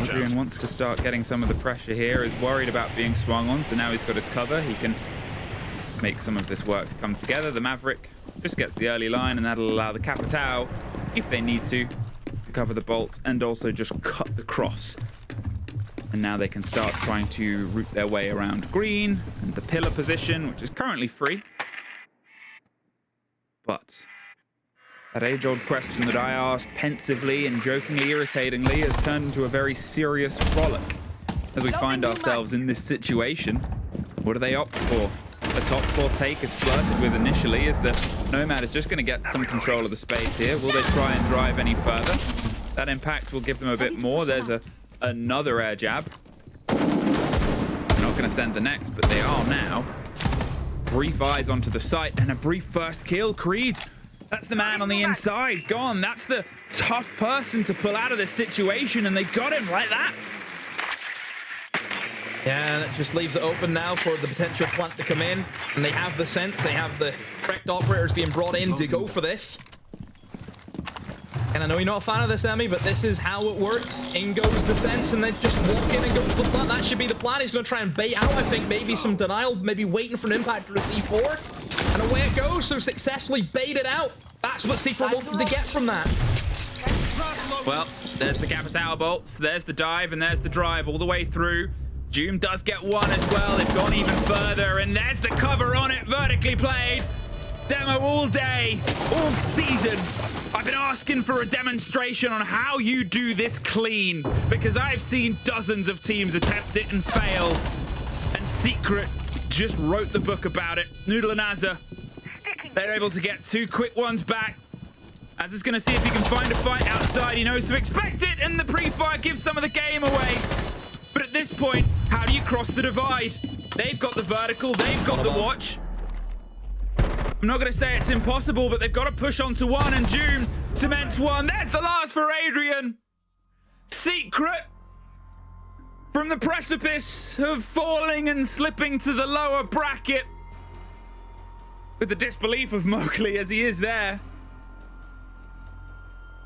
Adrian wants to start getting some of the pressure here, is worried about being swung on, so now he's got his cover. He can make some of this work come together. The Maverick just gets the early line, and that'll allow the Capitao, if they need to cover the bolt and also just cut the cross. And now they can start trying to route their way around green and the pillar position, which is currently free. But that age-old question that I asked pensively and jokingly, irritatingly, has turned into a very serious frolic as we find ourselves in this situation. What do they opt for? The top floor take is flirted with initially, as the Nomad is just going to get some control of the space here. Will they try and drive any further? That impact will give them a bit more. There's another air jab. They're not going to send the next, but they are now. Brief eyes onto the site and a brief first kill. Creed, that's the man on the inside. Gone. That's the tough person to pull out of this situation, and they got him like that. Yeah, and it just leaves it open now for the potential plant to come in. And they have the sense, they have the correct operators being brought in to go for this. And I know you're not a fan of this, Emmy, but this is how it works. In goes the sense, and they just walk in and go for the plant. That should be the plan. He's going to try and bait out, I think, maybe some denial, maybe waiting for an impact to receive forward. And away it goes, so successfully baited out. That's what Secret wanted to get from that. Well, there's the Capitao bolts, there's the dive, and there's the drive all the way through. Doom does get one as well. They've gone even further, and there's the cover on it, vertically played. Demo all day, all season. I've been asking for a demonstration on how you do this clean, because I've seen dozens of teams attempt it and fail. And Secret just wrote the book about it. Noodle and Azza, they're able to get 2 quick ones back. Azza's going to see if he can find a fight outside. He knows to expect it, and the pre-fire gives some of the game away. But at this point, how do you cross the divide? They've got the vertical, they've got the watch. I'm not going to say it's impossible, but they've got to push on to one, and Doom cements one. There's the last for Adrian. Secret, from the precipice of falling and slipping to the lower bracket, with the disbelief of Mowgli as he is there,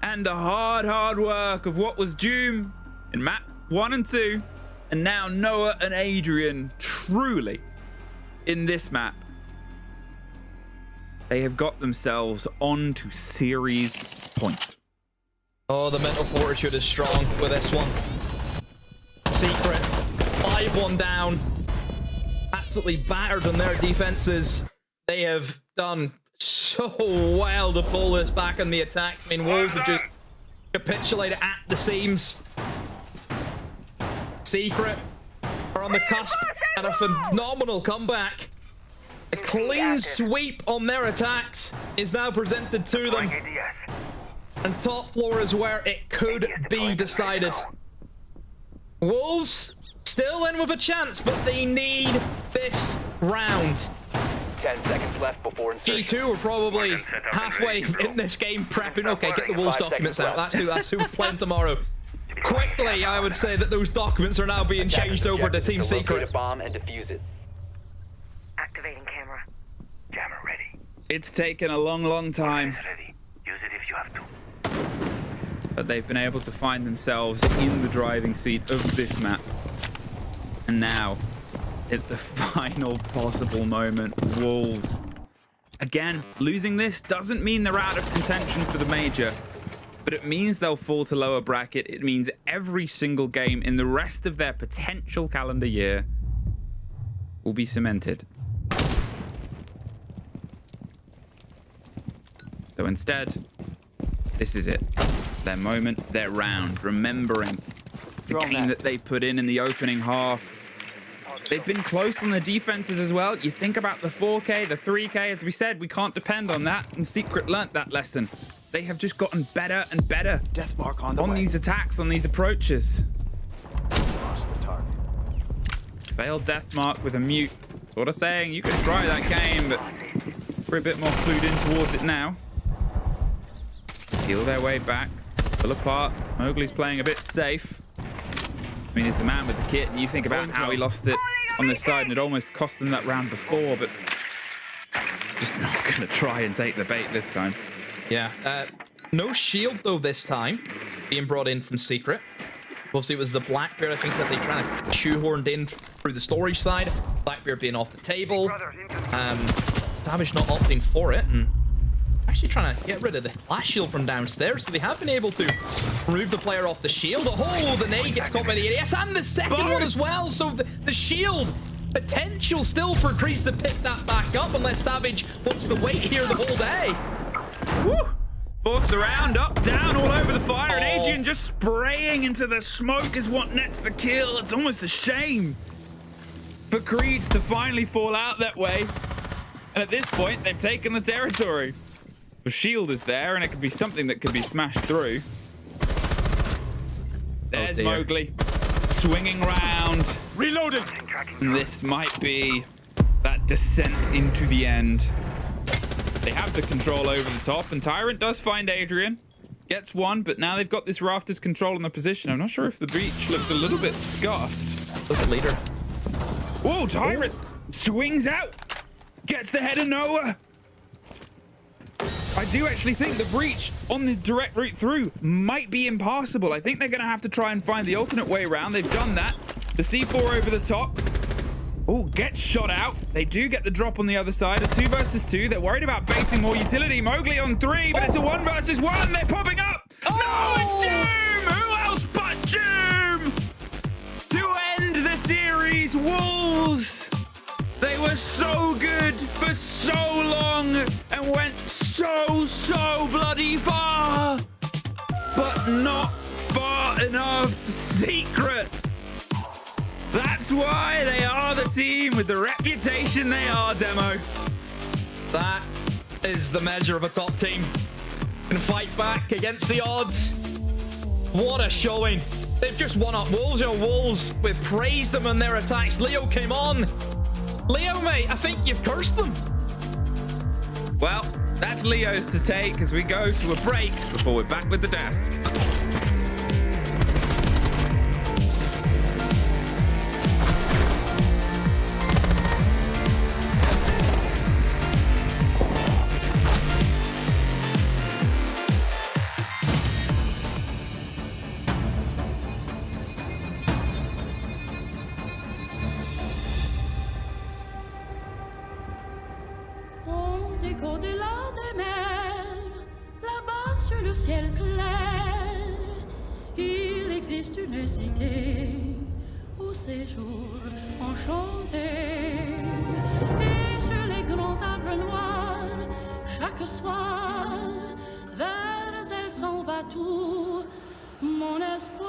and the hard work of what was Doom in map 1 and 2, and now Noah and Adrian truly in this map. They have got themselves on to series point. Oh, the mental fortitude is strong with this one. Secret, 5-1 down. Absolutely battered on their defenses. They have done so well to pull this back on the attacks. I mean, Wolves have just capitulated at the seams. Secret are on the cusp at a phenomenal comeback. A clean sweep on their attacks is now presented to them. And top floor is where it could be decided. Wolves still in with a chance, but they need this round. 10 seconds left before insertion. G2 are probably halfway in this game prepping. Okay, get the Wolves documents out. That's who we're playing tomorrow. Quickly, I would say that those documents are now being changed over to Team Secret. Bomb and defuse it. Activating camera. Jammer ready. It's taken a long time. Ready. Use it if you have to. But they've been able to find themselves in the driving seat of this map. And now, at the final possible moment, Wolves. Again, losing this doesn't mean they're out of contention for the major, but it means they'll fall to lower bracket. It means every single game in the rest of their potential calendar year will be cemented. So instead, this is it. Their moment, their round, remembering the game that they put in the opening half. They've been close on the defenses as well. You think about the 4K, the 3K, as we said, we can't depend on that, and Secret learnt that lesson. They have just gotten better and better on these attacks, on these approaches. Lost the target. Failed Deathmark with a mute. Sort of saying you can try that game, but we're a bit more clued in towards it now. Heal their way back. Pull apart. Mowgli's playing a bit safe. I mean, he's the man with the kit, and you think about how he lost it on this side, and it almost cost them that round before, but just not going to try and take the bait this time. Yeah. No shield, though, this time. Being brought in from Secret. Obviously, it was the Blackbeard, I think, that they kind of shoehorned in through the storage side. Blackbeard being off the table. Savage not opting for it, and actually trying to get rid of the flash shield from downstairs, so they have been able to remove the player off the shield. Oh, the nade gets caught by the ADS, and the second one as well, so the shield potential still for Grease to pick that back up, unless Savage wants to wait here the whole day. Woo! Forced around, up, down, all over the fire, and Adrian just spraying into the smoke is what nets the kill. It's almost a shame for Creeds to finally fall out that way. And at this point, they've taken the territory. The shield is there, and it could be something that could be smashed through. There's Mowgli, swinging round. Reloading. And this might be that descent into the end. They have the control over the top, and Tyrant does find Adrian. Gets one, but now they've got this Rafters control in the position. I'm not sure if the breach looked a little bit scuffed. Look at leader. Oh, Tyrant swings out. Gets the head of Noah. I do actually think the breach on the direct route through might be impassable. I think they're going to have to try and find the alternate way around. They've done that. The C4 over the top. Oh, gets shot out. They do get the drop on the other side. A 2 versus 2. They're worried about baiting more utility. Mowgli on 3, but it's a 1 versus 1. They're popping up. No, it's Doom. Who else but Doom? To end the series, Wolves. They were so good for so long and went so bloody far. But not far enough. Secret. That's why they are the team with the reputation they are, Demo. That is the measure of a top team. Can fight back against the odds. What a showing. They've just won up Wolves. You know, Wolves, we've praised them and their attacks. Leo came on. Leo, mate, I think you've cursed them. Well, that's Leo's to take as we go to a break before we're back with the desk. Au-delà des mers, là-bas sur le ciel clair, il existe une cité où séjour enchanté. Et sur les grands arbres noirs, chaque soir, vers elle s'en va tout mon espoir.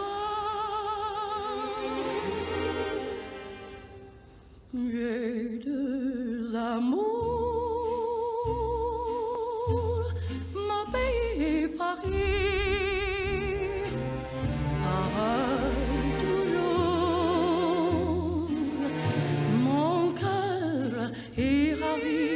J'ai deux amours, mon pays Paris, parle toujours, mon cœur est ravi.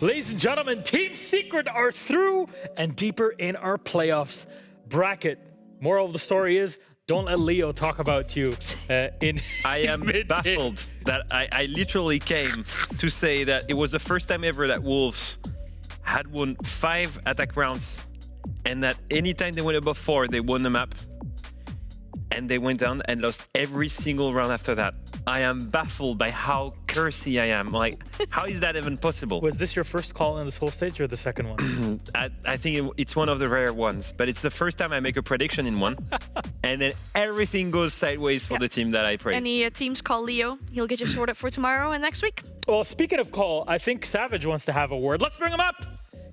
Ladies and gentlemen, Team Secret are through and deeper in our playoffs bracket. Moral of the story is, don't let Leo talk about you I am baffled that I literally came to say that it was the first time ever that Wolves had won 5 attack rounds, and that anytime they went above 4, they won the map. And they went down and lost every single round after that. I am baffled by how cursy I am. Like, how is that even possible? Was this your first call in this whole stage or the second one? I think it's one of the rare ones, but it's the first time I make a prediction in one. And then everything goes sideways for the team that I praise. Any teams call Leo, he'll get you sorted for tomorrow and next week. Well, speaking of call, I think Savage wants to have a word. Let's bring him up.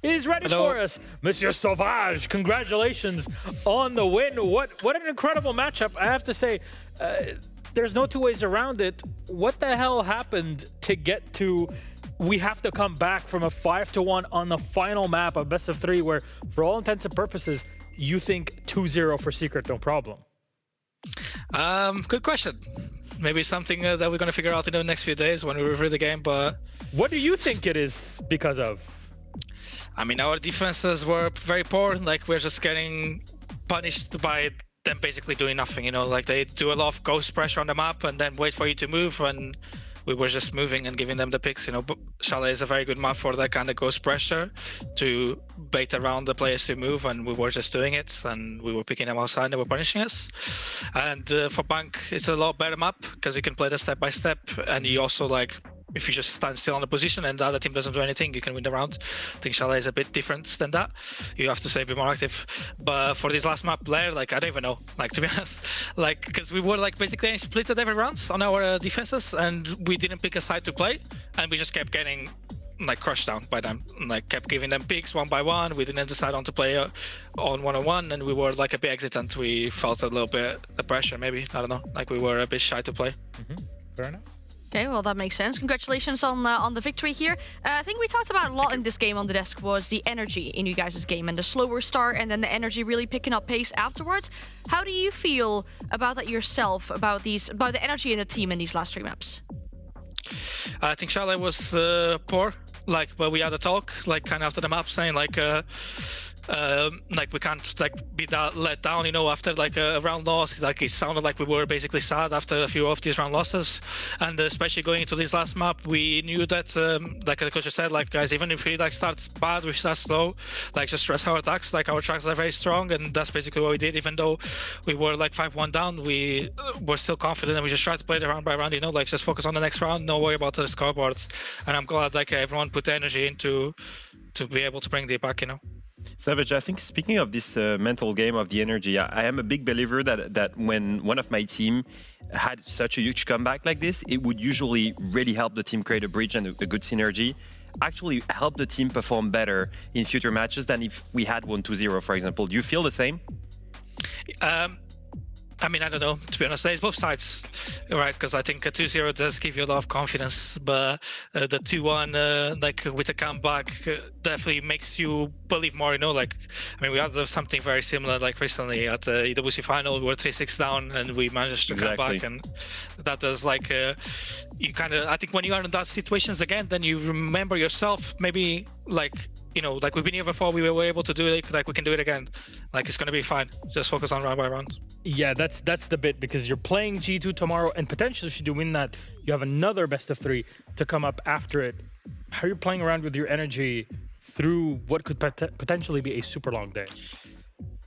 He's ready for us. Monsieur Sauvage, congratulations on the win. What an incredible matchup. I have to say, there's no two ways around it. What the hell happened to get to, we have to come back from a 5-1 on the final map, a best of 3, where for all intents and purposes, you think 2-0 for Secret, no problem? Good question. Maybe something that we're going to figure out in the next few days when we review the game, but... What do you think it is because of? I mean, our defenses were very poor. Like, we're just getting punished by them basically doing nothing, you know? Like, they do a lot of ghost pressure on the map and then wait for you to move, and we were just moving and giving them the picks, you know? But Chalet is a very good map for that kind of ghost pressure to bait around the players to move, and we were just doing it, and we were picking them outside and they were punishing us. And for Bank, it's a lot better map because you can play the step by step, and you also, like, if you just stand still on the position and the other team doesn't do anything, you can win the round. I think Chalet is a bit different than that. You have to say be more active. But for this last map, Blair, like, I don't even know, like, to be honest. Like, because we were, like, basically splitted every round on our defenses, and we didn't pick a side to play, and we just kept getting, like, crushed down by them. Like, kept giving them picks one by one. We didn't decide on to play on 1-on-1, and we were, like, a bit hesitant. We felt a little bit the pressure, maybe. I don't know. Like, we were a bit shy to play. Fair enough. Okay, well, that makes sense. Congratulations on the victory here. I think we talked about a lot in this game on the desk was the energy in you guys' game and the slower start and then the energy really picking up pace afterwards. How do you feel about that yourself, about the energy in the team in these last 3 maps? I think Chalet was poor. Like, but we had a talk, like, kind of after the map, saying like we can't, like, be that let down, you know, after, like, a round loss. Like, it sounded like we were basically sad after a few of these round losses, and especially going into this last map, we knew that, like the coach said, like, guys, even if we, like, start bad, we start slow, like, just stress our attacks. Like, our tracks are very strong, and that's basically what we did. Even though we were, like, 5-1 down, we were still confident, and we just tried to play it round by round, you know, like, just focus on the next round, no worry about the scoreboards. And I'm glad, like, everyone put the energy into to be able to bring it back, you know. Savage, I think speaking of this mental game of the energy, I am a big believer that when one of my team had such a huge comeback like this, it would usually really help the team create a bridge and a good synergy, actually help the team perform better in future matches than if we had won 2-0, for example. Do you feel the same? I mean, I don't know, to be honest. There's both sides, right? Because I think a 2-0 does give you a lot of confidence, but the 2-1, like with a comeback, definitely makes you believe more, you know? Like, I mean, we had something very similar, like recently at the EWC final, we were 3-6 down and we managed to come back. And that does, like, you kind of, I think when you are in that situations again, then you remember yourself, maybe, like, you know, like we've been here before, we were able to do it, like we can do it again. Like, it's going to be fine. Just focus on round by round. Yeah, that's the bit, because you're playing G2 tomorrow, and potentially should you win that, you have another best of 3 to come up after it. How are you playing around with your energy through what could potentially be a super long day?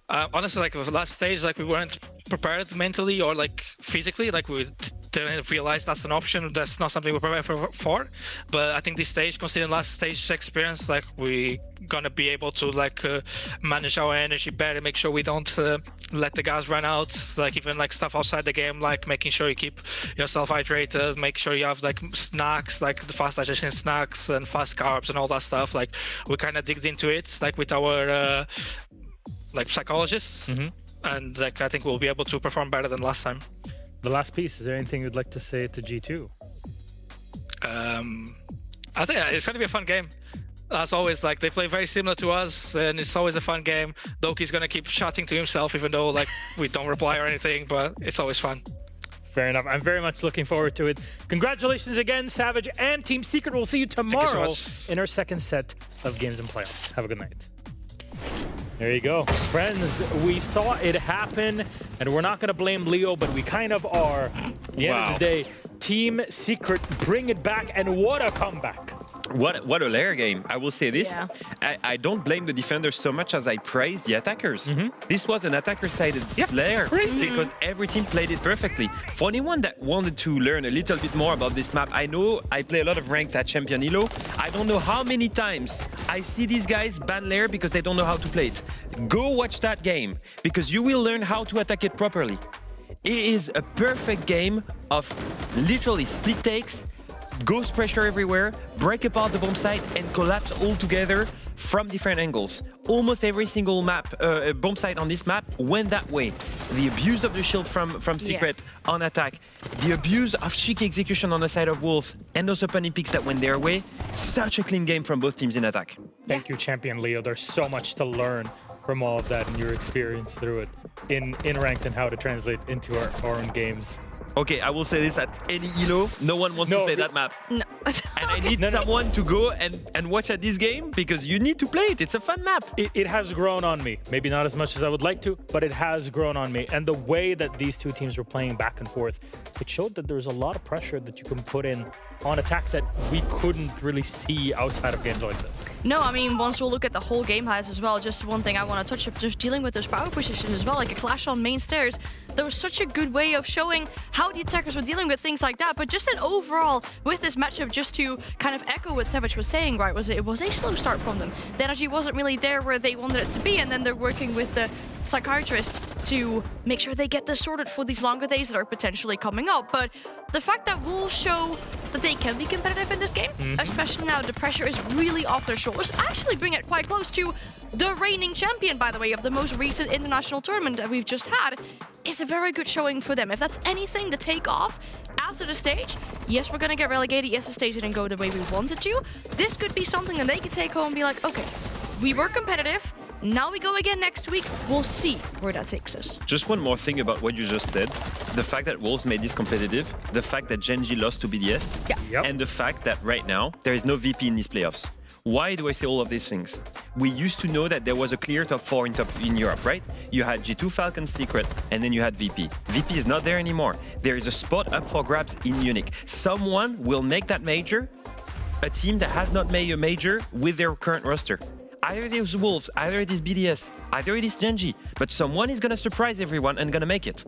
Honestly, like the last stage, like we weren't prepared mentally or like physically, like we didn't realize that's an option. That's not something we're prepared for. But I think this stage, considering last stage experience, like we gonna be able to like manage our energy better, make sure we don't let the gas run out. Like even like stuff outside the game, like making sure you keep yourself hydrated, make sure you have like snacks, like the fast digestion snacks and fast carbs and all that stuff. Like we kind of digged into it, like with our like psychologists, and like I think we'll be able to perform better than last time. The last piece, is there anything you'd like to say to G2? I think it's going to be a fun game. As always, like they play very similar to us, and it's always a fun game. Doki's going to keep shouting to himself, even though like we don't reply or anything, but it's always fun. Fair enough. I'm very much looking forward to it. Congratulations again, Savage and Team Secret. We'll see you tomorrow in our second set of games and playoffs. Have a good night. There you go. Friends, we saw it happen, and we're not going to blame Leo, but we kind of are. At the end of the day, Team Secret bring it back, and what a comeback. What a lair game. I will say this. Yeah. I don't blame the defenders so much as I praise the attackers. This was an attacker-sided lair because every team played it perfectly. For anyone that wanted to learn a little bit more about this map, I know I play a lot of ranked at Champion Elo. I don't know how many times I see these guys ban lair because they don't know how to play it. Go watch that game because you will learn how to attack it properly. It is a perfect game of literally split takes, ghost pressure everywhere, break apart the bomb site, and collapse all together from different angles. Almost every single map, bomb site on this map went that way. The abuse of the shield from Secret on attack, the abuse of cheeky execution on the side of Wolves, and those opening picks that went their way. Such a clean game from both teams in attack. Thank you, Champion Leo. There's so much to learn from all of that and your experience through it in ranked and how to translate into our own games. Okay, I will say this, at any Elo, no one wants to play that map. No. And I need someone to go and watch at this game because you need to play it. It's a fun map. It has grown on me. Maybe not as much as I would like to, but it has grown on me. And the way that these two teams were playing back and forth, it showed that there was a lot of pressure that you can put in on attack that we couldn't really see outside of games like this. No, I mean, once we'll look at the whole game highs as well, just one thing I want to touch up, just dealing with those power positions as well, like a clash on main stairs. There was such a good way of showing how the attackers were dealing with things like that, but just an overall, with this matchup, just to kind of echo what Savage was saying, right, it was a slow start from them. The energy wasn't really there where they wanted it to be, and then they're working with the psychiatrist to make sure they get this sorted for these longer days that are potentially coming up. But the fact that Wolves show that they can be competitive in this game, especially now the pressure is really off their shoulders, actually bring it quite close to the reigning champion, by the way, of the most recent international tournament that we've just had, is a very good showing for them. If that's anything to take off after the stage, yes, we're going to get relegated, yes, the stage didn't go the way we wanted to, this could be something that they can take home and be like, okay, we were competitive, now we go again next week, we'll see where that takes us. Just one more thing about what you just said. The fact that Wolves made this competitive, the fact that Gen.G lost to BDS, and the fact that right now there is no VP in these playoffs. Why do I say all of these things? We used to know that there was a clear top 4 in Europe, right? You had G2, Falcon, Secret, and then you had VP. VP is not there anymore. There is a spot up for grabs in Munich. Someone will make that major, a team that has not made a major with their current roster. Either it is Wolves, either it is BDS, either it is Gen.G, but someone is going to surprise everyone and going to make it.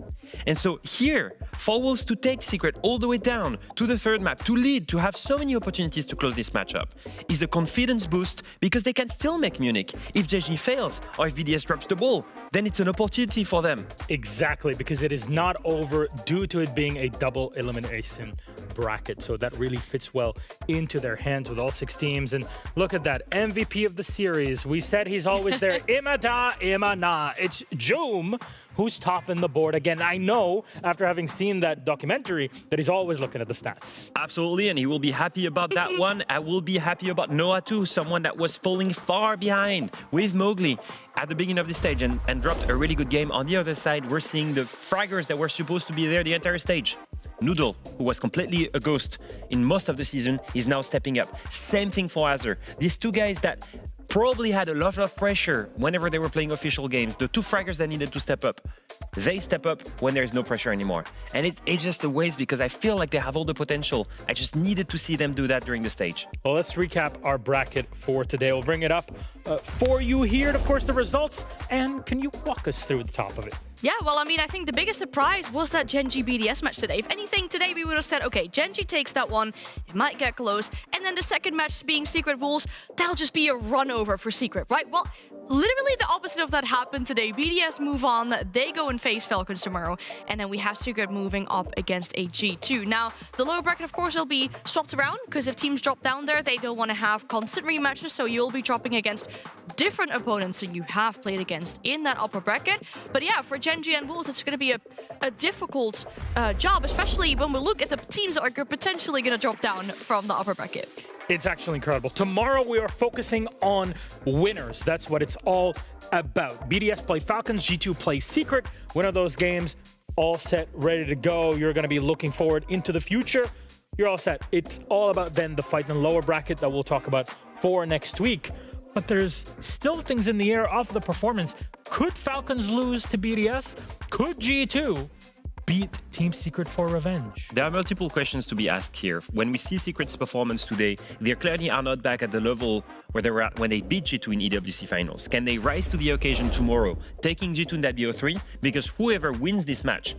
And so here, for Wolves to take Secret all the way down to the third map, to lead, to have so many opportunities to close this matchup, is a confidence boost because they can still make Munich. If Gen.G fails or if BDS drops the ball, then it's an opportunity for them. Exactly, because it is not over due to it being a double elimination bracket. So that really fits well into their hands with all 6 teams. And look at that, MVP of the series. We said he's always there. Imada, Imana. It's Joom who's topping the board again. I know, after having seen that documentary, that he's always looking at the stats. Absolutely, and he will be happy about that one. I will be happy about Noah too, someone that was falling far behind with Mowgli at the beginning of the stage and dropped a really good game. On the other side, we're seeing the fraggers that were supposed to be there the entire stage. Noodle, who was completely a ghost in most of the season, is now stepping up. Same thing for Azur. These 2 guys that probably had a lot of pressure whenever they were playing official games. The 2 fraggers that needed to step up, they step up when there's no pressure anymore. And it's just a waste because I feel like they have all the potential. I just needed to see them do that during the stage. Well, let's recap our bracket for today. We'll bring it up for you here. And of course, the results. And can you walk us through the top of it? Yeah, well, I mean, I think the biggest surprise was that Gen.G BDS match today. If anything, today we would have said, okay, Gen.G takes that one, it might get close, and then the second match being Secret Wolves, that'll just be a run over for Secret, right? Well, literally the opposite of that happened today. BDS move on, they go and face Falcons tomorrow, and then we have Secret moving up against a G2. Now, the lower bracket, of course, will be swapped around, because if teams drop down there, they don't want to have constant rematches, so you'll be dropping against different opponents than you have played against in that upper bracket. But yeah, for Gen.G and Wolves, it's going to be a difficult job, especially when we look at the teams that are potentially going to drop down from the upper bracket. It's actually incredible. Tomorrow we are focusing on winners. That's what it's all about. BDS play Falcons, G2 play Secret. Winner of those games, all set, ready to go. You're going to be looking forward into the future. You're all set. It's all about then the fight in the lower bracket that we'll talk about for next week. But there's still things in the air of the performance. Could Falcons lose to BDS? Could G2 beat Team Secret for revenge? There are multiple questions to be asked here. When we see Secret's performance today, they clearly are not back at the level where they were at when they beat G2 in EWC finals. Can they rise to the occasion tomorrow, taking G2 in that BO3? Because whoever wins this match,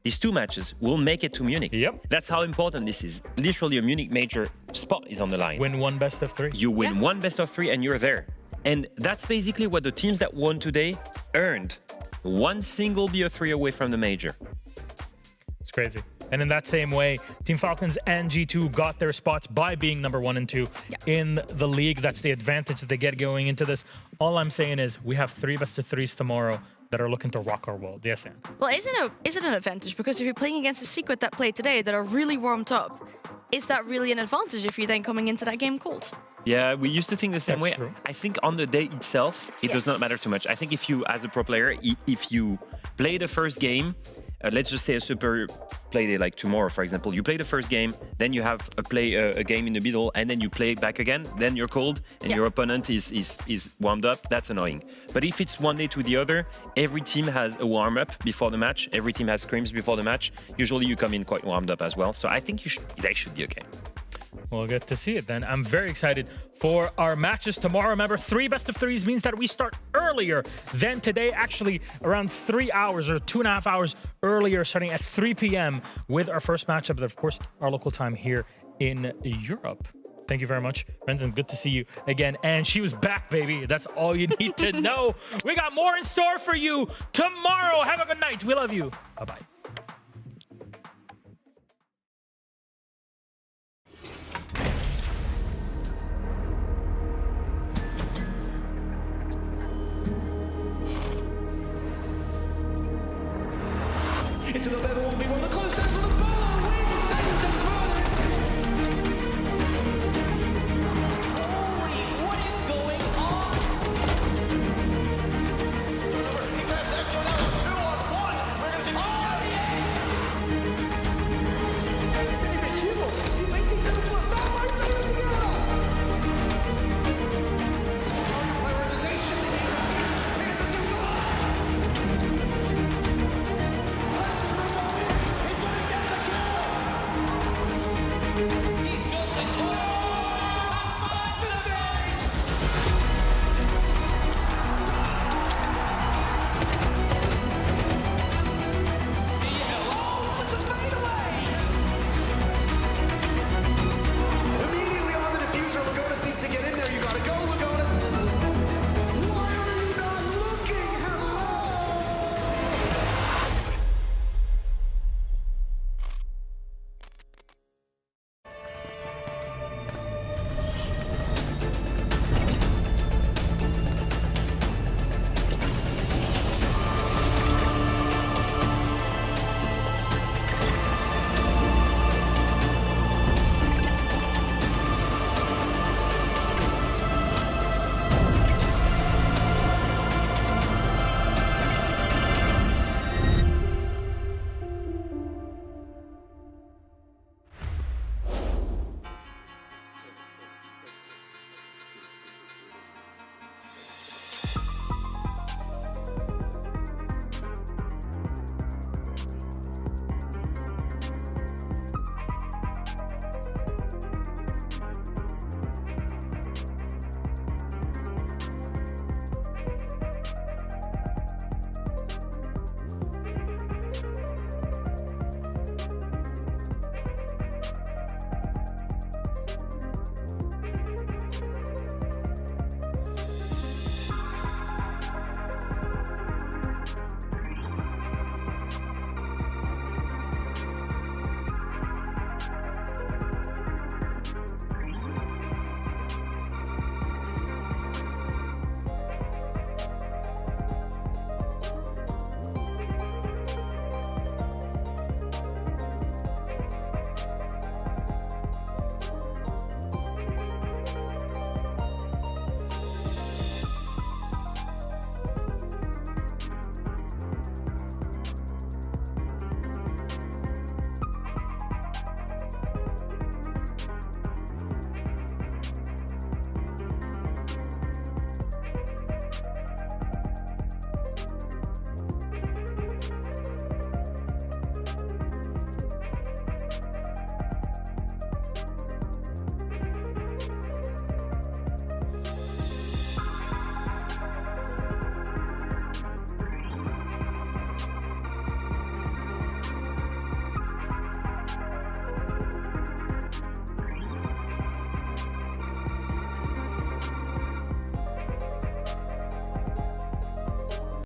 these 2 matches, will make it to Munich. Yep. That's how important this is. Literally a Munich major spot is on the line. Win 1 best of 3. You win 1 best of 3 and you're there. And that's basically what the teams that won today earned. 1 single BO3 away from the major. It's crazy. And in that same way, Team Falcons and G2 got their spots by being number 1 and 2 in the league. That's the advantage that they get going into this. All I'm saying is we have 3 best of 3s tomorrow that are looking to rock our world. Yes, Anne? Well, is it an advantage? Because if you're playing against a Secret that played today that are really warmed up, is that really an advantage if you're then coming into that game cold? Yeah, we used to think the same way. True. I think on the day itself, it does not matter too much. I think if you, as a pro player, if you play the first game, let's just say a super play day like tomorrow, for example, you play the first game, then you have a game in the middle, and then you play it back again, then you're cold, and your opponent is warmed up. That's annoying. But if it's one day to the other, every team has a warm-up before the match, every team has scrims before the match. Usually you come in quite warmed up as well. So I think they should be okay. We'll get to see it then. I'm very excited for our matches tomorrow. Remember, 3 best of 3s means that we start earlier than today, actually around 3 hours or 2.5 hours earlier, starting at 3 p.m. with our first matchup, but of course, our local time here in Europe. Thank you very much, Brendan. Good to see you again. And she was back, baby. That's all you need to know. We got more in store for you tomorrow. Have a good night. We love you. Bye-bye. It's a level